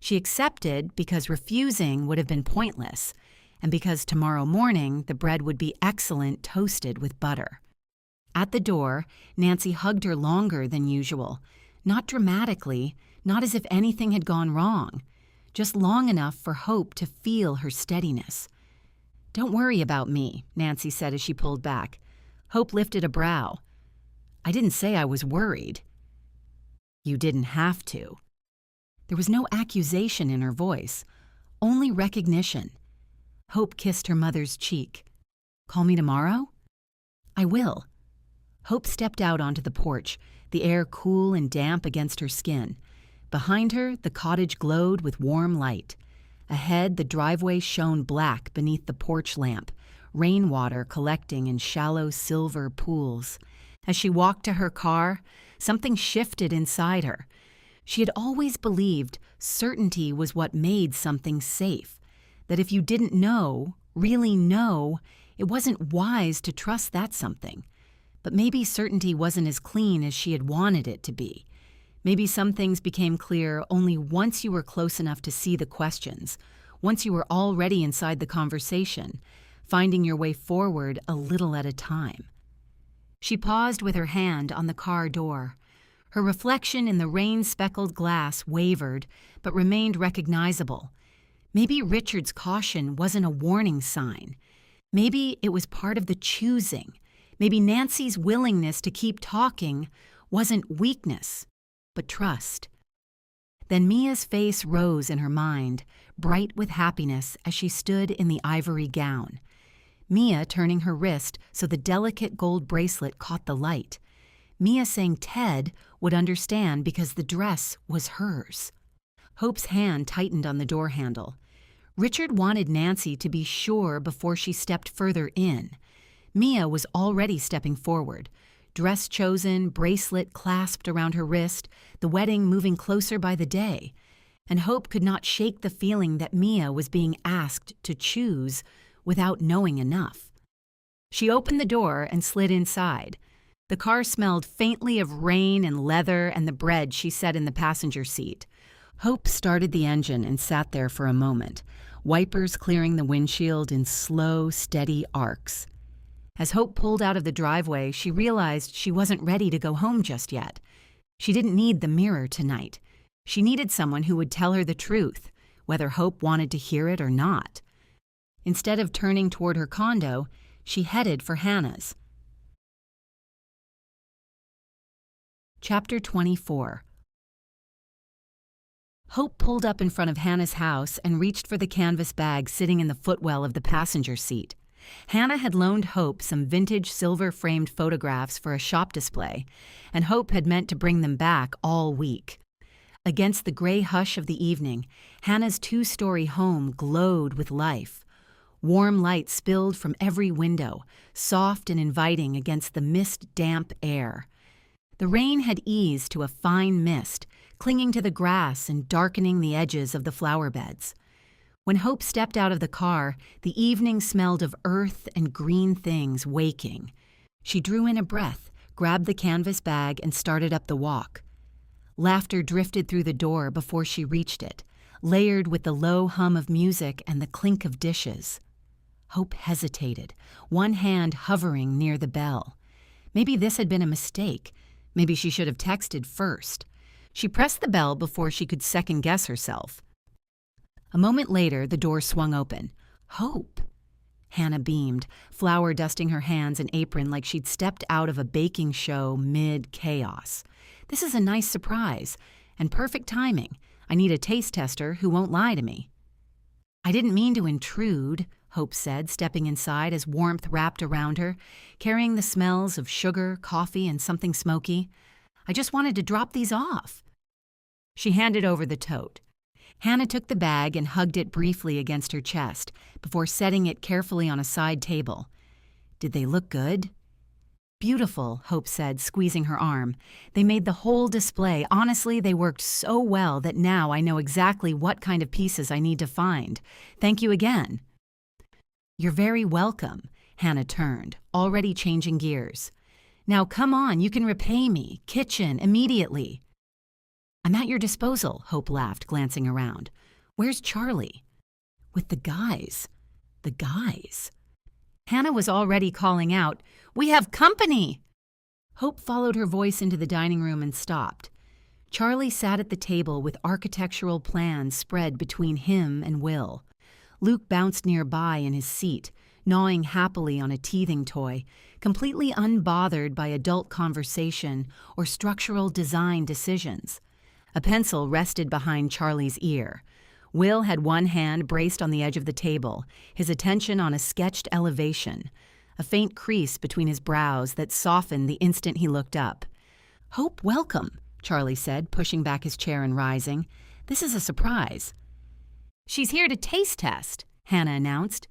She accepted because refusing would have been pointless, and because tomorrow morning the bread would be excellent toasted with butter. At the door, Nancy hugged her longer than usual, not dramatically, not as if anything had gone wrong, just long enough for Hope to feel her steadiness. "Don't worry about me," Nancy said as she pulled back. Hope lifted a brow. "I didn't say I was worried." "You didn't have to." There was no accusation in her voice, only recognition. Hope kissed her mother's cheek. "Call me tomorrow?" "I will." Hope stepped out onto the porch, the air cool and damp against her skin. Behind her, the cottage glowed with warm light. Ahead, the driveway shone black beneath the porch lamp, rainwater collecting in shallow silver pools. As she walked to her car, something shifted inside her. She had always believed certainty was what made something safe, that if you didn't know, really know, it wasn't wise to trust that something. But maybe certainty wasn't as clean as she had wanted it to be. Maybe some things became clear only once you were close enough to see the questions, once you were already inside the conversation, finding your way forward a little at a time. She paused with her hand on the car door. Her reflection in the rain-speckled glass wavered, but remained recognizable. Maybe Richard's caution wasn't a warning sign. Maybe it was part of the choosing. Maybe Nancy's willingness to keep talking wasn't weakness, but trust. Then Mia's face rose in her mind, bright with happiness as she stood in the ivory gown. Mia turning her wrist so the delicate gold bracelet caught the light. Mia saying Ted would understand because the dress was hers. Hope's hand tightened on the door handle. Richard wanted Nancy to be sure before she stepped further in. Mia was already stepping forward, dress chosen, bracelet clasped around her wrist, the wedding moving closer by the day. And Hope could not shake the feeling that Mia was being asked to choose without knowing enough. She opened the door and slid inside. The car smelled faintly of rain and leather and the bread she set in the passenger seat. Hope started the engine and sat there for a moment, wipers clearing the windshield in slow, steady arcs. As Hope pulled out of the driveway, she realized she wasn't ready to go home just yet. She didn't need the mirror tonight. She needed someone who would tell her the truth, whether Hope wanted to hear it or not. Instead of turning toward her condo, she headed for Hannah's. Chapter 24. Hope pulled up in front of Hannah's house and reached for the canvas bag sitting in the footwell of the passenger seat. Hannah had loaned Hope some vintage silver-framed photographs for a shop display, and Hope had meant to bring them back all week. Against the gray hush of the evening, Hannah's two-story home glowed with life. Warm light spilled from every window, soft and inviting against the mist-damp air. The rain had eased to a fine mist, clinging to the grass and darkening the edges of the flower beds. When Hope stepped out of the car, the evening smelled of earth and green things waking. She drew in a breath, grabbed the canvas bag, and started up the walk. Laughter drifted through the door before she reached it, layered with the low hum of music and the clink of dishes. Hope hesitated, one hand hovering near the bell. Maybe this had been a mistake. Maybe she should have texted first. She pressed the bell before she could second-guess herself. A moment later, the door swung open. Hope! Hannah beamed, flour dusting her hands and apron like she'd stepped out of a baking show mid-chaos. This is a nice surprise, and perfect timing. I need a taste tester who won't lie to me. I didn't mean to intrude, Hope said, stepping inside as warmth wrapped around her, carrying the smells of sugar, coffee, and something smoky. I just wanted to drop these off. She handed over the tote. Hannah took the bag and hugged it briefly against her chest before setting it carefully on a side table. Did they look good? Beautiful, Hope said, squeezing her arm. They made the whole display. Honestly, they worked so well that now I know exactly what kind of pieces I need to find. Thank you again. You're very welcome, Hannah turned, already changing gears. Now come on, you can repay me. Kitchen, immediately. I'm at your disposal, Hope laughed, glancing around. Where's Charlie? With the guys. The guys. Hannah was already calling out, We have company! Hope followed her voice into the dining room and stopped. Charlie sat at the table with architectural plans spread between him and Will. Luke bounced nearby in his seat, gnawing happily on a teething toy, completely unbothered by adult conversation or structural design decisions. A pencil rested behind Charlie's ear. Will had one hand braced on the edge of the table, his attention on a sketched elevation, a faint crease between his brows that softened the instant he looked up. Hope, welcome, Charlie said, pushing back his chair and rising. This is a surprise. She's here to taste test, Hannah announced.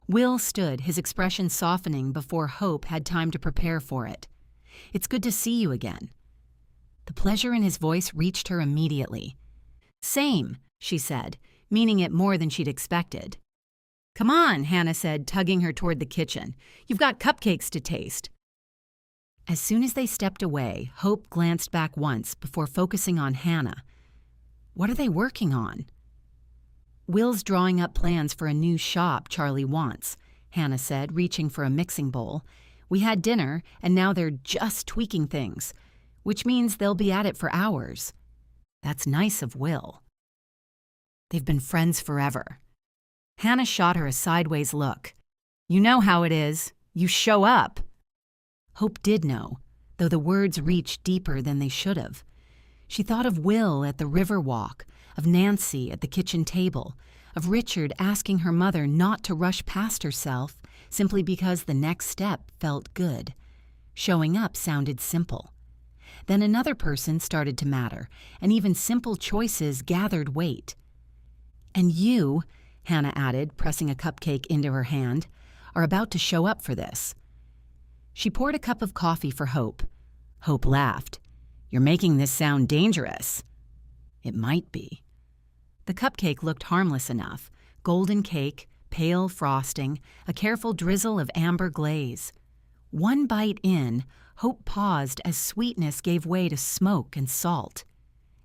Will stood, his expression softening before Hope had time to prepare for it. It's good to see you again. The pleasure in his voice reached her immediately. Same, she said, meaning it more than she'd expected. Come on, Hannah said, tugging her toward the kitchen. You've got cupcakes to taste. As soon as they stepped away, Hope glanced back once before focusing on Hannah. What are they working on? Will's drawing up plans for a new shop Charlie wants, Hannah said, reaching for a mixing bowl. We had dinner, and now they're just tweaking things, which means they'll be at it for hours. That's nice of Will. They've been friends forever. Hannah shot her a sideways look. You know how it is. You show up. Hope did know, though the words reached deeper than they should have. She thought of Will at the river walk, of Nancy at the kitchen table, of Richard asking her mother not to rush past herself simply because the next step felt good. Showing up sounded simple. Then another person started to matter, and even simple choices gathered weight. And you, Hannah added, pressing a cupcake into her hand, are about to show up for this. She poured a cup of coffee for Hope. Hope laughed. You're making this sound dangerous. It might be. The cupcake looked harmless enough. Golden cake, pale frosting, a careful drizzle of amber glaze. One bite in, Hope paused as sweetness gave way to smoke and salt.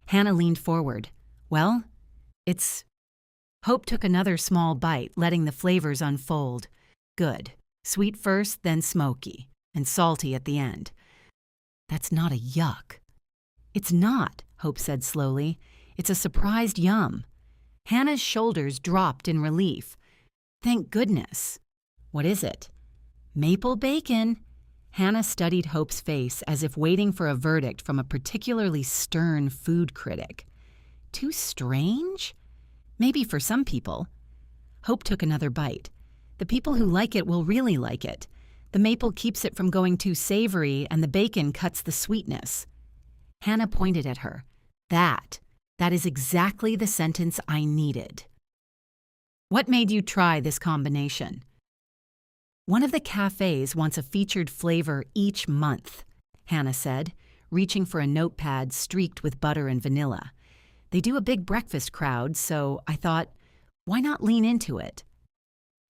Hannah leaned forward. Well, it's... Hope took another small bite, letting the flavors unfold. Good. Sweet first, then smoky, and salty at the end. That's not a yuck. It's not, Hope said slowly. It's a surprised yum. Hannah's shoulders dropped in relief. Thank goodness. What is it? Maple bacon. Hannah studied Hope's face as if waiting for a verdict from a particularly stern food critic. Too strange? Maybe for some people. Hope took another bite. The people who like it will really like it. The maple keeps it from going too savory, and the bacon cuts the sweetness. Hannah pointed at her. That is exactly the sentence I needed. What made you try this combination? One of the cafes wants a featured flavor each month, Hannah said, reaching for a notepad streaked with butter and vanilla. They do a big breakfast crowd, so I thought, why not lean into it?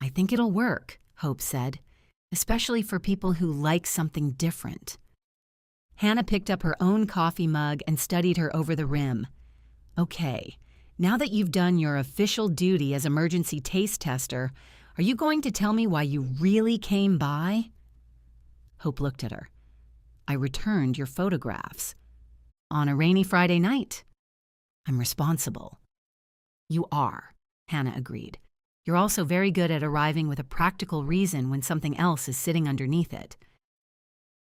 I think it'll work, Hope said, especially for people who like something different. Hannah picked up her own coffee mug and studied her over the rim. Okay, now that you've done your official duty as emergency taste tester, are you going to tell me why you really came by? Hope looked at her. I returned your photographs. On a rainy Friday night. I'm responsible. You are, Hannah agreed. You're also very good at arriving with a practical reason when something else is sitting underneath it."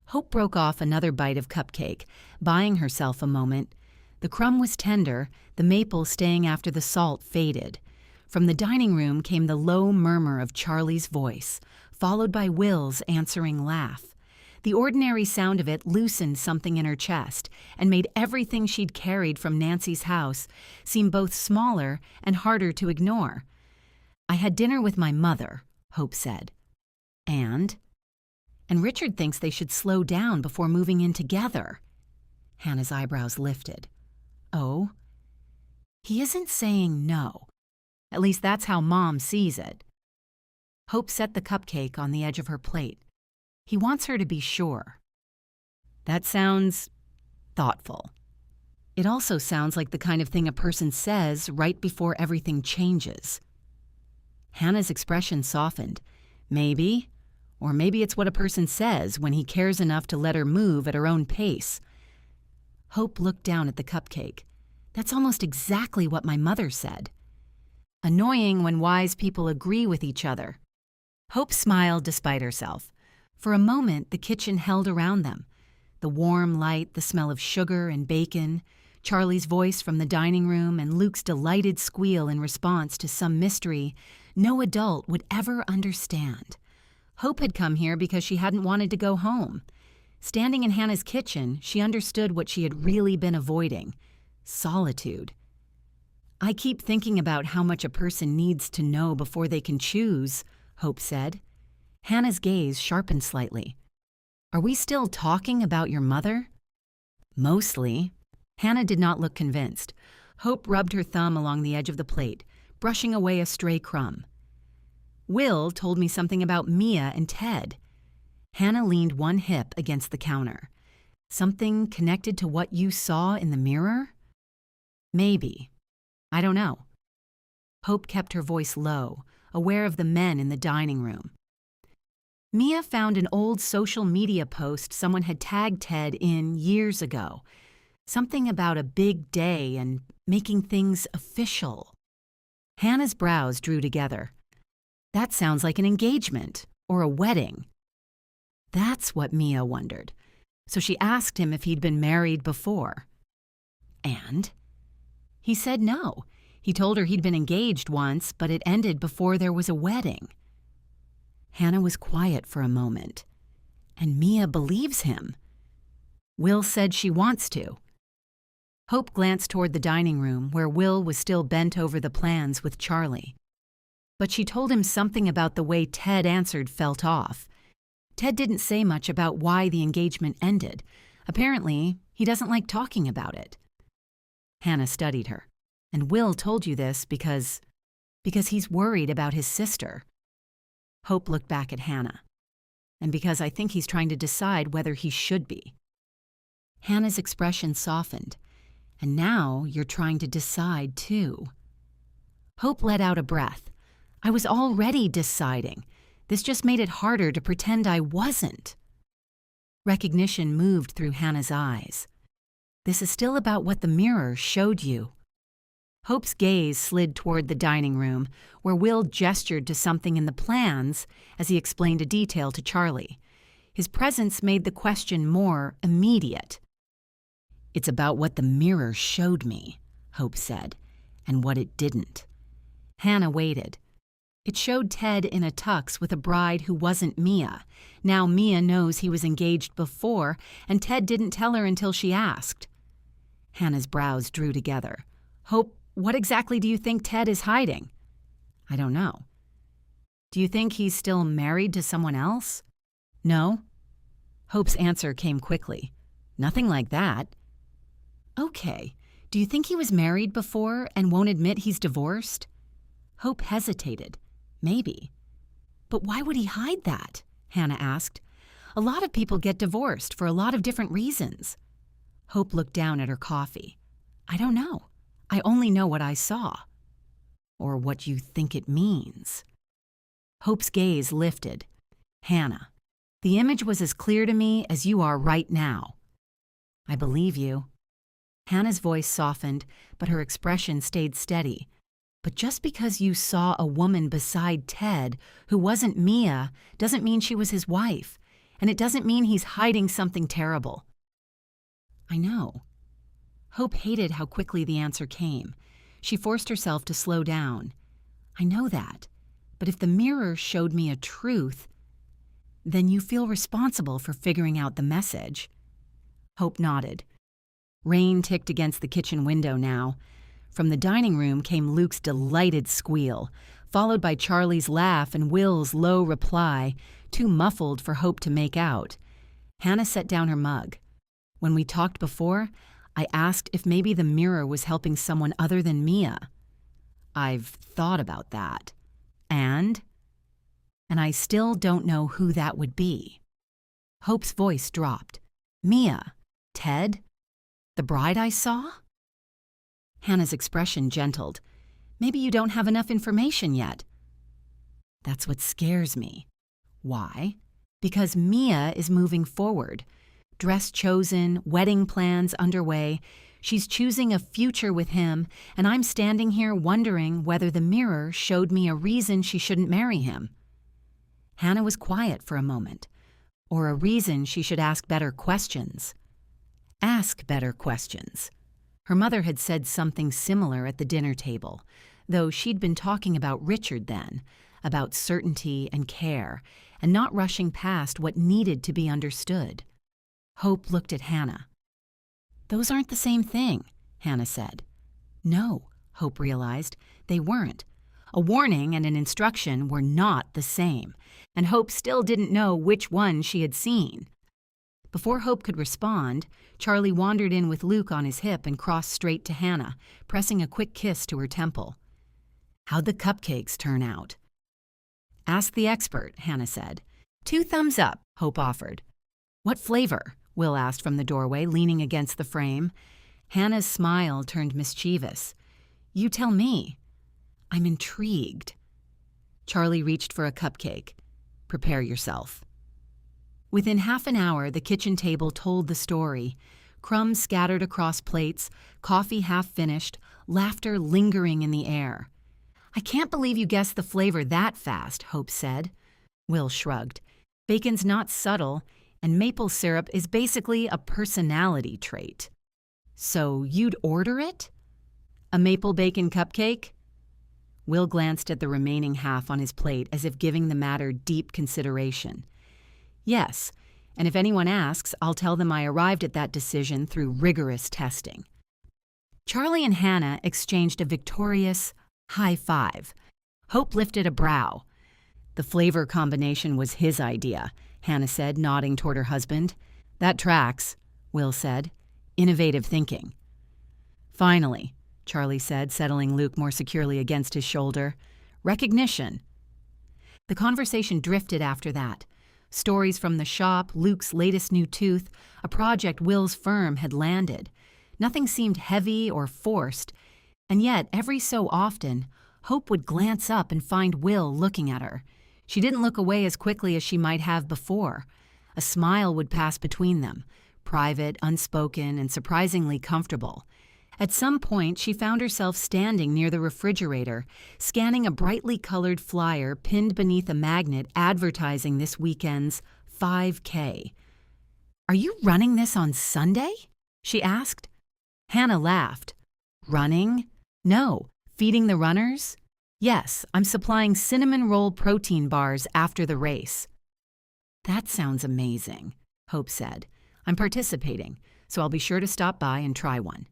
Hope broke off another bite of cupcake, buying herself a moment. The crumb was tender, the maple staying after the salt faded. From the dining room came the low murmur of Charlie's voice, followed by Will's answering laugh. The ordinary sound of it loosened something in her chest and made everything she'd carried from Nancy's house seem both smaller and harder to ignore. "I had dinner with my mother," Hope said. And Richard thinks they should slow down before moving in together." Hannah's eyebrows lifted. "Oh? He isn't saying no. At least that's how Mom sees it." Hope set the cupcake on the edge of her plate. "He wants her to be sure." "That sounds thoughtful. It also sounds like the kind of thing a person says right before everything changes." Hannah's expression softened. "Maybe. Or maybe it's what a person says when he cares enough to let her move at her own pace." Hope looked down at the cupcake. "That's almost exactly what my mother said." "Annoying when wise people agree with each other." Hope smiled despite herself. For a moment, the kitchen held around them. The warm light, the smell of sugar and bacon, Charlie's voice from the dining room, and Luke's delighted squeal in response to some mystery no adult would ever understand. Hope had come here because she hadn't wanted to go home. Standing in Hannah's kitchen, she understood what she had really been avoiding: solitude. "I keep thinking about how much a person needs to know before they can choose," Hope said. Hannah's gaze sharpened slightly. "Are we still talking about your mother?" "Mostly." Hannah did not look convinced. Hope rubbed her thumb along the edge of the plate, brushing away a stray crumb. "Will told me something about Mia and Ted." Hannah leaned one hip against the counter. "Something connected to what you saw in the mirror?" "Maybe. I don't know." Hope kept her voice low, aware of the men in the dining room. "Mia found an old social media post someone had tagged Ted in years ago. Something about a big day and making things official." Hannah's brows drew together. "That sounds like an engagement or a wedding." That's what Mia wondered. So she asked him if he'd been married before. "And?" He said no. He told her he'd been engaged once, but it ended before there was a wedding. Hannah was quiet for a moment. And Mia believes him. Will said she wants to. Hope glanced toward the dining room where Will was still bent over the plans with Charlie. But she told him something about the way Ted answered felt off. Ted didn't say much about why the engagement ended. Apparently, he doesn't like talking about it. Hannah studied her. "And Will told you this because he's worried about his sister." Hope looked back at Hannah. "And because I think he's trying to decide whether he should be." Hannah's expression softened. "And now you're trying to decide, too." Hope let out a breath. "I was already deciding. This just made it harder to pretend I wasn't." Recognition moved through Hannah's eyes. "This is still about what the mirror showed you." Hope's gaze slid toward the dining room, where Will gestured to something in the plans as he explained a detail to Charlie. His presence made the question more immediate. "It's about what the mirror showed me," Hope said, "and what it didn't." Hannah waited. It showed Ted in a tux with a bride who wasn't Mia. Now Mia knows he was engaged before, and Ted didn't tell her until she asked. Hannah's brows drew together. "Hope, what exactly do you think Ted is hiding?" "I don't know." "Do you think he's still married to someone else?" "No." Hope's answer came quickly. "Nothing like that." "Okay. Do you think he was married before and won't admit he's divorced?" Hope hesitated. "Maybe." "But why would he hide that?" Hannah asked. "A lot of people get divorced for a lot of different reasons." Hope looked down at her coffee. "I don't know. I only know what I saw." "Or what you think it means." Hope's gaze lifted. "Hannah, the image was as clear to me as you are right now." "I believe you." Hannah's voice softened, but her expression stayed steady. But just because you saw a woman beside Ted who wasn't Mia doesn't mean she was his wife, and it doesn't mean he's hiding something terrible. I know. Hope hated how quickly the answer came. She forced herself to slow down. I know that, but if the mirror showed me a truth, then you feel responsible for figuring out the message. Hope nodded. Rain ticked against the kitchen window now. From the dining room came Luke's delighted squeal, followed by Charlie's laugh and Will's low reply, too muffled for Hope to make out. Hannah set down her mug. When we talked before, I asked if maybe the mirror was helping someone other than Mia. I've thought about that. And I still don't know who that would be. Hope's voice dropped. Mia? Ted? The bride I saw? Hannah's expression gentled. Maybe you don't have enough information yet. That's what scares me. Why? Because Mia is moving forward. Dress chosen, wedding plans underway. She's choosing a future with him, and I'm standing here wondering whether the mirror showed me a reason she shouldn't marry him. Hannah was quiet for a moment. Or a reason she should ask better questions. Ask better questions. Her mother had said something similar at the dinner table, though she'd been talking about Richard then, about certainty and care, and not rushing past what needed to be understood. Hope looked at Hannah. Those aren't the same thing, Hannah said. No, Hope realized, they weren't. A warning and an instruction were not the same, and Hope still didn't know which one she had seen. Before Hope could respond, Charlie wandered in with Luke on his hip and crossed straight to Hannah, pressing a quick kiss to her temple. How'd the cupcakes turn out? Ask the expert, Hannah said. 2 thumbs up, Hope offered. What flavor? Will asked from the doorway, leaning against the frame. Hannah's smile turned mischievous. You tell me. I'm intrigued. Charlie reached for a cupcake. Prepare yourself. Within half an hour, the kitchen table told the story. Crumbs scattered across plates, coffee half finished, laughter lingering in the air. I can't believe you guessed the flavor that fast, Hope said. Will shrugged. Bacon's not subtle, and maple syrup is basically a personality trait. So you'd order it? A maple bacon cupcake? Will glanced at the remaining half on his plate as if giving the matter deep consideration. Yes, and if anyone asks, I'll tell them I arrived at that decision through rigorous testing. Charlie and Hannah exchanged a victorious high five. Hope lifted a brow. The flavor combination was his idea, Hannah said, nodding toward her husband. That tracks, Will said. Innovative thinking. Finally, Charlie said, settling Luke more securely against his shoulder. Recognition. The conversation drifted after that. Stories from the shop, Luke's latest new tooth, a project Will's firm had landed. Nothing seemed heavy or forced, and yet every so often, Hope would glance up and find Will looking at her. She didn't look away as quickly as she might have before. A smile would pass between them, private, unspoken, and surprisingly comfortable. At some point, she found herself standing near the refrigerator, scanning a brightly colored flyer pinned beneath a magnet advertising this weekend's 5K. Are you running this on Sunday? She asked. Hannah laughed. Running? No. Feeding the runners? Yes, I'm supplying cinnamon roll protein bars after the race. That sounds amazing, Hope said. I'm participating, so I'll be sure to stop by and try one.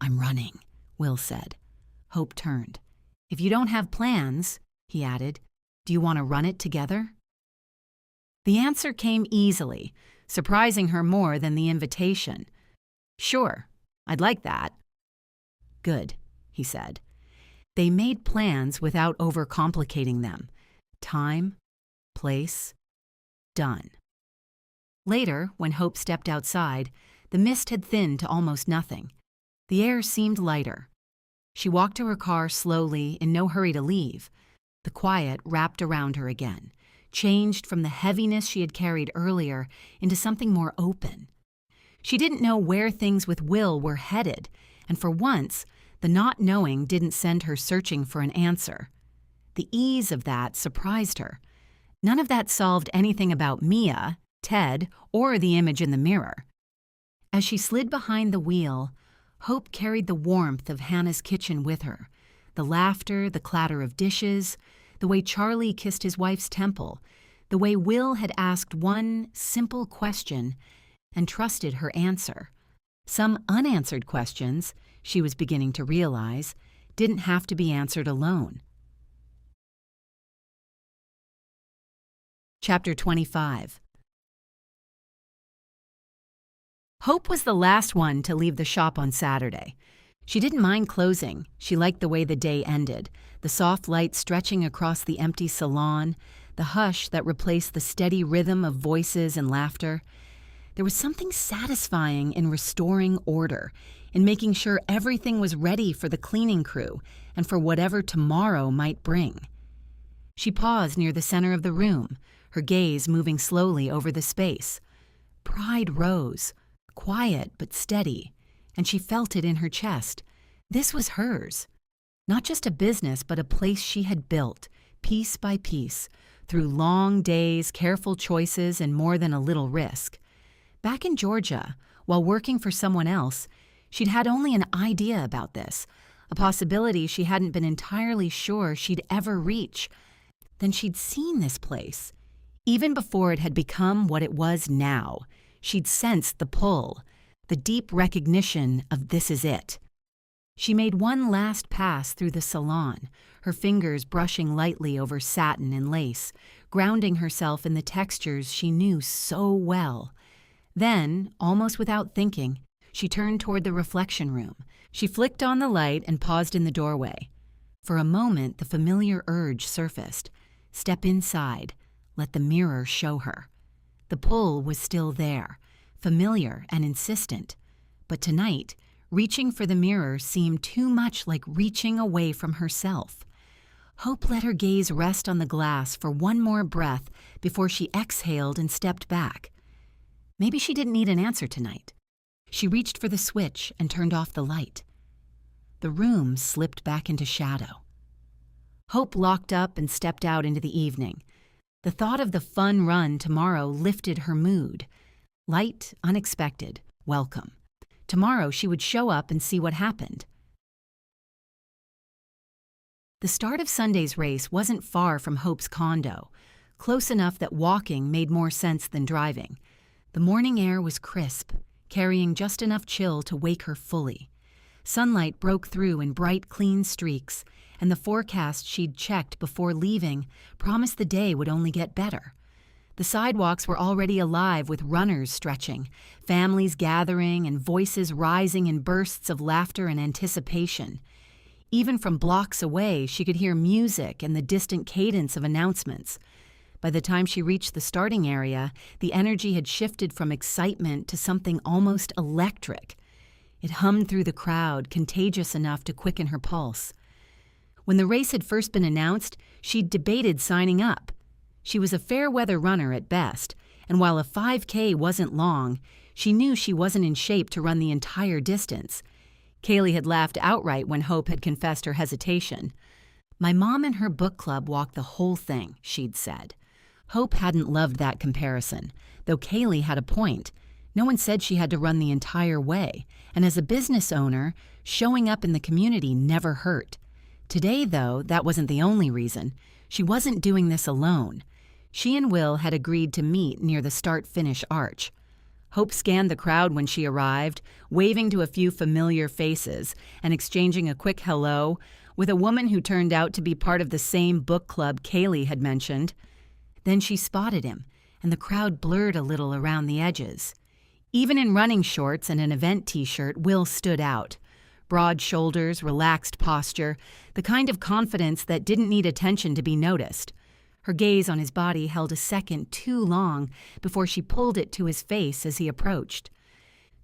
I'm running, Will said. Hope turned. If you don't have plans, he added, do you want to run it together? The answer came easily, surprising her more than the invitation. Sure, I'd like that. Good, he said. They made plans without overcomplicating them. Time, place, done. Later, when Hope stepped outside, the mist had thinned to almost nothing. The air seemed lighter. She walked to her car slowly, in no hurry to leave. The quiet wrapped around her again, changed from the heaviness she had carried earlier into something more open. She didn't know where things with Will were headed, and for once, The not knowing didn't send her searching for an answer. The ease of that surprised her. None of that solved anything about Mia, Ted, or the image in the mirror. As she slid behind the wheel, Hope carried the warmth of Hannah's kitchen with her, the laughter, the clatter of dishes, the way Charlie kissed his wife's temple, the way Will had asked one simple question and trusted her answer. Some unanswered questions, she was beginning to realize, didn't have to be answered alone. Chapter 25. Hope was the last one to leave the shop on Saturday. She didn't mind closing. She liked the way the day ended, the soft light stretching across the empty salon, the hush that replaced the steady rhythm of voices and laughter. There was something satisfying in restoring order, in making sure everything was ready for the cleaning crew and for whatever tomorrow might bring. She paused near the center of the room, her gaze moving slowly over the space. Pride rose, quiet but steady, and she felt it in her chest. This was hers. Not just a business, but a place she had built, piece by piece, through long days, careful choices, and more than a little risk. Back in Georgia, while working for someone else, she'd had only an idea about this, a possibility she hadn't been entirely sure she'd ever reach. Then she'd seen this place. Even before it had become what it was now, she'd sensed the pull, the deep recognition of this is it. She made one last pass through the salon, her fingers brushing lightly over satin and lace, grounding herself in the textures she knew so well. Then, almost without thinking, she turned toward the reflection room. She flicked on the light and paused in the doorway. For a moment, the familiar urge surfaced. Step inside. Let the mirror show her. The pull was still there, familiar and insistent. But tonight, reaching for the mirror seemed too much like reaching away from herself. Hope let her gaze rest on the glass for one more breath before she exhaled and stepped back. Maybe she didn't need an answer tonight. She reached for the switch and turned off the light. The room slipped back into shadow. Hope locked up and stepped out into the evening. The thought of the fun run tomorrow lifted her mood. Light, unexpected, welcome. Tomorrow she would show up and see what happened. The start of Sunday's race wasn't far from Hope's condo, close enough that walking made more sense than driving. The morning air was crisp, carrying just enough chill to wake her fully. Sunlight broke through in bright, clean streaks, and the forecast she'd checked before leaving promised the day would only get better. The sidewalks were already alive with runners stretching, families gathering, and voices rising in bursts of laughter and anticipation. Even from blocks away, she could hear music and the distant cadence of announcements. By the time she reached the starting area, the energy had shifted from excitement to something almost electric. It hummed through the crowd, contagious enough to quicken her pulse. When the race had first been announced, she'd debated signing up. She was a fair-weather runner at best, and while a 5K wasn't long, she knew she wasn't in shape to run the entire distance. Kaylee had laughed outright when Hope had confessed her hesitation. "My mom and her book club walked the whole thing," she'd said. Hope hadn't loved that comparison, though Kaylee had a point. No one said she had to run the entire way, and as a business owner, showing up in the community never hurt. Today, though, that wasn't the only reason. She wasn't doing this alone. She and Will had agreed to meet near the start-finish arch. Hope scanned the crowd when she arrived, waving to a few familiar faces and exchanging a quick hello with a woman who turned out to be part of the same book club Kaylee had mentioned. Then she spotted him, and the crowd blurred a little around the edges. Even in running shorts and an event t-shirt, Will stood out. Broad shoulders, relaxed posture, the kind of confidence that didn't need attention to be noticed. Her gaze on his body held a second too long before she pulled it to his face as he approached.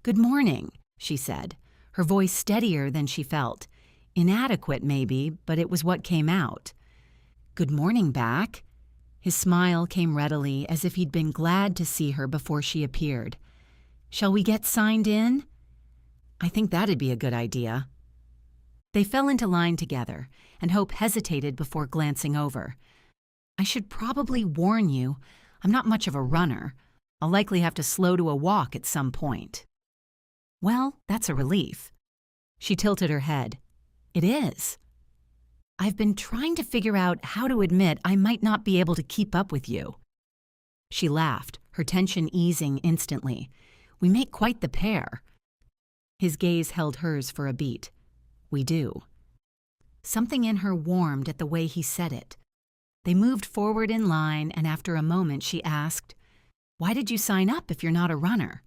"Good morning," she said, her voice steadier than she felt. Inadequate, maybe, but it was what came out. "Good morning back." His smile came readily, as if he'd been glad to see her before she appeared. "Shall we get signed in?" "I think that'd be a good idea." They fell into line together, and Hope hesitated before glancing over. I should probably warn you, I'm not much of a runner. I'll likely have to slow to a walk at some point. Well, that's a relief. She tilted her head. It is. I've been trying to figure out how to admit I might not be able to keep up with you. She laughed, her tension easing instantly. We make quite the pair. His gaze held hers for a beat. We do. Something in her warmed at the way he said it. They moved forward in line, and after a moment she asked, "Why did you sign up if you're not a runner?"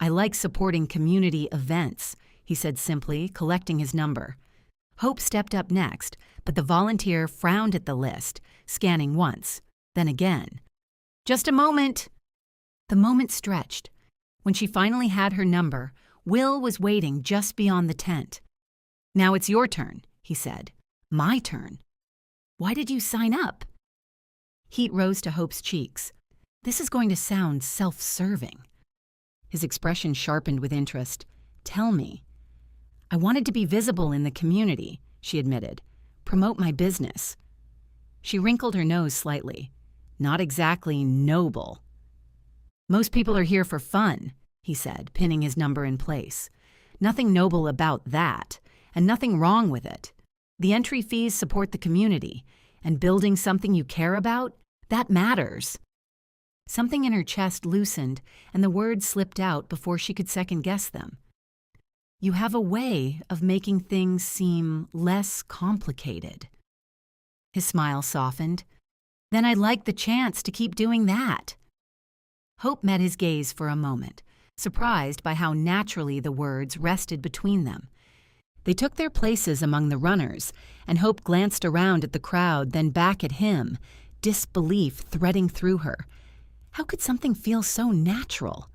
I like supporting community events, he said simply, collecting his number. Hope stepped up next, but the volunteer frowned at the list, scanning once, then again. Just a moment. The moment stretched. When she finally had her number, Will was waiting just beyond the tent. Now it's your turn, he said. My turn. Why did you sign up? Heat rose to Hope's cheeks. This is going to sound self-serving. His expression sharpened with interest. Tell me. I wanted to be visible in the community, she admitted. Promote my business. She wrinkled her nose slightly. Not exactly noble. Most people are here for fun, he said, pinning his number in place. Nothing noble about that, and nothing wrong with it. The entry fees support the community, and building something you care about, that matters. Something in her chest loosened, and the words slipped out before she could second-guess them. You have a way of making things seem less complicated. His smile softened. Then I'd like the chance to keep doing that. Hope met his gaze for a moment, surprised by how naturally the words rested between them. They took their places among the runners, and Hope glanced around at the crowd, then back at him, disbelief threading through her. How could something feel so natural?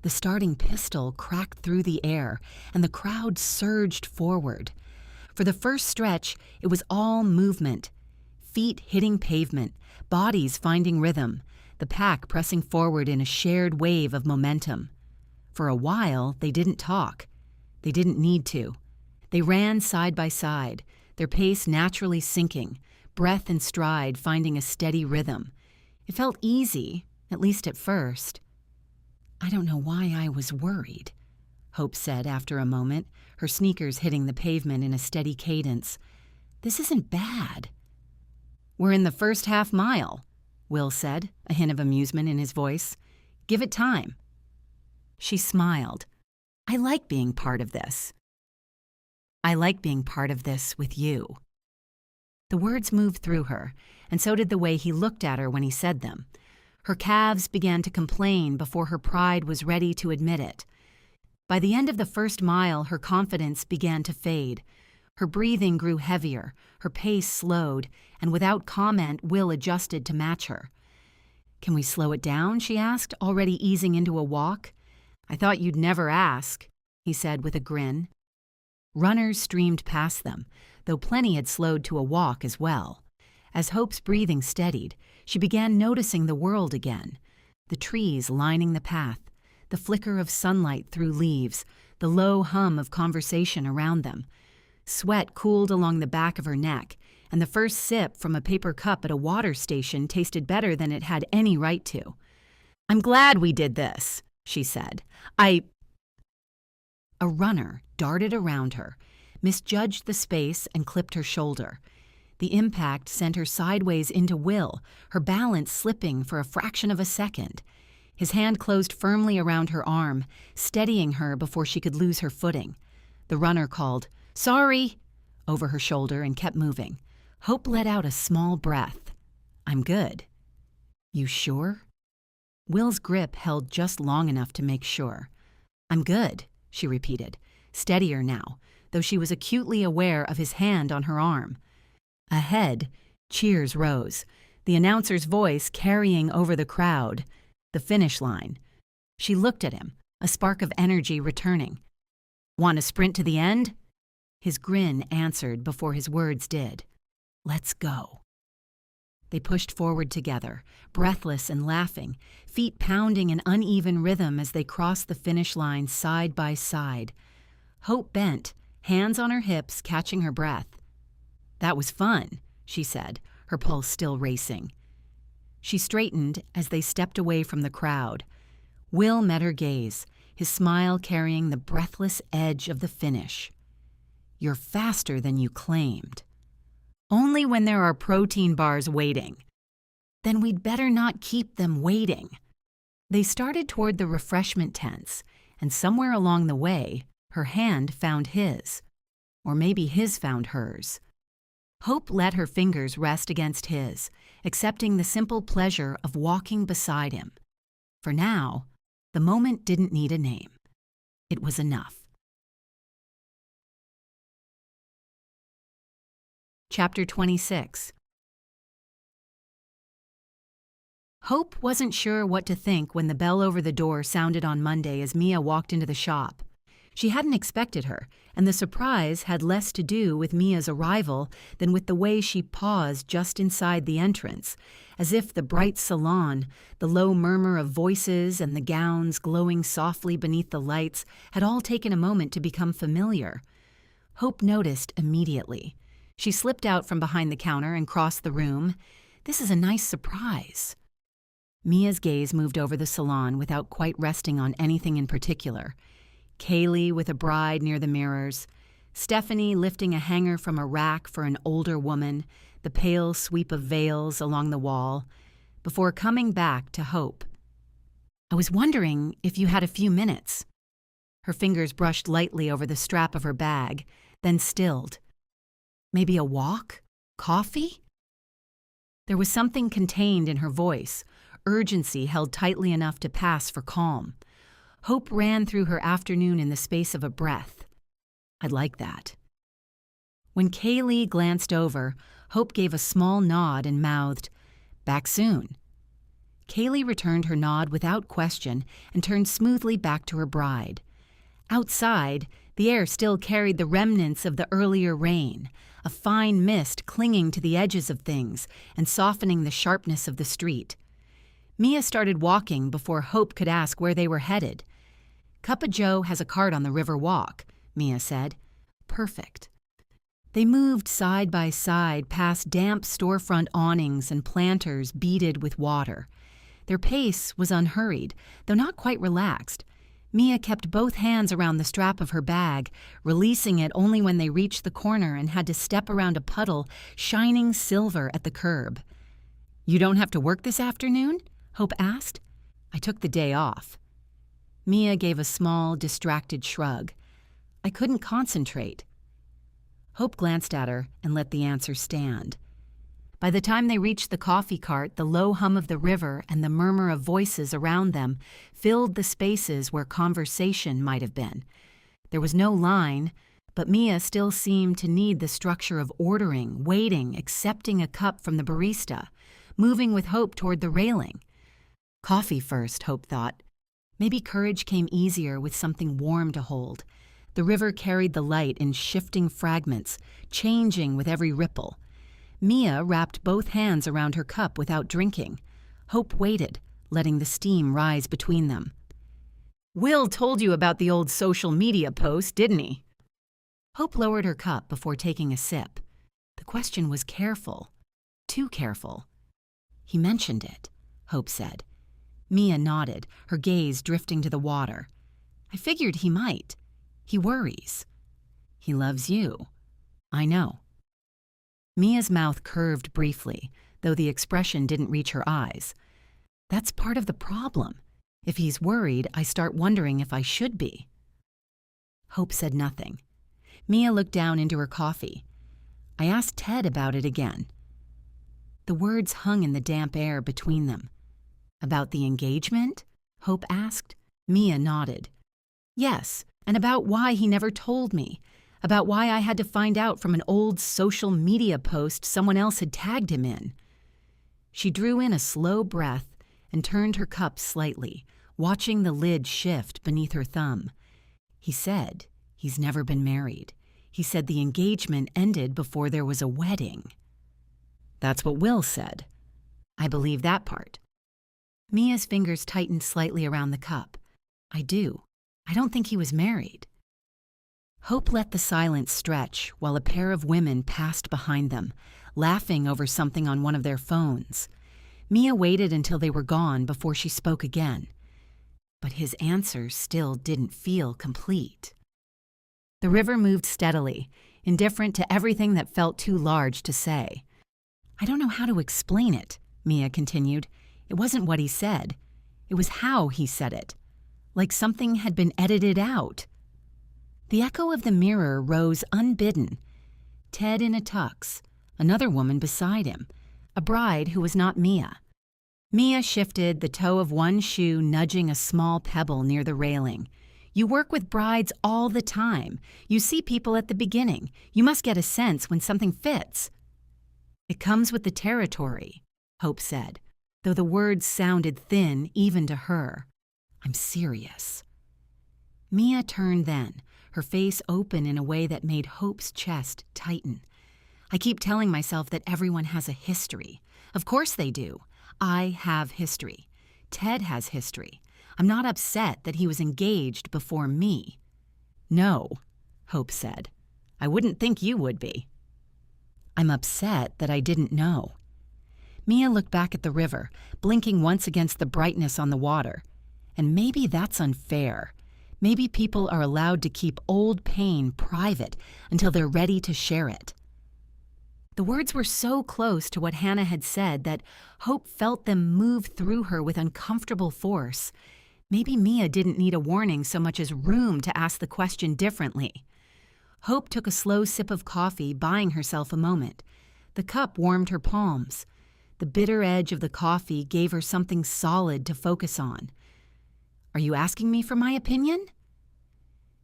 The starting pistol cracked through the air, and the crowd surged forward. For the first stretch, it was all movement. Feet hitting pavement, bodies finding rhythm, the pack pressing forward in a shared wave of momentum. For a while, they didn't talk. They didn't need to. They ran side by side, their pace naturally sinking, breath and stride finding a steady rhythm. It felt easy, at least at first. I don't know why I was worried, Hope said after a moment, her sneakers hitting the pavement in a steady cadence. This isn't bad. We're in the first half mile, Will said, a hint of amusement in his voice. Give it time. She smiled. I like being part of this. I like being part of this with you. The words moved through her, and so did the way he looked at her when he said them. Her calves began to complain before her pride was ready to admit it. By the end of the first mile, her confidence began to fade. Her breathing grew heavier, her pace slowed, and without comment, Will adjusted to match her. Can we slow it down, she asked, already easing into a walk. I thought you'd never ask, he said with a grin. Runners streamed past them, though plenty had slowed to a walk as well. As Hope's breathing steadied, she began noticing the world again. The trees lining the path, the flicker of sunlight through leaves, the low hum of conversation around them. Sweat cooled along the back of her neck, and the first sip from a paper cup at a water station tasted better than it had any right to. I'm glad we did this, she said. A runner darted around her, misjudged the space, and clipped her shoulder. The impact sent her sideways into Will, her balance slipping for a fraction of a second. His hand closed firmly around her arm, steadying her before she could lose her footing. The runner called, Sorry, over her shoulder and kept moving. Hope let out a small breath. I'm good. You sure? Will's grip held just long enough to make sure. I'm good, she repeated, steadier now, though she was acutely aware of his hand on her arm. Ahead, cheers rose, the announcer's voice carrying over the crowd. The finish line. She looked at him, a spark of energy returning. Want to sprint to the end? His grin answered before his words did. Let's go. They pushed forward together, breathless and laughing, feet pounding an uneven rhythm as they crossed the finish line side by side. Hope bent, hands on her hips, catching her breath. "That was fun," she said, her pulse still racing. She straightened as they stepped away from the crowd. Will met her gaze, his smile carrying the breathless edge of the finish. "You're faster than you claimed." "Only when there are protein bars waiting." "Then we'd better not keep them waiting." They started toward the refreshment tents, and somewhere along the way, her hand found his. Or maybe his found hers. Hope let her fingers rest against his, accepting the simple pleasure of walking beside him. For now, the moment didn't need a name. It was enough. Chapter 26. Hope wasn't sure what to think when the bell over the door sounded on Monday as Mia walked into the shop. She hadn't expected her, and the surprise had less to do with Mia's arrival than with the way she paused just inside the entrance, as if the bright salon, the low murmur of voices, and the gowns glowing softly beneath the lights had all taken a moment to become familiar. Hope noticed immediately. She slipped out from behind the counter and crossed the room. "This is a nice surprise." Mia's gaze moved over the salon without quite resting on anything in particular. Kaylee with a bride near the mirrors, Stephanie lifting a hanger from a rack for an older woman, the pale sweep of veils along the wall, before coming back to Hope. "I was wondering if you had a few minutes." Her fingers brushed lightly over the strap of her bag, then stilled. "Maybe a walk? Coffee?" There was something contained in her voice, urgency held tightly enough to pass for calm. Hope ran through her afternoon in the space of a breath. "I'd like that." When Kaylee glanced over, Hope gave a small nod and mouthed, "Back soon." Kaylee returned her nod without question and turned smoothly back to her bride. Outside, the air still carried the remnants of the earlier rain, a fine mist clinging to the edges of things and softening the sharpness of the street. Mia started walking before Hope could ask where they were headed. "Cup of Joe has a cart on the river walk," Mia said. "Perfect." They moved side by side past damp storefront awnings and planters beaded with water. Their pace was unhurried, though not quite relaxed. Mia kept both hands around the strap of her bag, releasing it only when they reached the corner and had to step around a puddle shining silver at the curb. "You don't have to work this afternoon?" Hope asked. "I took the day off." Mia gave a small, distracted shrug. "I couldn't concentrate." Hope glanced at her and let the answer stand. By the time they reached the coffee cart, the low hum of the river and the murmur of voices around them filled the spaces where conversation might have been. There was no line, but Mia still seemed to need the structure of ordering, waiting, accepting a cup from the barista, moving with Hope toward the railing. Coffee first, Hope thought. Maybe courage came easier with something warm to hold. The river carried the light in shifting fragments, changing with every ripple. Mia wrapped both hands around her cup without drinking. Hope waited, letting the steam rise between them. "Will told you about the old social media post, didn't he?" Hope lowered her cup before taking a sip. The question was careful. Too careful. "He mentioned it," Hope said. Mia nodded, her gaze drifting to the water. "I figured he might. He worries." "He loves you." "I know." Mia's mouth curved briefly, though the expression didn't reach her eyes. "That's part of the problem. If he's worried, I start wondering if I should be." Hope said nothing. Mia looked down into her coffee. "I asked Ted about it again." The words hung in the damp air between them. "About the engagement?" Hope asked. Mia nodded. "Yes, and about why he never told me. About why I had to find out from an old social media post someone else had tagged him in." She drew in a slow breath and turned her cup slightly, watching the lid shift beneath her thumb. "He said he's never been married. He said the engagement ended before there was a wedding." "That's what Will said." "I believe that part." Mia's fingers tightened slightly around the cup. "I do. I don't think he was married." Hope let the silence stretch while a pair of women passed behind them, laughing over something on one of their phones. Mia waited until they were gone before she spoke again. But his answer still didn't feel complete. The river moved steadily, indifferent to everything that felt too large to say. "I don't know how to explain it," Mia continued. "It wasn't what he said. It was how he said it. Like something had been edited out." The echo of the mirror rose unbidden. Ted in a tux, another woman beside him, a bride who was not Mia. Mia shifted, the toe of one shoe nudging a small pebble near the railing. "You work with brides all the time. You see people at the beginning. You must get a sense when something fits." "It comes with the territory," Hope said, though the words sounded thin even to her. "I'm serious." Mia turned then, her face open in a way that made Hope's chest tighten. "I keep telling myself that everyone has a history. Of course they do. I have history. Ted has history. I'm not upset that he was engaged before me." "No," Hope said. "I wouldn't think you would be." "I'm upset that I didn't know." Mia looked back at the river, blinking once against the brightness on the water. And maybe that's unfair. Maybe people are allowed to keep old pain private until they're ready to share it. The words were so close to what Hannah had said that Hope felt them move through her with uncomfortable force. Maybe Mia didn't need a warning so much as room to ask the question differently. Hope took a slow sip of coffee, buying herself a moment. The cup warmed her palms. The bitter edge of the coffee gave her something solid to focus on. "Are you asking me for my opinion?"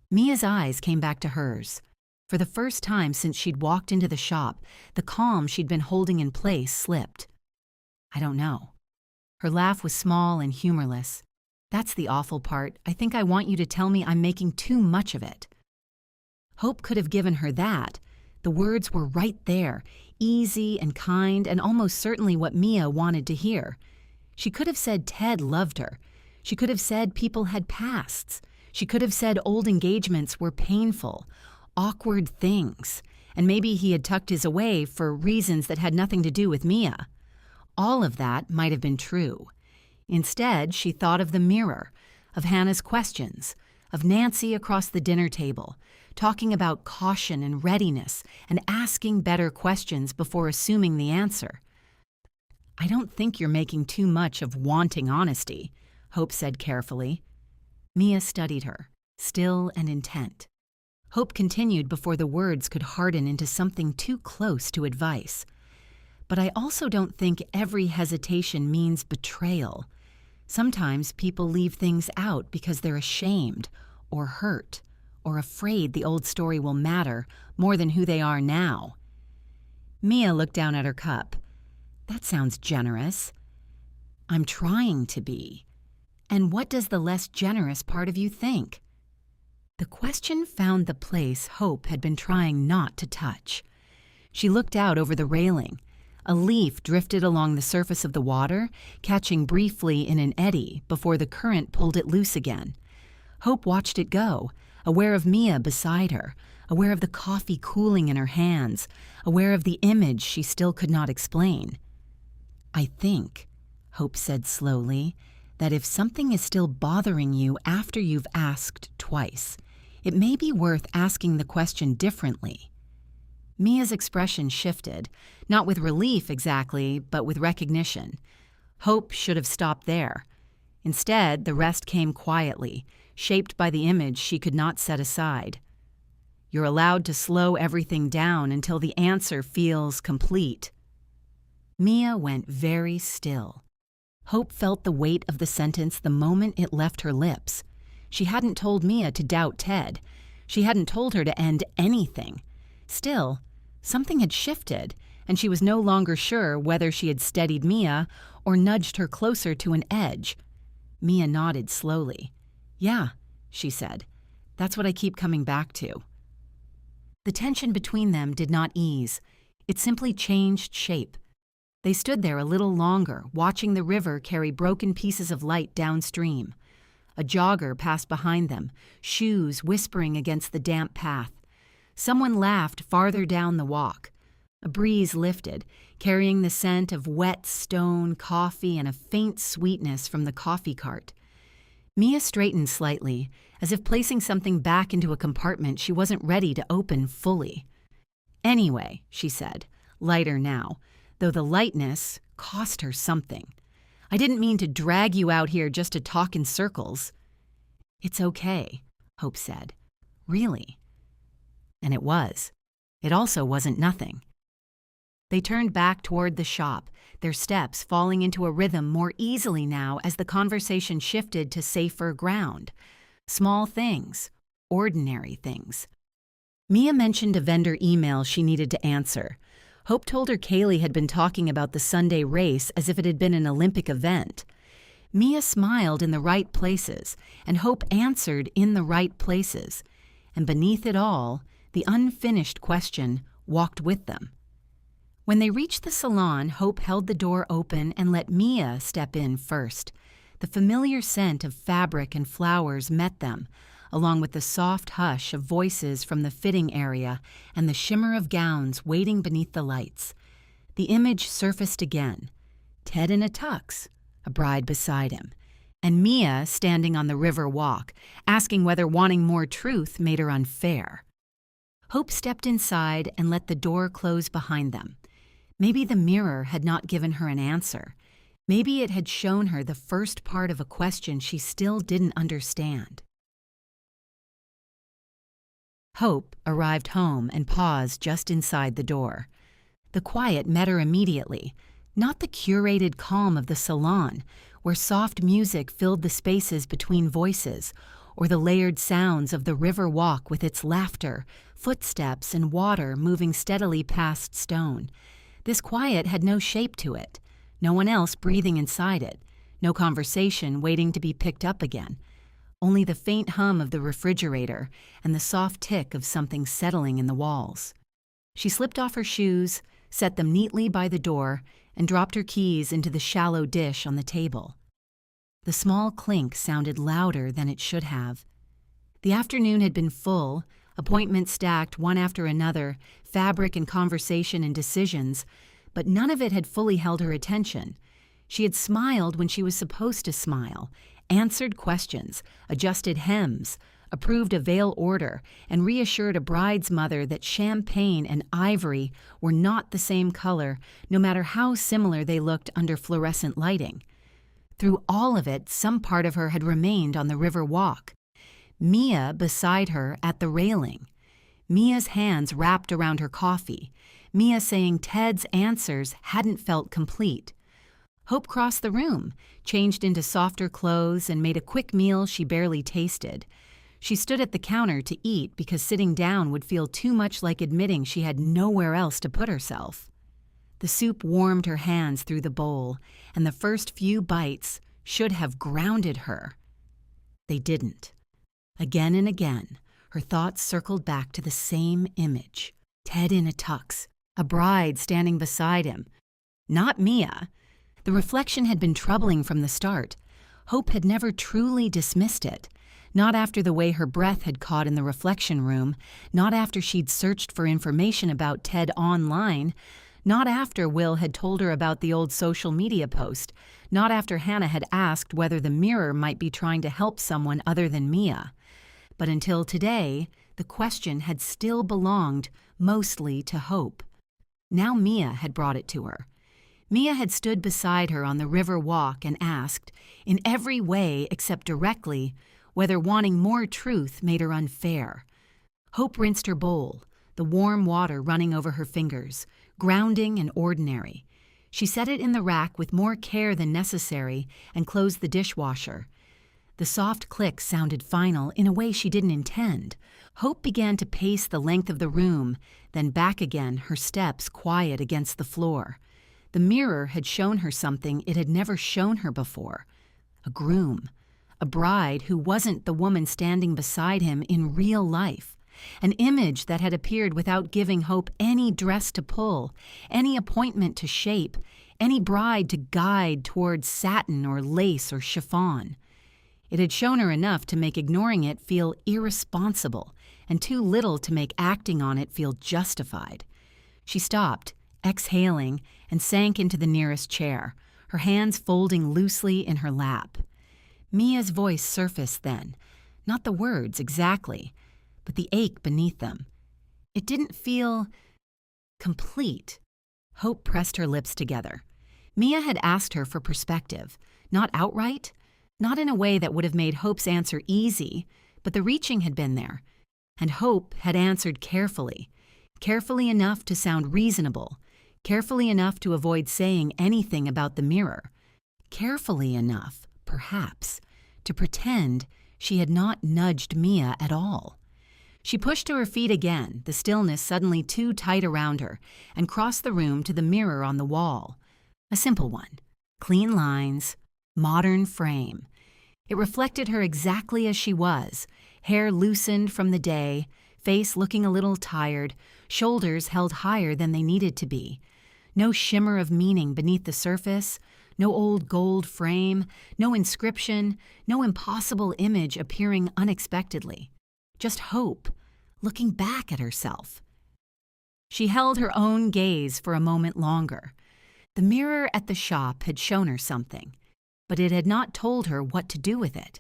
Mia's eyes came back to hers. For the first time since she'd walked into the shop, the calm she'd been holding in place slipped. "I don't know." Her laugh was small and humorless. "That's the awful part. I think I want you to tell me I'm making too much of it." Hope could have given her that. The words were right there, easy and kind and almost certainly what Mia wanted to hear. She could have said Ted loved her. She could have said people had pasts. She could have said old engagements were painful, awkward things, and maybe he had tucked his away for reasons that had nothing to do with Mia. All of that might have been true. Instead, she thought of the mirror, of Hannah's questions, of Nancy across the dinner table, talking about caution and readiness and asking better questions before assuming the answer. "I don't think you're making too much of wanting honesty," Hope said carefully. Mia studied her, still and intent. Hope continued before the words could harden into something too close to advice. "But I also don't think every hesitation means betrayal. Sometimes people leave things out because they're ashamed or hurt or afraid the old story will matter more than who they are now." Mia looked down at her cup. "That sounds generous." "I'm trying to be. And what does the less generous part of you think?" The question found the place Hope had been trying not to touch. She looked out over the railing. A leaf drifted along the surface of the water, catching briefly in an eddy before the current pulled it loose again. Hope watched it go, aware of Mia beside her, aware of the coffee cooling in her hands, aware of the image she still could not explain. "I think," Hope said slowly, "that if something is still bothering you after you've asked twice, it may be worth asking the question differently." Mia's expression shifted, not with relief exactly, but with recognition. Hope should have stopped there. Instead, the rest came quietly, shaped by the image she could not set aside. "You're allowed to slow everything down until the answer feels complete." Mia went very still. Hope felt the weight of the sentence the moment it left her lips. She hadn't told Mia to doubt Ted. She hadn't told her to end anything. Still, something had shifted, and she was no longer sure whether she had steadied Mia or nudged her closer to an edge. Mia nodded slowly. "Yeah," she said. "That's what I keep coming back to." The tension between them did not ease. It simply changed shape. They stood there a little longer, watching the river carry broken pieces of light downstream. A jogger passed behind them, shoes whispering against the damp path. Someone laughed farther down the walk. A breeze lifted, carrying the scent of wet stone, coffee, and a faint sweetness from the coffee cart. Mia straightened slightly, as if placing something back into a compartment she wasn't ready to open fully. "Anyway," she said, lighter now, though the lightness cost her something. "I didn't mean to drag you out here just to talk in circles." "It's okay," Hope said. "Really." And it was. It also wasn't nothing. They turned back toward the shop, their steps falling into a rhythm more easily now as the conversation shifted to safer ground. Small things, ordinary things. Mia mentioned a vendor email she needed to answer. Hope told her Kaylee had been talking about the Sunday race as if it had been an Olympic event. Mia smiled in the right places, and Hope answered in the right places. And beneath it all, the unfinished question walked with them. When they reached the salon, Hope held the door open and let Mia step in first. The familiar scent of fabric and flowers met them, along with the soft hush of voices from the fitting area and the shimmer of gowns waiting beneath the lights. The image surfaced again. Ted in a tux, a bride beside him, and Mia standing on the river walk, asking whether wanting more truth made her unfair. Hope stepped inside and let the door close behind them. Maybe the mirror had not given her an answer. Maybe it had shown her the first part of a question she still didn't understand. Hope arrived home and paused just inside the door. The quiet met her immediately, not the curated calm of the salon, where soft music filled the spaces between voices, or the layered sounds of the river walk with its laughter, footsteps, and water moving steadily past stone. This quiet had no shape to it, no one else breathing inside it, no conversation waiting to be picked up again. Only the faint hum of the refrigerator and the soft tick of something settling in the walls. She slipped off her shoes, set them neatly by the door, and dropped her keys into the shallow dish on the table. The small clink sounded louder than it should have. The afternoon had been full, appointments stacked one after another, fabric and conversation and decisions, but none of it had fully held her attention. She had smiled when she was supposed to smile, answered questions, adjusted hems, approved a veil order, and reassured a bride's mother that champagne and ivory were not the same color, no matter how similar they looked under fluorescent lighting. Through all of it, some part of her had remained on the river walk. Mia beside her at the railing. Mia's hands wrapped around her coffee. Mia saying Ted's answers hadn't felt complete. Hope crossed the room, changed into softer clothes, and made a quick meal she barely tasted. She stood at the counter to eat because sitting down would feel too much like admitting she had nowhere else to put herself. The soup warmed her hands through the bowl, and the first few bites should have grounded her. They didn't. Again and again, her thoughts circled back to the same image. Ted in a tux, a bride standing beside him. Not Mia. The reflection had been troubling from the start. Hope had never truly dismissed it. Not after the way her breath had caught in the reflection room, not after she'd searched for information about Ted online, not after Will had told her about the old social media post, not after Hannah had asked whether the mirror might be trying to help someone other than Mia. But until today, the question had still belonged mostly to Hope. Now Mia had brought it to her. Mia had stood beside her on the river walk and asked, in every way except directly, whether wanting more truth made her unfair. Hope rinsed her bowl, the warm water running over her fingers, grounding and ordinary. She set it in the rack with more care than necessary and closed the dishwasher. The soft click sounded final in a way she didn't intend. Hope began to pace the length of the room, then back again, her steps quiet against the floor. The mirror had shown her something it had never shown her before. A groom. A bride who wasn't the woman standing beside him in real life. An image that had appeared without giving Hope any dress to pull, any appointment to shape, any bride to guide towards satin or lace or chiffon. It had shown her enough to make ignoring it feel irresponsible, and too little to make acting on it feel justified. She stopped, exhaling, and sank into the nearest chair, her hands folding loosely in her lap. Mia's voice surfaced then, not the words exactly, but the ache beneath them. It didn't feel complete. Hope pressed her lips together. Mia had asked her for perspective, not outright, not in a way that would have made Hope's answer easy, but the reaching had been there, and Hope had answered carefully, carefully enough to sound reasonable, carefully enough to avoid saying anything about the mirror, carefully enough, perhaps, to pretend she had not nudged Mia at all. She pushed to her feet again, the stillness suddenly too tight around her, and crossed the room to the mirror on the wall. A simple one. Clean lines, modern frame. It reflected her exactly as she was, hair loosened from the day, face looking a little tired, shoulders held higher than they needed to be. No shimmer of meaning beneath the surface, no old gold frame, no inscription, no impossible image appearing unexpectedly. Just Hope, looking back at herself. She held her own gaze for a moment longer. The mirror at the shop had shown her something, but it had not told her what to do with it.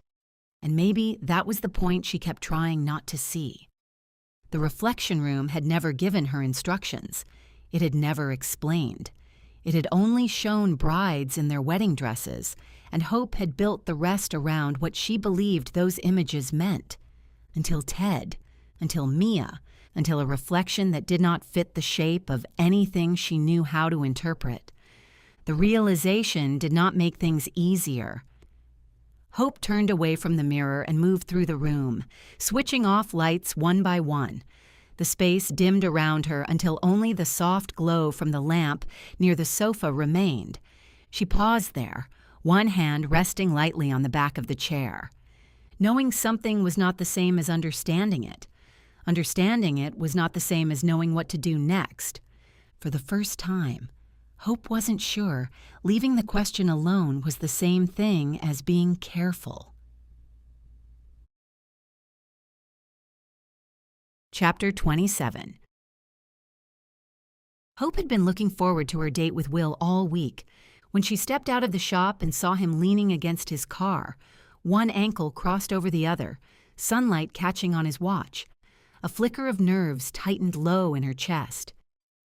And maybe that was the point she kept trying not to see. The reflection room had never given her instructions. It had never explained. It had only shown brides in their wedding dresses, and Hope had built the rest around what she believed those images meant. Until Ted, until Mia, until a reflection that did not fit the shape of anything she knew how to interpret. The realization did not make things easier. Hope turned away from the mirror and moved through the room, switching off lights one by one. The space dimmed around her until only the soft glow from the lamp near the sofa remained. She paused there, one hand resting lightly on the back of the chair. Knowing something was not the same as understanding it. Understanding it was not the same as knowing what to do next. For the first time, Hope wasn't sure leaving the question alone was the same thing as being careful. Chapter 27. Hope had been looking forward to her date with Will all week. When she stepped out of the shop and saw him leaning against his car, one ankle crossed over the other, sunlight catching on his watch. A flicker of nerves tightened low in her chest.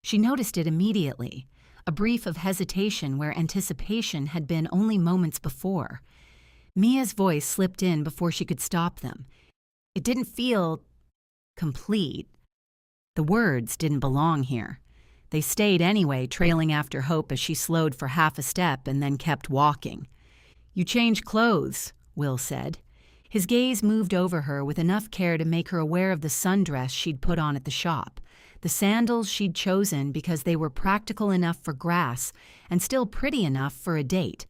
She noticed it immediately, a brief of hesitation where anticipation had been only moments before. Mia's voice slipped in before she could stop them. It didn't feel complete. The words didn't belong here. They stayed anyway, trailing after Hope as she slowed for half a step and then kept walking. "You change clothes," Will said. His gaze moved over her with enough care to make her aware of the sundress she'd put on at the shop, the sandals she'd chosen because they were practical enough for grass and still pretty enough for a date.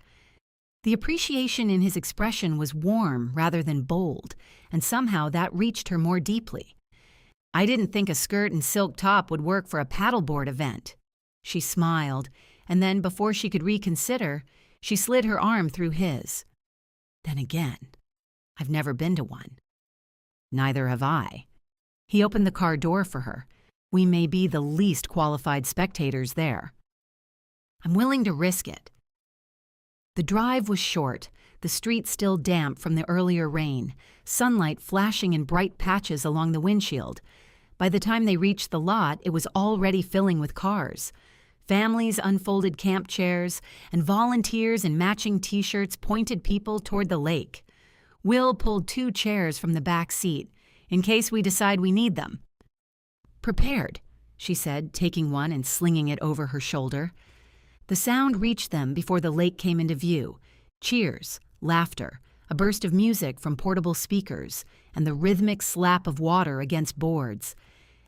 The appreciation in his expression was warm rather than bold, and somehow that reached her more deeply. "I didn't think a skirt and silk top would work for a paddleboard event." She smiled, and then before she could reconsider, she slid her arm through his. "Then again, I've never been to one." "Neither have I." He opened the car door for her. "We may be the least qualified spectators there." "I'm willing to risk it." The drive was short, the street still damp from the earlier rain, sunlight flashing in bright patches along the windshield. By the time they reached the lot, it was already filling with cars. Families unfolded camp chairs, and volunteers in matching T-shirts pointed people toward the lake. Will pulled 2 chairs from the back seat, in case we decide we need them. "Prepared," she said, taking one and slinging it over her shoulder. The sound reached them before the lake came into view. Cheers, laughter, a burst of music from portable speakers, and the rhythmic slap of water against boards.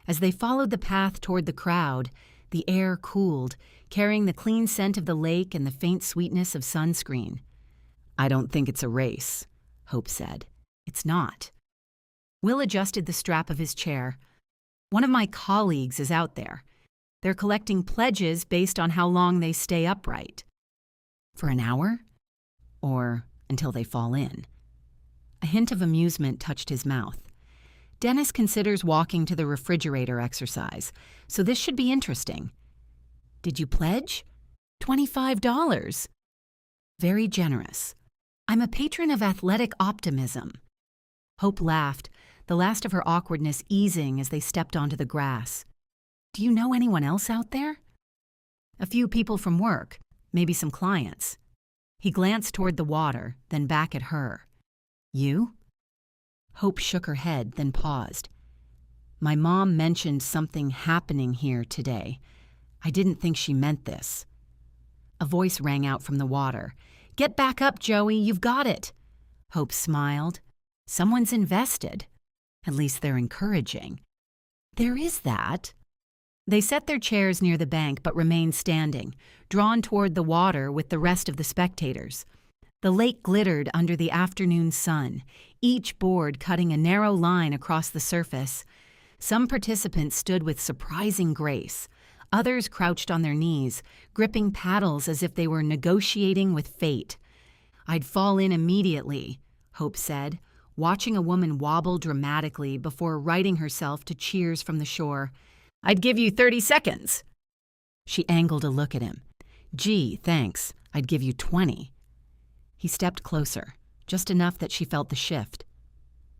As they followed the path toward the crowd, the air cooled, carrying the clean scent of the lake and the faint sweetness of sunscreen. "I don't think it's a race," Hope said. "It's not." Will adjusted the strap of his chair. "One of my colleagues is out there. They're collecting pledges based on how long they stay upright." "For an hour? Or until they fall in?" A hint of amusement touched his mouth. Dennis considers walking to the refrigerator exercise, so this should be interesting. Did you pledge? $25. Very generous. I'm a patron of athletic optimism. Hope laughed, the last of her awkwardness easing as they stepped onto the grass. Do you know anyone else out there? A few people from work, maybe some clients. He glanced toward the water, then back at her. You? Hope shook her head, then paused. My mom mentioned something happening here today. I didn't think she meant this. A voice rang out from the water. Get back up, Joey, you've got it. Hope smiled. Someone's invested. At least they're encouraging. There is that. They set their chairs near the bank but remained standing, drawn toward the water with the rest of the spectators. The lake glittered under the afternoon sun, each board cutting a narrow line across the surface. Some participants stood with surprising grace. Others crouched on their knees, gripping paddles as if they were negotiating with fate. I'd fall in immediately, Hope said, watching a woman wobble dramatically before righting herself to cheers from the shore. I'd give you 30 seconds. She angled a look at him. Gee, thanks. I'd give you 20. He stepped closer, just enough that she felt the shift.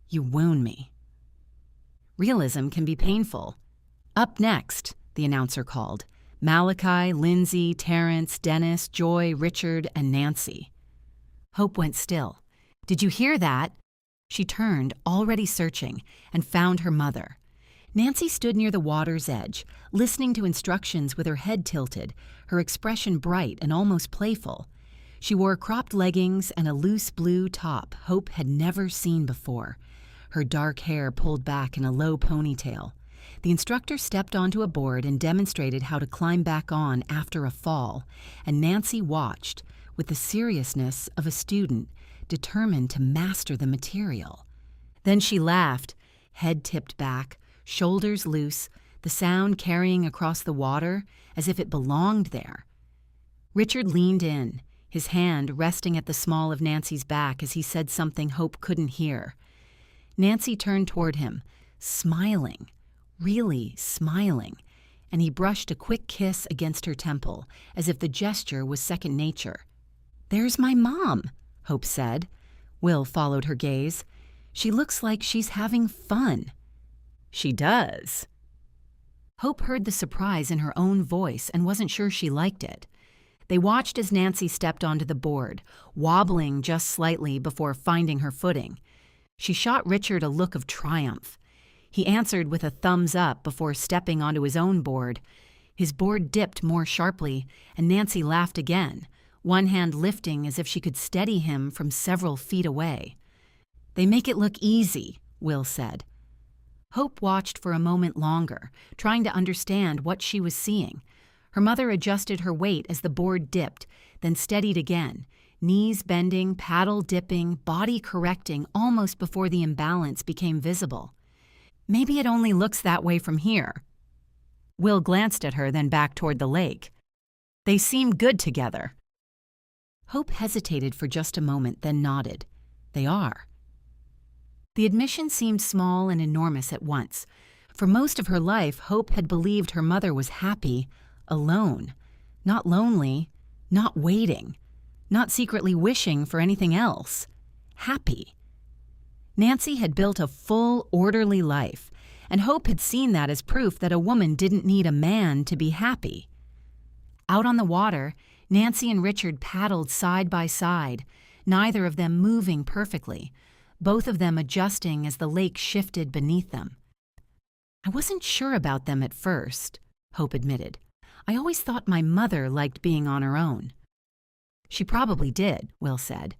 You wound me. Realism can be painful. Up next, the announcer called. Malachi, Lindsay, Terrence, Dennis, Joy, Richard, and Nancy. Hope went still. Did you hear that? She turned, already searching, and found her mother. Nancy stood near the water's edge, listening to instructions with her head tilted, her expression bright and almost playful. She wore cropped leggings and a loose blue top Hope had never seen before, her dark hair pulled back in a low ponytail. The instructor stepped onto a board and demonstrated how to climb back on after a fall, and Nancy watched with the seriousness of a student determined to master the material. Then she laughed, head tipped back, shoulders loose, the sound carrying across the water as if it belonged there. Richard leaned in, his hand resting at the small of Nancy's back as he said something Hope couldn't hear. Nancy turned toward him, smiling, really smiling, and he brushed a quick kiss against her temple, as if the gesture was second nature. There's my mom, Hope said. Will followed her gaze. She looks like she's having fun. She does. Hope heard the surprise in her own voice and wasn't sure she liked it. They watched as Nancy stepped onto the board, wobbling just slightly before finding her footing. She shot Richard a look of triumph. He answered with a thumbs up before stepping onto his own board. His board dipped more sharply, and Nancy laughed again, one hand lifting as if she could steady him from several feet away. They make it look easy, Will said. Hope watched for a moment longer, trying to understand what she was seeing. Her mother adjusted her weight as the board dipped, then steadied again, knees bending, paddle dipping, body correcting almost before the imbalance became visible. Maybe it only looks that way from here. Will glanced at her, then back toward the lake. They seem good together. Hope hesitated for just a moment, then nodded. They are. The admission seemed small and enormous at once. For most of her life, Hope had believed her mother was happy, alone, not lonely, not waiting, not secretly wishing for anything else. Happy. Nancy had built a full, orderly life, and Hope had seen that as proof that a woman didn't need a man to be happy. Out on the water, Nancy and Richard paddled side by side, neither of them moving perfectly, both of them adjusting as the lake shifted beneath them. I wasn't sure about them at first, Hope admitted. I always thought my mother liked being on her own. She probably did, Will said.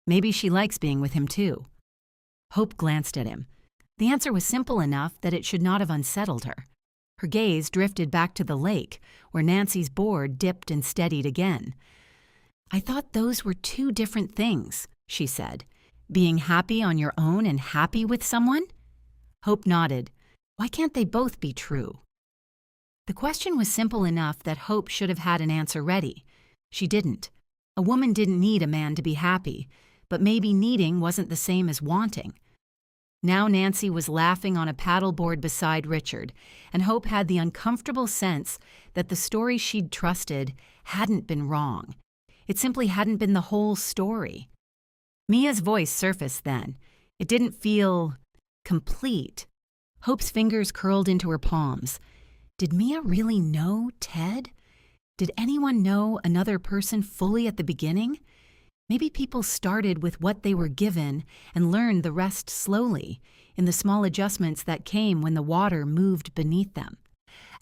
Maybe she likes being with him too. Hope glanced at him. The answer was simple enough that it should not have unsettled her. Her gaze drifted back to the lake, where Nancy's board dipped and steadied again. I thought those were two different things, she said. Being happy on your own and happy with someone? Hope nodded. Why can't they both be true? The question was simple enough that Hope should have had an answer ready. She didn't. A woman didn't need a man to be happy, but maybe needing wasn't the same as wanting. Now Nancy was laughing on a paddleboard beside Richard, and Hope had the uncomfortable sense that the story she'd trusted hadn't been wrong. It simply hadn't been the whole story. Mia's voice surfaced then. It didn't feel complete. Hope's fingers curled into her palms. Did Mia really know Ted? Did anyone know another person fully at the beginning? Maybe people started with what they were given and learned the rest slowly, in the small adjustments that came when the water moved beneath them.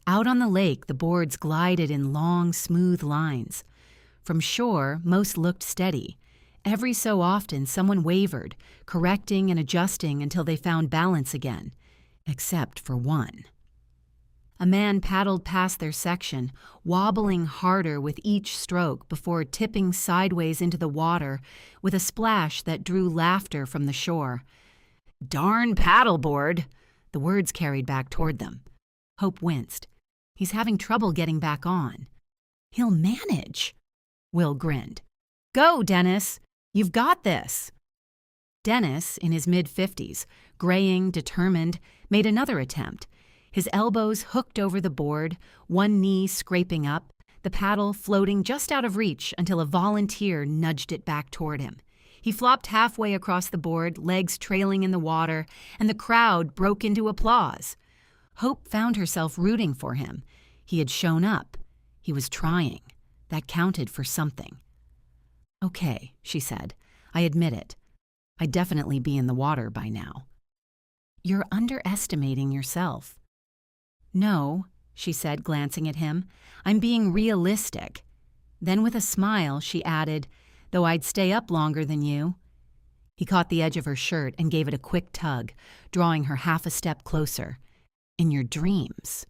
Out on the lake, the boards glided in long, smooth lines. From shore, most looked steady. Every so often, someone wavered, correcting and adjusting until they found balance again, except for one. A man paddled past their section, wobbling harder with each stroke before tipping sideways into the water with a splash that drew laughter from the shore. "Darn paddleboard!" The words carried back toward them. Hope winced. He's having trouble getting back on. "He'll manage." Will grinned. "Go, Dennis! You've got this!" Dennis, in his mid-50s, graying, determined, made another attempt. His elbows hooked over the board, one knee scraping up, the paddle floating just out of reach until a volunteer nudged it back toward him. He flopped halfway across the board, legs trailing in the water, and the crowd broke into applause. Hope found herself rooting for him. He had shown up. He was trying. That counted for something. "Okay," she said. "I admit it. I'd definitely be in the water by now." "You're underestimating yourself." "No," she said, glancing at him. "I'm being realistic." Then with a smile, she added, "Though I'd stay up longer than you." He caught the edge of her shirt and gave it a quick tug, drawing her half a step closer. "In your dreams."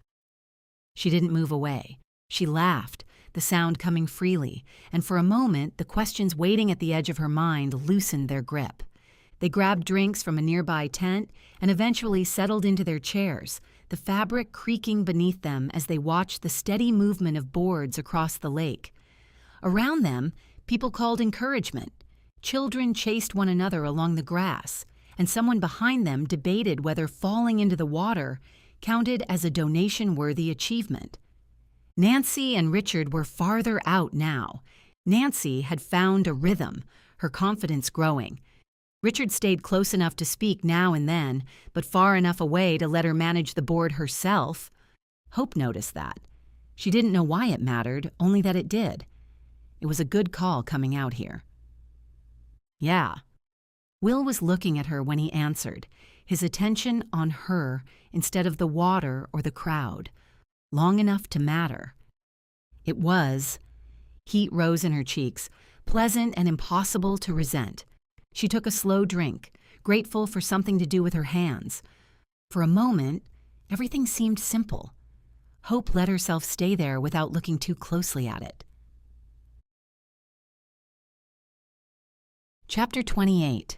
She didn't move away. She laughed, the sound coming freely, and for a moment the questions waiting at the edge of her mind loosened their grip. They grabbed drinks from a nearby tent and eventually settled into their chairs, the fabric creaking beneath them as they watched the steady movement of boards across the lake. Around them, people called encouragement. Children chased one another along the grass, and someone behind them debated whether falling into the water counted as a donation-worthy achievement. Nancy and Richard were farther out now. Nancy had found a rhythm, her confidence growing. Richard stayed close enough to speak now and then, but far enough away to let her manage the board herself. Hope noticed that. She didn't know why it mattered, only that it did. It was a good call coming out here. "Yeah." Will was looking at her when he answered, his attention on her instead of the water or the crowd. Long enough to matter. It was. Heat rose in her cheeks, pleasant and impossible to resent. She took a slow drink, grateful for something to do with her hands. For a moment, everything seemed simple. Hope let herself stay there without looking too closely at it. Chapter 28.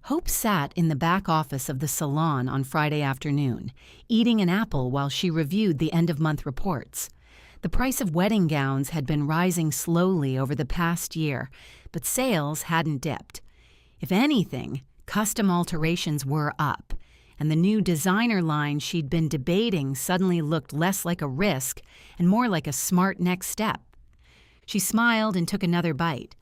Hope sat in the back office of the salon on Friday afternoon, eating an apple while she reviewed the end-of-month reports. The price of wedding gowns had been rising slowly over the past year, but sales hadn't dipped. If anything, custom alterations were up, and the new designer line she'd been debating suddenly looked less like a risk and more like a smart next step. She smiled and took another bite.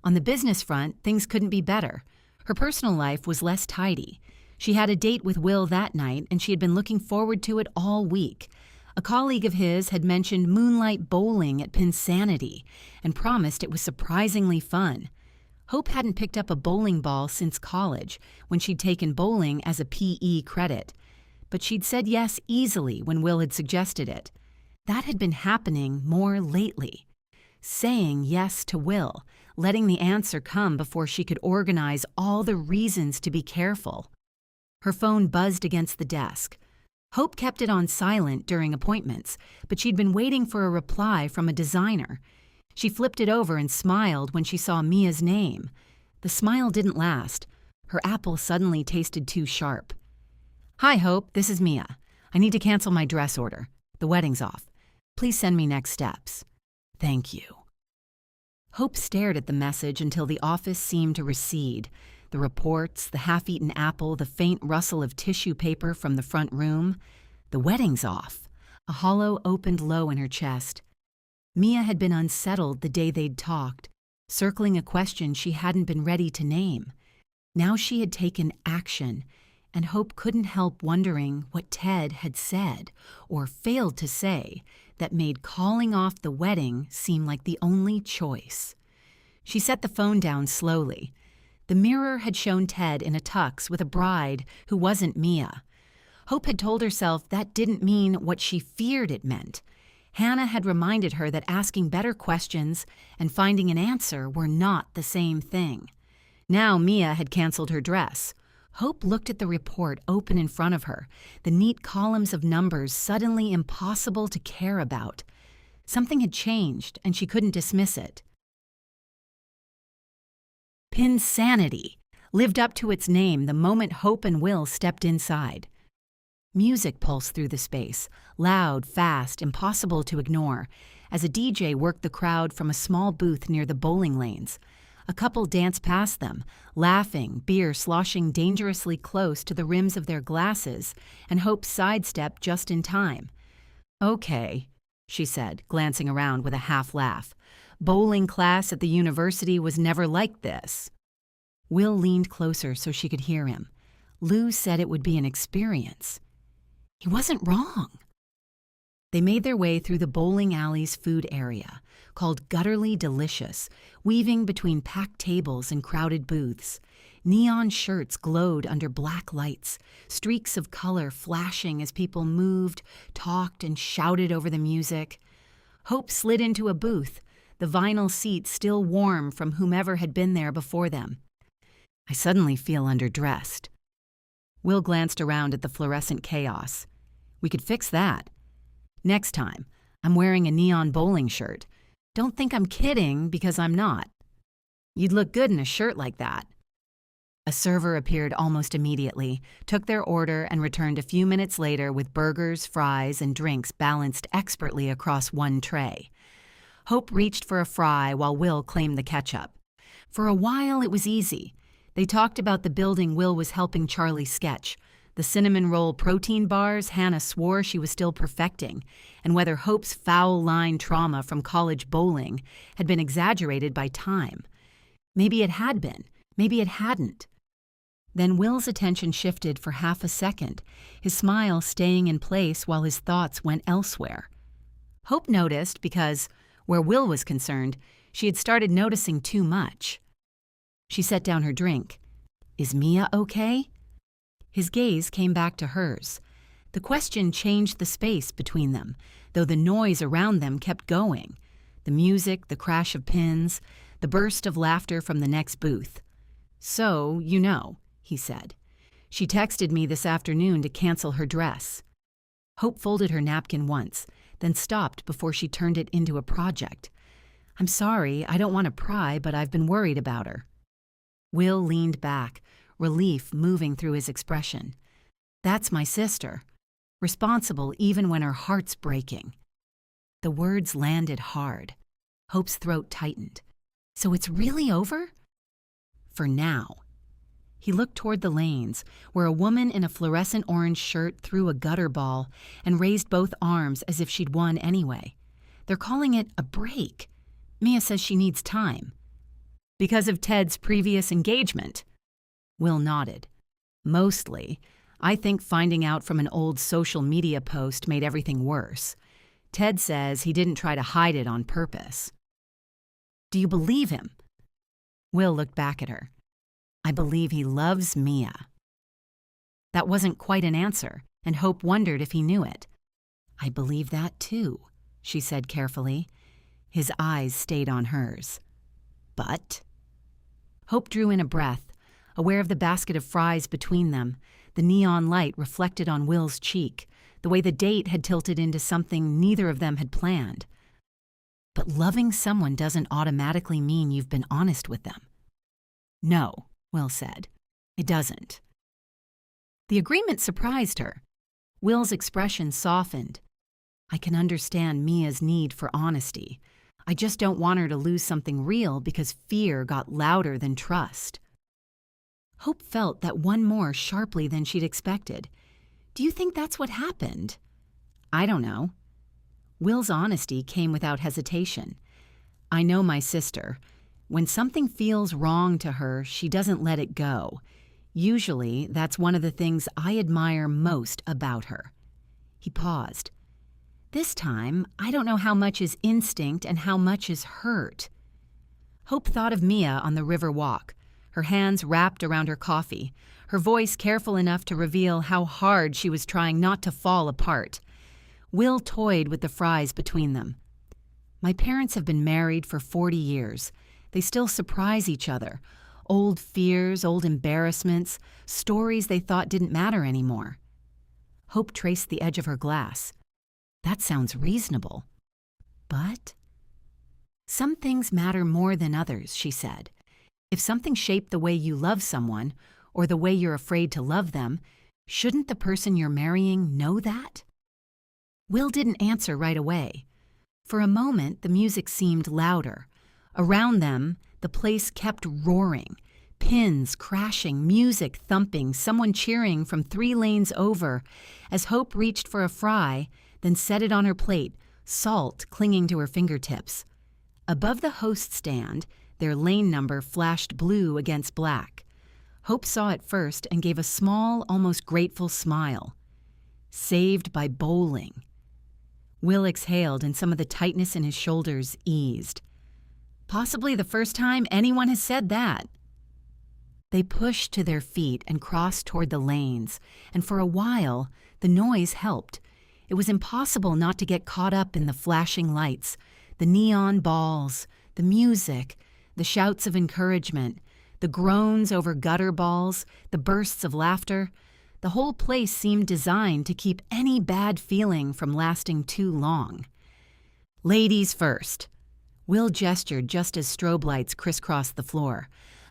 On the business front, things couldn't be better. Her personal life was less tidy. She had a date with Will that night, and she had been looking forward to it all week. A colleague of his had mentioned moonlight bowling at Pinsanity and promised it was surprisingly fun. Hope hadn't picked up a bowling ball since college, when she'd taken bowling as a PE credit. But she'd said yes easily when Will had suggested it. That had been happening more lately. Saying yes to Will, letting the answer come before she could organize all the reasons to be careful. Her phone buzzed against the desk. Hope kept it on silent during appointments, but she'd been waiting for a reply from a designer. She flipped it over and smiled when she saw Mia's name. The smile didn't last. Her apple suddenly tasted too sharp. "Hi, Hope, this is Mia. I need to cancel my dress order. The wedding's off. Please send me next steps." "Thank you." Hope stared at the message until the office seemed to recede. The reports, the half-eaten apple, the faint rustle of tissue paper from the front room. The wedding's off. A hollow opened low in her chest. Mia had been unsettled the day they'd talked, circling a question she hadn't been ready to name. Now she had taken action, and Hope couldn't help wondering what Ted had said, or failed to say, that made calling off the wedding seem like the only choice. She set the phone down slowly. The mirror had shown Ted in a tux with a bride who wasn't Mia. Hope had told herself that didn't mean what she feared it meant. Hannah had reminded her that asking better questions and finding an answer were not the same thing. Now Mia had canceled her dress. Hope looked at the report open in front of her, the neat columns of numbers suddenly impossible to care about. Something had changed, and she couldn't dismiss it. Pinsanity lived up to its name the moment Hope and Will stepped inside. Music pulsed through the space, loud, fast, impossible to ignore, as a DJ worked the crowd from a small booth near the bowling lanes. A couple danced past them, laughing, beer sloshing dangerously close to the rims of their glasses, and Hope sidestepped just in time. "Okay," she said, glancing around with a half-laugh. "Bowling class at the university was never like this." Will leaned closer so she could hear him. Lou said it would be an experience. He wasn't wrong. They made their way through the bowling alley's food area, called Gutterly Delicious, weaving between packed tables and crowded booths. Neon shirts glowed under black lights, streaks of color flashing as people moved, talked, and shouted over the music. Hope slid into a booth, the vinyl seat still warm from whomever had been there before them. "I suddenly feel underdressed." Will glanced around at the fluorescent chaos. "We could fix that. Next time, I'm wearing a neon bowling shirt. Don't think I'm kidding, because I'm not. You'd look good in a shirt like that." A server appeared almost immediately, took their order, and returned a few minutes later with burgers, fries, and drinks balanced expertly across one tray. Hope reached for a fry while Will claimed the ketchup. For a while, it was easy. They talked about the building Will was helping Charlie sketch, the cinnamon roll protein bars Hannah swore she was still perfecting, and whether Hope's foul-line trauma from college bowling had been exaggerated by time. Maybe it had been, maybe it hadn't. Then Will's attention shifted for half a second, his smile staying in place while his thoughts went elsewhere. Hope noticed because, where Will was concerned, she had started noticing too much. She set down her drink. "Is Mia okay?" His gaze came back to hers. The question changed the space between them, though the noise around them kept going. The music, the crash of pins, the burst of laughter from the next booth. "So, you know," he said. "She texted me this afternoon to cancel her dress." Hope folded her napkin once, then stopped before she turned it into a project. "I'm sorry, I don't want to pry, but I've been worried about her." Will leaned back, relief moving through his expression. "That's my sister. Responsible even when her heart's breaking." The words landed hard. Hope's throat tightened. "So it's really over?" "For now." He looked toward the lanes, where a woman in a fluorescent orange shirt threw a gutter ball and raised both arms as if she'd won anyway. "They're calling it a break. Mia says she needs time." "Because of Ted's previous engagement?" Will nodded. "Mostly. I think finding out from an old social media post made everything worse. Ted says he didn't try to hide it on purpose." "Do you believe him?" Will looked back at her. "I believe he loves Mia." That wasn't quite an answer, and Hope wondered if he knew it. "I believe that too," she said carefully. His eyes stayed on hers. "But?" Hope drew in a breath, aware of the basket of fries between them, the neon light reflected on Will's cheek, the way the date had tilted into something neither of them had planned. "But loving someone doesn't automatically mean you've been honest with them." "No," Will said. "It doesn't." The agreement surprised her. Will's expression softened. "I can understand Mia's need for honesty. I just don't want her to lose something real because fear got louder than trust. Hope felt that one more sharply than she'd expected. Do you think that's what happened? I don't know. Will's honesty came without hesitation. I know my sister. When something feels wrong to her, she doesn't let it go. Usually, that's one of the things I admire most about her. He paused. This time, I don't know how much is instinct and how much is hurt. Hope thought of Mia on the river walk, her hands wrapped around her coffee, her voice careful enough to reveal how hard she was trying not to fall apart. Will toyed with the fries between them. My parents have been married for 40 years. They still surprise each other. Old fears, old embarrassments, stories they thought didn't matter anymore. Hope traced the edge of her glass. That sounds reasonable. But some things matter more than others, she said. If something shaped the way you love someone, or the way you're afraid to love them, shouldn't the person you're marrying know that? Will didn't answer right away. For a moment, the music seemed louder. Around them, the place kept roaring. Pins crashing, music thumping, someone cheering from 3 lanes over, as Hope reached for a fry, then set it on her plate, salt clinging to her fingertips. Above the host stand, their lane number flashed blue against black. Hope saw it first and gave a small, almost grateful smile. Saved by bowling. Will exhaled and some of the tightness in his shoulders eased. Possibly the first time anyone has said that. They pushed to their feet and crossed toward the lanes, and for a while, the noise helped. It was impossible not to get caught up in the flashing lights, the neon balls, the music, the shouts of encouragement, the groans over gutter balls, the bursts of laughter. The whole place seemed designed to keep any bad feeling from lasting too long. Ladies first. Will gestured just as strobe lights crisscrossed the floor.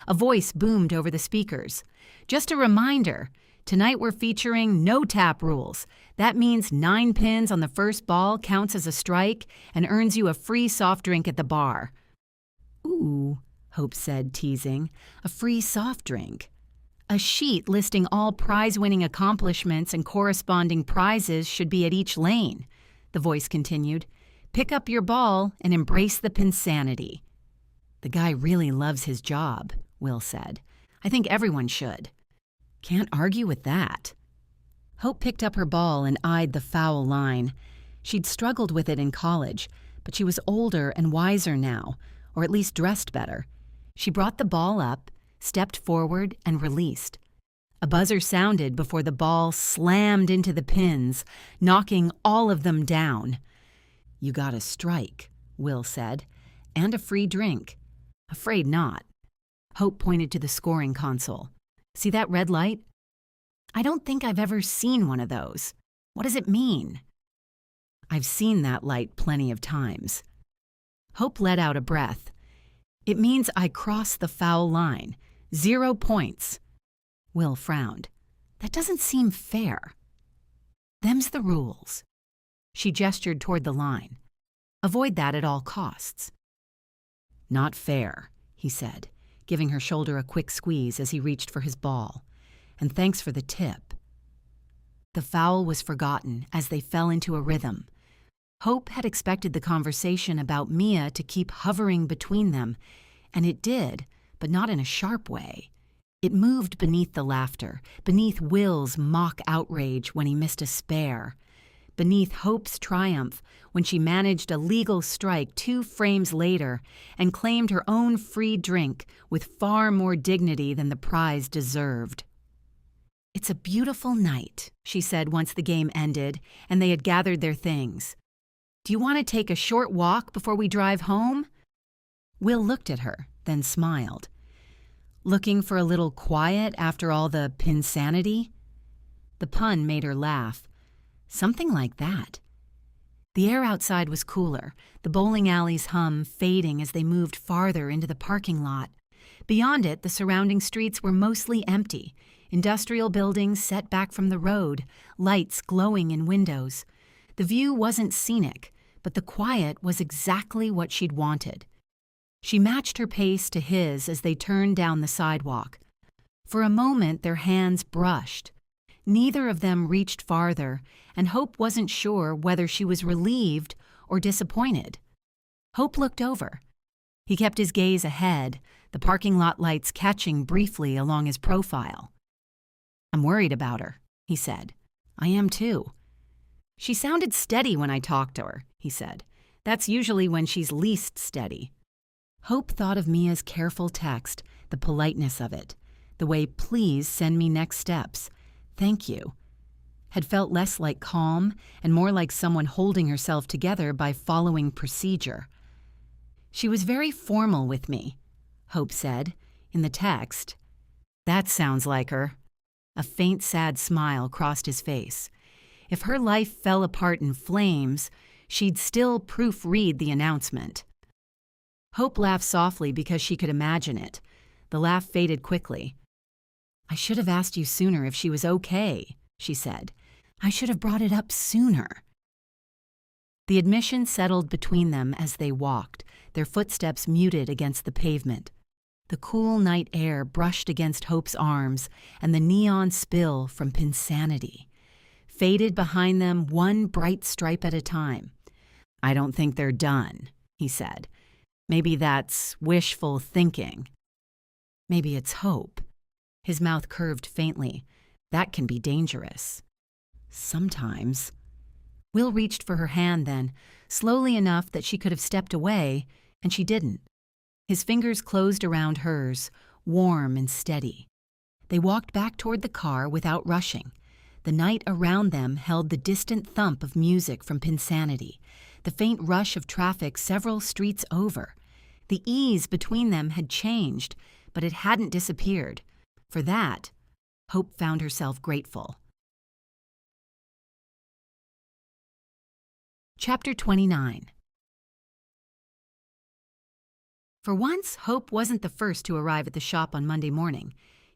A voice boomed over the speakers. Just a reminder, tonight we're featuring no tap rules. That means 9 pins on the first ball counts as a strike and earns you a free soft drink at the bar. Ooh, Hope said, teasing. A free soft drink. A sheet listing all prize-winning accomplishments and corresponding prizes should be at each lane, the voice continued. Pick up your ball and embrace the pinsanity. The guy really loves his job, Will said. I think everyone should. Can't argue with that. Hope picked up her ball and eyed the foul line. She'd struggled with it in college, but she was older and wiser now, or at least dressed better. She brought the ball up, stepped forward, and released. A buzzer sounded before the ball slammed into the pins, knocking all of them down. You got a strike, Will said, and a free drink. Afraid not. Hope pointed to the scoring console. See that red light? I don't think I've ever seen one of those. What does it mean? I've seen that light plenty of times. Hope let out a breath. It means I crossed the foul line. 0 points. Will frowned. That doesn't seem fair. Them's the rules. She gestured toward the line. Avoid that at all costs. Not fair, he said, giving her shoulder a quick squeeze as he reached for his ball. And thanks for the tip. The foul was forgotten as they fell into a rhythm. Hope had expected the conversation about Mia to keep hovering between them, and it did, but not in a sharp way. It moved beneath the laughter, beneath Will's mock outrage when he missed a spare, beneath Hope's triumph when she managed a legal strike 2 frames later and claimed her own free drink with far more dignity than the prize deserved. It's a beautiful night, she said once the game ended and they had gathered their things. Do you want to take a short walk before we drive home? Will looked at her, then smiled. Looking for a little quiet after all the pinsanity? The pun made her laugh. Something like that. The air outside was cooler, the bowling alley's hum fading as they moved farther into the parking lot. Beyond it, the surrounding streets were mostly empty, industrial buildings set back from the road, lights glowing in windows. The view wasn't scenic, but the quiet was exactly what she'd wanted. She matched her pace to his as they turned down the sidewalk. For a moment, their hands brushed. Neither of them reached farther, and Hope wasn't sure whether she was relieved or disappointed. Hope looked over. He kept his gaze ahead, the parking lot lights catching briefly along his profile. "I'm worried about her," he said. "I am too." "She sounded steady when I talked to her," he said. "That's usually when she's least steady." Hope thought of Mia's careful text, the politeness of it, the way "please send me next steps, thank you," had felt less like calm and more like someone holding herself together by following procedure. "She was very formal with me," Hope said, in the text. "That sounds like her." A faint, sad smile crossed his face. If her life fell apart in flames, she'd still proofread the announcement. Hope laughed softly because she could imagine it. The laugh faded quickly. "I should have asked you sooner if she was okay," she said. "I should have brought it up sooner." The admission settled between them as they walked, their footsteps muted against the pavement. The cool night air brushed against Hope's arms, and the neon spill from Pinsanity faded behind them one bright stripe at a time. "I don't think they're done," he said. "Maybe that's wishful thinking. Maybe it's hope." His mouth curved faintly. "That can be dangerous. Sometimes." Will reached for her hand then, slowly enough that she could have stepped away, and she didn't. His fingers closed around hers, warm and steady. They walked back toward the car without rushing. The night around them held the distant thump of music from Pinsanity, the faint rush of traffic several streets over. The ease between them had changed, but it hadn't disappeared. For that, Hope found herself grateful. Chapter 29. For once, Hope wasn't the first to arrive at the shop on Monday morning.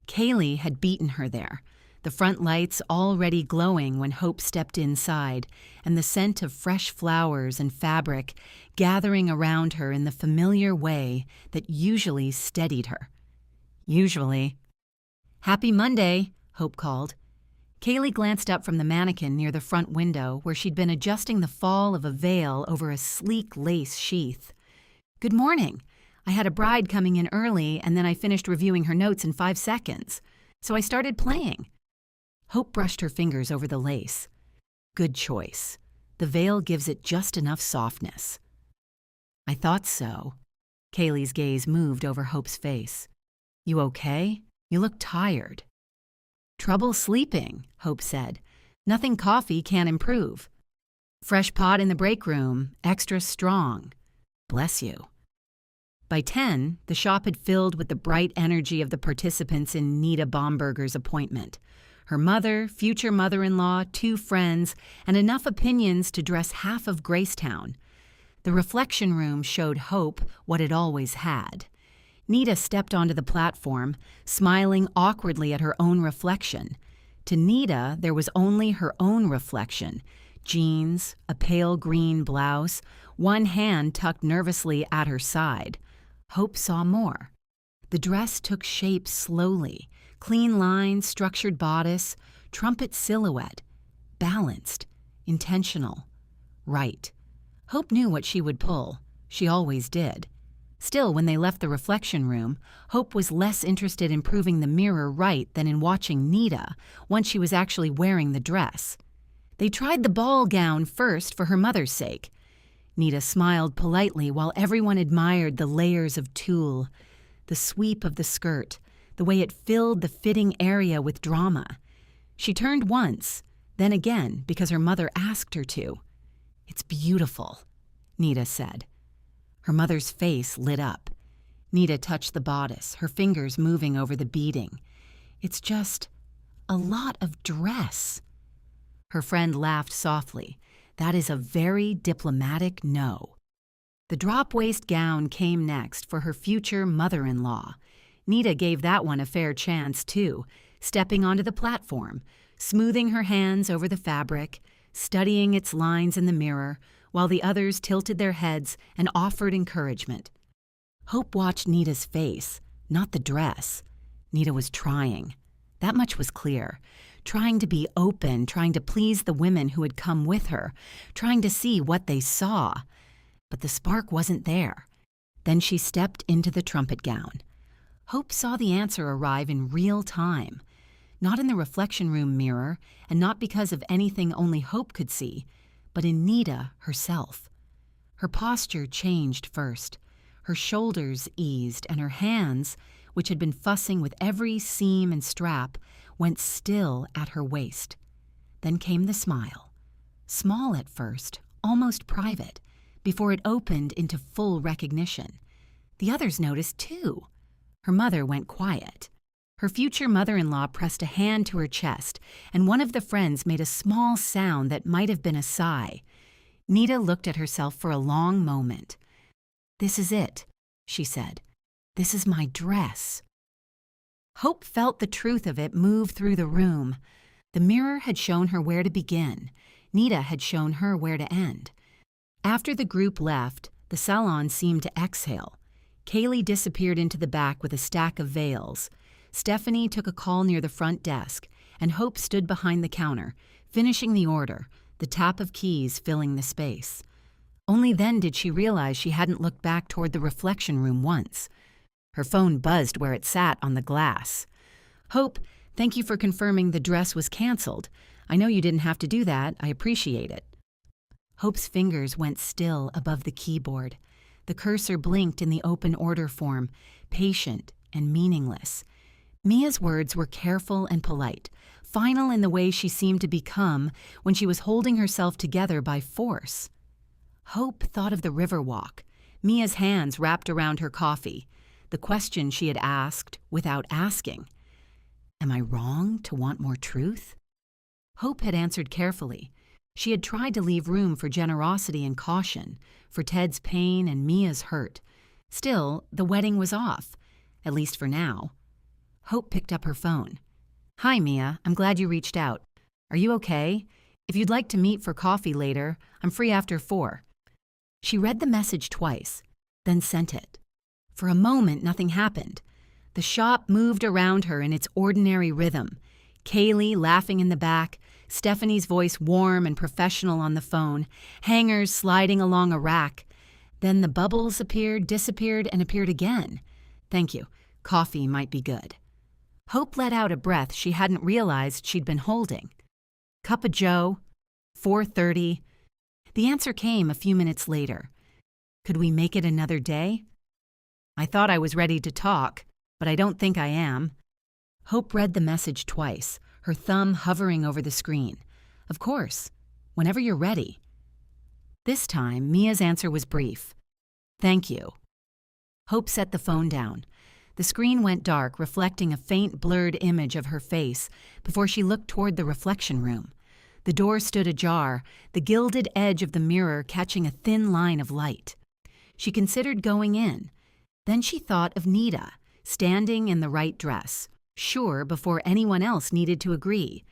Kaylee had beaten her there, the front lights already glowing when Hope stepped inside, and the scent of fresh flowers and fabric gathering around her in the familiar way that usually steadied her. Usually. "Happy Monday," Hope called. Kaylee glanced up from the mannequin near the front window where she'd been adjusting the fall of a veil over a sleek lace sheath. "Good morning. I had a bride coming in early, and then I finished reviewing her notes in 5 seconds. So I started playing." Hope brushed her fingers over the lace. "Good choice. The veil gives it just enough softness." "I thought so." Kaylee's gaze moved over Hope's face. "You okay? You look tired." "Trouble sleeping," Hope said. "Nothing coffee can't improve. Fresh pot in the break room, extra strong. Bless you." By 10, the shop had filled with the bright energy of the participants in Nita Baumberger's appointment. Her mother, future mother-in-law, 2 friends, and enough opinions to dress half of GraceTown. The reflection room showed Hope what it always had. Nita stepped onto the platform, smiling awkwardly at her own reflection. To Nita, there was only her own reflection. Jeans, a pale green blouse, one hand tucked nervously at her side. Hope saw more. The dress took shape slowly. Clean lines, structured bodice, trumpet silhouette. Balanced, intentional, right. Hope knew what she would pull. She always did. Still, when they left the reflection room, Hope was less interested in proving the mirror right than in watching Nita once she was actually wearing the dress. They tried the ball gown first for her mother's sake. Nita smiled politely while everyone admired the layers of tulle, the sweep of the skirt, the way it filled the fitting area with drama. She turned once, then again because her mother asked her to. "It's beautiful," Nita said. Her mother's face lit up. Nita touched the bodice, her fingers moving over the beading. "It's just a lot of dress." Her friend laughed softly. "That is a very diplomatic no." The drop-waist gown came next for her future mother-in-law. Nita gave that one a fair chance, too, stepping onto the platform, smoothing her hands over the fabric, studying its lines in the mirror, while the others tilted their heads and offered encouragement. Hope watched Nita's face, not the dress. Nita was trying. That much was clear. Trying to be open, trying to please the women who had come with her, trying to see what they saw. But the spark wasn't there. Then she stepped into the trumpet gown. Hope saw the answer arrive in real time. Not in the reflection room mirror, and not because of anything only Hope could see, but in Nita herself. Her posture changed first. Her shoulders eased, and her hands, which had been fussing with every seam and strap, went still at her waist. Then came the smile. Small at first, almost private, before it opened into full recognition. The others noticed, too. Her mother went quiet. Her future mother-in-law pressed a hand to her chest, and one of the friends made a small sound that might have been a sigh. Nita looked at herself for a long moment. "This is it," she said. "This is my dress." Hope felt the truth of it move through the room. The mirror had shown her where to begin. Nita had shown her where to end. After the group left, the salon seemed to exhale. Kaylee disappeared into the back with a stack of veils. Stephanie took a call near the front desk, and Hope stood behind the counter, finishing the order, the tap of keys filling the space. Only then did she realize she hadn't looked back toward the reflection room once. Her phone buzzed where it sat on the glass. "Hope, thank you for confirming the dress was canceled. I know you didn't have to do that. I appreciate it." Hope's fingers went still above the keyboard. The cursor blinked in the open order form, patient and meaningless. Mia's words were careful and polite, final in the way she seemed to become when she was holding herself together by force. Hope thought of the river walk, Mia's hands wrapped around her coffee, the question she had asked without asking. Am I wrong to want more truth? Hope had answered carefully. She had tried to leave room for generosity and caution, for Ted's pain and Mia's hurt. Still, the wedding was off, at least for now. Hope picked up her phone. "Hi, Mia. I'm glad you reached out. Are you okay? If you'd like to meet for coffee later, I'm free after 4. She read the message twice, then sent it. For a moment, nothing happened. The shop moved around her in its ordinary rhythm. Kaylee laughing in the back, Stephanie's voice warm and professional on the phone, hangers sliding along a rack. Then the bubbles appeared, disappeared, and appeared again. Thank you. Coffee might be good. Hope let out a breath she hadn't realized she'd been holding. Cup of joe, 4:30. The answer came a few minutes later. Could we make it another day? I thought I was ready to talk, but I don't think I am. Hope read the message twice, her thumb hovering over the screen. Of course, whenever you're ready. This time, Mia's answer was brief. Thank you. Hope set the phone down. The screen went dark, reflecting a faint blurred image of her face before she looked toward the reflection room. The door stood ajar, the gilded edge of the mirror catching a thin line of light. She considered going in. Then she thought of Nita, standing in the right dress, sure before anyone else needed to agree.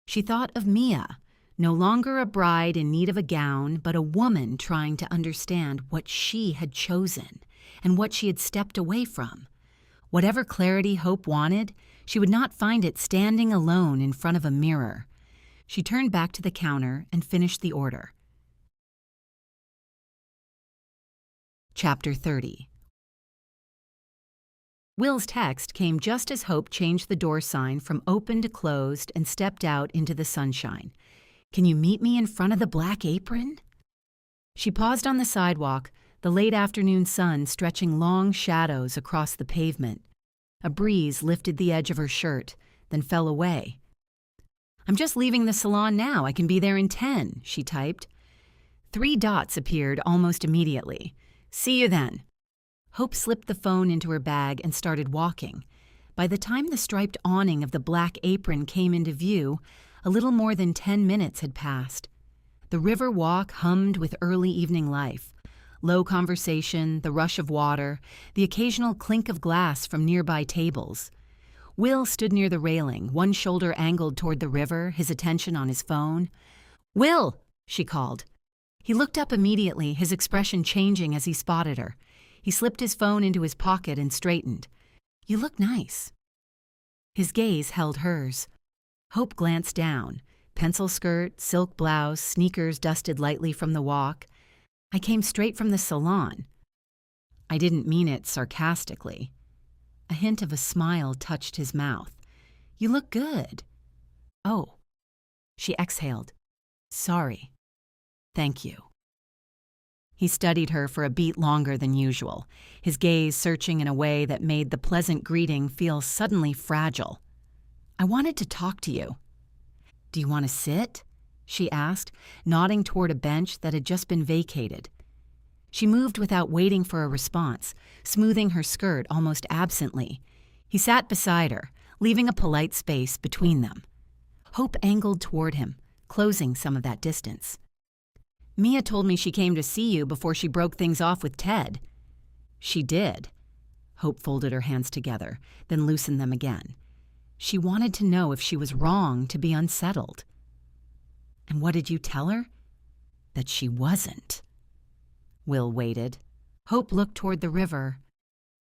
She thought of Mia, no longer a bride in need of a gown, but a woman trying to understand what she had chosen and what she had stepped away from. Whatever clarity Hope wanted, she would not find it standing alone in front of a mirror. She turned back to the counter and finished the order. Chapter 30. Will's text came just as Hope changed the door sign from open to closed and stepped out into the sunshine. Can you meet me in front of the Black Apron? She paused on the sidewalk, the late afternoon sun stretching long shadows across the pavement. A breeze lifted the edge of her shirt, then fell away. I'm just leaving the salon now. I can be there in 10, she typed. 3 dots appeared almost immediately. See you then. Hope slipped the phone into her bag and started walking. By the time the striped awning of the Black Apron came into view, a little more than 10 minutes had passed. The river walk hummed with early evening life. Low conversation, the rush of water, the occasional clink of glass from nearby tables. Will stood near the railing, one shoulder angled toward the river, his attention on his phone. Will, she called. He looked up immediately, his expression changing as he spotted her. He slipped his phone into his pocket and straightened. "You look nice." His gaze held hers. Hope glanced down. Pencil skirt, silk blouse, sneakers dusted lightly from the walk. "I came straight from the salon." I didn't mean it sarcastically. A hint of a smile touched his mouth. "You look good." "Oh." She exhaled. "Sorry." "Thank you." He studied her for a beat longer than usual, his gaze searching in a way that made the pleasant greeting feel suddenly fragile. "I wanted to talk to you." "Do you want to sit?" she asked, nodding toward a bench that had just been vacated. She moved without waiting for a response, smoothing her skirt almost absently. He sat beside her, leaving a polite space between them. Hope angled toward him, closing some of that distance. "Mia told me she came to see you before she broke things off with Ted." "She did." Hope folded her hands together, then loosened them again. She wanted to know if she was wrong to be unsettled. "And what did you tell her?" "That she wasn't." Will waited. Hope looked toward the river.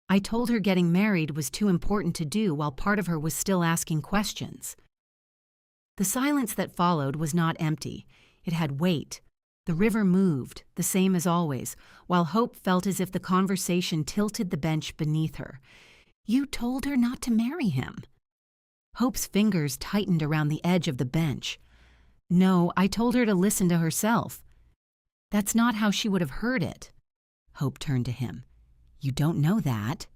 "I told her getting married was too important to do while part of her was still asking questions." The silence that followed was not empty. It had weight. The river moved, the same as always, while Hope felt as if the conversation tilted the bench beneath her. "You told her not to marry him." Hope's fingers tightened around the edge of the bench. "No, I told her to listen to herself." "That's not how she would have heard it." Hope turned to him. "You don't know that."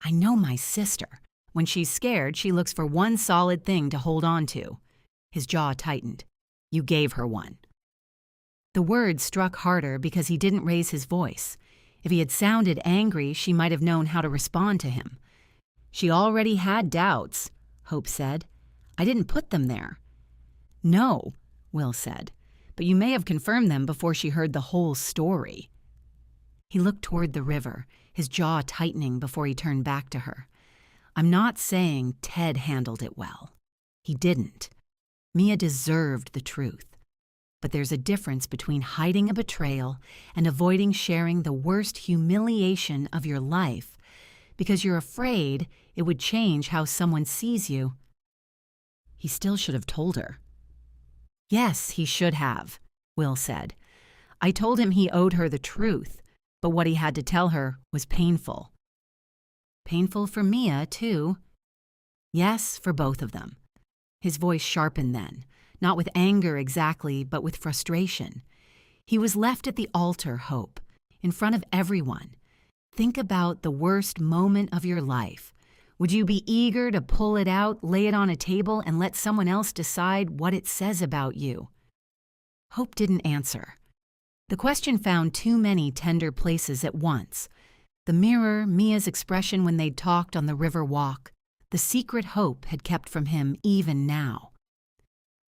"I know my sister. When she's scared, she looks for one solid thing to hold on to." His jaw tightened. "You gave her one." The words struck harder because he didn't raise his voice. If he had sounded angry, she might have known how to respond to him. "She already had doubts," Hope said. "I didn't put them there." "No," Will said, "but you may have confirmed them before she heard the whole story." He looked toward the river, his jaw tightening before he turned back to her. "I'm not saying Ted handled it well. He didn't. Mia deserved the truth. But there's a difference between hiding a betrayal and avoiding sharing the worst humiliation of your life because you're afraid it would change how someone sees you." He still should have told her. "Yes, he should have," Will said. "I told him he owed her the truth, but what he had to tell her was painful." "Painful for Mia, too." "Yes, for both of them." His voice sharpened then, not with anger exactly, but with frustration. He was left at the altar, Hope, in front of everyone. Think about the worst moment of your life. Would you be eager to pull it out, lay it on a table, and let someone else decide what it says about you? Hope didn't answer. The question found too many tender places at once. The mirror, Mia's expression when they'd talked on the river walk, the secret Hope had kept from him even now.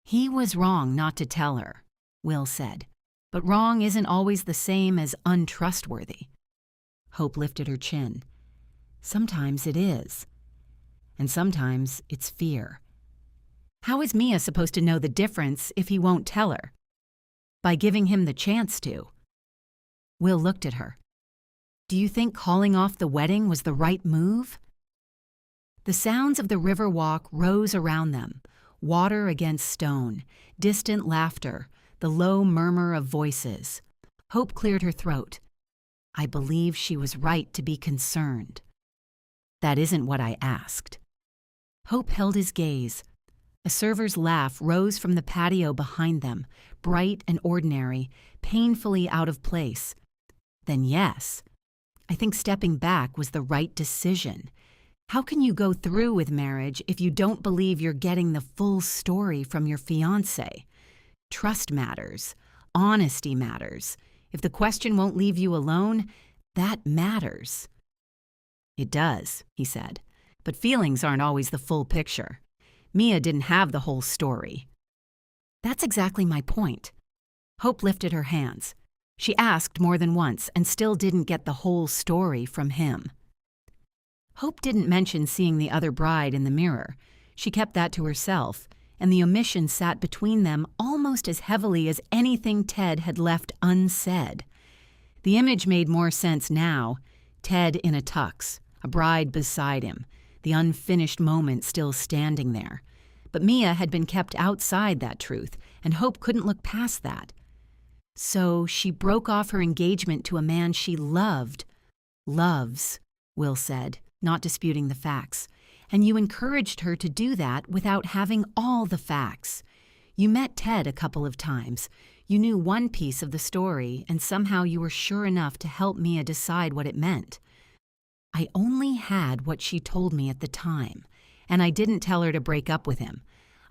"He was wrong not to tell her," Will said, "but wrong isn't always the same as untrustworthy." Hope lifted her chin. "Sometimes it is. And sometimes it's fear." "How is Mia supposed to know the difference if he won't tell her?" "By giving him the chance to." Will looked at her. "Do you think calling off the wedding was the right move?" The sounds of the river walk rose around them, water against stone, distant laughter, the low murmur of voices. Hope cleared her throat. "I believe she was right to be concerned." "That isn't what I asked." Hope held his gaze. A server's laugh rose from the patio behind them, bright and ordinary, painfully out of place. "Then yes, I think stepping back was the right decision. How can you go through with marriage if you don't believe you're getting the full story from your fiancé? Trust matters. Honesty matters. If the question won't leave you alone, that matters." "It does," he said, "but feelings aren't always the full picture. Mia didn't have the whole story." "That's exactly my point." Hope lifted her hands. She asked more than once and still didn't get the whole story from him. Hope didn't mention seeing the other bride in the mirror. She kept that to herself, and the omission sat between them almost as heavily as anything Ted had left unsaid. The image made more sense now. Ted in a tux, a bride beside him, the unfinished moment still standing there. But Mia had been kept outside that truth, and Hope couldn't look past that. So she broke off her engagement to a man she loved. Loves, Will said, not disputing the facts. And you encouraged her to do that without having all the facts. You met Ted a couple of times. You knew one piece of the story, and somehow you were sure enough to help Mia decide what it meant. I only had what she told me at the time, and I didn't tell her to break up with him.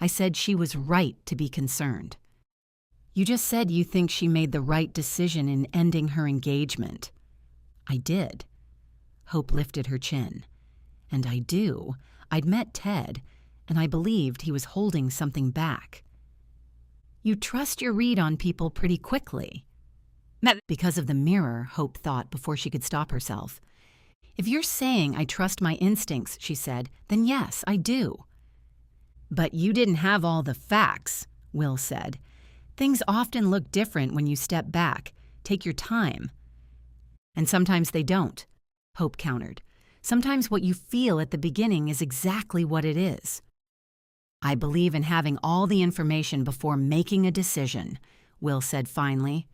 I said she was right to be concerned. You just said you think she made the right decision in ending her engagement. I did. Hope lifted her chin. And I do. I'd met Ted, and I believed he was holding something back. You trust your read on people pretty quickly. Because of the mirror, Hope thought before she could stop herself. If you're saying I trust my instincts, she said, then yes, I do. But you didn't have all the facts, Will said. Things often look different when you step back. Take your time. And sometimes they don't, Hope countered. Sometimes what you feel at the beginning is exactly what it is. I believe in having all the information before making a decision, Will said finally.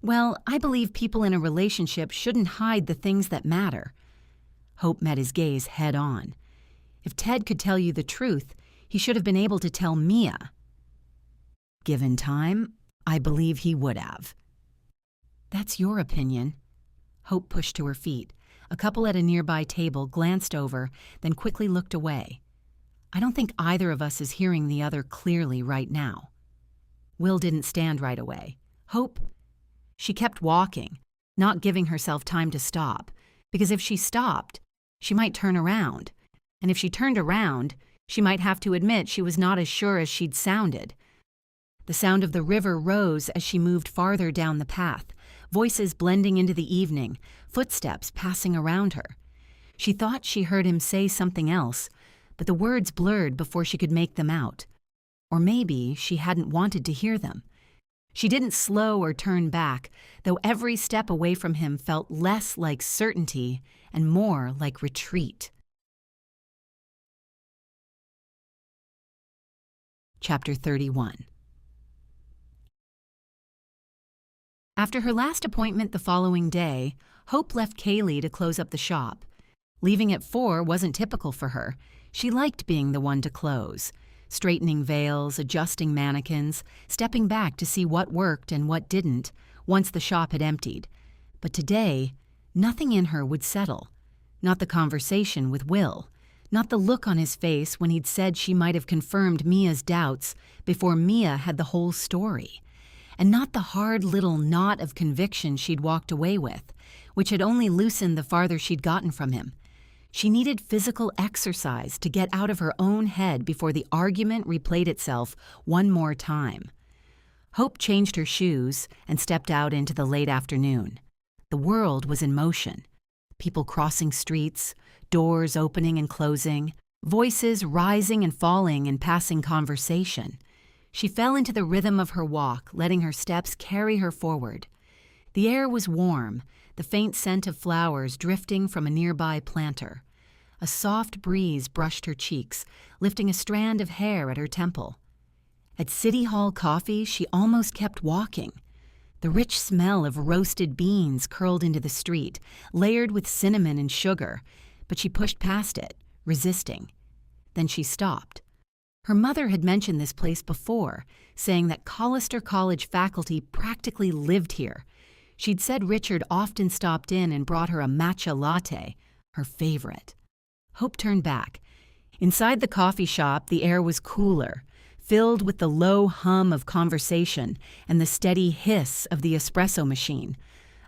Well, I believe people in a relationship shouldn't hide the things that matter. Hope met his gaze head on. If Ted could tell you the truth, he should have been able to tell Mia. Given time, I believe he would have. That's your opinion. Hope pushed to her feet. A couple at a nearby table glanced over, then quickly looked away. I don't think either of us is hearing the other clearly right now. Will didn't stand right away. Hope? She kept walking, not giving herself time to stop, because if she stopped, she might turn around. And if she turned around, she might have to admit she was not as sure as she'd sounded. The sound of the river rose as she moved farther down the path, voices blending into the evening, footsteps passing around her. She thought she heard him say something else, but the words blurred before she could make them out. Or maybe she hadn't wanted to hear them. She didn't slow or turn back, though every step away from him felt less like certainty and more like retreat. Chapter 31. After her last appointment the following day, Hope left Kaylee to close up the shop. Leaving at 4 wasn't typical for her. She liked being the one to close, straightening veils, adjusting mannequins, stepping back to see what worked and what didn't once the shop had emptied. But today, nothing in her would settle. Not the conversation with Will, not the look on his face when he'd said she might have confirmed Mia's doubts before Mia had the whole story. And not the hard little knot of conviction she'd walked away with, which had only loosened the farther she'd gotten from him. She needed physical exercise to get out of her own head before the argument replayed itself one more time. Hope changed her shoes and stepped out into the late afternoon. The world was in motion. People crossing streets, doors opening and closing, voices rising and falling in passing conversation. She fell into the rhythm of her walk, letting her steps carry her forward. The air was warm, the faint scent of flowers drifting from a nearby planter. A soft breeze brushed her cheeks, lifting a strand of hair at her temple. At City Hall Coffee, she almost kept walking. The rich smell of roasted beans curled into the street, layered with cinnamon and sugar, but she pushed past it, resisting. Then she stopped. Her mother had mentioned this place before, saying that Collister College faculty practically lived here. She'd said Richard often stopped in and brought her a matcha latte, her favorite. Hope turned back. Inside the coffee shop, the air was cooler, filled with the low hum of conversation and the steady hiss of the espresso machine.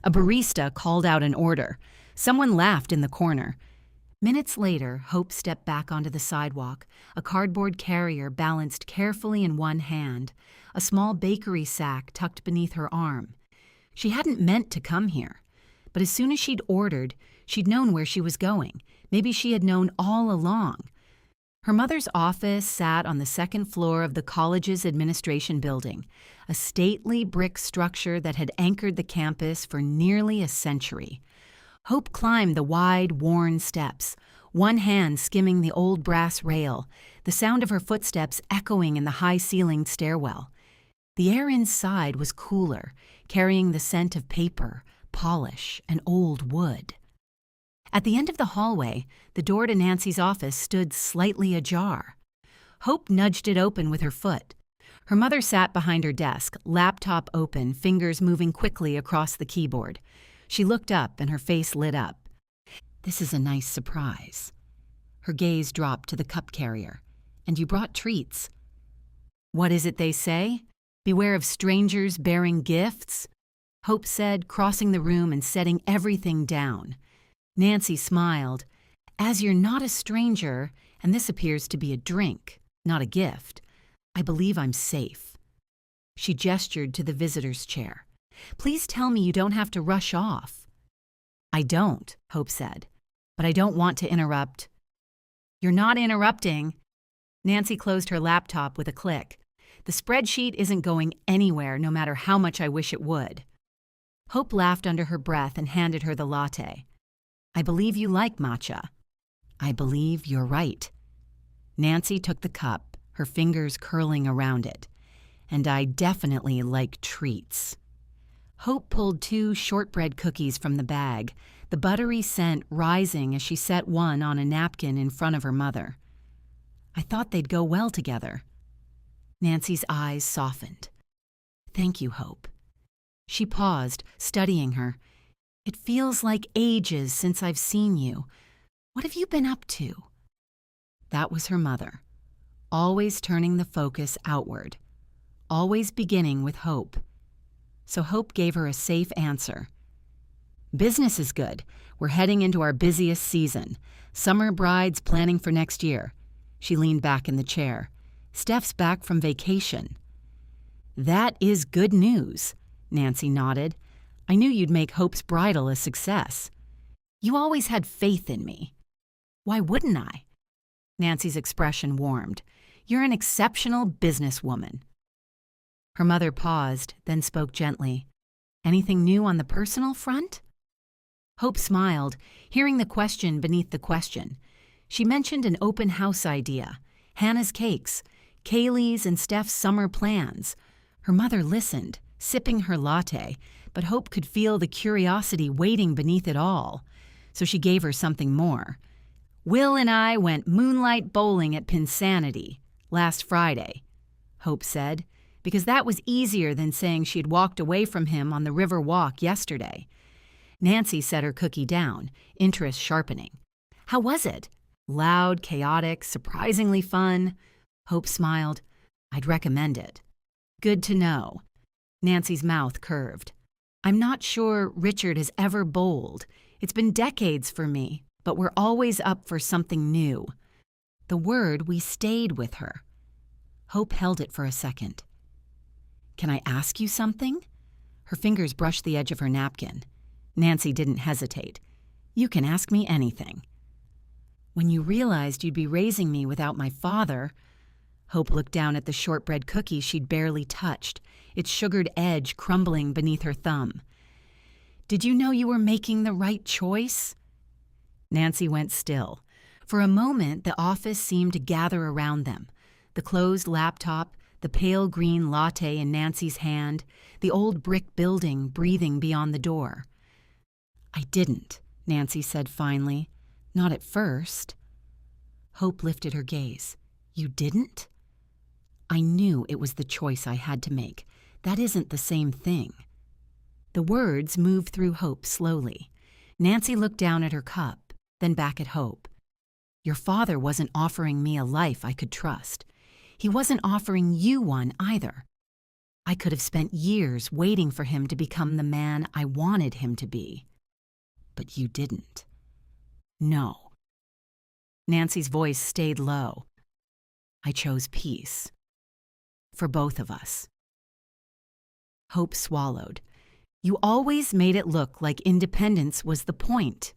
A barista called out an order. Someone laughed in the corner. Minutes later, Hope stepped back onto the sidewalk, a cardboard carrier balanced carefully in one hand, a small bakery sack tucked beneath her arm. She hadn't meant to come here, but as soon as she'd ordered, she'd known where she was going. Maybe she had known all along. Her mother's office sat on the second floor of the college's administration building, a stately brick structure that had anchored the campus for nearly a century. Hope climbed the wide, worn steps, one hand skimming the old brass rail, the sound of her footsteps echoing in the high-ceilinged stairwell. The air inside was cooler, carrying the scent of paper, polish, and old wood. At the end of the hallway, the door to Nancy's office stood slightly ajar. Hope nudged it open with her foot. Her mother sat behind her desk, laptop open, fingers moving quickly across the keyboard. She looked up and her face lit up. "This is a nice surprise." Her gaze dropped to the cup carrier. "And you brought treats." "What is it they say? Beware of strangers bearing gifts?" Hope said, crossing the room and setting everything down. Nancy smiled. "As you're not a stranger, and this appears to be a drink, not a gift, I believe I'm safe." She gestured to the visitor's chair. "Please tell me you don't have to rush off." "I don't," Hope said, "but I don't want to interrupt." "You're not interrupting." Nancy closed her laptop with a click. "The spreadsheet isn't going anywhere, no matter how much I wish it would." Hope laughed under her breath and handed her the latte. "I believe you like matcha." "I believe you're right." Nancy took the cup, her fingers curling around it. "And I definitely like treats." Hope pulled 2 shortbread cookies from the bag, the buttery scent rising as she set one on a napkin in front of her mother. "I thought they'd go well together." Nancy's eyes softened. "Thank you, Hope." She paused, studying her. "It feels like ages since I've seen you. What have you been up to?" That was her mother, always turning the focus outward, always beginning with hope. So Hope gave her a safe answer. "Business is good. We're heading into our busiest season. Summer brides planning for next year." She leaned back in the chair. "Steph's back from vacation." "That is good news," Nancy nodded. "I knew you'd make Hope's bridal a success." "You always had faith in me." "Why wouldn't I?" Nancy's expression warmed. "You're an exceptional businesswoman." Her mother paused, then spoke gently. "Anything new on the personal front?" Hope smiled, hearing the question beneath the question. She mentioned an open house idea, Hannah's Cakes, Kaylee's and Steph's summer plans. Her mother listened, sipping her latte, but Hope could feel the curiosity waiting beneath it all. So she gave her something more. "Will and I went moonlight bowling at Pinsanity last Friday," Hope said, because that was easier than saying she'd walked away from him on the river walk yesterday. Nancy set her cookie down, interest sharpening. "How was it?" "Loud, chaotic, surprisingly fun." Hope smiled. "I'd recommend it." "Good to know." Nancy's mouth curved. "I'm not sure Richard has ever bowled. It's been decades for me, but we're always up for something new." The word "we" stayed with her. Hope held it for a second. "Can I ask you something?" Her fingers brushed the edge of her napkin. Nancy didn't hesitate. "You can ask me anything." "When you realized you'd be raising me without my father," Hope looked down at the shortbread cookie she'd barely touched, its sugared edge crumbling beneath her thumb. "Did you know you were making the right choice?" Nancy went still. For a moment, the office seemed to gather around them. The closed laptop, the pale green latte in Nancy's hand, the old brick building breathing beyond the door. "I didn't," Nancy said finally. "Not at first." Hope lifted her gaze. "You didn't?" "I knew it was the choice I had to make. That isn't the same thing." The words moved through Hope slowly. Nancy looked down at her cup, then back at Hope. "Your father wasn't offering me a life I could trust. He wasn't offering you one either. I could have spent years waiting for him to become the man I wanted him to be. But you didn't." "No." Nancy's voice stayed low. "I chose peace. For both of us." Hope swallowed. "You always made it look like independence was the point."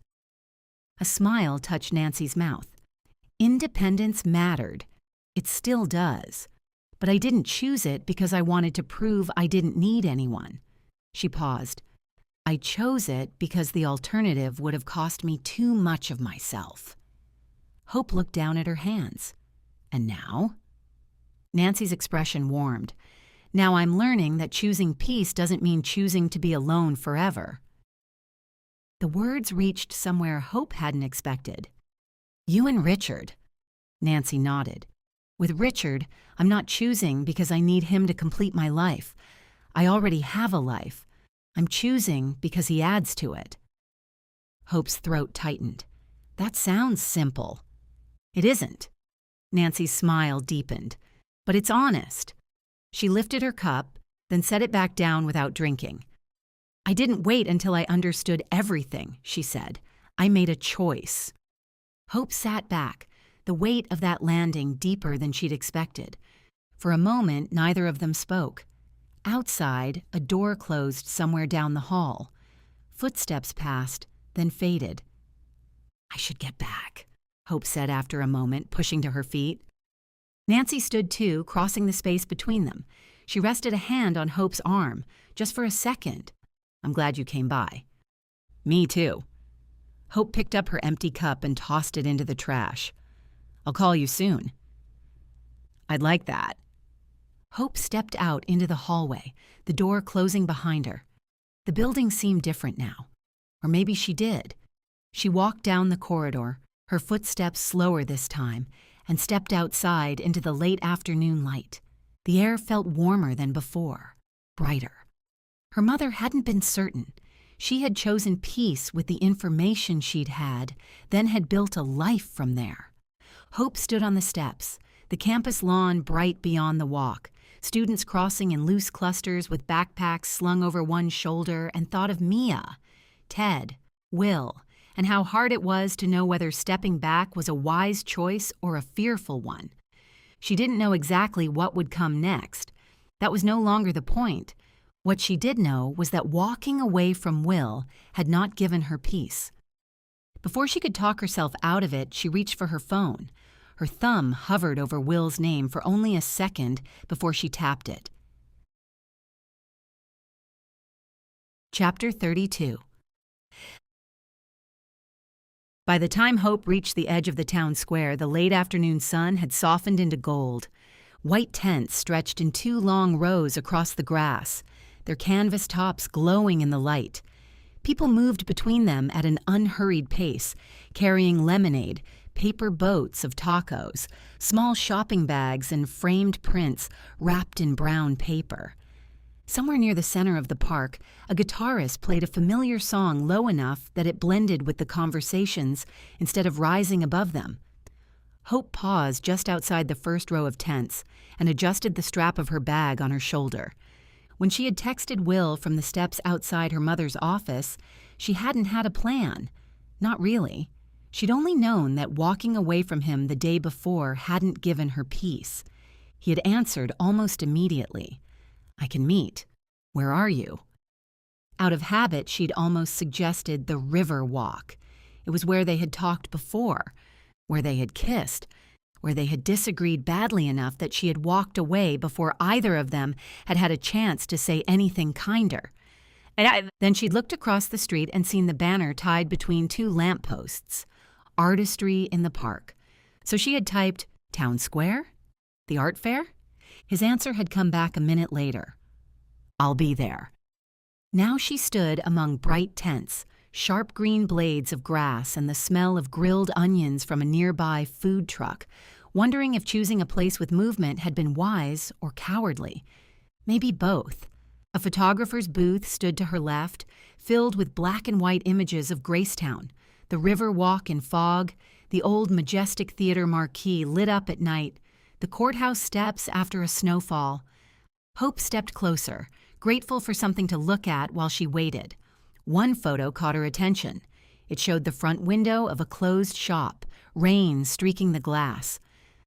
A smile touched Nancy's mouth. Independence mattered. It still does. But I didn't choose it because I wanted to prove I didn't need anyone. She paused. I chose it because the alternative would have cost me too much of myself. Hope looked down at her hands. And now? Nancy's expression warmed. Now I'm learning that choosing peace doesn't mean choosing to be alone forever. The words reached somewhere Hope hadn't expected. You and Richard. Nancy nodded. With Richard, I'm not choosing because I need him to complete my life. I already have a life. I'm choosing because he adds to it. Hope's throat tightened. That sounds simple. It isn't. Nancy's smile deepened. But it's honest. She lifted her cup, then set it back down without drinking. I didn't wait until I understood everything, she said. I made a choice. Hope sat back, the weight of that landing deeper than she'd expected. For a moment, neither of them spoke. Outside, a door closed somewhere down the hall. Footsteps passed, then faded. I should get back, Hope said after a moment, pushing to her feet. Nancy stood too, crossing the space between them. She rested a hand on Hope's arm, just for a second. I'm glad you came by. Me too. Hope picked up her empty cup and tossed it into the trash. I'll call you soon. I'd like that. Hope stepped out into the hallway, the door closing behind her. The building seemed different now. Or maybe she did. She walked down the corridor, her footsteps slower this time, and stepped outside into the late afternoon light. The air felt warmer than before, brighter. Her mother hadn't been certain. She had chosen peace with the information she'd had, then had built a life from there. Hope stood on the steps, the campus lawn bright beyond the walk, students crossing in loose clusters with backpacks slung over one shoulder, and thought of Mia, Ted, Will, and how hard it was to know whether stepping back was a wise choice or a fearful one. She didn't know exactly what would come next. That was no longer the point. What she did know was that walking away from Will had not given her peace. Before she could talk herself out of it, she reached for her phone. Her thumb hovered over Will's name for only a second before she tapped it. Chapter 32. By the time Hope reached the edge of the town square, the late afternoon sun had softened into gold. White tents stretched in 2 long rows across the grass, their canvas tops glowing in the light. People moved between them at an unhurried pace, carrying lemonade, paper boats of tacos, small shopping bags, and framed prints wrapped in brown paper. Somewhere near the center of the park, a guitarist played a familiar song low enough that it blended with the conversations instead of rising above them. Hope paused just outside the first row of tents and adjusted the strap of her bag on her shoulder. When she had texted Will from the steps outside her mother's office, she hadn't had a plan. Not really. She'd only known that walking away from him the day before hadn't given her peace. He had answered almost immediately. I can meet. Where are you? Out of habit, she'd almost suggested the river walk. It was where they had talked before, where they had kissed, where they had disagreed badly enough that she had walked away before either of them had had a chance to say anything kinder. Then she'd looked across the street and seen the banner tied between 2 lampposts. Artistry in the park. So she had typed, Town Square? The art fair? His answer had come back a minute later. I'll be there. Now she stood among bright tents, sharp green blades of grass and the smell of grilled onions from a nearby food truck, wondering if choosing a place with movement had been wise or cowardly. Maybe both. A photographer's booth stood to her left, filled with black and white images of GraceTown, the river walk in fog, the old majestic theater marquee lit up at night, the courthouse steps after a snowfall. Hope stepped closer, grateful for something to look at while she waited. One photo caught her attention. It showed the front window of a closed shop, rain streaking the glass.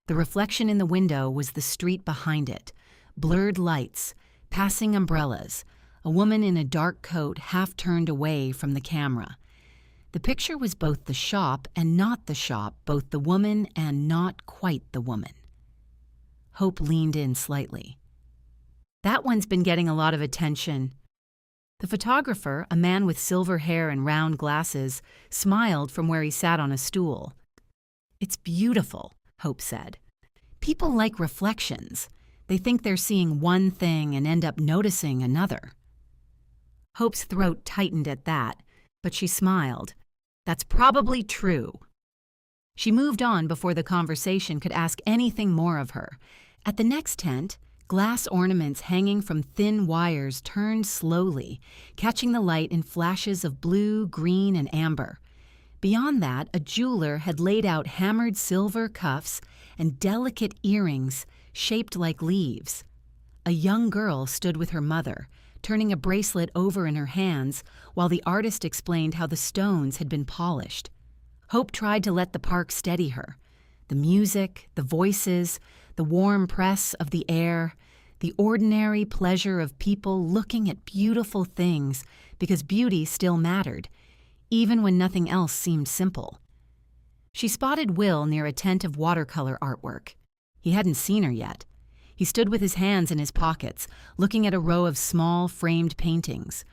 The reflection in the window was the street behind it. Blurred lights, passing umbrellas, a woman in a dark coat half turned away from the camera. The picture was both the shop and not the shop, both the woman and not quite the woman. Hope leaned in slightly. That one's been getting a lot of attention. The photographer, a man with silver hair and round glasses, smiled from where he sat on a stool. "It's beautiful," Hope said. "People like reflections. They think they're seeing one thing and end up noticing another." Hope's throat tightened at that, but she smiled. "That's probably true." She moved on before the conversation could ask anything more of her. At the next tent, glass ornaments hanging from thin wires turned slowly, catching the light in flashes of blue, green, and amber. Beyond that, a jeweler had laid out hammered silver cuffs and delicate earrings shaped like leaves. A young girl stood with her mother, turning a bracelet over in her hands while the artist explained how the stones had been polished. Hope tried to let the park steady her. The music, the voices, the warm press of the air, the ordinary pleasure of people looking at beautiful things because beauty still mattered, even when nothing else seemed simple. She spotted Will near a tent of watercolor artwork. He hadn't seen her yet. He stood with his hands in his pockets, looking at a row of small framed paintings.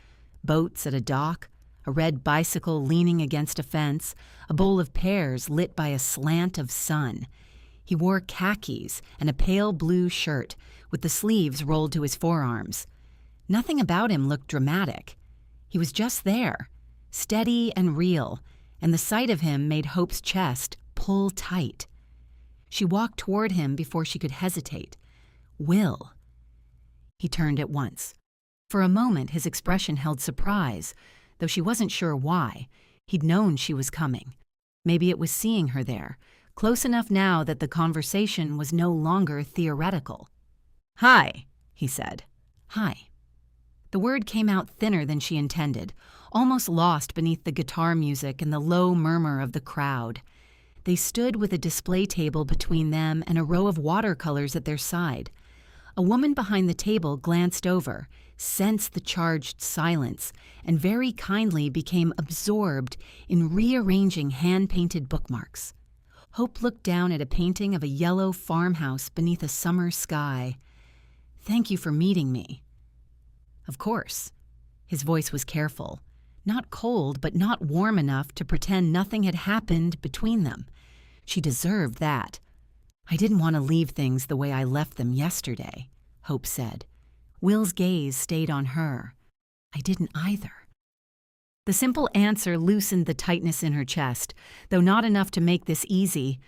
Boats at a dock, a red bicycle leaning against a fence, a bowl of pears lit by a slant of sun. He wore khakis and a pale blue shirt, with the sleeves rolled to his forearms. Nothing about him looked dramatic. He was just there, steady and real, and the sight of him made Hope's chest pull tight. She walked toward him before she could hesitate. "Will." He turned at once. For a moment, his expression held surprise, though she wasn't sure why. He'd known she was coming. Maybe it was seeing her there, close enough now that the conversation was no longer theoretical. "Hi," he said. "Hi." The word came out thinner than she intended, almost lost beneath the guitar music and the low murmur of the crowd. They stood with a display table between them and a row of watercolors at their side. A woman behind the table glanced over, sensed the charged silence, and very kindly became absorbed in rearranging hand-painted bookmarks. Hope looked down at a painting of a yellow farmhouse beneath a summer sky. "Thank you for meeting me." "Of course." His voice was careful. Not cold, but not warm enough to pretend nothing had happened between them. She deserved that. "I didn't want to leave things the way I left them yesterday," Hope said. Will's gaze stayed on her. "I didn't either." The simple answer loosened the tightness in her chest, though not enough to make this easy.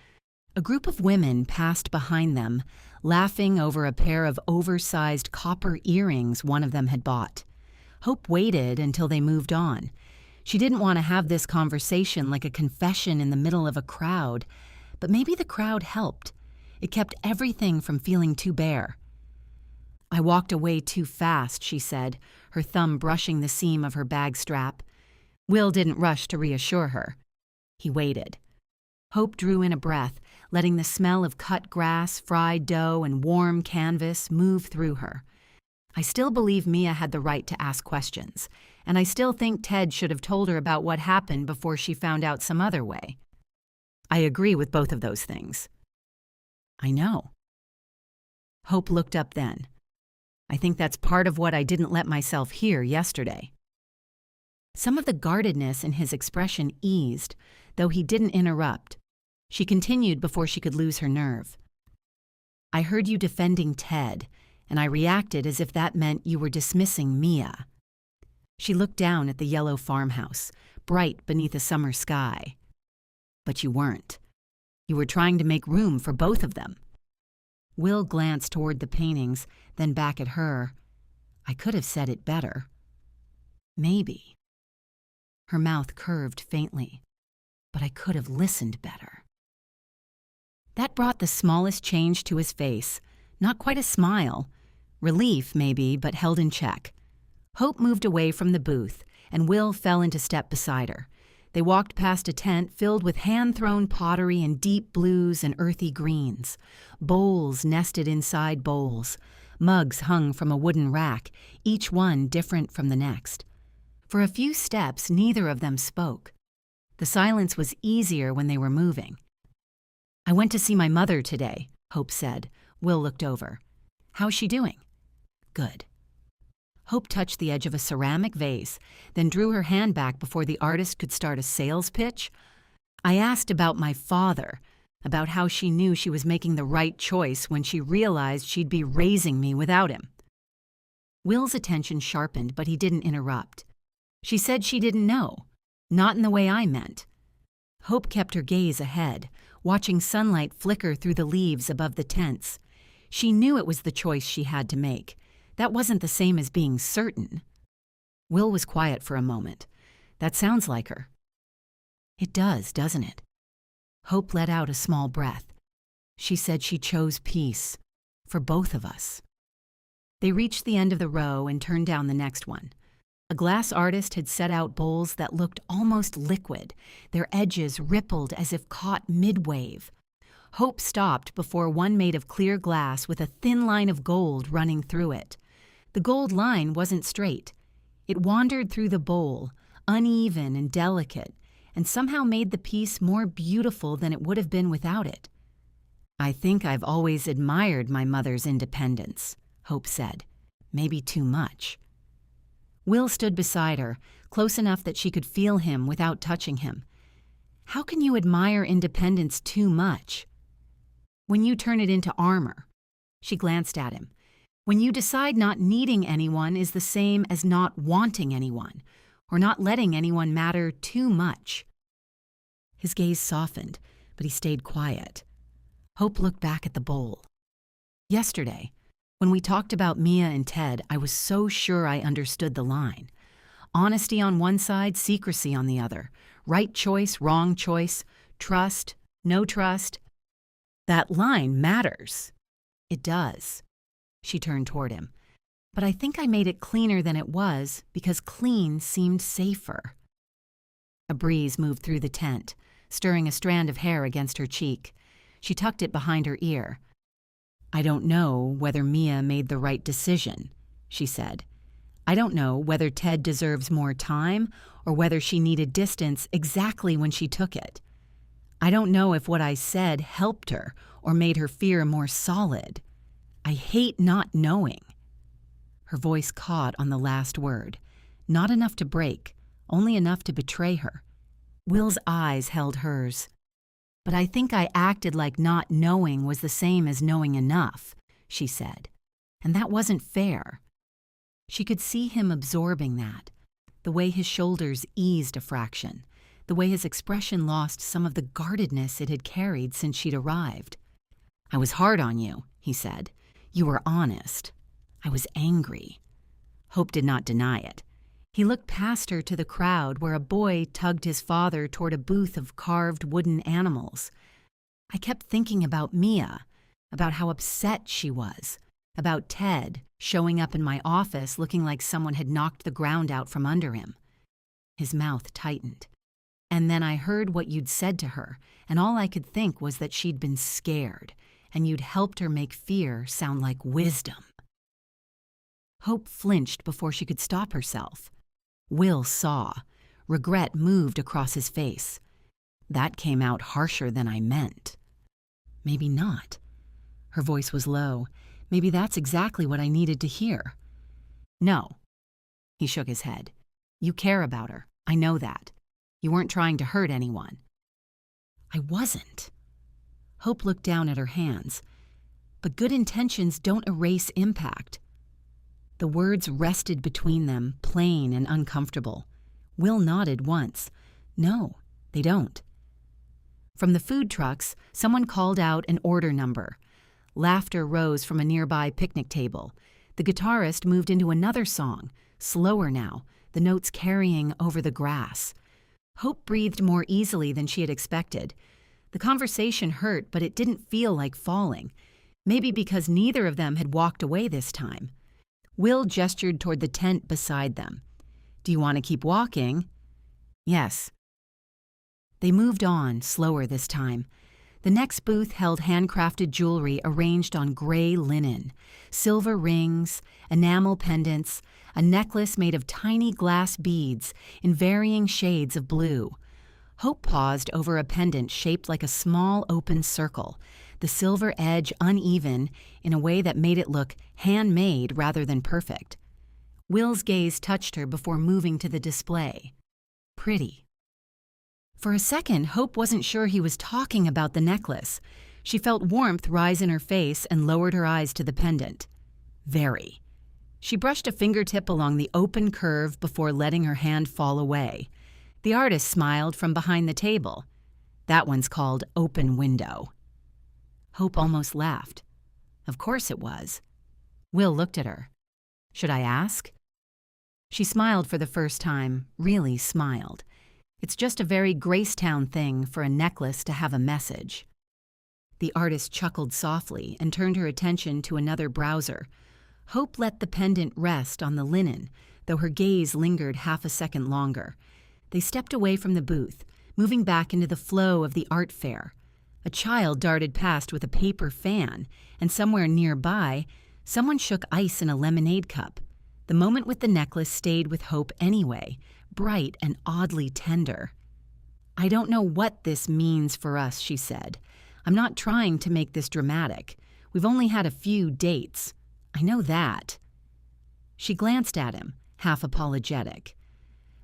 A group of women passed behind them, laughing over a pair of oversized copper earrings one of them had bought. Hope waited until they moved on. She didn't want to have this conversation like a confession in the middle of a crowd, but maybe the crowd helped. It kept everything from feeling too bare. "I walked away too fast," she said, her thumb brushing the seam of her bag strap. Will didn't rush to reassure her. He waited. Hope drew in a breath, letting the smell of cut grass, fried dough, and warm canvas move through her. "I still believe Mia had the right to ask questions, and I still think Ted should have told her about what happened before she found out some other way. I agree with both of those things." "I know." Hope looked up then. "I think that's part of what I didn't let myself hear yesterday." Some of the guardedness in his expression eased, though he didn't interrupt. She continued before she could lose her nerve. "I heard you defending Ted, and I reacted as if that meant you were dismissing Mia." She looked down at the yellow farmhouse, bright beneath a summer sky. "But you weren't. You were trying to make room for both of them." Will glanced toward the paintings, then back at her. "I could have said it better." "Maybe." Her mouth curved faintly. "But I could have listened better." That brought the smallest change to his face. Not quite a smile. Relief, maybe, but held in check. Hope moved away from the booth, and Will fell into step beside her. They walked past a tent filled with hand-thrown pottery in deep blues and earthy greens. Bowls nested inside bowls. Mugs hung from a wooden rack, each one different from the next. For a few steps, neither of them spoke. The silence was easier when they were moving. "I went to see my mother today," Hope said. Will looked over. "How's she doing?" "Good." Hope touched the edge of a ceramic vase, then drew her hand back before the artist could start a sales pitch. "I asked about my father, about how she knew she was making the right choice when she realized she'd be raising me without him." Will's attention sharpened, but he didn't interrupt. "She said she didn't know. Not in the way I meant." Hope kept her gaze ahead, watching sunlight flicker through the leaves above the tents. She knew it was the choice she had to make. That wasn't the same as being certain. Will was quiet for a moment. "That sounds like her." "It does, doesn't it?" Hope let out a small breath. "She said she chose peace. For both of us." They reached the end of the row and turned down the next one. A glass artist had set out bowls that looked almost liquid, their edges rippled as if caught mid-wave. Hope stopped before one made of clear glass with a thin line of gold running through it. The gold line wasn't straight. It wandered through the bowl, uneven and delicate, and somehow made the piece more beautiful than it would have been without it. "I think I've always admired my mother's independence," Hope said. "Maybe too much." Will stood beside her, close enough that she could feel him without touching him. "How can you admire independence too much?" "When you turn it into armor." She glanced at him. "When you decide not needing anyone is the same as not wanting anyone, or not letting anyone matter too much." His gaze softened, but he stayed quiet. Hope looked back at the bowl. "Yesterday, when we talked about Mia and Ted, I was so sure I understood the line. Honesty on one side, secrecy on the other. Right choice, wrong choice. Trust, no trust. That line matters." "It does." She turned toward him. "But I think I made it cleaner than it was because clean seemed safer." A breeze moved through the tent, stirring a strand of hair against her cheek. She tucked it behind her ear. "I don't know whether Mia made the right decision," she said. "I don't know whether Ted deserves more time or whether she needed distance exactly when she took it. I don't know if what I said helped her or made her fear more solid. I hate not knowing." Her voice caught on the last word, not enough to break, only enough to betray her. Will's eyes held hers. "But I think I acted like not knowing was the same as knowing enough," she said. "And that wasn't fair." She could see him absorbing that, the way his shoulders eased a fraction, the way his expression lost some of the guardedness it had carried since she'd arrived. "I was hard on you," he said. "You were honest. I was angry." Hope did not deny it. He looked past her to the crowd where a boy tugged his father toward a booth of carved wooden animals. "I kept thinking about Mia, about how upset she was, about Ted showing up in my office looking like someone had knocked the ground out from under him." His mouth tightened. "And then I heard what you'd said to her, and all I could think was that she'd been scared, and you'd helped her make fear sound like wisdom." Hope flinched before she could stop herself. Will saw. Regret moved across his face. "That came out harsher than I meant." "Maybe not." Her voice was low. "Maybe that's exactly what I needed to hear." "No." He shook his head. "You care about her. I know that. You weren't trying to hurt anyone." "I wasn't." Hope looked down at her hands. "But good intentions don't erase impact." The words rested between them, plain and uncomfortable. Will nodded once. "No, they don't." From the food trucks, someone called out an order number. Laughter rose from a nearby picnic table. The guitarist moved into another song, slower now, the notes carrying over the grass. Hope breathed more easily than she had expected. The conversation hurt, but it didn't feel like falling. Maybe because neither of them had walked away this time. Will gestured toward the tent beside them. "Do you want to keep walking?" "Yes." They moved on, slower this time. The next booth held handcrafted jewelry arranged on gray linen, silver rings, enamel pendants, a necklace made of tiny glass beads in varying shades of blue. Hope paused over a pendant shaped like a small open circle, the silver edge uneven in a way that made it look handmade rather than perfect. Will's gaze touched her before moving to the display. Pretty. For a second, Hope wasn't sure he was talking about the necklace. She felt warmth rise in her face and lowered her eyes to the pendant. Very. She brushed a fingertip along the open curve before letting her hand fall away. The artist smiled from behind the table. That one's called Open Window. Hope almost laughed. Of course it was. Will looked at her. Should I ask? She smiled for the first time, really smiled. It's just a very GraceTown thing for a necklace to have a message. The artist chuckled softly and turned her attention to another browser. Hope let the pendant rest on the linen, though her gaze lingered half a second longer. They stepped away from the booth, moving back into the flow of the art fair. A child darted past with a paper fan, and somewhere nearby, someone shook ice in a lemonade cup. The moment with the necklace stayed with Hope anyway, bright and oddly tender. "I don't know what this means for us," she said. "I'm not trying to make this dramatic. We've only had a few dates. I know that." She glanced at him, half apologetic.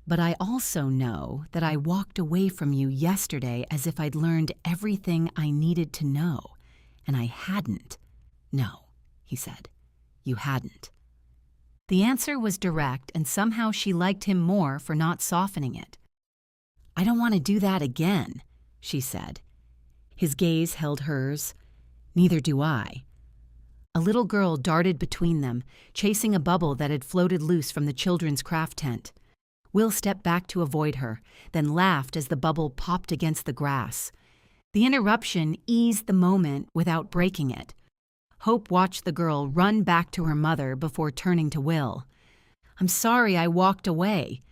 "But I also know that I walked away from you yesterday as if I'd learned everything I needed to know, and I hadn't." "No," he said, "you hadn't." The answer was direct, and somehow she liked him more for not softening it. "I don't want to do that again," she said. His gaze held hers. "Neither do I." A little girl darted between them, chasing a bubble that had floated loose from the children's craft tent. Will stepped back to avoid her, then laughed as the bubble popped against the grass. The interruption eased the moment without breaking it. Hope watched the girl run back to her mother before turning to Will. "I'm sorry I walked away."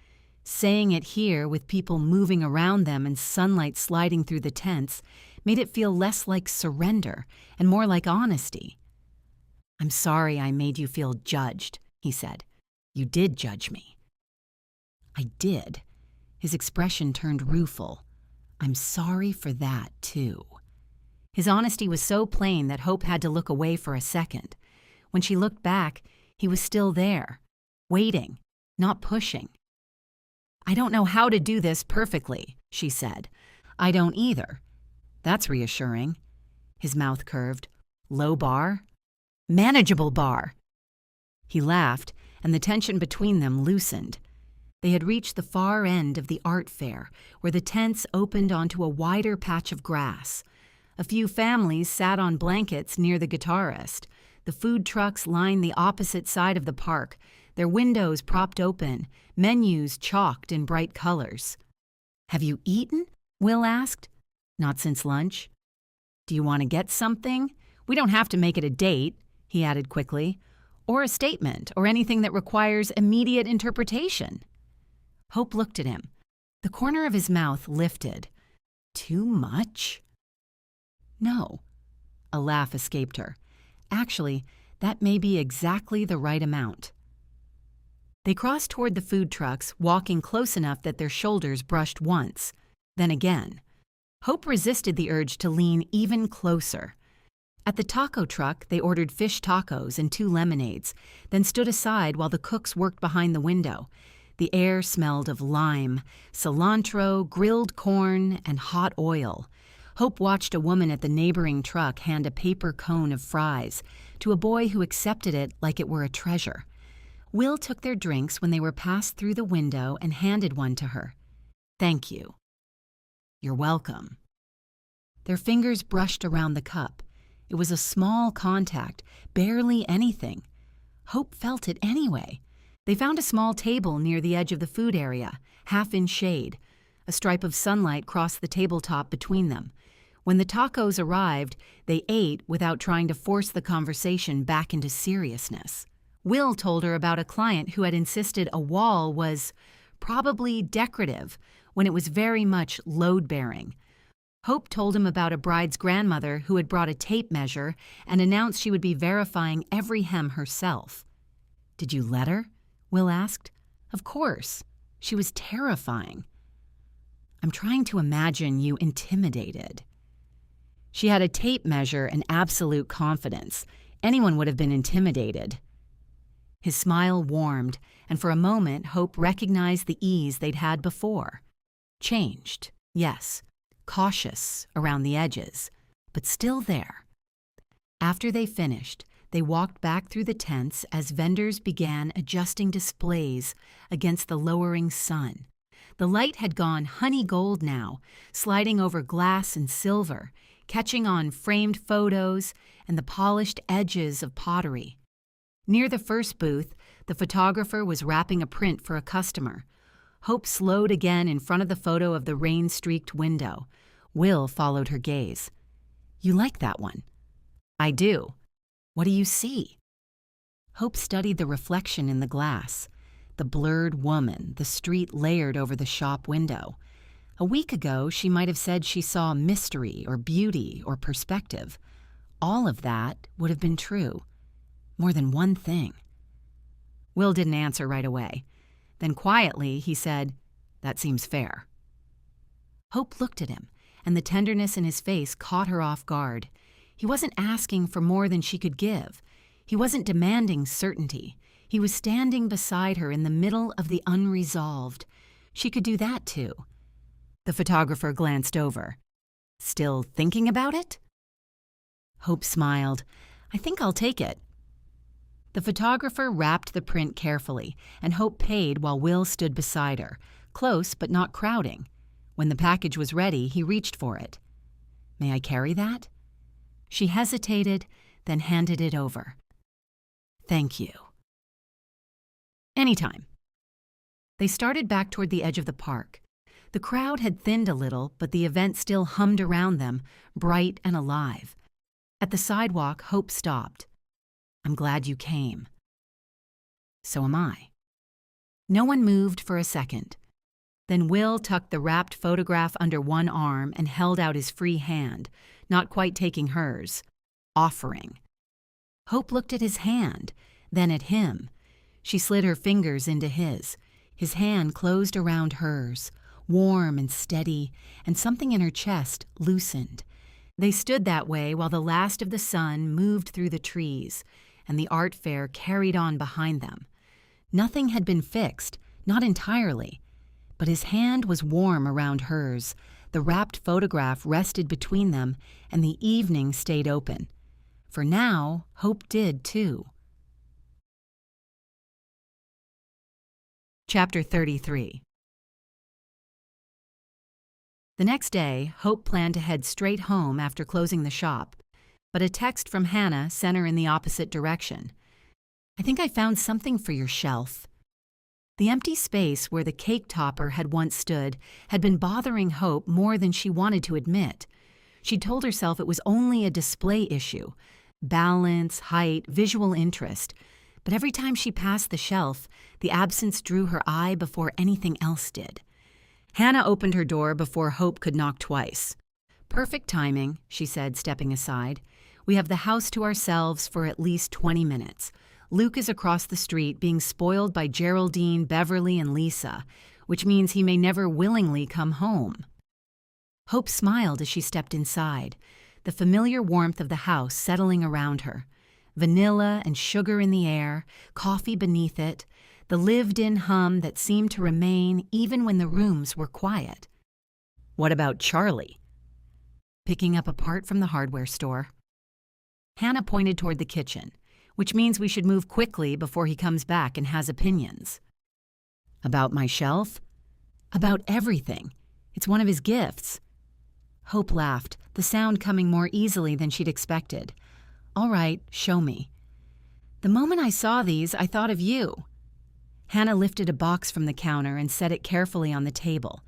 Saying it here with people moving around them and sunlight sliding through the tents made it feel less like surrender and more like honesty. "I'm sorry I made you feel judged," he said. "You did judge me." "I did." His expression turned rueful. "I'm sorry for that, too." His honesty was so plain that Hope had to look away for a second. When she looked back, he was still there, waiting, not pushing. "I don't know how to do this perfectly," she said. "I don't either." "That's reassuring." His mouth curved. "Low bar?" "Manageable bar." He laughed, and the tension between them loosened. They had reached the far end of the art fair, where the tents opened onto a wider patch of grass. A few families sat on blankets near the guitarist. The food trucks lined the opposite side of the park, their windows propped open, menus chalked in bright colors. "Have you eaten?" Will asked. "Not since lunch." "Do you want to get something? We don't have to make it a date," he added quickly, "or a statement, or anything that requires immediate interpretation." Hope looked at him. The corner of his mouth lifted. "Too much?" "No." A laugh escaped her. "Actually, that may be exactly the right amount." They crossed toward the food trucks, walking close enough that their shoulders brushed once, then again. Hope resisted the urge to lean even closer. At the taco truck, they ordered fish tacos and 2 lemonades, then stood aside while the cooks worked behind the window. The air smelled of lime, cilantro, grilled corn, and hot oil. Hope watched a woman at the neighboring truck hand a paper cone of fries to a boy who accepted it like it were a treasure. Will took their drinks when they were passed through the window and handed one to her. "Thank you." "You're welcome." Their fingers brushed around the cup. It was a small contact, barely anything. Hope felt it anyway. They found a small table near the edge of the food area, half in shade. A stripe of sunlight crossed the tabletop between them. When the tacos arrived, they ate without trying to force the conversation back into seriousness. Will told her about a client who had insisted a wall was probably decorative when it was very much load-bearing. Hope told him about a bride's grandmother who had brought a tape measure and announced she would be verifying every hem herself. "Did you let her?" Will asked. "Of course. She was terrifying." I'm trying to imagine you intimidated. She had a tape measure and absolute confidence. Anyone would have been intimidated. His smile warmed, and for a moment Hope recognized the ease they'd had before. Changed, yes, cautious around the edges, but still there. After they finished, they walked back through the tents as vendors began adjusting displays against the lowering sun. The light had gone honey gold now, sliding over glass and silver, catching on framed photos and the polished edges of pottery. Near the first booth, the photographer was wrapping a print for a customer. Hope slowed again in front of the photo of the rain-streaked window. Will followed her gaze. "You like that one?" "I do. What do you see?" Hope studied the reflection in the glass. The blurred woman, the street layered over the shop window. A week ago, she might have said she saw mystery or beauty or perspective. All of that would have been true. More than one thing. Will didn't answer right away. Then quietly, he said, "That seems fair." Hope looked at him, and the tenderness in his face caught her off guard. He wasn't asking for more than she could give. He wasn't demanding certainty. He was standing beside her in the middle of the unresolved. She could do that too. The photographer glanced over. "Still thinking about it?" Hope smiled. "I think I'll take it." The photographer wrapped the print carefully, and Hope paid while Will stood beside her, close but not crowding. When the package was ready, he reached for it. "May I carry that?" She hesitated, then handed it over. "Thank you." "Anytime." They started back toward the edge of the park. The crowd had thinned a little, but the event still hummed around them, bright and alive. At the sidewalk, Hope stopped. "I'm glad you came." "So am I." No one moved for a second. Then Will tucked the wrapped photograph under one arm and held out his free hand, not quite taking hers. Offering. Hope looked at his hand, then at him. She slid her fingers into his. His hand closed around hers, warm and steady, and something in her chest loosened. They stood that way while the last of the sun moved through the trees, and the art fair carried on behind them. Nothing had been fixed, not entirely, but his hand was warm around hers. The wrapped photograph rested between them, and the evening stayed open. For now, Hope did too. Chapter 33. The next day, Hope planned to head straight home after closing the shop, but a text from Hannah sent her in the opposite direction. "I think I found something for your shelf." The empty space where the cake topper had once stood had been bothering Hope more than she wanted to admit. She told herself it was only a display issue, balance, height, visual interest, but every time she passed the shelf, the absence drew her eye before anything else did. Hannah opened her door before Hope could knock twice. "Perfect timing," she said, stepping aside. "We have the house to ourselves for at least 20 minutes. Luke is across the street being spoiled by Geraldine, Beverly, and Lisa, which means he may never willingly come home." Hope smiled as she stepped inside, the familiar warmth of the house settling around her. Vanilla and sugar in the air, coffee beneath it, the lived-in hum that seemed to remain even when the rooms were quiet. "What about Charlie?" "Picking up a part from the hardware store." Hannah pointed toward the kitchen, "which means we should move quickly before he comes back and has opinions." "About my shelf?" "About everything. It's one of his gifts." Hope laughed, the sound coming more easily than she'd expected. "All right, show me." "The moment I saw these, I thought of you." Hannah lifted a box from the counter and set it carefully on the table.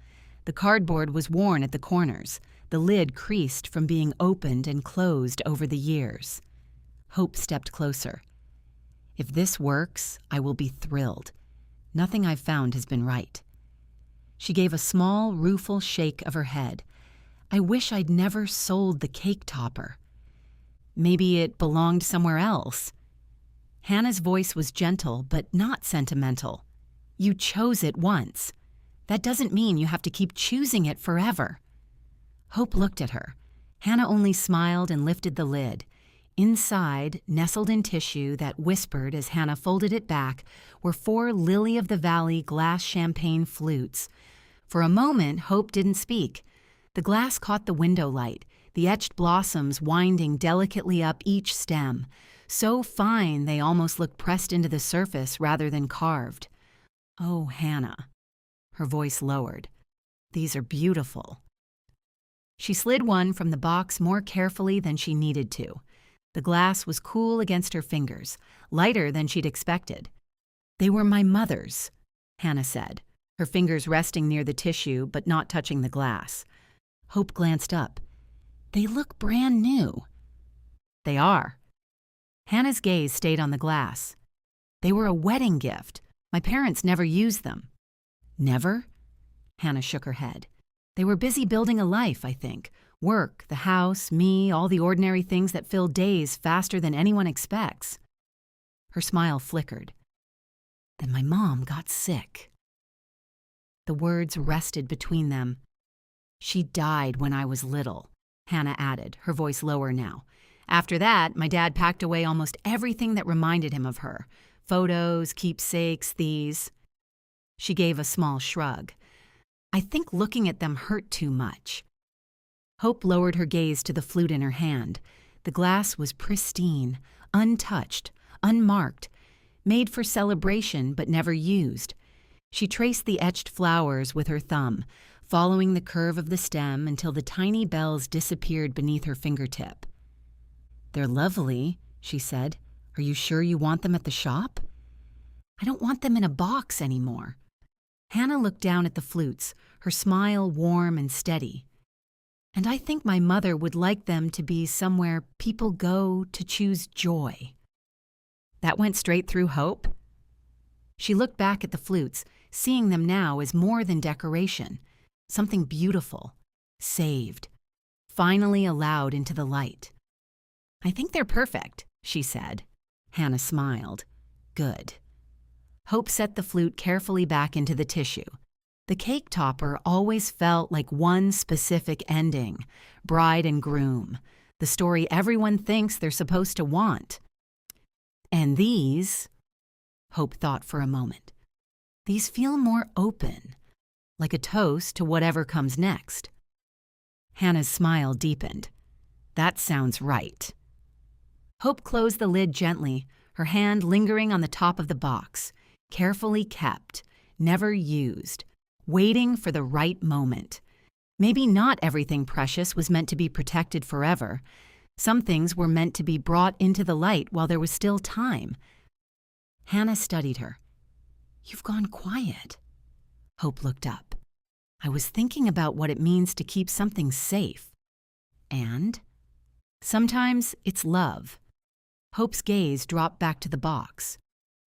The cardboard was worn at the corners, the lid creased from being opened and closed over the years. Hope stepped closer. "If this works, I will be thrilled. Nothing I've found has been right." She gave a small, rueful shake of her head. "I wish I'd never sold the cake topper." "Maybe it belonged somewhere else." Hannah's voice was gentle but not sentimental. "You chose it once." That doesn't mean you have to keep choosing it forever." Hope looked at her. Hannah only smiled and lifted the lid. Inside, nestled in tissue that whispered as Hannah folded it back, were 4 lily-of-the-valley glass champagne flutes. For a moment, Hope didn't speak. The glass caught the window light, the etched blossoms winding delicately up each stem, so fine they almost looked pressed into the surface rather than carved. "Oh, Hannah." Her voice lowered. "These are beautiful." She slid one from the box more carefully than she needed to. The glass was cool against her fingers, lighter than she'd expected. "They were my mother's," Hannah said, her fingers resting near the tissue but not touching the glass. Hope glanced up. "They look brand new." "They are." Hannah's gaze stayed on the glass. "They were a wedding gift. My parents never used them." "Never?" Hannah shook her head. "They were busy building a life, I think. Work, the house, me, all the ordinary things that fill days faster than anyone expects." Her smile flickered. "Then my mom got sick." The words rested between them. "She died when I was little," Hannah added, her voice lower now. "After that, my dad packed away almost everything that reminded him of her. Photos, keepsakes, these." She gave a small shrug. "I think looking at them hurt too much." Hope lowered her gaze to the flute in her hand. The glass was pristine, untouched, unmarked, made for celebration but never used. She traced the etched flowers with her thumb, following the curve of the stem until the tiny bells disappeared beneath her fingertip. "They're lovely," she said. "Are you sure you want them at the shop?" "I don't want them in a box anymore." Hannah looked down at the flutes, her smile warm and steady. "And I think my mother would like them to be somewhere people go to choose joy." That went straight through Hope. She looked back at the flutes, seeing them now as more than decoration, something beautiful, saved, finally allowed into the light. "I think they're perfect," she said. Hannah smiled. "Good." Hope set the flute carefully back into the tissue. The cake topper always felt like one specific ending, bride and groom, the story everyone thinks they're supposed to want. "And these," Hope thought for a moment, "these feel more open, like a toast to whatever comes next." Hannah's smile deepened. "That sounds right." Hope closed the lid gently, her hand lingering on the top of the box, carefully kept, never used, waiting for the right moment. Maybe not everything precious was meant to be protected forever. Some things were meant to be brought into the light while there was still time. Hannah studied her. "You've gone quiet." Hope looked up. "I was thinking about what it means to keep something safe." "And?" "Sometimes it's love." Hope's gaze dropped back to the box.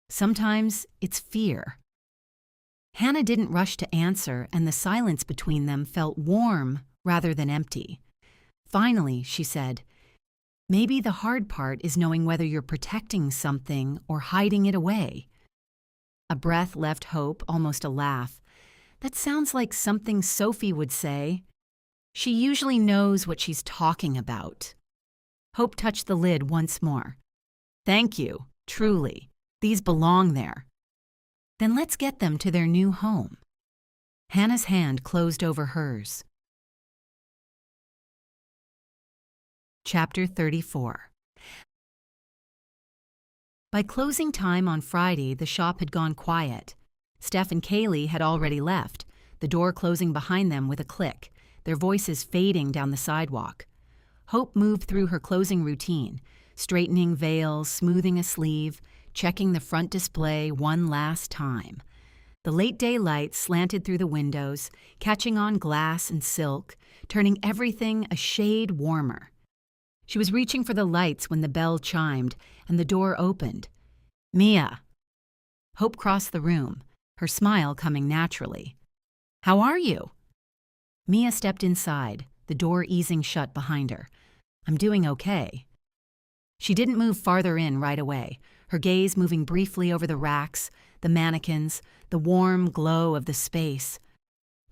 "Sometimes it's fear." Hannah didn't rush to answer, and the silence between them felt warm rather than empty. Finally, she said, "Maybe the hard part is knowing whether you're protecting something or hiding it away." A breath left Hope, almost a laugh. "That sounds like something Sophie would say. She usually knows what she's talking about." Hope touched the lid once more. "Thank you, truly. These belong there." "Then let's get them to their new home." Hannah's hand closed over hers. Chapter 34. By closing time on Friday, the shop had gone quiet. Steph and Kaylee had already left, the door closing behind them with a click, their voices fading down the sidewalk. Hope moved through her closing routine, straightening veils, smoothing a sleeve, checking the front display one last time. The late-day light slanted through the windows, catching on glass and silk, turning everything a shade warmer. She was reaching for the lights when the bell chimed and the door opened. "Mia." Hope crossed the room, her smile coming naturally. "How are you?" Mia stepped inside, the door easing shut behind her. "I'm doing okay." She didn't move farther in right away, her gaze moving briefly over the racks, the mannequins, the warm glow of the space.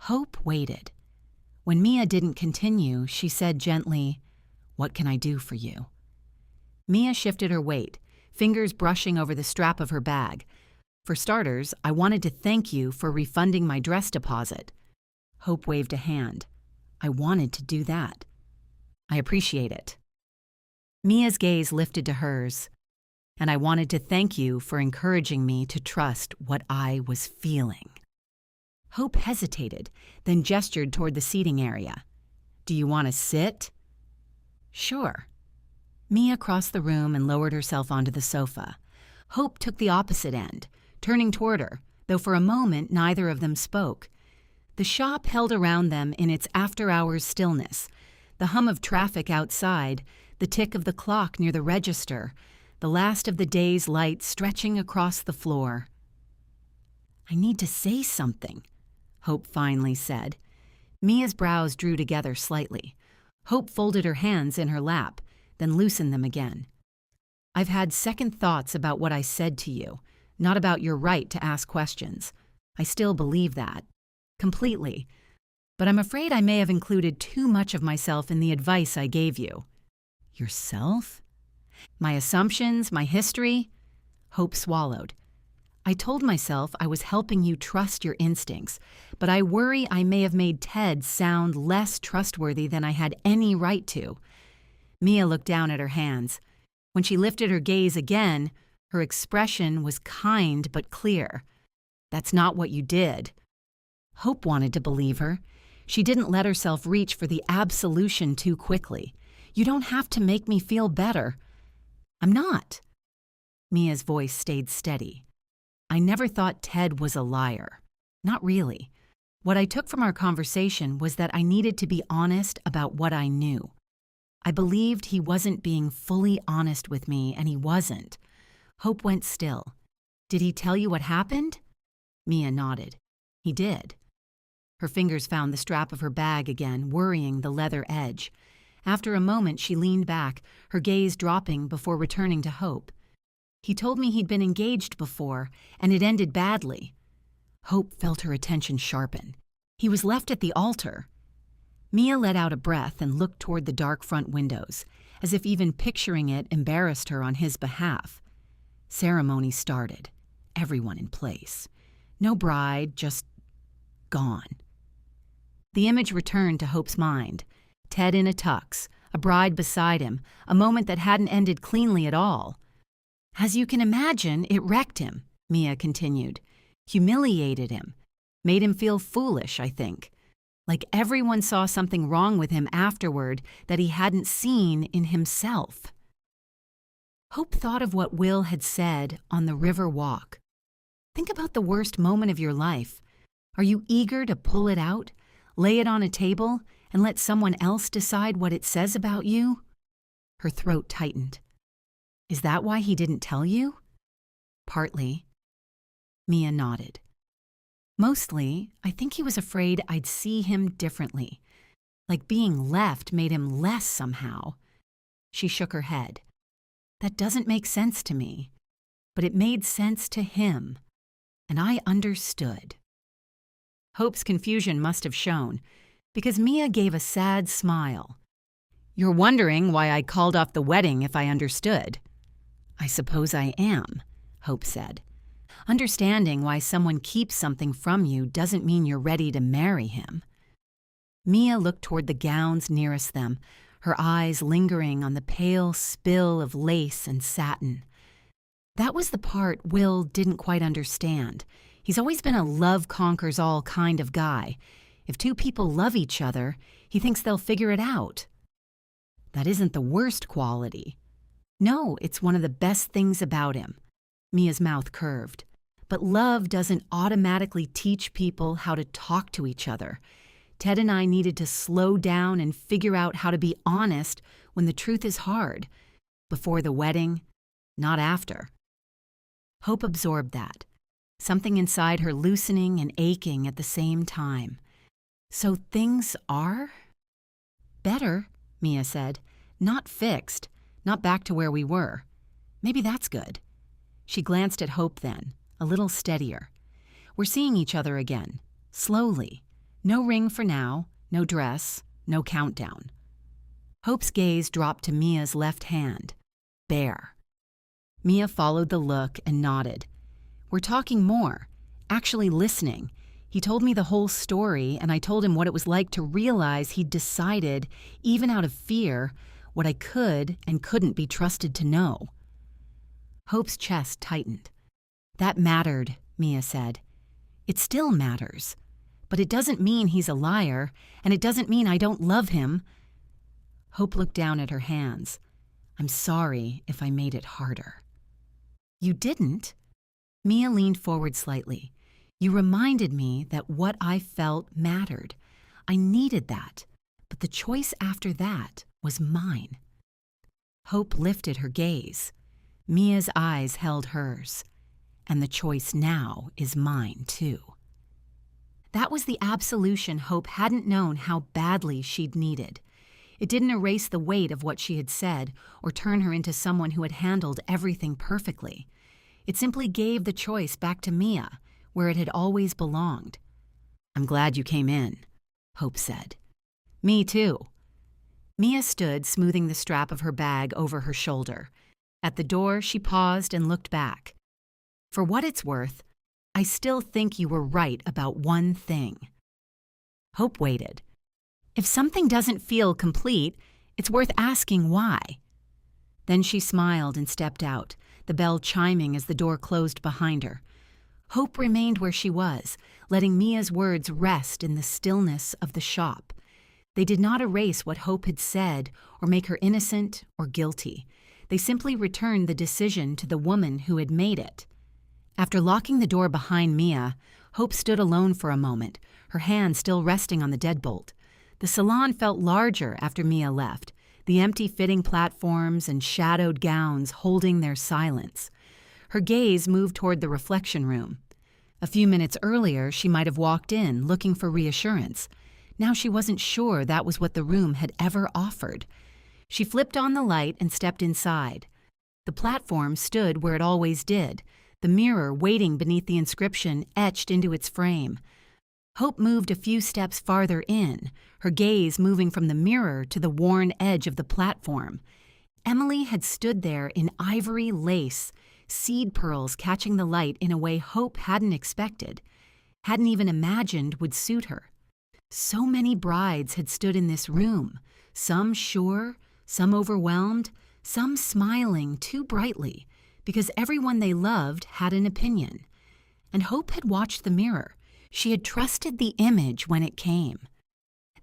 Hope waited. When Mia didn't continue, she said gently, "What can I do for you?" Mia shifted her weight, fingers brushing over the strap of her bag. "For starters, I wanted to thank you for refunding my dress deposit." Hope waved a hand. "I wanted to do that." "I appreciate it." Mia's gaze lifted to hers. "And I wanted to thank you for encouraging me to trust what I was feeling." Hope hesitated, then gestured toward the seating area. "Do you want to sit?" "Sure." Mia crossed the room and lowered herself onto the sofa. Hope took the opposite end, turning toward her, though for a moment neither of them spoke. The shop held around them in its after-hours stillness, the hum of traffic outside, the tick of the clock near the register, the last of the day's light stretching across the floor. "I need to say something," Hope finally said. Mia's brows drew together slightly. Hope folded her hands in her lap, then loosened them again. "I've had second thoughts about what I said to you, not about your right to ask questions. I still believe that. Completely. But I'm afraid I may have included too much of myself in the advice I gave you." "Yourself?" "My assumptions, my history." Hope swallowed. "I told myself I was helping you trust your instincts, but I worry I may have made Ted sound less trustworthy than I had any right to." Mia looked down at her hands. When she lifted her gaze again, her expression was kind but clear. "That's not what you did." Hope wanted to believe her. She didn't let herself reach for the absolution too quickly. "You don't have to make me feel better." "I'm not." Mia's voice stayed steady. "I never thought Ted was a liar. Not really. What I took from our conversation was that I needed to be honest about what I knew. I believed he wasn't being fully honest with me, and he wasn't." Hope went still. "Did he tell you what happened?" Mia nodded. "He did." Her fingers found the strap of her bag again, worrying the leather edge. After a moment, she leaned back, her gaze dropping before returning to Hope. "He told me he'd been engaged before, and it ended badly." Hope felt her attention sharpen. "He was left at the altar." Mia let out a breath and looked toward the dark front windows, as if even picturing it embarrassed her on his behalf. Ceremony started. Everyone in place. No bride, just gone. The image returned to Hope's mind. Ted in a tux, a bride beside him, a moment that hadn't ended cleanly at all. "As you can imagine, it wrecked him," Mia continued. "Humiliated him. Made him feel foolish, I think. Like everyone saw something wrong with him afterward that he hadn't seen in himself." Hope thought of what Will had said on the river walk. Think about the worst moment of your life. Are you eager to pull it out, lay it on a table, and let someone else decide what it says about you? Her throat tightened. "Is that why he didn't tell you?" "Partly." Mia nodded. "Mostly, I think he was afraid I'd see him differently. Like being left made him less somehow." She shook her head. "That doesn't make sense to me. But it made sense to him. And I understood." Hope's confusion must have shown, because Mia gave a sad smile. "You're wondering why I called off the wedding if I understood." "I suppose I am," Hope said. "Understanding why someone keeps something from you doesn't mean you're ready to marry him." Mia looked toward the gowns nearest them, her eyes lingering on the pale spill of lace and satin. That was the part Will didn't quite understand. He's always been a love-conquers-all kind of guy. If two people love each other, he thinks they'll figure it out. That isn't the worst quality. No, it's one of the best things about him. Mia's mouth curved. But love doesn't automatically teach people how to talk to each other. Ted and I needed to slow down and figure out how to be honest when the truth is hard. Before the wedding, not after. Hope absorbed that, something inside her loosening and aching at the same time. "So things are?" "Better," Mia said. "Not fixed, not back to where we were. Maybe that's good." She glanced at Hope then, a little steadier. "We're seeing each other again, slowly. No ring for now, no dress, no countdown. Hope's gaze dropped to Mia's left hand, bare. Mia followed the look and nodded. We're talking more, actually listening. He told me the whole story, and I told him what it was like to realize he'd decided, even out of fear, what I could and couldn't be trusted to know. Hope's chest tightened. That mattered, Mia said. It still matters. But it doesn't mean he's a liar, and it doesn't mean I don't love him. Hope looked down at her hands. I'm sorry if I made it harder. You didn't? Mia leaned forward slightly. You reminded me that what I felt mattered. I needed that, but the choice after that was mine. Hope lifted her gaze. Mia's eyes held hers. And the choice now is mine, too. That was the absolution Hope hadn't known how badly she'd needed. It didn't erase the weight of what she had said or turn her into someone who had handled everything perfectly. It simply gave the choice back to Mia, where it had always belonged. I'm glad you came in, Hope said. Me too. Mia stood, smoothing the strap of her bag over her shoulder. At the door, she paused and looked back. For what it's worth, I still think you were right about one thing. Hope waited. If something doesn't feel complete, it's worth asking why. Then she smiled and stepped out, the bell chiming as the door closed behind her. Hope remained where she was, letting Mia's words rest in the stillness of the shop. They did not erase what Hope had said or make her innocent or guilty. They simply returned the decision to the woman who had made it. After locking the door behind Mia, Hope stood alone for a moment, her hand still resting on the deadbolt. The salon felt larger after Mia left, the empty fitting platforms and shadowed gowns holding their silence. Her gaze moved toward the reflection room. A few minutes earlier, she might have walked in, looking for reassurance. Now she wasn't sure that was what the room had ever offered. She flipped on the light and stepped inside. The platform stood where it always did, the mirror waiting beneath the inscription etched into its frame. Hope moved a few steps farther in, her gaze moving from the mirror to the worn edge of the platform. Emily had stood there in ivory lace, seed pearls catching the light in a way Hope hadn't expected, hadn't even imagined would suit her. So many brides had stood in this room, some sure, some overwhelmed, some smiling too brightly, because everyone they loved had an opinion. And Hope had watched the mirror. She had trusted the image when it came.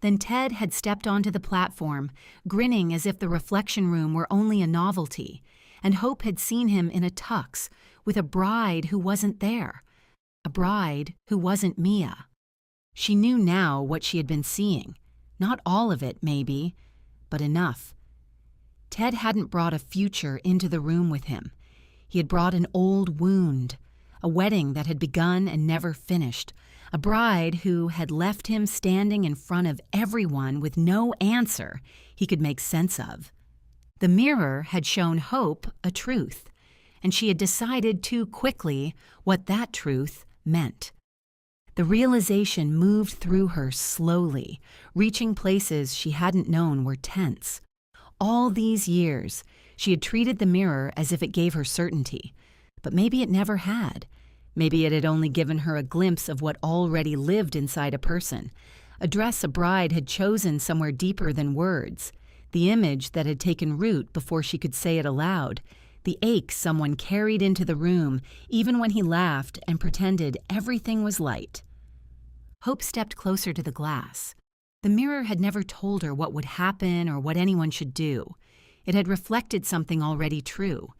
Then Ted had stepped onto the platform, grinning as if the reflection room were only a novelty, and Hope had seen him in a tux with a bride who wasn't there, a bride who wasn't Mia. She knew now what she had been seeing. Not all of it, maybe, but enough. Ted hadn't brought a future into the room with him. He had brought an old wound, a wedding that had begun and never finished, a bride who had left him standing in front of everyone with no answer he could make sense of. The mirror had shown Hope a truth, and she had decided too quickly what that truth meant. The realization moved through her slowly, reaching places she hadn't known were tense. All these years, she had treated the mirror as if it gave her certainty, but maybe it never had. Maybe it had only given her a glimpse of what already lived inside a person, a dress a bride had chosen somewhere deeper than words, the image that had taken root before she could say it aloud, the ache someone carried into the room even when he laughed and pretended everything was light. Hope stepped closer to the glass. The mirror had never told her what would happen or what anyone should do. It had reflected something already true.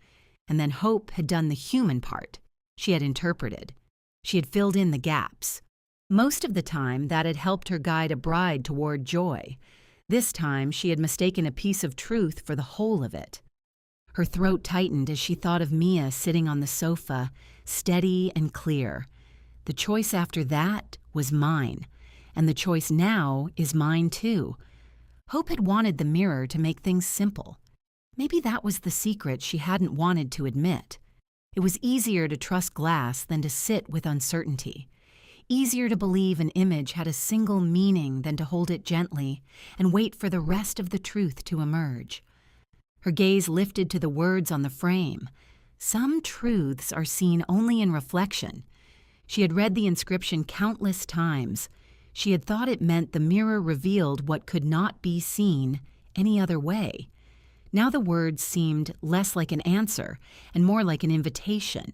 And then Hope had done the human part. She had interpreted. She had filled in the gaps. Most of the time, that had helped her guide a bride toward joy. This time, she had mistaken a piece of truth for the whole of it. Her throat tightened as she thought of Mia sitting on the sofa, steady and clear. The choice after that was mine, and the choice now is mine too. Hope had wanted the mirror to make things simple. Maybe that was the secret she hadn't wanted to admit. It was easier to trust glass than to sit with uncertainty. Easier to believe an image had a single meaning than to hold it gently and wait for the rest of the truth to emerge. Her gaze lifted to the words on the frame. Some truths are seen only in reflection. She had read the inscription countless times. She had thought it meant the mirror revealed what could not be seen any other way. Now the words seemed less like an answer and more like an invitation.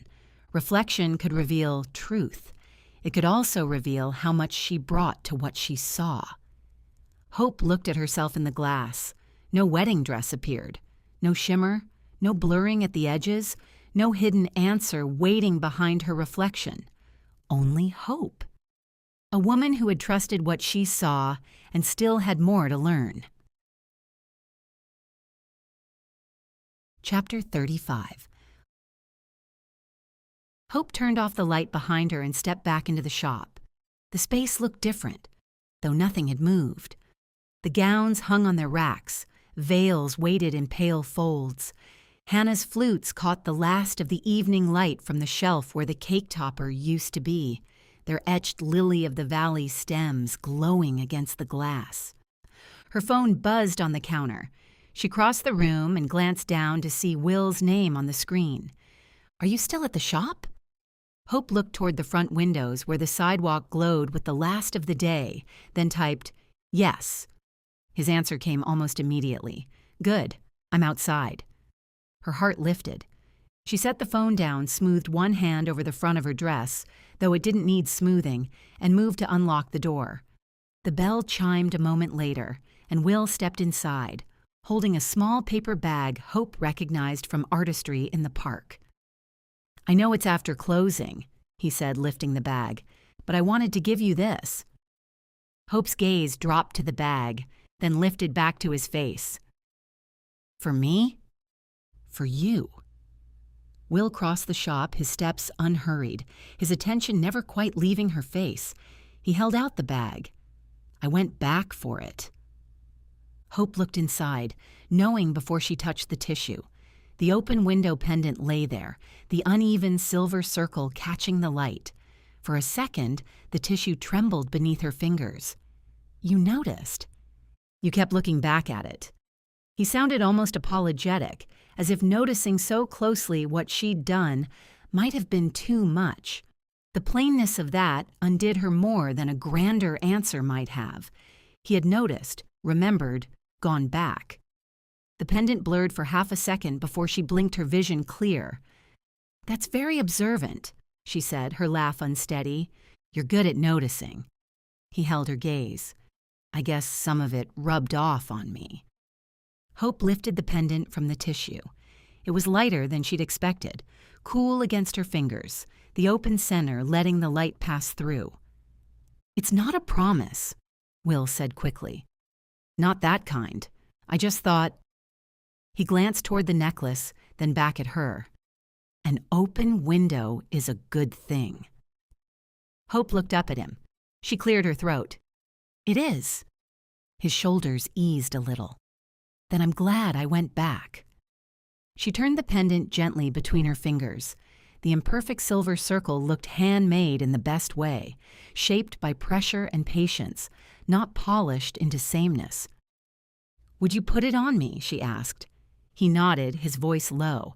Reflection could reveal truth. It could also reveal how much she brought to what she saw. Hope looked at herself in the glass. No wedding dress appeared. No shimmer, no blurring at the edges, no hidden answer waiting behind her reflection. Only hope. A woman who had trusted what she saw and still had more to learn. Chapter 35. Hope turned off the light behind her and stepped back into the shop. The space looked different, though nothing had moved. The gowns hung on their racks, veils waited in pale folds. Hannah's flutes caught the last of the evening light from the shelf where the cake topper used to be, their etched lily-of-the-valley stems glowing against the glass. Her phone buzzed on the counter. She crossed the room and glanced down to see Will's name on the screen. "Are you still at the shop?" Hope looked toward the front windows where the sidewalk glowed with the last of the day, then typed, "Yes." His answer came almost immediately. "Good. I'm outside." Her heart lifted. She set the phone down, smoothed one hand over the front of her dress, though it didn't need smoothing, and moved to unlock the door. The bell chimed a moment later, and Will stepped inside, holding a small paper bag Hope recognized from artistry in the park. "I know it's after closing," he said, lifting the bag, "but I wanted to give you this." Hope's gaze dropped to the bag, then lifted back to his face. "For me?" "For you." Will crossed the shop, his steps unhurried, his attention never quite leaving her face. He held out the bag. "I went back for it." Hope looked inside, knowing before she touched the tissue. The open window pendant lay there, the uneven silver circle catching the light. For a second, the tissue trembled beneath her fingers. "You noticed." "You kept looking back at it." He sounded almost apologetic, as if noticing so closely what she'd done might have been too much. The plainness of that undid her more than a grander answer might have. He had noticed, remembered, gone back. The pendant blurred for half a second before she blinked her vision clear. "That's very observant," she said, her laugh unsteady. "You're good at noticing." He held her gaze. "I guess some of it rubbed off on me." Hope lifted the pendant from the tissue. It was lighter than she'd expected, cool against her fingers, the open center letting the light pass through. "It's not a promise," Will said quickly. "Not that kind. I just thought—" He glanced toward the necklace, then back at her. "An open window is a good thing." Hope looked up at him. She cleared her throat. "It is." His shoulders eased a little. "Then I'm glad I went back." She turned the pendant gently between her fingers. The imperfect silver circle looked handmade in the best way, shaped by pressure and patience, not polished into sameness. "Would you put it on me?" she asked. He nodded, his voice low.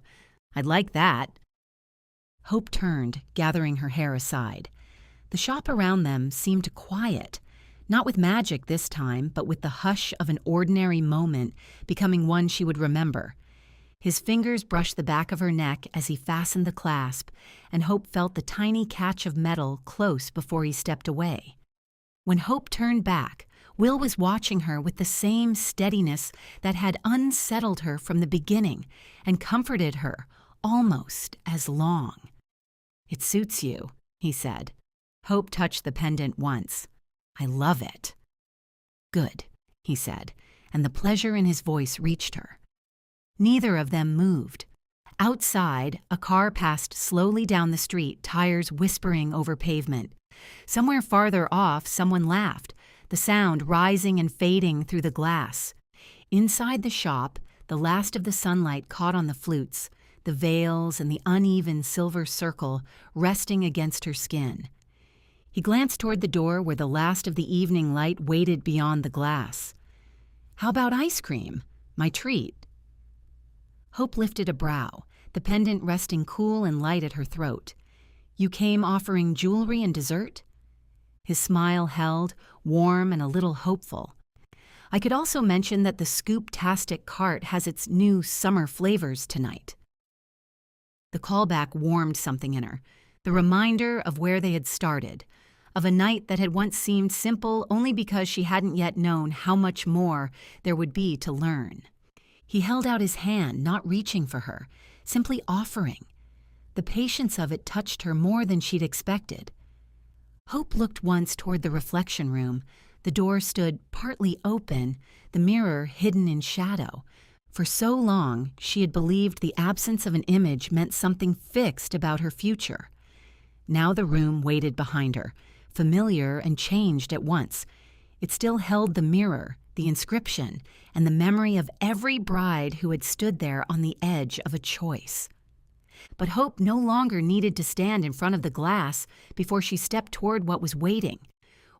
"I'd like that." Hope turned, gathering her hair aside. The shop around them seemed quiet, not with magic this time, but with the hush of an ordinary moment becoming one she would remember. His fingers brushed the back of her neck as he fastened the clasp, and Hope felt the tiny catch of metal close before he stepped away. When Hope turned back, Will was watching her with the same steadiness that had unsettled her from the beginning and comforted her almost as long. "It suits you," he said. Hope touched the pendant once. "I love it." "Good," he said, and the pleasure in his voice reached her. Neither of them moved. Outside, a car passed slowly down the street, tires whispering over pavement. Somewhere farther off, someone laughed, the sound rising and fading through the glass. Inside the shop, the last of the sunlight caught on the flutes, the veils and the uneven silver circle resting against her skin. He glanced toward the door where the last of the evening light waited beyond the glass. "How about ice cream? My treat." Hope lifted a brow, the pendant resting cool and light at her throat. "You came offering jewelry and dessert?" His smile held, warm and a little hopeful. "I could also mention that the Scoop-tastic cart has its new summer flavors tonight." The callback warmed something in her, the reminder of where they had started, of a night that had once seemed simple only because she hadn't yet known how much more there would be to learn. He held out his hand, not reaching for her, simply offering. The patience of it touched her more than she'd expected. Hope looked once toward the reflection room. The door stood partly open, the mirror hidden in shadow. For so long, she had believed the absence of an image meant something fixed about her future. Now the room waited behind her, familiar and changed at once. It still held the mirror, the inscription, and the memory of every bride who had stood there on the edge of a choice. But Hope no longer needed to stand in front of the glass before she stepped toward what was waiting.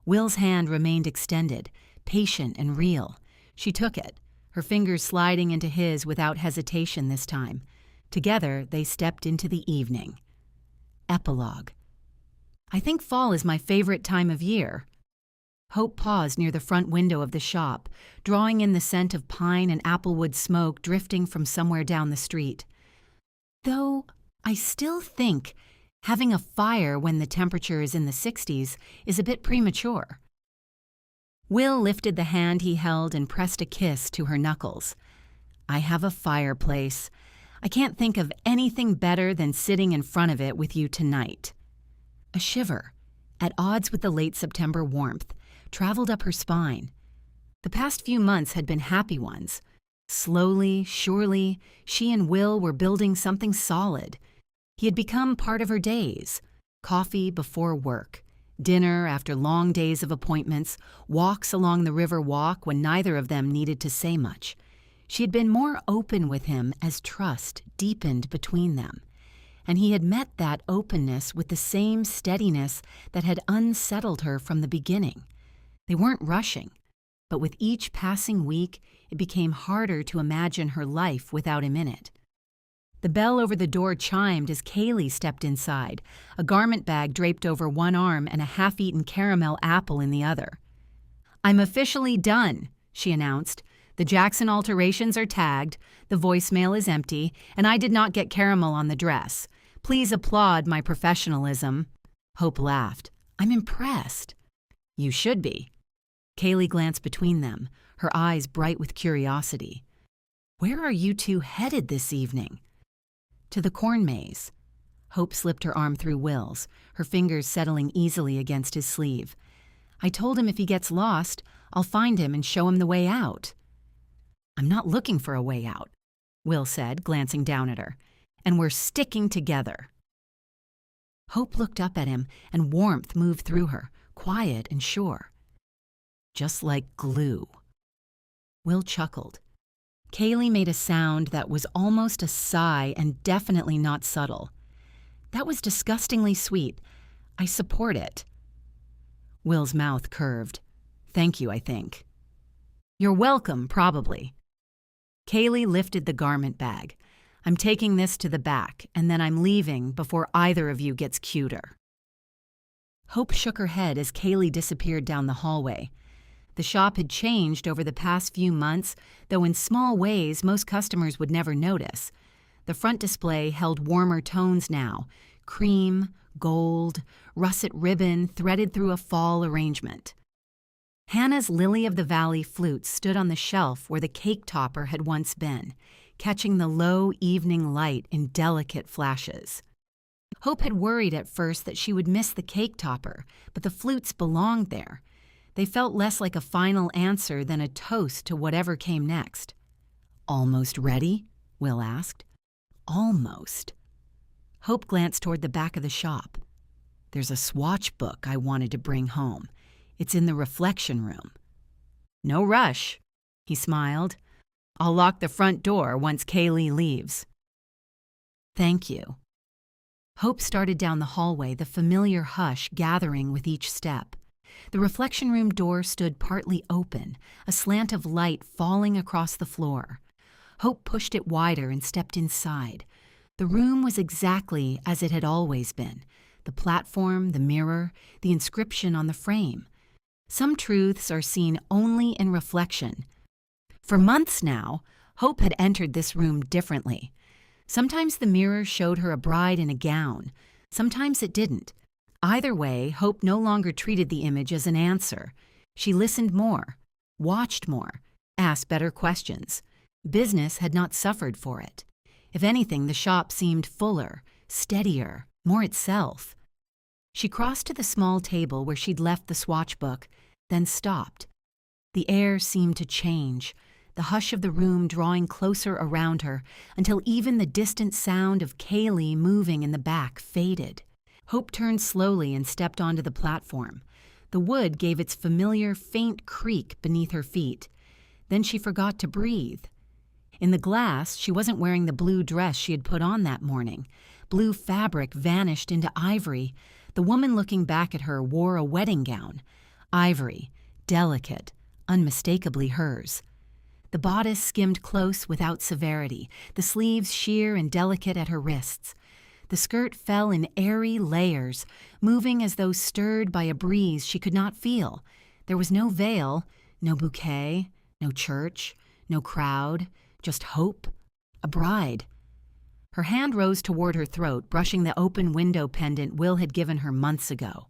Will's hand remained extended, patient and real. She took it, her fingers sliding into his without hesitation this time. Together, they stepped into the evening. Epilogue. "I think fall is my favorite time of year." Hope paused near the front window of the shop, drawing in the scent of pine and applewood smoke drifting from somewhere down the street. "Though I still think having a fire when the temperature is in the 60s is a bit premature." Will lifted the hand he held and pressed a kiss to her knuckles. "I have a fireplace. I can't think of anything better than sitting in front of it with you tonight." A shiver, at odds with the late September warmth, traveled up her spine. The past few months had been happy ones. Slowly, surely, she and Will were building something solid. He had become part of her days. Coffee before work, dinner after long days of appointments, walks along the river walk when neither of them needed to say much. She had been more open with him as trust deepened between them. And he had met that openness with the same steadiness that had unsettled her from the beginning. They weren't rushing, but with each passing week, it became harder to imagine her life without him in it. The bell over the door chimed as Kaylee stepped inside, a garment bag draped over one arm and a half-eaten caramel apple in the other. "I'm officially done," she announced. "The Jackson alterations are tagged, the voicemail is empty, and I did not get caramel on the dress. Please applaud my professionalism." Hope laughed. "I'm impressed." "You should be." Kaylee glanced between them, her eyes bright with curiosity. "Where are you two headed this evening?" "To the corn maze." Hope slipped her arm through Will's, her fingers settling easily against his sleeve. "I told him if he gets lost, I'll find him and show him the way out." "I'm not looking for a way out," Will said, glancing down at her. "And we're sticking together." Hope looked up at him, and warmth moved through her, quiet and sure. "Just like glue." Will chuckled. Kaylee made a sound that was almost a sigh and definitely not subtle. "That was disgustingly sweet. I support it." Will's mouth curved. "Thank you, I think." "You're welcome, probably." Kaylee lifted the garment bag. "I'm taking this to the back, and then I'm leaving before either of you gets cuter." Hope shook her head as Kaylee disappeared down the hallway. The shop had changed over the past few months, though in small ways most customers would never notice. The front display held warmer tones now, cream, gold, russet ribbon threaded through a fall arrangement. Hannah's Lily of the Valley flute stood on the shelf where the cake topper had once been, catching the low evening light in delicate flashes. Hope had worried at first that she would miss the cake topper, but the flutes belonged there. They felt less like a final answer than a toast to whatever came next. "Almost ready?" Will asked. "Almost." Hope glanced toward the back of the shop. "There's a swatch book I wanted to bring home. It's in the reflection room." "No rush," he smiled. "I'll lock the front door once Kaylee leaves." "Thank you." Hope started down the hallway, the familiar hush gathering with each step. The reflection room door stood partly open, a slant of light falling across the floor. Hope pushed it wider and stepped inside. The room was exactly as it had always been. The platform, the mirror, the inscription on the frame. Some truths are seen only in reflection. For months now, Hope had entered this room differently. Sometimes the mirror showed her a bride in a gown. Sometimes it didn't. Either way, Hope no longer treated the image as an answer. She listened more, watched more, asked better questions. Business had not suffered for it. If anything, the shop seemed fuller, steadier, more itself. She crossed to the small table where she'd left the swatch book, then stopped. The air seemed to change, the hush of the room drawing closer around her until even the distant sound of Kaylee moving in the back faded. Hope turned slowly and stepped onto the platform. The wood gave its familiar, faint creak beneath her feet. Then she forgot to breathe. In the glass, she wasn't wearing the blue dress she had put on that morning. Blue fabric vanished into ivory. The woman looking back at her wore a wedding gown. Ivory, delicate, unmistakably hers. The bodice skimmed close without severity, the sleeves sheer and delicate at her wrists. The skirt fell in airy layers, moving as though stirred by a breeze she could not feel. There was no veil, no bouquet, no church, no crowd, just Hope, a bride. Her hand rose toward her throat, brushing the open window pendant Will had given her months ago.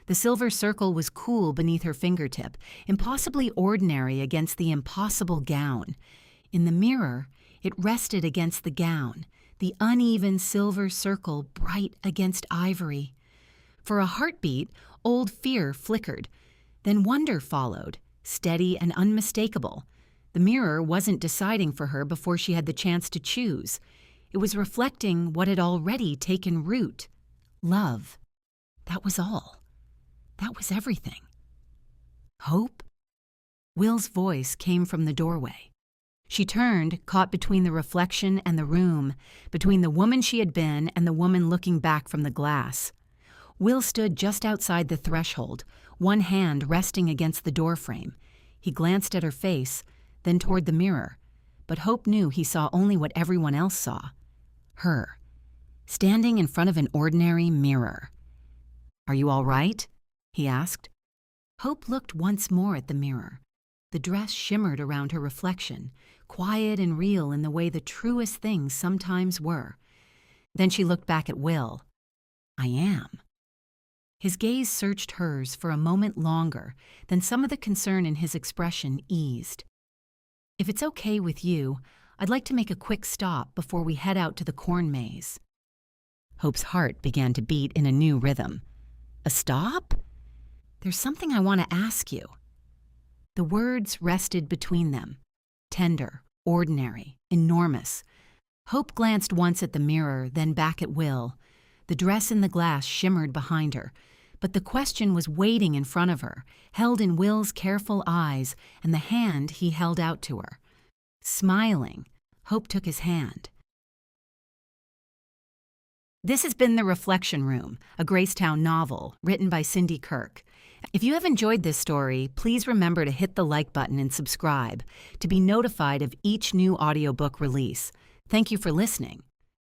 The silver circle was cool beneath her fingertip, impossibly ordinary against the impossible gown. In the mirror, it rested against the gown, the uneven silver circle bright against ivory. For a heartbeat, old fear flickered. Then wonder followed, steady and unmistakable. The mirror wasn't deciding for her before she had the chance to choose. It was reflecting what had already taken root. Love. That was all. That was everything. Hope? Will's voice came from the doorway. She turned, caught between the reflection and the room, between the woman she had been and the woman looking back from the glass. Will stood just outside the threshold, one hand resting against the doorframe. He glanced at her face, then toward the mirror, but Hope knew he saw only what everyone else saw. Her, standing in front of an ordinary mirror. "Are you all right?" he asked. Hope looked once more at the mirror. The dress shimmered around her reflection, quiet and real in the way the truest things sometimes were. Then she looked back at Will. "I am." His gaze searched hers for a moment longer, then some of the concern in his expression eased. "If it's okay with you, I'd like to make a quick stop before we head out to the corn maze." Hope's heart began to beat in a new rhythm. "A stop? There's something I want to ask you." The words rested between them. Tender, ordinary, enormous. Hope glanced once at the mirror, then back at Will. The dress in the glass shimmered behind her, but the question was waiting in front of her, held in Will's careful eyes and the hand he held out to her. Smiling, Hope took his hand. This has been The Reflection Room, a GraceTown novel written by Cindy Kirk. If you have enjoyed this story, please remember to hit the like button and subscribe to be notified of each new audiobook release. Thank you for listening.